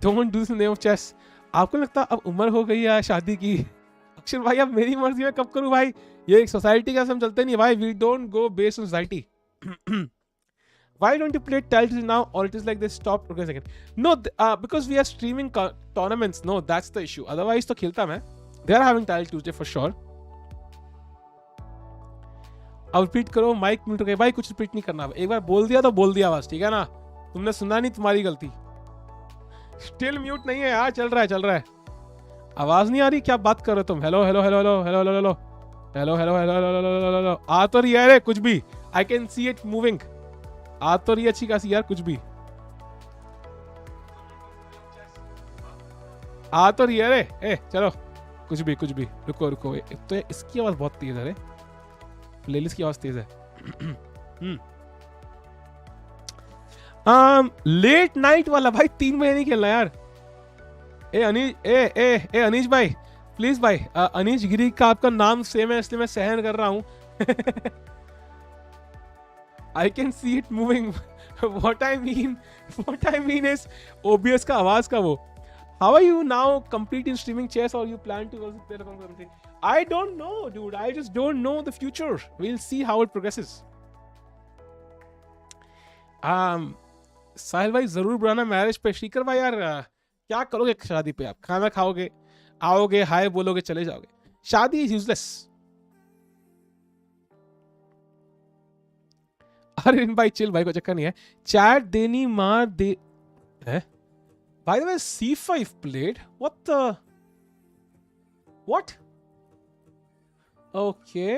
Don't do this in the name of chess. आपको लगता अब उम्र हो गई है शादी की? अक्षर भाई अब मेरी मर्जी में कब करूं भाई? ये एक सोसाइटी का हम चलते नहीं भाई. We don't go based on society. Why don't you play titles now, or it is like they stopped progressing it? No, because we are streaming tournaments. No, that's the issue. Otherwise तो खेलता मैं. They are having title Tuesday for sure. अब repeat करो. Mic mute हो गया भाई. कुछ repeat नहीं करना. एक बार बोल दिया तो बोल दिया बस, ठीक है ना? तुमने सुना नहीं, तुम्हारी गलती. स्टिल म्यूट नहीं है यार. चल रहा है. आवाज नहीं आ रही? क्या बात कर रहे हो तुम? Hello hello hello hello hello hello hello hello hello hello hello hello. आ तो रही है कुछ भी. I can see it moving. आ तो रही है अच्छी खासी यार कुछ भी. आ तो रही है रे. ए चलो कुछ भी. रुको. तो इसकी आवाज बहुत तेज है रे. प्लेलिस्ट की आवाज तेज है. लेट नाइट वाला भाई 3 बजे नहीं खेलना यार. अनीश भाई प्लीज भाई. अनीश गिरी का आपका नाम सेम है इसलिए मैं सहन कर रहा हूं. आई can see it moving. What I mean is OBS का आवाज का वो. How are you now complete in streaming chess, or you plan to also play along something? I don't know, dude. I just don't know the future. We'll see how it progresses. साहिल भाई जरूर बुलाना marriage पे. श्रीकर भाई यार क्या करोगे शादी पे? आप खाना खाओगे, आओगे, हाय बोलोगे, चले जाओगे. शादी इज यूजलेस. अरे भाई चिल भाई, को चक्कर नहीं है. चैट देनी मार दे है. By the way, c5 played. What? Okay.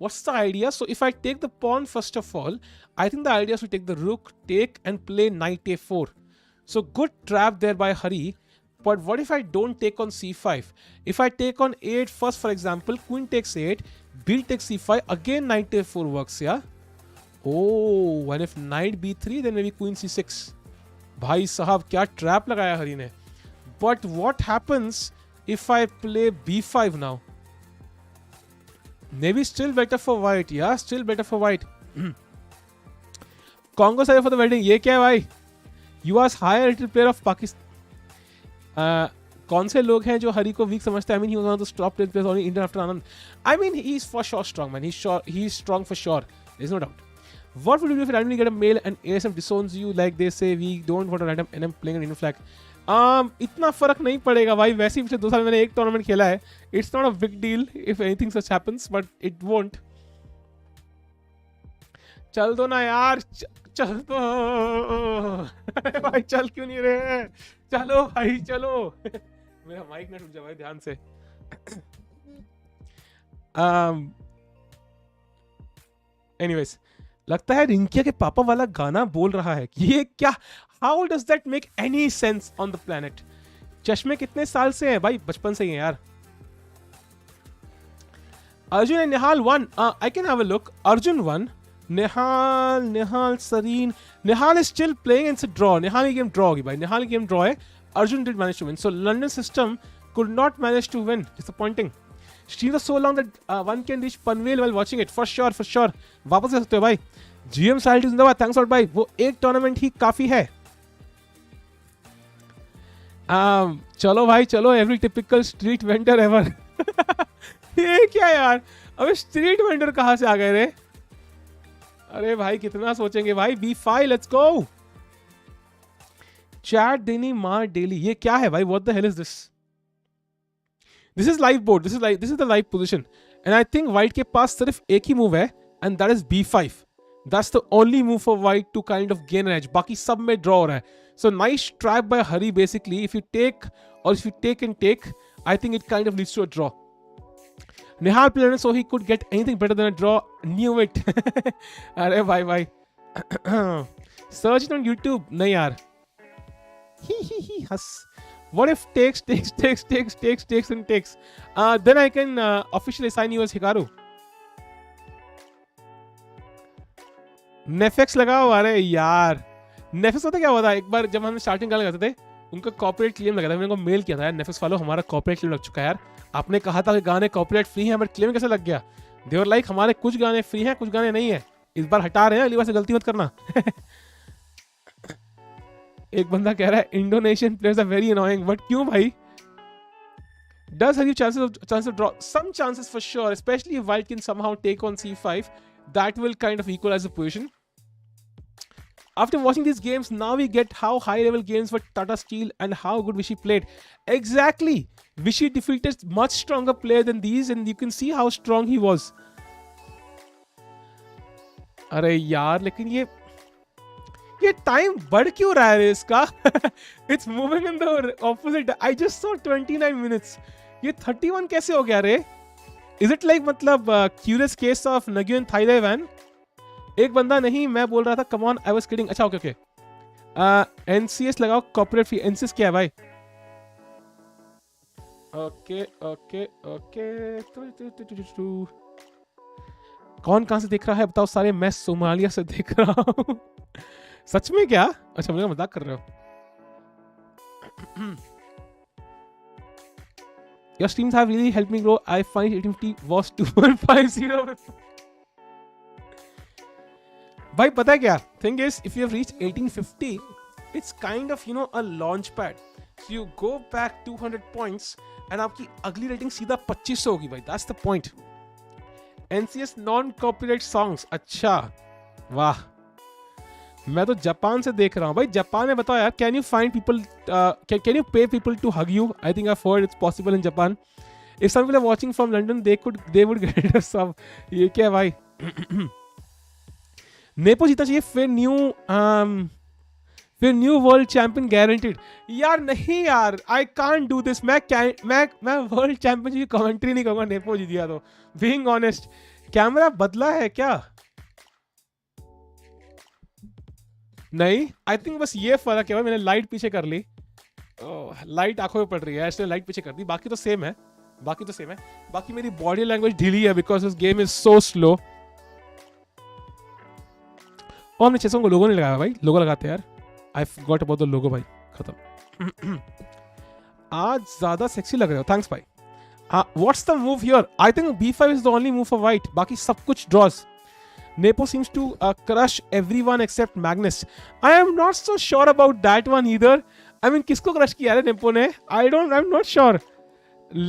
What's the idea? So if I take the pawn first of all, I think the idea is to take the rook, take and play knight a4. So good trap there by Hari. But what if I don't take on c5? If I take on a8 first, for example, queen takes 8, b takes c5, again knight a4 works, yeah? Oh, and if knight b3, then maybe queen c6. भाई साहब क्या trap लगाया हरी ने. But what happens if I play b5 now? May be still better for white. Yeah still better for white. Congo side for the wedding. ये क्या है भाई? You are higher rated player of Pakistan. कौन से लोग हैं जो हरी को वीक समझते हैं? I mean he was one of the top 10 players on Indian after Anand. I mean he is for sure strong man. He is strong for sure. There is no doubt. What would you do if you randomly get a mail and ASM disowns you, like they say we don't want a random NM playing an Indian flag? इतना फर्क नहीं पड़ेगा भाई. वैसे ही पिछले 2 साल मैंने एक टूर्नामेंट खेला है. It's not a big deal if anything such happens, but it won't. चल दो ना यार, चल दो. अरे भाई चल क्यों नहीं रहे? चलो भाई चलो. मेरा माइक ना टूट जाए भाई, ध्यान से. Anyways, लगता है रिंकिया के पापा वाला गाना बोल रहा है. ये क्या? How does that make any sense on the planet? चश्मे कितने साल से हैं भाई? बचपन से ही हैं यार. Arjun and Nihal one. I can have a look. Arjun one. Nihal, Serene. Nihal is still playing and it's a draw. Nihal game draw होगी भाई. Nihal game draw है. Arjun did manage to win. So London system could not manage to win. Disappointing. Stream was so long that one can reach Panvel while watching it. For sure, for sure. वापस कर सकते हो भाई. GM Salty जिंदाबाद. Thanks a lot भाई. वो एक tournament ही काफी है. चलो भाई चलो. Every typical street vendor ever. ये क्या यार? अबे स्ट्रीट वेंडर कहाँ से आ गए रे? अरे भाई कितना सोचेंगे भाई. B5 let's go. चैट देनी मार डेली. ये क्या है भाई? What the hell is this? This is live board. This is the live position and I think white के पास सिर्फ एक ही मूव है and that is B5. That's the only move for white to kind of gain an edge. बाकी सब में draw हो रहा है. So nice trap by Hari basically. If you take और if you take and take I think it kind of leads to a draw. Nihal played so he could get anything better than a draw. Knew it. अरे भाई भाई. Search it on YouTube. नहीं यार. He हंस. What if takes and takes? Then I can officially assign you as Hikaru. Nefex लगाओ. अरे यार. Nefex पता क्या हुआ था? एक बार जब हम स्टार्टिंग गाना करते थे उनका कॉपीराइट क्लेम लगा था. मैंने उनको मेल किया था यार नेफेक्स वालों हमारा कॉपीराइट क्लेम लग चुका है यार. आपने कहा था कि गाने कॉपीराइट फ्री हैं बट क्लेम कैसे लग गया? देवर लाइक हमारे कुछ गाने फ्री हैं कुछ गाने नहीं है. इस बार हटा रहे हैं. अगली बार से गलती मत करना. एक बंदा कह रहा है Indonesian players are very annoying. But क्यों भाई? Does have you chances of draw? Some chances for sure, especially if white can somehow take on C5. That will kind of equalize the position. After watching these games, now we get how high-level games were Tata Steel and how good Vishy played. Exactly! Vishy defeated much stronger player than these and you can see how strong he was. अरे यार लेकिन ये time बढ़ क्यों रहा है इसका? It's moving in the opposite. I just saw 29 minutes. ये 31 कैसे हो गया रे? Is it like मतलब curious case of Nguyen Thailand? एक बंदा नहीं मैं बोल रहा था. Come on I was kidding. अच्छा ओके ओके. एनसीएस लगाओ कॉर्पोरेट फी. एनसीएस क्या है भाई? Okay okay okay. कौन कहां से देख रहा है बताओ सारे. मैं सोमालिया से देख रहा हूँ. सच में क्या? अच्छा मुझे मजाक कर रहे हो. Your streams have really helped me grow. I find 1850 was 2150. भाई पता है क्या? Thing is, if you have reached 1850, it's kind of a launch pad. So you go back 200 points and आपकी अगली रेटिंग सीधा 2500 होगी भाई. That's the point. NCS non-copyright songs. अच्छा वाह. मैं तो जापान से देख रहा हूँ भाई. जापान में बताओ यार. Can you find people? Can you pay people to hug you? I think I've heard it's possible in Japan. If some people are watching from London, they would get a sub. ये क्या है भाई? Nepo जीतना चाहिए फिर new world champion guaranteed. यार नहीं यार. I can't do this. मैं वर्ल्ड चैंपियन की कमेंट्री नहीं करूंगा नेपो जीत गया तो. Being honest. कैमरा बदला है क्या? नहीं आई थिंक बस ये फर्क है भाई. मैंने लाइट पीछे कर ली. लाइट आंखों में पड़ रही है इसलिए लाइट पीछे कर दी. बाकी तो सेम है. बाकी मेरी बॉडी लैंग्वेज ढीली है because this game is so slow. और हमने 600 को लोगो नहीं लगाया भाई. लोगो लगाते यार. I forgot about the logo भाई. खत्म. आज ज्यादा सेक्सी लग रहे हो. थैंक्स भाई. What's the move here? I think B5 is the only move for white. बाकी सब कुछ drawers. Nepo seems to crush everyone except Magnus. I am not so sure about that one either. I mean, किसको crush किया है Nepo ने? I'm not sure.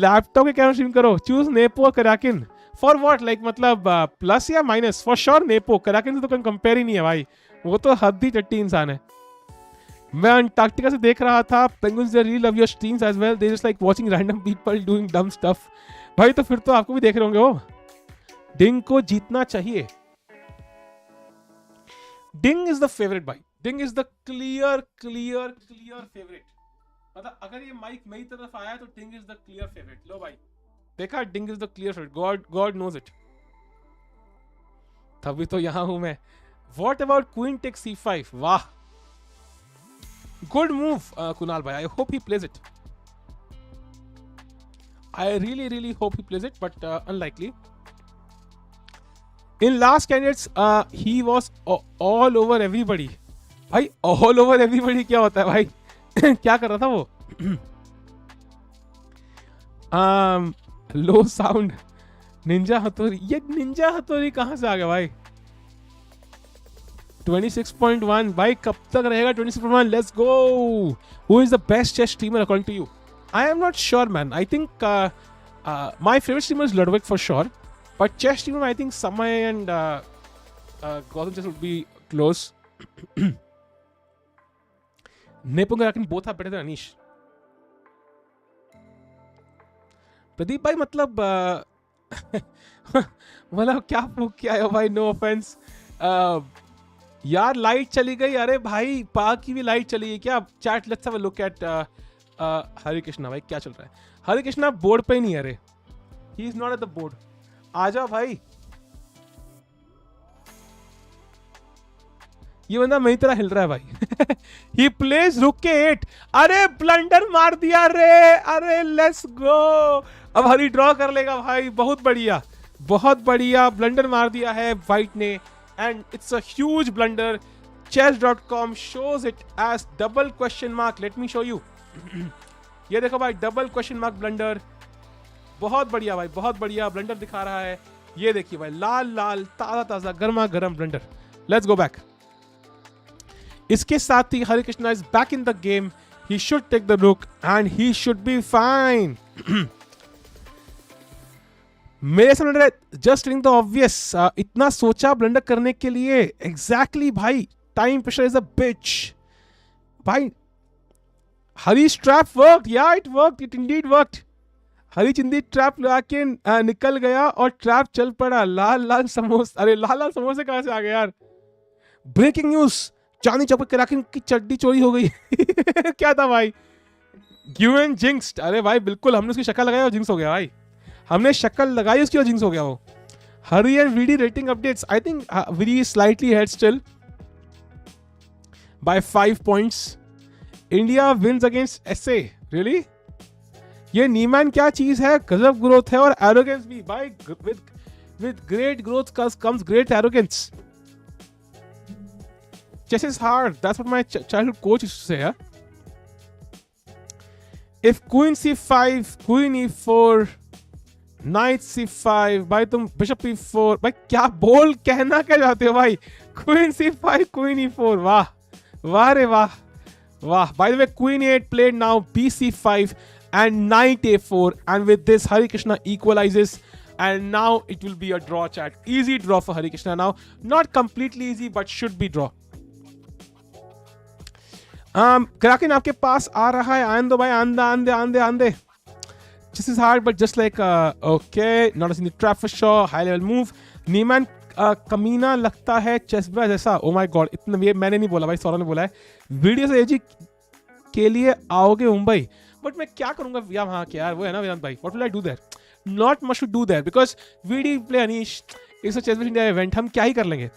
Laptop के camera stream करो. Choose Nepo Karakin. For what? Like मतलब plus या minus? For sure Nepo. Karakin से तो कोई कंपेयर ही नहीं है भाई. वो तो हद ही टट्टी इंसान है. मैं अंटार्कटिका से देख रहा था. Penguins they really love your streams as well. They just like watching random people doing dumb stuff. भाई तो फिर तो आपको भी देख रहे होंगे वो. डिंग को जीतना चाहिए. Ding is the favorite भाई. Ding is the clear favorite. मतलब अगर ये माइक मेरी तरफ आया तो Ding is the clear favorite. लो भाई देखा. Ding is the clear favorite. God knows it. तभी तो यहाँ हूँ मैं. What about Queen takes C5? वाह. Good move Kunal भाई. I hope he plays it. I really hope he plays it but unlikely. In last candidates he was all over everybody. भाई all over everybody क्या होता है भाई? क्या कर रहा था वो? Low sound. निंजा हथौड़ी. ये निंजा हथौड़ी कहां से आ गया भाई? 26.1 भाई कब तक रहेगा 26.1? Let's go. Who is the best chess streamer according to you? I am not sure man. I think my favourite streamer is Ludwig for sure, but chess streamer I think Samay and Gautam chess would be close. नेपोंग लेकिन both are better than Anish. Pradeep भाई मतलब मतलब क्या फूक क्या है भाई? नो ऑफेंस यार. लाइट चली गई. अरे भाई पाक की भी लाइट चली गई क्या? Chat let's have a look at Hare Krishna. भाई क्या चल रहा है? हरे कृष्णा बोर्ड पे ही नहीं है. अरे he is not at the board. आ जाओ भाई. ये बंदा मेरी तरह हिल रहा है भाई. ही प्लेज रुक के 8. अरे ब्लंडर मार दिया रे. अरे लेट्स गो. अब हरी ड्रॉ कर लेगा भाई. बहुत बढ़िया बहुत बढ़िया. ब्लंडर मार दिया है वाइट ने and it's a huge blunder. chess.com shows it as double question mark. let me show you. ये देखो भाई double question mark blunder. बहुत बढ़िया भाई बहुत बढ़िया ब्लंडर दिखा रहा है. ये देखिए भाई लाल लाल ताजा ताजा गर्मा गर्म ब्लंडर. Let's go back. इसके साथ ही Hare Krishna is back in the game. He should take the rook and he should be fine. मेरे सामने जस्ट टेलिंग द ऑब्वियस. इतना सोचा ब्लंडर करने के लिए. एग्जैक्टली भाई. Time pressure is a bitch भाई. Hari's trap worked. Yeah it worked. It indeed worked. Hari चिंदी ट्रैप लगा के निकल गया और ट्रैप चल पड़ा. लाल लाल समोसे. अरे लाल लाल समोसे कहां से आ गए यार? Breaking news. चांदनी चौक पर कराकिन की चड्डी चोरी हो गई. क्या था भाई? ग्यूएन जिंक्स्ड. अरे भाई बिल्कुल हमने उसकी शक्ल लगाई और जिंक्स हो गया भाई. हमने शक्ल लगाई उसकी और जिंक्स हो गया वो. Hari and VD rating updates. I think VD slightly ahead still by 5 points. India wins against SA. Really? ये नीमैन क्या चीज है? गजब ग्रोथ है और एरोगेंस भी भाई. With great growth comes great arrogance. Chess is hard. That's what my childhood coach used to say. Yeah? If queen c5, queen e4, knight c5, भाई तुम bishop e4. भाई क्या बोल कहना क्या चाहते हो भाई? Queen c5, queen e4. वाह वाह रे वाह वाह. By the way, queen e8 played now, bc5 and knight a4. And with this, Hare Krishna equalizes. And now it will be a draw, chat. Easy draw for Hare Krishna now. Not completely easy, but should be draw. Kraken आपके पास आ रहा है. आंदो भाई आंदे आंदे आंदे आंदे. This is hard, but just like okay, not a trap for sure. High level move. Niemann कमीना लगता है चेसब्रा जैसा. ओ माय गॉड. इतना ये मैंने नहीं बोला भाई, सौरभ ने बोला है. वीडियो से एजी के लिए आओगे मुंबई? बट मैं क्या करूंगा वहाँ के यार. वो है ना वेदांत भाई. What will I do there? Not much to do there because VD play Anish it's a chess India event. हम क्या ही कर लेंगे.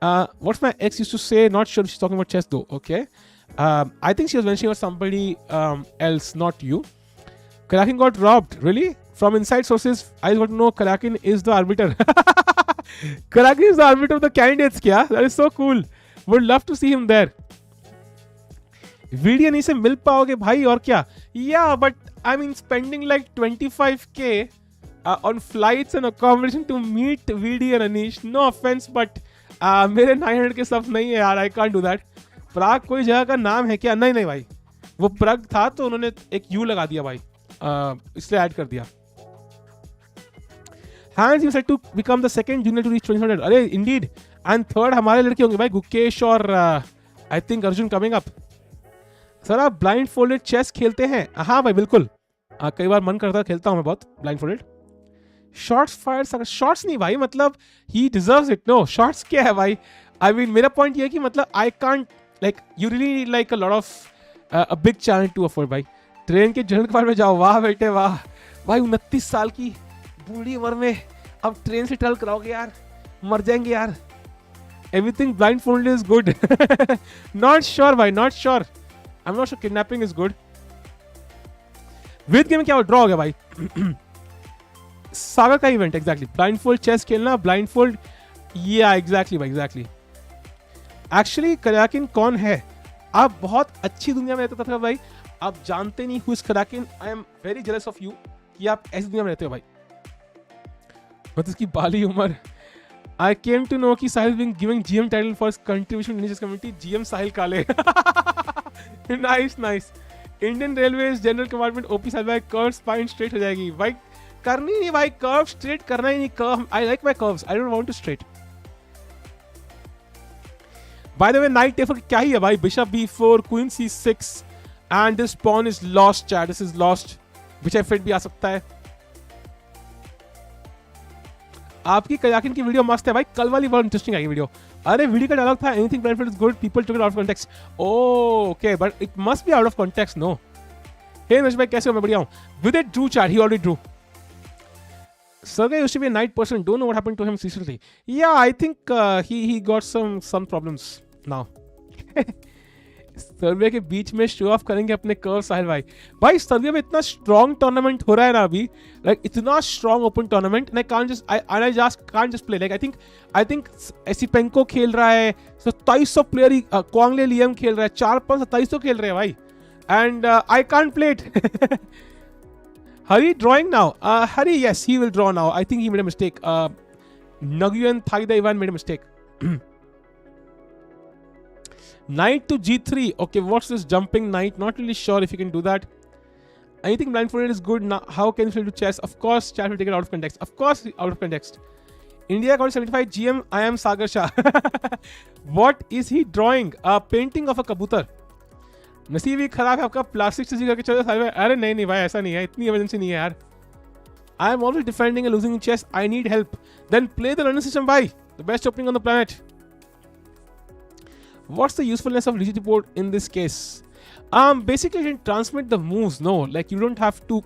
What's my ex used to say. Not sure she is talking about chess though. Okay. I think she was mentioning about somebody else, not you. Kraken got robbed. Really? From inside sources, I just want to know Kraken is the arbiter. Kraken is the arbiter of the candidates, kya? That is so cool. Would love to see him there. Video नहीं से मिल पाओगे भाई और क्या? Yeah, but I mean spending like 25k on flights and accommodation to meet VD and Anish. No offense, but मेरे 900 के सब नहीं है यार. I can't do that. प्राग कोई जगह का नाम है क्या? नहीं नहीं भाई. वो प्राग था तो उन्होंने एक यू लगा दिया भाई, इसलिए ऐड कर दिया. Hans you said to become the second junior to reach 2000. अरे indeed. And third हमारे लड़के होंगे भाई, गुकेश और I think Arjun coming up. Sir आप ब्लाइंड फोल्डेड चेस खेलते हैं? हाँ भाई बिल्कुल. कई बार मन करता है, खेलता हूँ मैं बहुत blind folded. Shorts fire. Shorts नहीं भाई, मतलब ही डिजर्व्स इट. नो शॉर्ट्स क्या है भाई? आई मीन मेरा पॉइंट ये है कि मतलब I can't like you really need like a lot of a big challenge to afford भाई. ट्रेन के जनरल कपार्ट में जाओ. वाह बेटे वाह भाई. 29 साल की बूढ़ी उम्र में अब ट्रेन से ट्रैवल कराओगे यार, मर जाएंगे यार. Everything blind folded is good. Not sure भाई, not sure. I'm not sure kidnapping is good. विद गेम में क्या ड्रॉ हो गया भाई? सागर का event exactly. Blind fold chess खेलना, ब्लाइंड फोल्ड या एग्जैक्टली भाई, एग्जैक्टली। एक्चुअली कराकिन कौन है? आप बहुत अच्छी दुनिया में रहते थे भाई, आप जानते नहीं who is Karjakin. I am very jealous of you कि आप ऐसी दुनिया में रहते हो भाई। मतलब इसकी बाली उम्र। आई केम टू नो कि Sahil being given GM title for his contribution in community, GM Sahil Kale. Nice nice. Indian railway general compartment OP Sahil भाई, कर्व स्पाइन स्ट्रेट हो जाएगी भाई। करनी नहीं भाई, कर्व स्ट्रेट करना ही नहीं। Curve, I like my curves, I don't want to straight. By the way knight टेफर क्या ही है भाई, bishop b4, queen c6 and this pawn is lost chat, this is lost. Bishop fit भी आ सकता है। आपकी कयाकिन की वीडियो मस्त है भाई, कल वाली बहुत इंटरेस्टिंग आई वीडियो। अरे वीडियो का डायलॉग था anything blindfold is good, people took it out of context. Okay but it must be out of context no. Hey Naresh भाई कैसे हो? मैं बढ़िया हूं। Vidit drew chat, he already drew. Sergey used to be a night person. Don't know what happened to him recently. Yeah, I think he got some problems now. Serbia के बीच में show off करेंगे अपने कर्व साहिल भाई। भाई Serbia में इतना strong tournament हो रहा है ना अभी, लाइक इतना strong open tournament, and I can't just play. Like I think Esipenko खेल रहा है, 2700 प्लेयर ही, क्वांग ले लियम खेल रहा है, 4-5 2700 खेल रहे हैं भाई, and I can't play it. Hari drawing now. Hari, yes, he will draw now. I think he made a mistake. Nguyen Thaida Ivan made a mistake. Knight to g3. Okay, what's this jumping knight? Not really sure if you can do that. Anything blindfolded is good. Now, how can you do chess? Of course, chat will take it out of context. Of course, out of context. India got 75 GM. I am Sagar Shah. What is he drawing? A painting of a kabutar. नसीब ही खराब है आपका, plastic से करके चलो सारे। अरे नहीं नहीं भाई, ऐसा नहीं है, इतनी इमरजेंसी नहीं है यार। I am always defending and losing in chess, I need help. Then play the running system भाई, the best opening on the planet. What's the usefulness of rigid board in this case? Basically it can transmit the moves, no, like you don't have to,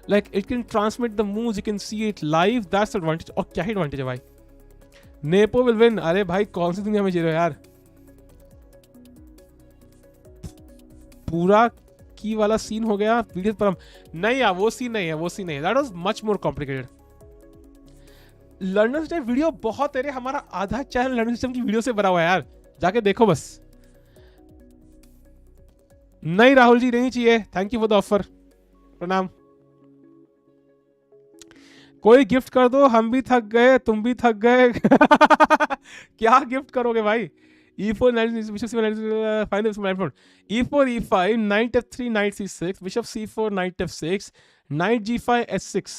like it can transmit the moves, you can see it live, that's the advantage। और क्या ही advantage है भाई, nepo will win। अरे भाई कौन सी दुनिया में जी रहे हो यार? पूरा की वाला सीन हो गया वीडियो पर। नहीं यार वो सीन नहीं है, वो सीन नहीं है, that was much more complicated. Learner system video बहुत तेरे, हमारा आधा चैनल लर्नर सिस्टम की वीडियो से भरा हुआ है यार, जाके देखो बस। नहीं राहुल जी नहीं चाहिए, thank you for the offer, प्रणाम। कोई गिफ्ट कर दो, हम भी थक गए, तुम भी थक गए। क्या गिफ्ट करोगे भाई? E4 knight bishop c5 find this knight front, E4 E5 knight F3 knight C6 bishop C4 knight F6 knight G5 S6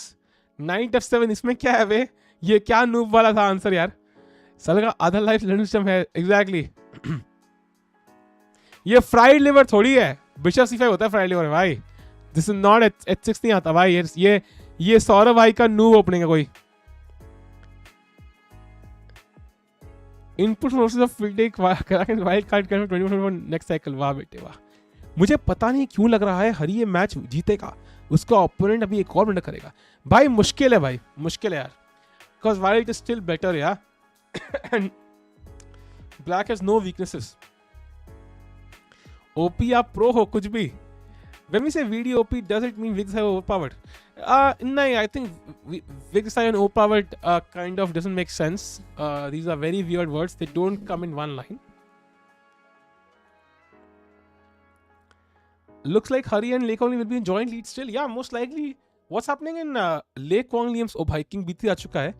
knight F7। इसमें क्या है बे? ये क्या नूब वाला था आंसर यार? साल का आधा लाइफ लर्निंग सिस्टम है। एग्जैक्टली ये फ्राइड लिवर थोड़ी है, बिशप C5 होता है फ्राइड लिवर भाई। दिस इज नॉट H6 नहीं आता भाई। ये सौरभ भाई का नूब ओपनिंग है कोई। इनपुट सोर्सेज ऑफ फील्ड एक वाइल्ड कार्ड करने 24 नेक्स्ट साइकिल। वाह बेटे वाह। मुझे पता नहीं क्यों लग रहा है हरी ये मैच जीतेगा, उसका ओपोनेंट अभी एक और मिनट करेगा। भाई मुश्किल है भाई, मुश्किल है यार, because white is still better यार, and black has no weaknesses. OP आप प्रो हो कुछ भी। When we say VD OP, does it mean Vigs are overpowered? No, I think Vigs are overpowered kind of doesn't make sense. These are very weird words. They don't come in one line. Looks like Hari and Lei Kwang will be in joint lead still. Yeah, most likely. What's happening in Lei Kwang Liem's King B3 आ चुका है.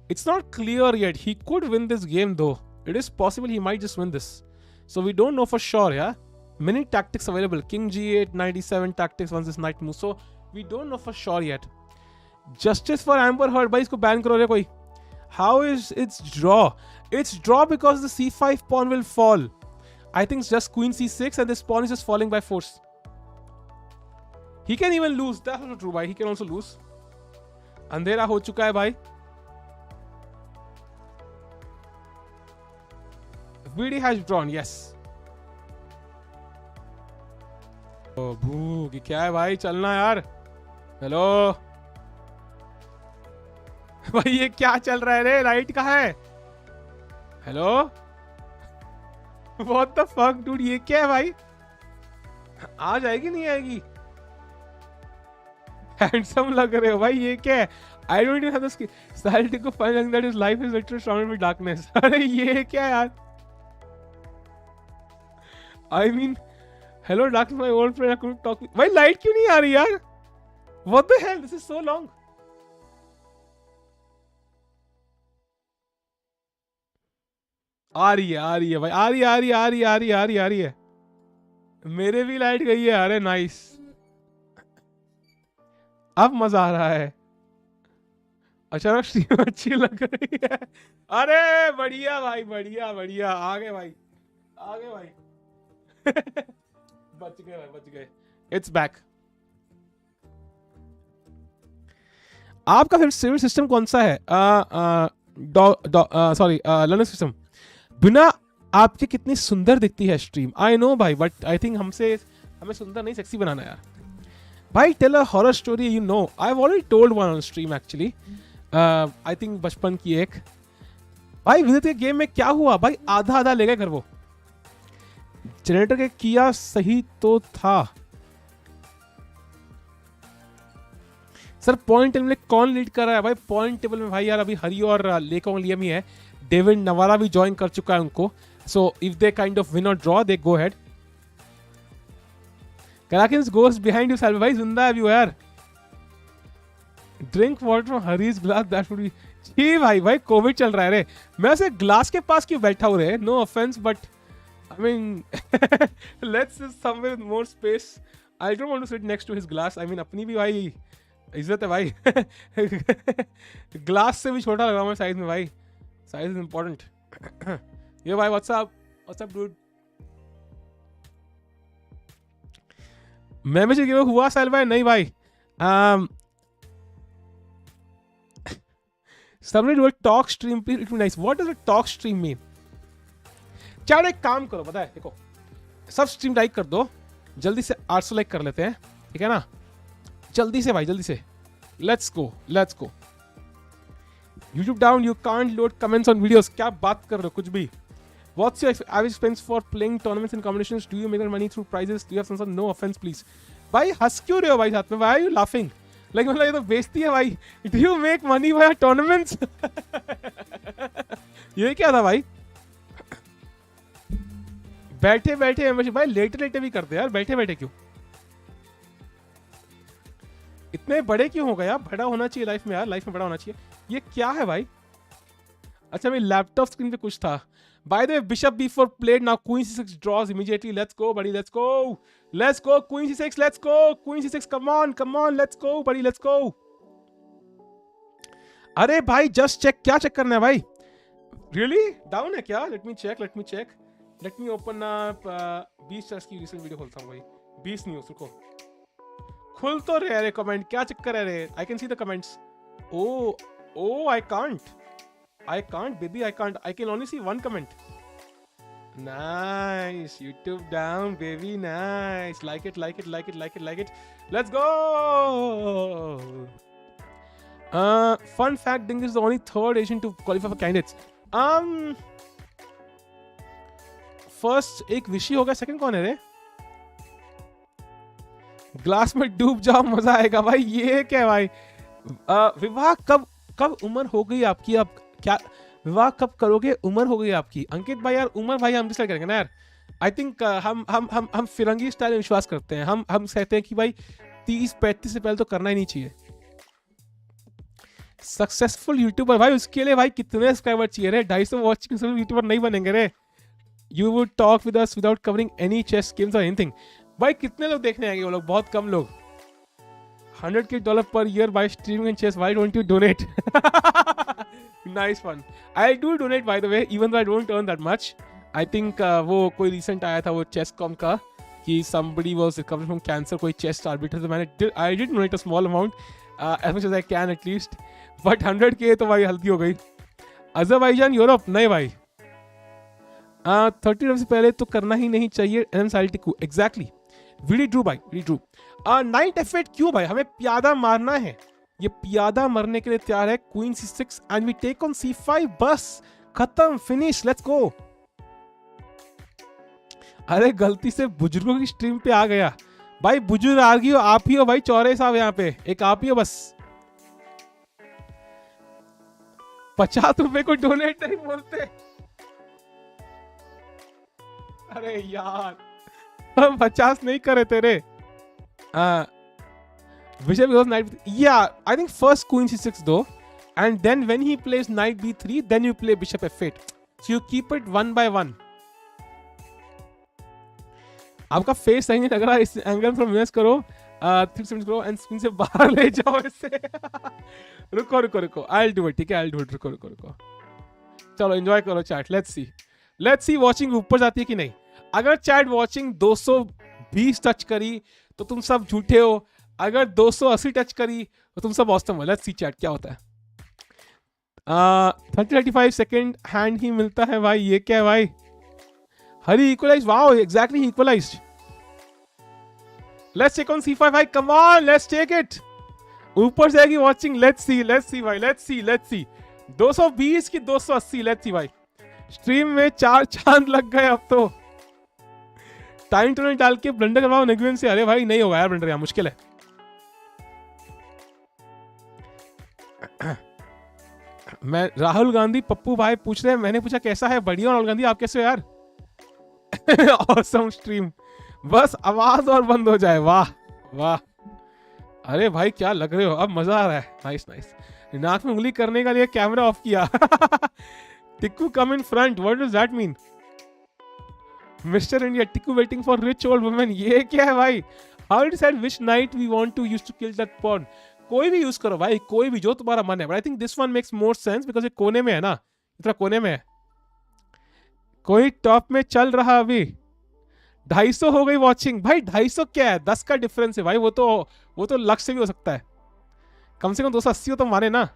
It's not clear yet. He could win this game though. It is possible he might just win this. So we don't know for sure, yeah. Many tactics available. King G8, 97 tactics once this knight moves. So we don't know for sure yet. Justice for Amber Heard. भाई इसको ban करो रे कोई. How is it's draw? It's draw because the C5 pawn will fall. I think it's just Queen C6 and this pawn is just falling by force. He can even lose. That's not true, भाई. He can also lose. अंधेरा हो चुका है भाई. VD has drawn. Yes. भूख क्या है भाई, चलना यार। हेलो भाई ये क्या चल रहा है रे? लाइट कहाँ है? Hello what the fuck dude, ये क्या है भाई? आ जाएगी नहीं आएगी? हैंडसम लग रहे हो भाई, ये क्या है? I don't even have the skill. साले को find that his life is literally surrounded with darkness. अरे ये क्या यार? I mean hello darkness my old friend, I couldn't talk. भाई लाइट क्यों नहीं आ रही यार? What the hell, this is so long. आ रही है भाई, आ रही है। मेरे भी लाइट गई है। अरे नाइस, अब मजा आ रहा है। अचानक स्ट्रीम अच्छी लग रही है। अरे बढ़िया भाई, बढ़िया। आगे भाई। बच गए। It's back. आपका फेवरेट सिस्टम कौन सा है? Sorry, learning system. बिना आपके कितनी सुंदर दिखती है स्ट्रीम। आई नो भाई, बट आई थिंक हमें सुंदर नहीं, सेक्सी बनाना यार। भाई tell a horror story you know. I have already told one on stream actually. I think बचपन की एक। भाई विदित के गेम में क्या हुआ भाई? आधा ले गए घर वो। जनरेटर के किया सही तो था सर। पॉइंट टेबल में कौन लीड कर रहा है भाई? पॉइंट टेबल में भाई यार अभी हरी और क्वांग ले लिएम ही है। डेविड नवारा भी ज्वाइन कर चुका है उनको। So if they kind of win और draw they go ahead. Karakins goes behind you Salve भाई, जिंदा है यार। Drink water from Hari's glass, that would be. जी भाई कोविड चल रहा है रे। मैं ऐसे ग्लास के पास क्यों बैठा हूँ रे? No offence but I mean let's sit somewhere with more space. I don't want to sit next to his glass. I mean अपनी भी भाई इज्जत है भाई। ग्लास से भी छोटा लग रहा हूँ मैं साइज में भाई। Size is important. ये भाई व्हाट्सअप डूड। मेंबरशिप गिव हुआ साल भाई? नहीं भाई। Somebody do a talk stream please, it would be nice. What does a talk stream mean? चलो एक काम करो, पता है देखो, सब स्ट्रीम लाइक कर दो जल्दी से। 800 लाइक कर लेते हैं, ठीक है ना? जल्दी से भाई, जल्दी से। Let's go. YouTube down, you can't load comments on videos. क्या बात कर रहे हो कुछ भी? What's your average expense for playing tournaments and competitions? Do you make money through prizes? Do you have some? No offense, please. भाई हंस क्यों रहे हो भाई साथ में? Why are you laughing? Like मतलब ये तो बेइज्जती है भाई। Do you make money via tournaments? ये क्या था भाई? बैठे मेंबरशिप भाई, लेटे भी करते यार। बैठे क्यों? इतने बड़े क्यों हो गए यार? बड़ा होना चाहिए लाइफ में यार, लाइफ में बड़ा होना चाहिए। ये क्या है भाई? अच्छा मेरी लैपटॉप स्क्रीन पे कुछ था। By the way, Bishop B4 played, now Queen C6 draws immediately. Let's go, buddy. Let's go. Queen C6. Let's go. Queen C6. Come on. Let's go, buddy. Let's go. अरे भाई just check. क्या check करना है भाई? Really? Down है क्या? Let me check. Let me open up 20 stars की recent video खोलता हूँ भाई। 20 न्यूज़ रुको। खुल तो रहे अरे कमेंट। क्या चक्कर है रे? I can see the comments. Oh, I can't, baby. I can't. I can only see one comment. Nice. YouTube down, baby. Nice. Like it. Let's go. Fun fact, Ding is the only third Asian to qualify for candidates. First एक विशी होगा, second कौन है रे? Glass में डूब जाओ, मजा आएगा भाई। ये क्या भाई? विवाह कब उम्र हो गई आपकी? अब क्या विवाह कब करोगे? उम्र हो गई आपकी अंकित भाई। यार उम्र भाई हम डिसाइड करेंगे ना यार। आई थिंक हम फिरंगी स्टाइल में विश्वास करते हैं। हम कहते हैं कि भाई 30-35 से पहले तो करना ही नहीं चाहिए। सक्सेसफुल यूट्यूबर भाई, उसके लिए भाई कितने सब्सक्राइबर चाहिए रे? 250 वॉचिंग यूट्यूबर नहीं बनेंगे रे। You would talk with us without covering any chess games और एनीथिंग। भाई कितने लोग देखने आएंगे? वो लोग बहुत कम लोग। $100K per year by streaming and chess. Why don't you donate? Nice one. I do donate by the way, even though I don't earn that much. I think वो कोई recent आया था वो chess.com का कि somebody was recovering from cancer, कोई chess arbiter। तो I did donate a small amount, as much as I can at least. But 100K तो भाई हल्की हो गई। अजरबैजान यूरोप नहीं भाई। 30 से पहले तो करना ही नहीं चाहिए। एग्जैक्टली। Really true भाई, really true. Knight F8 क्यों भाई? हमें प्यादा मारना है। ये प्यादा मरने के लिए तैयार है। Queen C6 and we take on C5. बस खत्म, फिनिश, लेट्स गो। अरे गलती से बुजुर्गों की स्ट्रीम पे आ गया भाई बुजुर्ग आर्ग्यू आप ही हो भाई, चौरे साहब यहाँ पे एक आप ही हो बस। 50 रुपए को डोनेट नहीं बोलते। अरे यार हम 50 नहीं करे तेरे। Bishop goes knight. Yeah, I think first queen c6 though, and then when he plays knight b3, then you play bishop f8. So you keep it one by one. आपका फेस सही नहीं लग रहा, इस एंगल पर image करो, 3 करो and screen से बाहर ले जाओ इसे। रुको रुको रुको, I'll do it, ठीक है, I'll do it, रुको रुको रुको। चलो एंजॉय करो चैट, लेट्स सी वॉचिंग ऊपर जाती है कि नहीं। अगर चैट वॉचिंग 220 टच करी तो तुम सब झूठे हो, अगर 280 टच करी तो तुम सब ऑसम हो। लेट्स सी चैट क्या होता है। 30-35 सेकेंड हैंड ही मिलता है भाई, ये क्या है भाई। Hari equalize, wow exactly equalized. Let's check on c5 भाई, come on let's take it. ऊपर जाएगी वॉचिंग, लेट्स सी भाई, लेट्स सी 220 की 280, लेट्स सी भाई। स्ट्रीम में 4 चांद लग गए अब तो। टाइम टर्नर डाल के ब्लंडर करवाओ नेगुएन से। अरे भाई नहीं होगा यार ब्लंडर, यहाँ मुश्किल है। मैं राहुल गांधी पप्पू भाई पूछ रहे हैं, मैंने पूछा कैसा है, बढ़िया राहुल गांधी, आप कैसे हो यार। ऑसम स्ट्रीम, बस आवाज और बंद हो जाए। वाह वाह, अरे भाई क्या लग रहे हो, अब मजा आ रहा है। Nice nice. नाक में उंगली करने का लिए कैमरा ऑफ किया। Tikku come in front, what does that mean. Mister India Tikku waiting for rich old women, ये क्या है भाई। How decide which knight we want to use to kill that pawn. कोई भी यूज करो भाई, कोई भी जो तुम्हारा मन है, but I think this one makes more sense because ये कोने में है ना, इतना कोने में है। कोई टॉप में चल रहा अभी। 250 हो गई वॉचिंग भाई। 250 क्या है, 10 का डिफरेंस है भाई, वो तो लक्ष्य से भी हो सकता है। कम से कम 280 हो तो माने ना।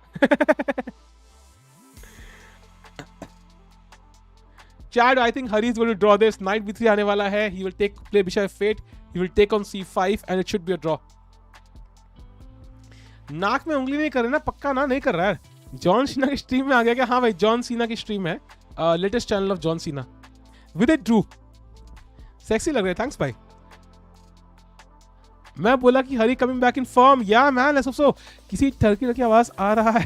Chad, I think Hari is going to draw this. Knight b3 आने वाला है। He will play bishop f8. He will take on c5 and it should be a draw. नाक में उंगली नहीं कर रहे ना, पक्का ना नहीं कर रहा है। जॉन सीना की स्ट्रीम में आ गया क्या। हाँ भाई जॉन सीना की स्ट्रीम है, latest channel of John Cena. विदित ड्रू सेक्सी लग रहे हैं, थैंक्स भाई। मैं बोला कि हरी कमिंग बैक इन फॉर्म, या मैन लेट्स होप सो। किसी टर्की की आवाज आ रहा है।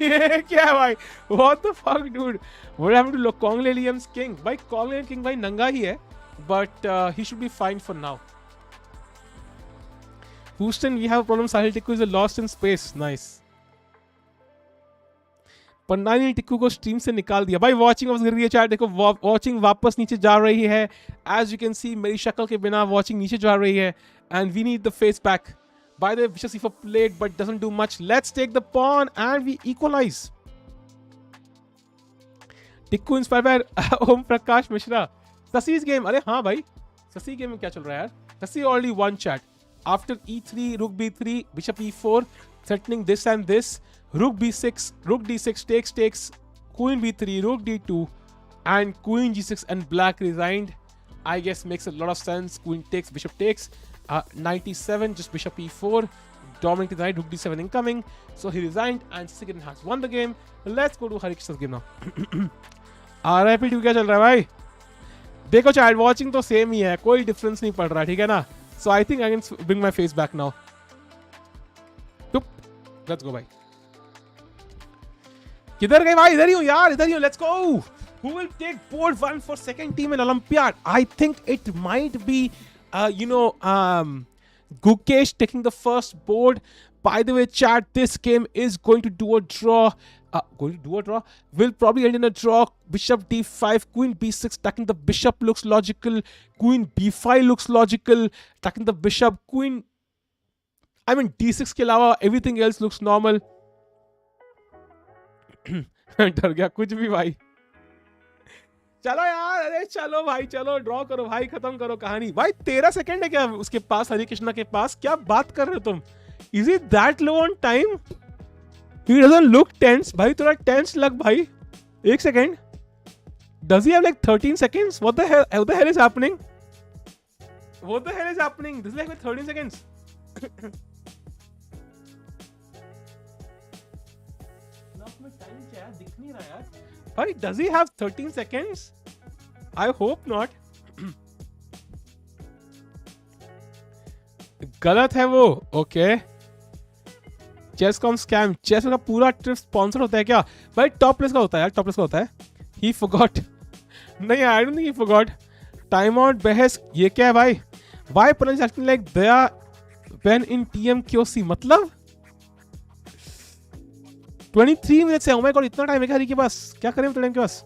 ये क्या है भाई, what the fuck dude, what happened to Quang Le Liem's king. भाई क्वांग ले लियम किंग भाई नंगा ही है, but he should be fine for now. Houston, we have a problem. Sahil Tikku is lost in space. Nice. पंडानी ने टिक्कू को stream से निकाल दिया भाई। वॉचिंग वापस गिर रही है चैट, देखो वॉचिंग वापस नीचे जा रही है। एज यू कैन सी मेरी शक्ल के बिना वॉचिंग नीचे जा रही है and we need the face back. By the way Vishesh सीफर played but doesn't do much. Let's take the pawn and we equalize. Tikku inspired by Om Prakash Mishra. Sasi's game, अरे हाँ भाई ससी गेम में क्या चल रहा है यार। Sasi already won chat. After e3, rook b3, bishop e4, threatening this and this. Rook b6, rook d6 takes, queen b3, rook d2, and queen g6 and black resigned. I guess makes a lot of sense. Queen takes, bishop takes. 97, just bishop e4, dominating the knight, rook d7 incoming. So he resigned and Sasikiran has won the game. Let's go to Harikrishna's game now. RIP क्या चल रहा है भाई। देखो chat watching तो same ही है, कोई difference नहीं पड़ रहा, ठीक है ना। So I think I can bring my face back now. Let's go भाई। किधर गए भाई, इधर ही हूँ यार, इधर ही हूँ। Let's go. Who will take board 1 for second team in Olympiad? I think it might be, Gukesh taking the first board. By the way, chat, this game is going to do a draw. Will probably end in a draw. Bishop d5, queen b6, attacking the bishop looks logical. Queen b5 looks logical. Attacking the bishop, queen. I mean d6 के अलावा everything else looks normal. डर गया कुछ भी भाई। चलो यार, अरे चलो भाई, चलो ड्रॉ करो भाई, खत्म करो कहानी भाई। 13 सेकंड है क्या उसके पास, हरी कृष्णा के पास। क्या बात कर रहे हो तुम। Is it that low on time? He doesn't look tense भाई, थोड़ा tense लग भाई। एक second, does he have like 13 seconds? What the hell is happening? What the hell is happening? This is like 13 seconds. Time क्या है, दिख नहीं रहा यार भाई। does he have 13 seconds? I hope not. गलत है वो। Okay, chess com scam, chess का पूरा ट्रिप स्पॉन्सर होता है क्या भाई? टॉप प्लेस का होता है यार, टॉप प्लेस का होता है। ही फॉरगॉट, नहीं I don't think he forgot. Time out बहस, ये क्या है भाई? Why pronounce acting like Daya when in TMKOC, मतलब 23 मिनट्स है। ओ माय गॉड, इतना टाइम है क्या हरी के पास? क्या करें इतना टाइम के पास?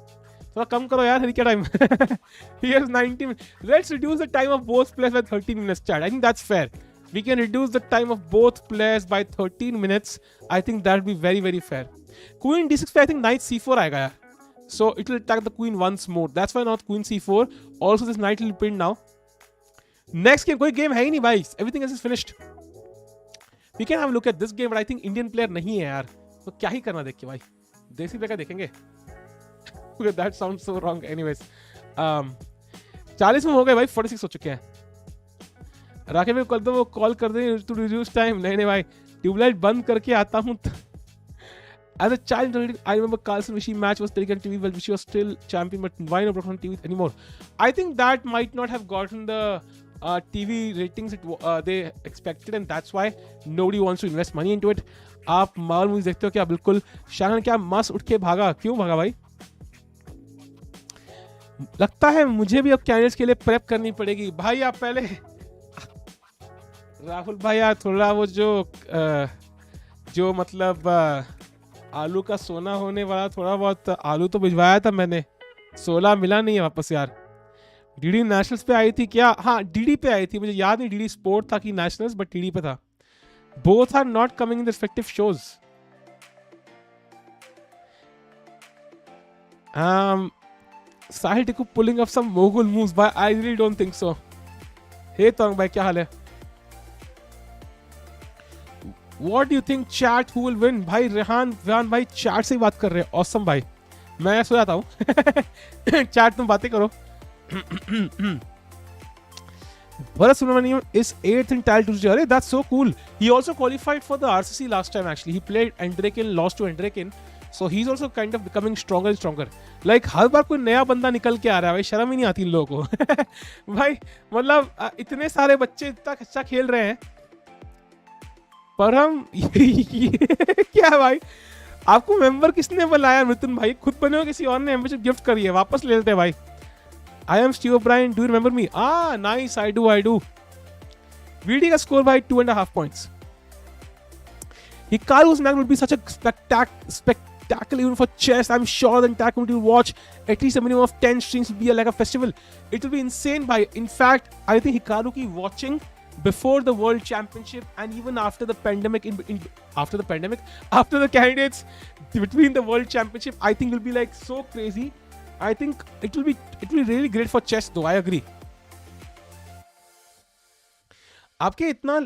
थोड़ा कम करो यार हरी का time. He has 90 minutes. Let's reduce the time of both players by 13 minutes, chat. I think that's fair. We can reduce the time of both players by 13 minutes. I think that would be very, very fair. Queen d6 पे I think knight c4 आएगा यार. So it will attack the queen once more. That's why not queen c4. Also this knight will be pinned now. Next game, कोई game है ही नहीं भाई. Everything else is finished. We can have a look at this game, but I think Indian player नहीं है यार. तो क्या ही करना देख के भाई? देसी प्ले का देखेंगे. That sounds so wrong. Anyways, 40 में हो गए भाई, 46 हो चुके हैं। राकेश भाई कल तो वो कॉल कर दे टू रिड्यूस टाइम। नहीं भाई, ट्यूबलाइट बंद करके आता हूँ। As a child, I remember Carlson Vichy match was taken on TV while Vichy was still champion, but why not brought on TV anymore? I think that might not have gotten the TV ratings they expected, and that's why nobody wants to invest money into it. आप माल movies देखते हो क्या? बिल्कुल। Shahn क्या मस्त उठ के भागा, क्यों भागा भाई? लगता है मुझे भी अब कैंडिडेट्स के लिए प्रेप करनी पड़ेगी भाई। आप पहले राहुल भाई यार थोड़ा वो जो मतलब आलू का सोना होने वाला, थोड़ा बहुत आलू तो भिजवाया था मैंने, 16 मिला नहीं है वापस यार। डीडी नेशनल्स पे आई थी क्या? हाँ डीडी पे आई थी, मुझे याद नहीं डीडी स्पोर्ट था कि नेशनल्स, बट डीडी पे था। Both are not coming in the respective shows. Sahil Tikku pulling up some mogul moves, but I really don't think so. Hey तंग भाई, क्या हाल है? What do you think chat who will win? भाई रेहान भाई chat से ही बात कर रहे हैं। ऑसम भाई, मैं सो जाता हूँ। चैट तुम बातें करो। Bharat Subramaniam is 8th in Tile 2. Arey, that's so cool. He also qualified for the RCC last time actually. He played Endgame, lost to Endgame. So he's also kind of becoming stronger and stronger. Like हर बार कोई नया बंदा निकल के आ रहा है भाई, शर्म ही नहीं आती इन लोगों को। भाई मतलब इतने सारे बच्चे इतना अच्छा खेल रहे हैं। पर हम क्या है भाई? आपको मेंबर किसने बुलाया मिथुन भाई? खुद बने हो किसी और ने मेंबरशिप गिफ्ट करी है? वापस ले लेते हैं भाई। I am Steve O'Brien. Do you remember me? Ah, nice. I do. VD का score by 2.5 points. Hikaru's match would be such a spectacle even for chess. I'm sure the entire community will watch at least a minimum of 10 streams. Will be like a festival. It will be insane. In fact, I think Hikaru ki watching before the World Championship and even after the pandemic, after the candidates between the World Championship, I think will be like so crazy. I think it will be really great for chess though. I agree. आपके इतना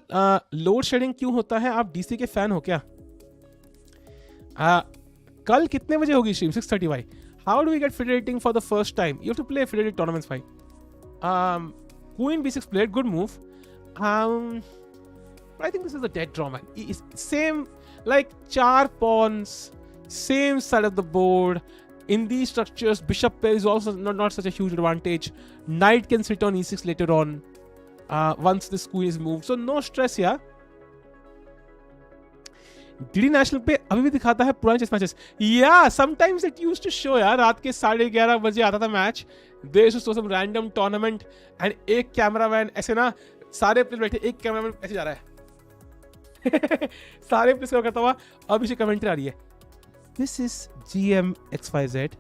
load shedding क्यों होता है? आप DC के fan हो क्या? कल कितने बजे होगी स्ट्रीम? 6:30 भाई। How do we get free rating for the first time? You have to play affiliated tournaments भाई. Queen b6 played, good move. But I think this is a dead draw man. Same like 4 pawns, same side of the board. In these structures, bishop pair is also not such a huge advantage. Knight can sit on e6 later on once this queen is moved. So no stress यार. DD national पे अभी भी दिखाता है पुराने chess matches. Yeah, sometimes it used to show यार। रात के 11:30 बजे आता था match. There used to show some random tournament and एक कैमरामैन ऐसे ना, सारे प्लेयर बैठे, एक कैमरामैन ऐसे जा रहा है। सारे प्लेयर करता हुआ। अब इसे कमेंट्री आ रही है। This is GM XYZ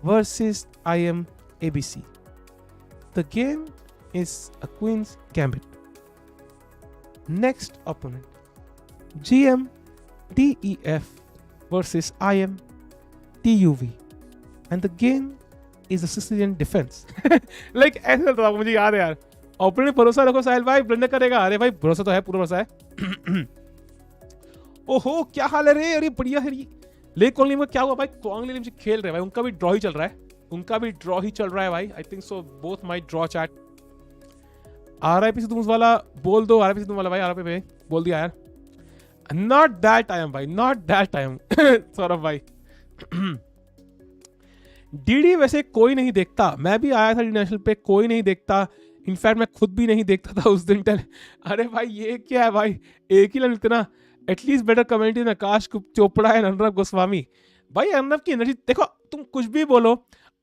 versus IM ABC. The game is a Queen's Gambit. Next opponent, GM DEF versus IM TUV. And the game is a Sicilian defense. Like ऐसे चलता था, मुझे याद है यार। ऑपोनेंट भरोसा रखो साहिल भाई, ब्लंडर करेगा। अरे भाई भरोसा तो है, पूरा भरोसा है। ओहो क्या हाल है रे? अरे बढ़िया है। ले क्वांग ले लिएम का क्या हुआ भाई? क्वांग ले लिएम से खेल रहे भाई, उनका भी ड्रॉ ही चल रहा है। भाई। I think so both might draw chat. RIP Sidhu वाला बोल दो। आरआईपी सिद्धू वाला भाई, आरआईपी पे बोल दिया यार। नॉट दैट आई एम भाई, not that I am. Saurabh भाई डीडी वैसे कोई नहीं देखता। मैं भी आया था डीडी नेशनल पे, कोई नहीं देखता। इनफैक्ट मैं खुद भी नहीं देखता था उस दिन अरे भाई ये क्या है भाई, एक ही लाइन इतना, at least better comment in Akash Chopra and Arnab Goswami. भाई अर्नब की एनर्जी देखो, तुम कुछ भी बोलो,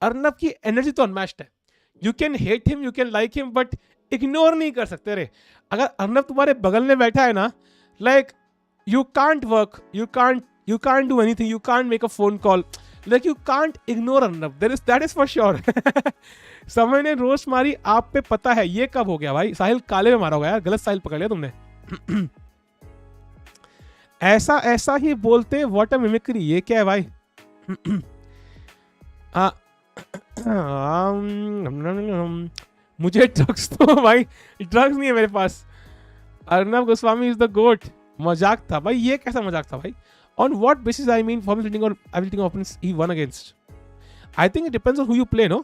अर्नब की एनर्जी तो अनमैच्ड है। You can hate him, you can like him, but ignore नहीं कर सकते रे। अगर अर्नब तुम्हारे बगल में बैठा है ना, like you can't work, you can't do anything, you can't make a phone call, like you can't ignore Arnab, that is for sure. समय ने रोस्ट मारी आप पे पता है, ये कब हो गया भाई? साहिल काले में मारा होगा यार, गलत साहिल पकड़ लिया तुमने। ऐसा ऐसा ही बोलते, व्हाट अ मिमिक्री, ये क्या है भाई? मुझे ड्रग्स तो भाई, ड्रग्स नहीं है मेरे पास। Arnab Goswami is the goat. मजाक था भाई, ये कैसा मजाक था भाई? On what basis I mean for reading और everything opponents he won against? I think it depends on who you play, no?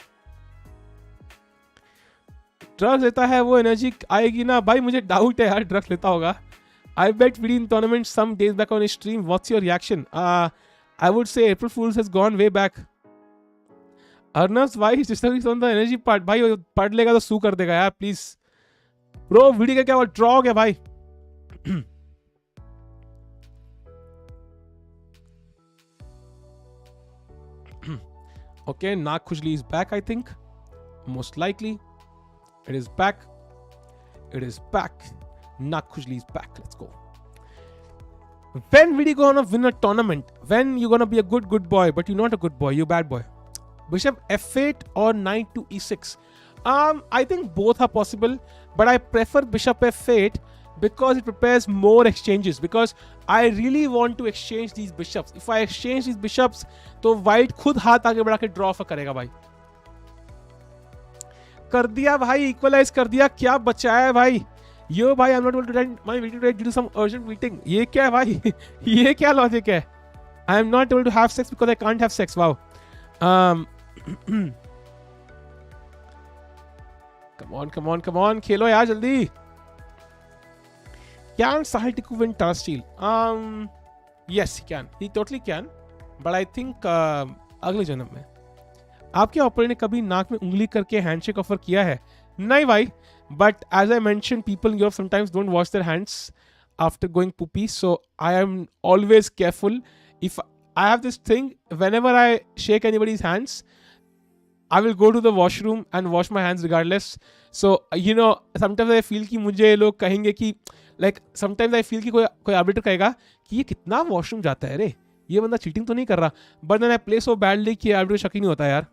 Drugs लेता है वो एनर्जी आएगी ना भाई? मुझे डाउट है यार ड्रग्स लेता होगा। I bet with in tournament some days back on stream, what's your reaction? I would say April fools has gone way back. Arnab's भाई disturbing on the energy part, भाई वो पढ़ लेगा तो सू कर देगा यार प्लीज। ब्रो वीडियो का क्या हुआ, ड्रॉ हो गया भाई। Okay, Naak Khujli is back, I think. Most likely. It is back. It is back. Naak Khujli is back. Let's go. When will you gonna win a tournament? When you gonna be a good boy, but you're not a good boy, you're a bad boy? Bishop f8 or knight to e6? I think both are possible, but I prefer bishop f8 because it prepares more exchanges, because I really want to exchange these bishops. If I exchange these bishops, तो white खुद हाथ आगे बढ़ा के draw of करेगा भाई। कर दिया भाई, इक्वलाइज कर दिया, क्या बचाया है भाई? यो भाई, I am not able to end my video today due to some urgent meeting. ये क्या है भाई? ये क्या लॉजिक है? I am not able to have sex because I can't have sex. Wow. Come on खेलो यार जल्दी। Can Sahil Tikku win Tara Steel? Yes, he can. He totally can. But I think अगले जन्म में। आपके operator ने कभी नाक में उंगली करके हैंडशेक ऑफर किया है? नहीं भाई, but as I mentioned, people in Europe sometimes don't wash their hands after going poopy, so I am always careful. If I have this thing, whenever I shake anybody's hands, I will go to the washroom and wash my hands regardless. So you know, sometimes I feel कि मुझे लोग कहेंगे कि like sometimes I feel कि कोई orbiter कहेगा कि ये कितना वॉशरूम जाता है रे, ये बंदा चीटिंग तो नहीं कर रहा, but then I play so badly कि आर्बिटर शक ही नहीं होता यार।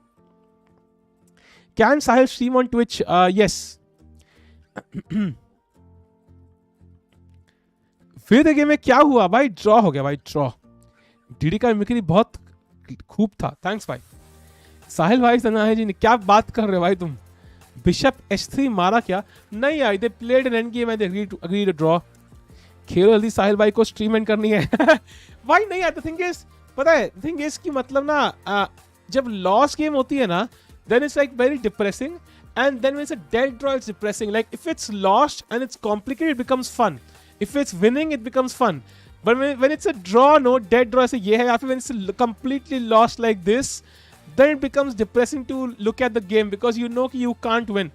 Can Sahil stream on Twitch? Yes. फिर गेम में क्या हुआ भाई? ड्रॉ हो गया भाई, ड्रॉ। डीडी का मिमिक्री बहुत खूब था, थैंक्स भाई। साहिल भाई सना जी ने क्या बात कर रहे हो भाई तुम? बिशप h3 मारा क्या? नहीं यार, they played an end game and they agree to draw. खेलो जल्दी, साहिल भाई को स्ट्रीम एंड करनी है। भाई नहीं यार, द थिंग इज, पता है थिंग इज कि मतलब ना जब लॉस गेम होती है ना, then it's like very depressing, and then when it's a dead draw it's depressing. Like if it's lost and it's complicated, it becomes fun. If it's winning, it becomes fun. But when it's a draw, no, dead draw ऐसे ये है, या फिर when it's completely lost like this, then it becomes depressing to look at the game because you know कि you can't win.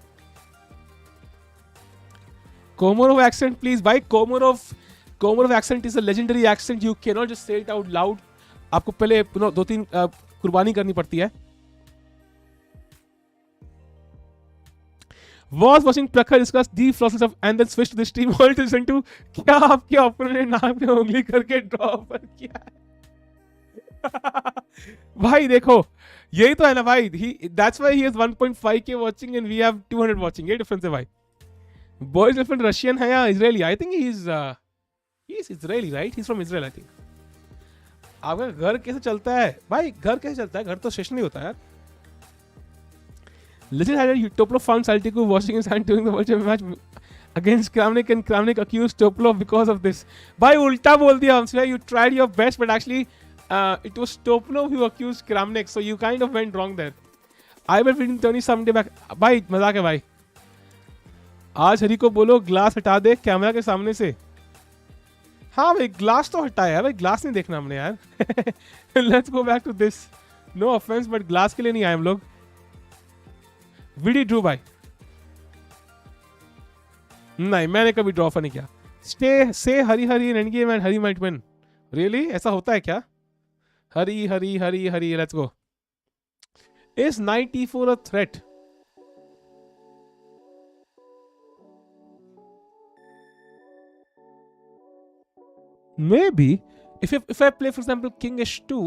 Komarov accent please भाई। Komarov accent is a legendary accent. You cannot just say it out loud. आपको पहले 2-3 कुर्बानी करनी पड़ती है। Was watching Prakhar discuss deep philosophy of and then switch to the stream all to listen to क्या आपके opponent ने नाक में उंगली करके ड्रॉ पर किया है। भाई देखो यही तो है ना भाई, that's why he has 1.5k watching and we have 200 watching। ये डिफरेंस है भाई। बॉयज डिफरेंट रशियन है या Israeli? I think he is Israeli, right? He's from Israel, I think। आपका घर कैसे चलता है भाई? घर कैसे चलता है? घर तो स्टेशन नहीं होता यार। Legend had Topolov found Saltiku washing his hand during the World Championship match against Kramnik, and Kramnik accused Topolov because of this. भाई उल्टा बोल दिया हमसे। You tried your best, but actually it was Topolov who accused Kramnik, so you kind of went wrong there. I will reading 30 someday back. भाई मजाक है भाई। आज हरी को बोलो ग्लास हटा दे कैमरा के सामने से। हाँ भाई ग्लास तो हटाया भाई, ग्लास नहीं देखना हमने यार। Let's go back to this. No offense, but glass के लिए नहीं आए हम लोग। विडी ड्रू भाई। नहीं, मैंने कभी ड्रॉ नहीं किया. स्टे से Hari Hari in end game and Hari might win. Really ऐसा होता है क्या? Hari Hari Hari Hari, let's go. Is knight e4 a threat? Maybe if I play, for example, king h2,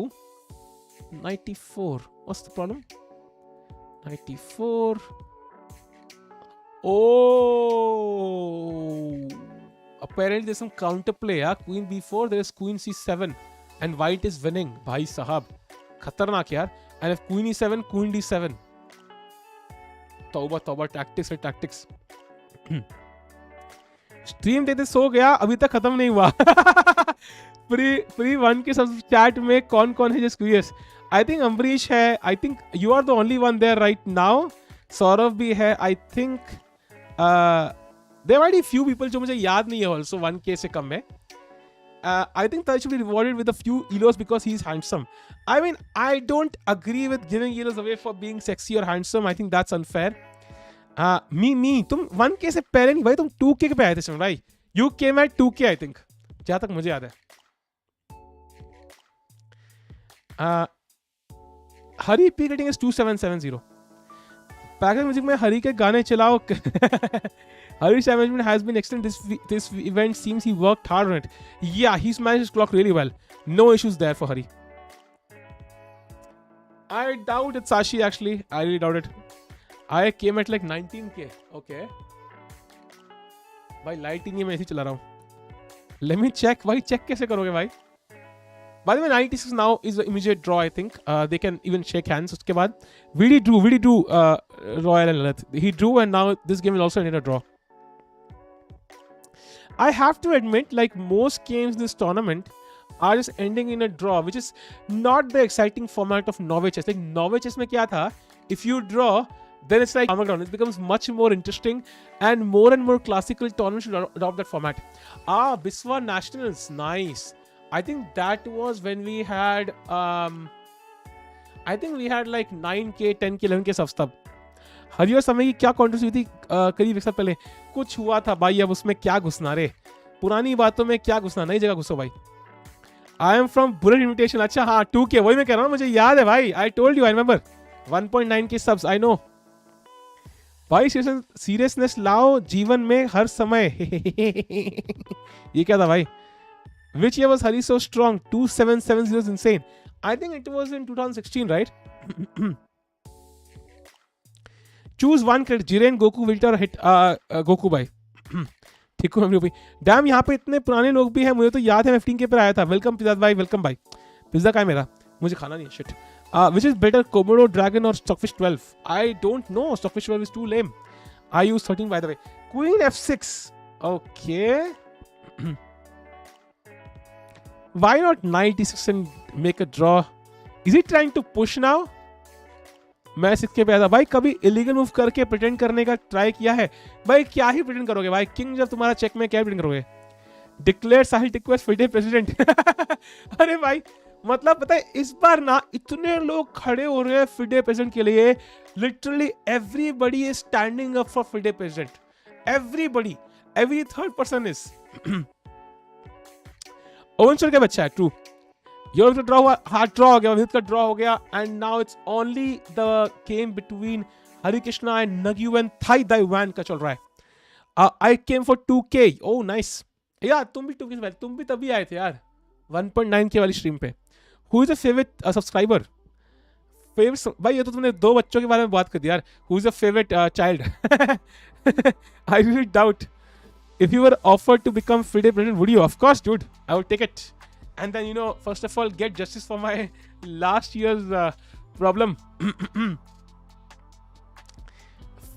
knight e4, what's the problem? Knight e4. Oh, apparently there's some counterplay. Queen b4, there is queen c7, and white is winning. Bhai sahab, khatarnak yaar. And if queen e7, queen d7. तौबा तौबा, tactics है tactics. Stream देते सो गया, अभी तक खत्म नहीं हुआ. प्री वन के सब चैट में कौन कौन है just curious. I think Ambarish है, I think you are the only one there right now. Saurabh भी है, I think there might be few people जो मुझे याद नहीं है ऑल्सो 1K से कम में. I think Taj should be rewarded with a few elos because he's handsome. I mean, I don't agree with giving elos away for being sexy or handsome. I think that's unfair. Me, तुम 1K से पहले नहीं भाई, तुम 2K पे आए थे भाई. You came at 2K, I think. जहाँ तक मुझे याद है. Hari P rating is 2770. Package music में हरी के गाने चलाओ. Hari's management has been excellent. This event seems he worked hard on it. Yeah, he's managed his clock really well. No issues there for Hari. I doubt it, Sashi, actually. I really doubt it. I came at like 19K. Okay. भाई light ही नहीं है, मैं ऐसे चला रहा हूँ. Let me check. भाई check कैसे करोगे भाई? By the way, 96 now is an immediate draw, I think. They can even shake hands. उसके बाद Vidit drew Royal and Lilith. He drew and now this game will also end in a draw. I have to admit, like most games in this tournament are just ending in a draw, which is not the exciting format of Norway chess. Like Norway chess में क्या था? If you draw, then it's like Armageddon. It becomes much more interesting, and more classical tournaments should adopt that format. Biswa Nationals, nice. I think that was when we had like 9K, 10K, 11K subs तब. हरी और समय की क्या controversy थी करीब एक साल पहले? कुछ हुआ था भाई, अब उसमें क्या घुसना रे, पुरानी बातों में क्या घुसना, नई जगह घुसो भाई. I am from bullet invitation. अच्छा हाँ 2K, वही मैं कह रहा हूँ, मुझे याद है भाई. I told you, I remember 1.9K subs. I know भाई. सीरियसनेस लाओ जीवन में हर समय. ये क्या था भाई? Which year was Hari so strong? 2770 is insane. I think it was in 2016, right? Choose one character. Jiren, Goku, Vilta or hit Goku भाई. ठीक हो भाई. डैम यहाँ पे इतने पुराने लोग भी हैं, मुझे तो याद है मैं 15K पर आया था. वेलकम पिज़्ज़ा भाई, वेलकम भाई. पिज़्ज़ा का है मेरा, मुझे खाना नहीं है. Shit. Which is better, Komodo Dragon or Stockfish 12? I don't know. Stockfish 12 is too lame. I use 13 by the way. Queen F6. Okay. Why not knight e6 and make a draw? Is he trying to push now? मैं 6K पे आया था भाई. कभी illegal move करके pretend करने का try किया है भाई? क्या ही प्रिटेंड करोगे भाई? किंग जब तुम्हारा चेक में, क्या प्रिटेंड करोगे? डिक्लेयर साहिल टिक्वेस्ट फिडे प्रेसिडेंट. अरे भाई मतलब पता है इस बार ना इतने लोग खड़े हो रहे हैं फिडे प्रेसिडेंट के लिए. Literally everybody is standing up for FIDE president. Everybody, every third person is. ओवन चल के बच्चा है. ट्रू. योर का ड्रॉ हुआ, हार्ड ड्रॉ हो गया, विदित का ड्रॉ हो गया. And now it's only the game between Harikrishna and Nguyen Thai Dai Van का चल रहा है. आई came for 2K. Oh nice यार. तुम भी 2K से, तुम भी तभी आए थे यार 1.9K वाली स्ट्रीम पे. Who is a favourite subscriber? Favourite भाई, ये तो तुमने 2 बच्चों के बारे में बात कर दी यार. Who is a favourite child? I really doubt. If you were offered to become FIDE president, would you? Of course, dude. I would take it. And then, first of all, get justice for my last year's problem.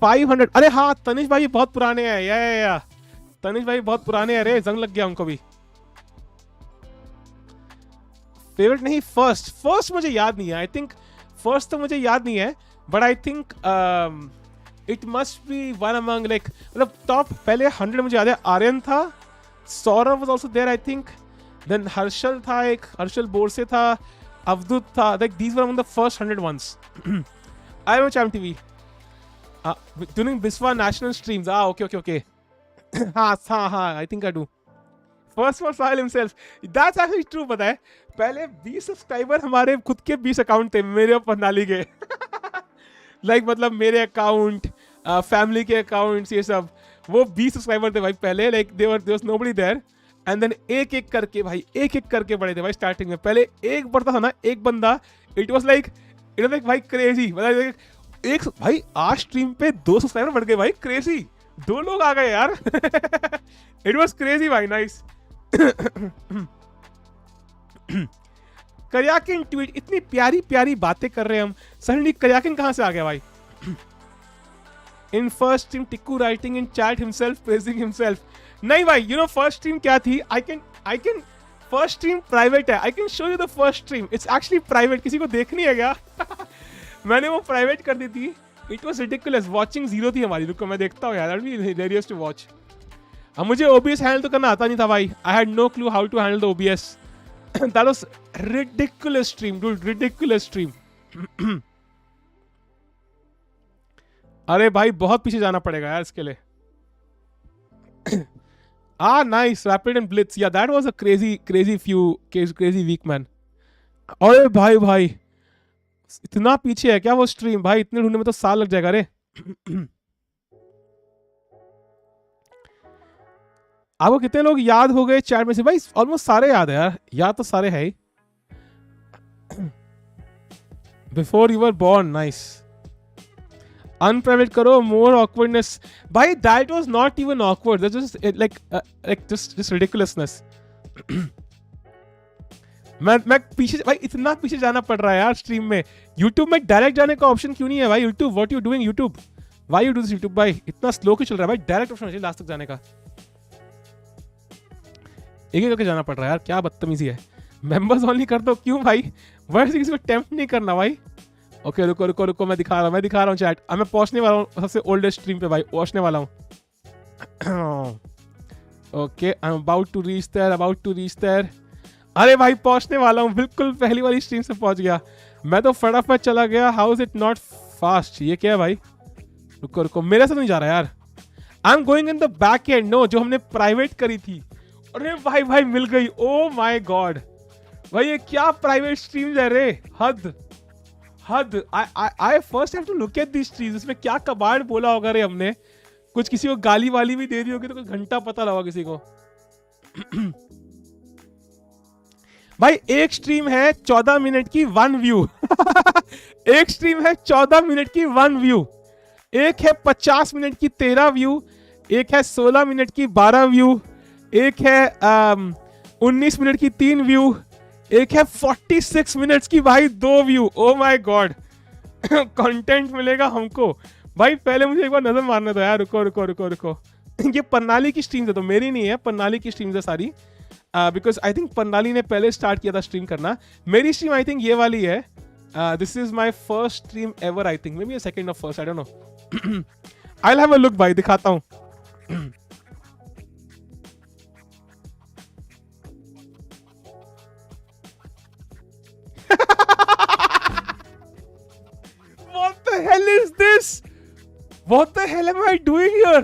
500. अरे हाँ, तनिष भाई बहुत पुराने हैं. या तनिष भाई बहुत पुराने हैं. अरे जंग लग गया उनको भी. फेवरेट नहीं, फर्स्ट मुझे याद नहीं है. आई थिंक फर्स्ट तो मुझे याद नहीं है, but I think it must be one among like मतलब top पहले 100 मुझे याद है. आर्यन था, Saurabh was also there I think, then Harshal था, एक हर्षल बोरसे था, अवधूत था. like these were among the first 100 ones. I watch MTV during Biswa national streams. Okay. हाँ हाँ हाँ, आई think I do. First for Sahil himself, that's actually true. पता है पहले 20 सब्सक्राइबर हमारे खुद के 20 अकाउंट थे मेरे और प्रणाली के। लाइक मतलब मेरे अकाउंट, फैमिली के अकाउंट्स, ये सब। वो 20 सब्सक्राइबर थे भाई पहले, like there was nobody there. And then एक एक करके भाई, एक एक करके बढ़े थे भाई। स्टार्टिंग में पहले एक बढ़ता था ना, एक बंदा, इट वाज लाइक भाई क्रेजी। मतलब एक भाई आज स्ट्रीम पे 2 सब्सक्राइबर बढ़ गए भाई, क्रेजी। 2 लोग आ गए यार। इट वाज क्रेजी भाई, नाइस। करियाकिन ट्वीट, इतनी प्यारी प्यारी बातें कर रहे हैं हम, सडनली करियाकिन कहां से आ गया भाई? In first stream Tikku writing in chat himself praising himself. नहीं भाई, यू नो फर्स्ट स्ट्रीम क्या थी? I can first stream private है, I can show you the first stream, it's actually private, किसी को देखनी है क्या? मैंने वो प्राइवेट कर दी थी। It was ridiculous, watching zero थी हमारी। रुको मैं देखता हूँ यार, that be hilarious to watch. अब मुझे ओबीएस हैंडल तो करना आता नहीं था भाई, I had no clue how to handle the OBS. That was ridiculous stream dude, ridiculous stream. अरे भाई बहुत पीछे जाना पड़ेगा यार इसके लिए। नाइस, रैपिड एंड ब्लिट्स, या that was a crazy week man. अरे भाई भाई इतना पीछे है क्या वो स्ट्रीम? भाई इतने ढूंढने में तो साल लग जाएगा रे। आपको कितने लोग याद हो गए चैट में से? भाई ऑलमोस्ट सारे याद है यार, याद तो सारे है ही। Before you were born, nice. Unprivate करो, मोर ऑकवर्डनेस। भाई that was not even awkward, that's just like just ridiculousness. मैं पीछे भाई, इतना पीछे जाना पड़ रहा है यार स्ट्रीम में। यूट्यूब में डायरेक्ट जाने का ऑप्शन क्यों नहीं है भाई? YouTube, what you doing YouTube? Why you do this YouTube भाई? इतना स्लो क्यों चल रहा है भाई? डायरेक्ट ऑप्शन चाहिए लास्ट तक जाने का। एक एक करके जाना पड़ रहा है यार, क्या बदतमीजी है। मेंबर्स ऑनली कर दो, क्यों भाई? वर्ड से किसी को टेम्प्ट नहीं करना भाई। ओके रुको रुको रुको, मैं दिखा रहा हूँ चैट। अब मैं पहुंचने वाला हूँ सबसे ओल्डेस्ट स्ट्रीम पे भाई, पहुंचने वाला हूँ। Okay, I am about to reach there. अरे भाई पहुंचने वाला हूँ, बिल्कुल पहली वाली स्ट्रीम से पहुंच गया मैं तो, फटाफट चला गया। How is it not fast? ये क्या है भाई? रुको रुको, मेरे से नहीं जा रहा यार। I am going in the back end, no, जो हमने प्राइवेट करी थी। अरे भाई भाई मिल गई, ओ माय गॉड भाई, ये क्या प्राइवेट स्ट्रीम है रे? हद हद। I first have to look at this streams, इसमें क्या कबाड़ बोला होगा रे हमने? कुछ किसी को गाली वाली भी दे दी होगी तो कुछ घंटा पता लगा किसी को। भाई एक स्ट्रीम है 14 मिनट की 1 व्यू। एक स्ट्रीम है 14 मिनट की 1 व्यू। एक है 50 मिनट की 13 व्यू। एक है 16 मिनट की 12 व्यू। एक है 19 मिनट की 3 व्यू। एक है 46 मिनट्स की भाई 2 view. O my God, content मिलेगा हमको भाई। पहले मुझे एक बार नजर मारना था यार। रुको रुको रुको रुको, ये प्रणाली की स्ट्रीम है तो मेरी नहीं है, प्रणाली की स्ट्रीम है सारी। बिकॉज आई थिंक प्रणाली ने पहले स्टार्ट किया था स्ट्रीम करना। मेरी स्ट्रीम आई थिंक ये वाली है। This is my first stream ever, I think maybe second और first, I don't know. I will have a look भाई, दिखाता हूँ। What the hell is this? What the hell am I doing here?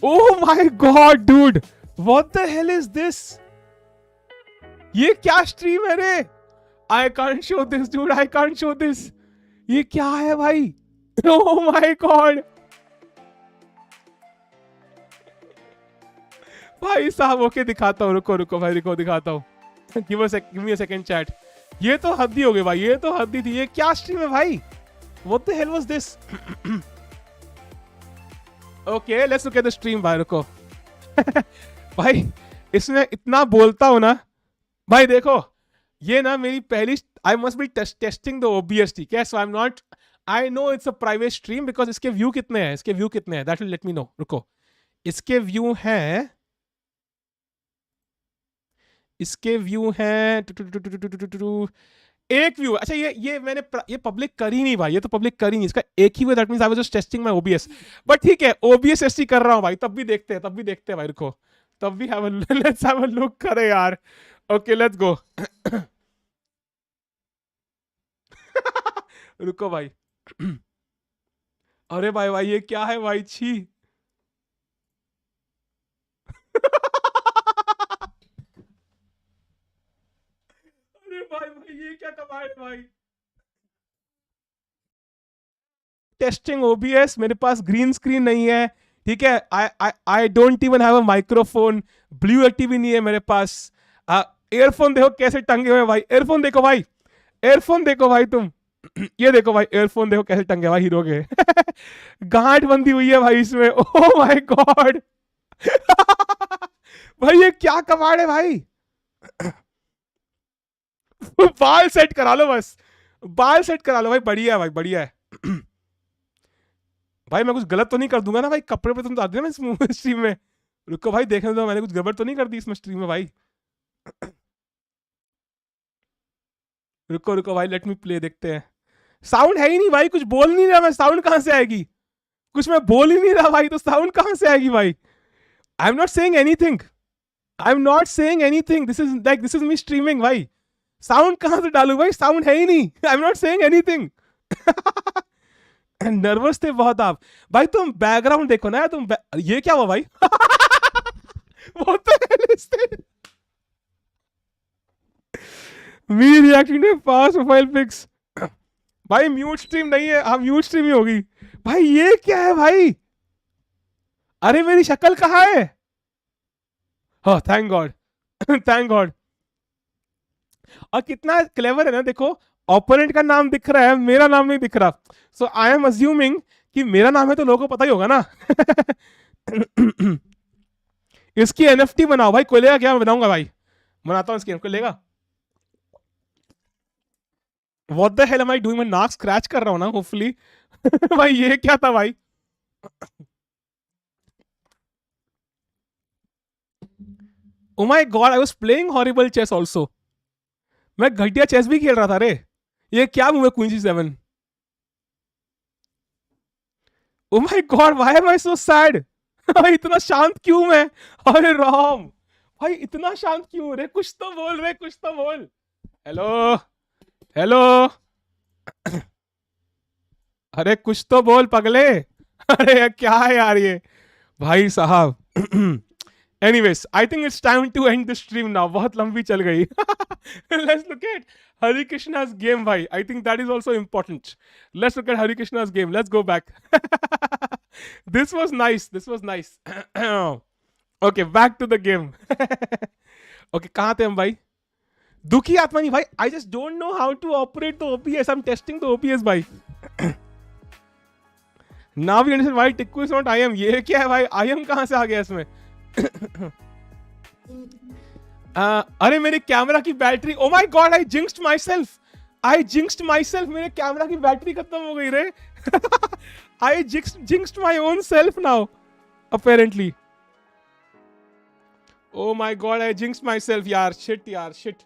Oh my god, dude! What the hell is this? ये क्या stream है रे? I can't show this, dude. I can't show this. ये क्या है भाई? Oh my god! भाई साहब, ओके दिखाता हूँ, रुको रुको भाई, रुको दिखाता हूँ। Give me a second chat. ये तो हद्दी हो गई भाई, ये तो हद्दी थी। ये क्या स्ट्रीम है भाई? What the hell was this? Okay, let's look at the stream भाई, रुको। भाई इसमें इतना बोलता हूं ना भाई, देखो ये ना मेरी पहली, I must be testing the OBS, ठीक है? So I am not, I know it's a private stream because इसके व्यू कितने हैं, इसके व्यू कितने हैं, that will let me know. रुको, इसके व्यू हैं, इसके व्यू हैं एक व्यू। अच्छा ये मैंने ये पब्लिक करी नहीं भाई, ये तो पब्लिक करी नहीं, इसका एक ही view, that means I was just testing my OBS. But ठीक है, ओबीएस टेस्ट कर रहा हूं भाई, तब भी देखते हैं, भाई। रुको, तब भी लेट्स हैव अ लुक करे यार। Okay let's go. रुको भाई। अरे भाई भाई ये क्या है भाई? छी, क्या कमाल है भाई। टेस्टिंग ओबीएस, मेरे पास ग्रीन स्क्रीन नहीं है, ठीक है। I don't even have a microphone, blue TV नहीं है मेरे पास। एयरफोन देखो कैसे टंगे हुए भाई, एयरफोन देखो भाई, एयरफोन देखो भाई तुम। ये देखो भाई, एयरफोन देखो कैसे टंगे भाई हीरो के। गांठ बंधी हुई है भाई इसमें, ओह माय गॉड। भाई ये क्या कमाल है भाई। बाल सेट करा लो बस, बाल सेट करा लो भाई, बढ़िया है भाई, बढ़िया है। भाई मैं कुछ गलत तो नहीं कर दूंगा ना भाई, कपड़े पे तुम तो आते ना इस स्ट्रीम में। रुको भाई देखने दो, मैंने कुछ गड़बड़ तो नहीं कर दी इसमें स्ट्रीम में भाई। रुको रुको भाई, लेट मी प्ले, देखते हैं। साउंड है ही नहीं भाई, कुछ बोल नहीं रहा मैं, साउंड कहां से आएगी, कुछ मैं बोल ही नहीं रहा भाई, तो साउंड कहां से आएगी भाई। I am not saying anything, I am not saying anything, this is me streaming भाई। साउंड कहां से डालू भाई, साउंड है ही नहीं, आई am not saying anything. Nervous थे बहुत आप भाई, तुम बैकग्राउंड देखो ना तुम, ये क्या हुआ भाई। वो तो me reacting to past profile pics. भाई म्यूट स्ट्रीम नहीं है, हाँ म्यूट स्ट्रीम ही होगी भाई। ये क्या है भाई, अरे मेरी शक्ल कहाँ है। हाँ थैंक गॉड, थैंक गॉड। और कितना क्लेवर है ना, देखो ओपोनेंट का नाम दिख रहा है, मेरा नाम नहीं दिख रहा। सो आई एम अज्यूमिंग कि मेरा नाम है तो लोगों को पता ही होगा ना। इसकी एनएफटी बनाओ भाई, कोई लेगा क्या, मैं बनाऊंगा भाई, बनाता हूँ इसकी, कोई लेगा। What the hell am I doing? मैं नाक स्क्रैच कर रहा हूँ ना होपफुली। भाई ये क्या था भाई। Oh my god, I was playing horrible chess also. मैं घटिया चेस भी खेल रहा था रे। ये क्या मूव है queen G seven. Oh my god, why am I so sad? भाई इतना शांत क्यों मैं, अरे राम भाई इतना शांत क्यों रे, कुछ तो बोल रे, कुछ तो बोल। हेलो हेलो, अरे कुछ तो बोल पगले। अरे क्या है यार ये भाई साहब। Anyways I think it's time to end the stream now, बहुत लंबी चल गई। Let's look at Hari Krishna's game भाई, I think that is also important. Let's look at Hari Krishna's game, let's go back. This was nice, this was nice. Okay back to the game. Okay कहां थे हम भाई, दुखी आत्मा नहीं भाई, I just don't know how to operate the OPS, I am testing the OPS भाई। Now we understand why Tikku is not I am. ये क्या है भाई, आई एम कहां से आ गया इसमें। अरे मेरे कैमरा की battery, oh my god I jinxed myself, I jinxed myself, मेरे कैमरा की बैटरी खत्म हो गई रे। I jinxed my own self now apparently. Oh my god I jinxed myself यार, शिट यार शिट,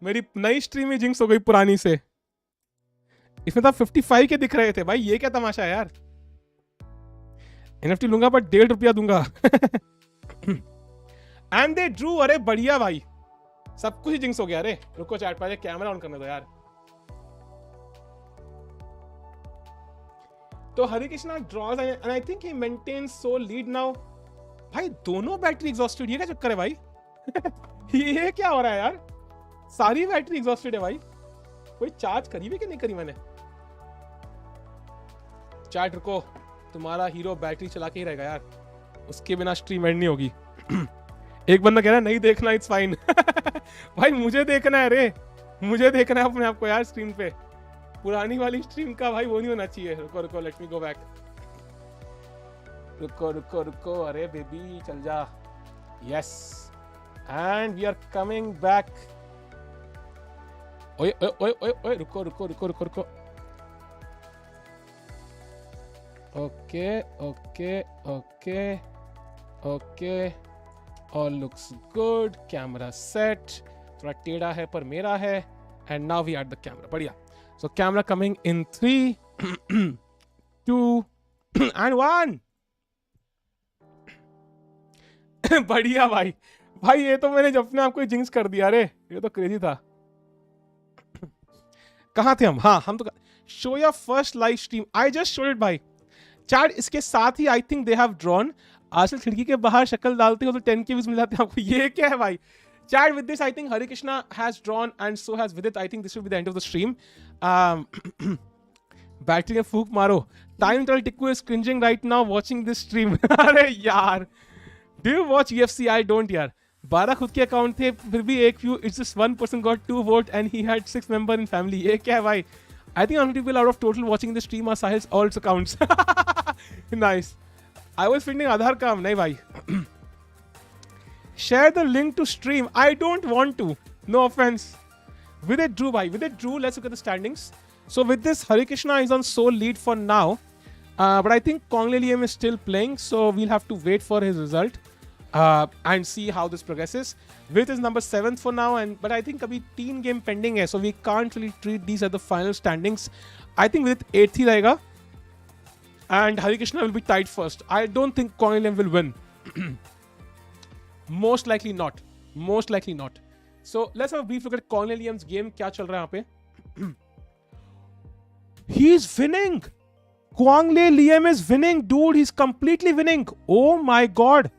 मेरी नई स्ट्रीम में जिंक्स हो गई पुरानी से। इसमें तो 55 के दिख रहे थे भाई, ये क्या तमाशा है यार। एनएफटी लूंगा पर 1.5 रुपया दूंगा। एंड दे ड्रू, अरे बढ़िया भाई, सब कुछ जिंक्स हो गया। अरे रुको चैट पर कैमरा ऑन करने दो यार। तो Hari Krishna draws and I think he maintains so lead now. भाई दोनों बैटरी एग्जॉस्टेड, ये क्या चक्कर है भाई। ये क्या हो रहा है यार, सारी बैटरी एग्जॉस्टेड है भाई। कोई चार्ज करी भी कि नहीं करी मैंने। चैट रुको, तुम्हारा हीरो बैटरी चला के ही रहेगा यार, उसके बिना स्ट्रीम एंड नहीं होगी। एक बंदा कह रहा है नहीं देखना, इट्स फाइन। भाई मुझे देखना है रे, मुझे देखना है अपने आप को यार स्क्रीन पे। पुरानी वाली स्ट्रीम का भाई वो नहीं होना चाहिए। रुको रुको, लेट मी गो बैक। रुको रुको रुको, अरे बेबी चल जा। Yes and we are coming back. ओए ओए ओए ओए ओए, रुको रुको रुको रुको रुको। Okay okay okay okay, all looks good, camera set, थोड़ा टेढ़ा है पर मेरा है। And now we are the camera, बढ़िया। So camera coming in 3 2 and 1। बढ़िया भाई, भाई ये तो मैंने अपने आप को जिंक्स कर दिया रे, ये तो क्रेजी था। कहां थे हम, हाँ हम तो show your first live stream, I just showed it भाई। चैट इसके साथ ही I think they have drawn, आजकल खिड़की के बाहर शक्ल डालते हो तो 10 के व्यूज मिल जाते हैं आपको। ये क्या है भाई, Chat, with this, I think Harikrishna has drawn and so has Vidit. I think this will be the end of the stream. Battery में फूक मारो. Time Trial Tikku is cringing right now watching this stream. अरे यार. Do you watch UFC? I don't यार. 12 खुद के account थे, फिर भी एक few. It's just one person got 2 votes and he had 6 members in family. ये क्या है भाई? I think 100 people out of total watching the stream are Sahil's all accounts. Nice. I was finding Aadhaar काम नहीं भाई. Share the link to stream. I don't want to. No offense. Vidit Drew, bhai. Vidit Drew, let's look at the standings. So with this, Harikrishna is on sole lead for now. But I think Quang le Liem is still playing. So we'll have to wait for his result and see how this progresses. Vidit is number 7th for now. But I think abhi 3 game pending hai. So we can't really treat these as the final standings. I think Vidit 8th hi rahega. And Harikrishna will be tied first. I don't think Quang le Liem will win. Most likely not. Most likely not. So let's have a brief look at Quang le Liem's game. क्या चल रहा है यहाँ पे? He is winning. Quang le Liem is winning, dude. He's completely winning. Oh my god.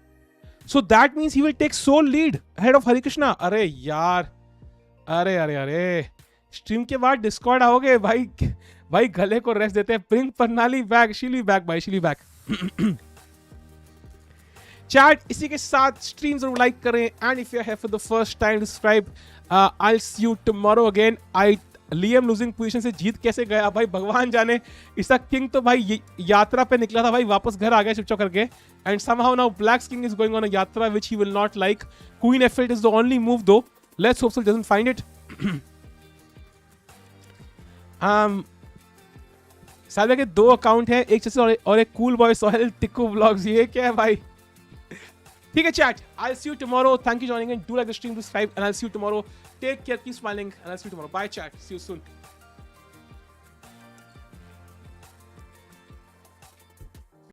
So that means he will take sole lead ahead of Harikrishna. अरे यार. अरे. Stream के बाद Discord आओगे भाई. भाई गले को रेस्ट देते हैं. Bring Pranali back. She'll be back, भाई. She'll be back. Chat, इसी के साथ स्ट्रीम जरूर लाइक करें and if you are here for the first time subscribe. I will see you tomorrow again. Liam losing position से जीत कैसे गया भाई भगवान जाने. इसका किंग तो भाई यात्रा पे निकला था भाई, वापस घर आ गया चुपचाप करके. And somehow now black's king is going on a यात्रा which he will not like. Queen F8 is the only move though. Let's hope so doesn't find it. साले के 2 अकाउंट हैं, एक जैसे और एक cool boy Sohail Tikku vlogs. ये क्या है भाई? ठीक है chat, I'll see you tomorrow. Thank you for joining in. Do like the stream, subscribe, and I'll see you tomorrow. Take care, keep smiling, and I'll see you tomorrow. Bye chat, see you soon.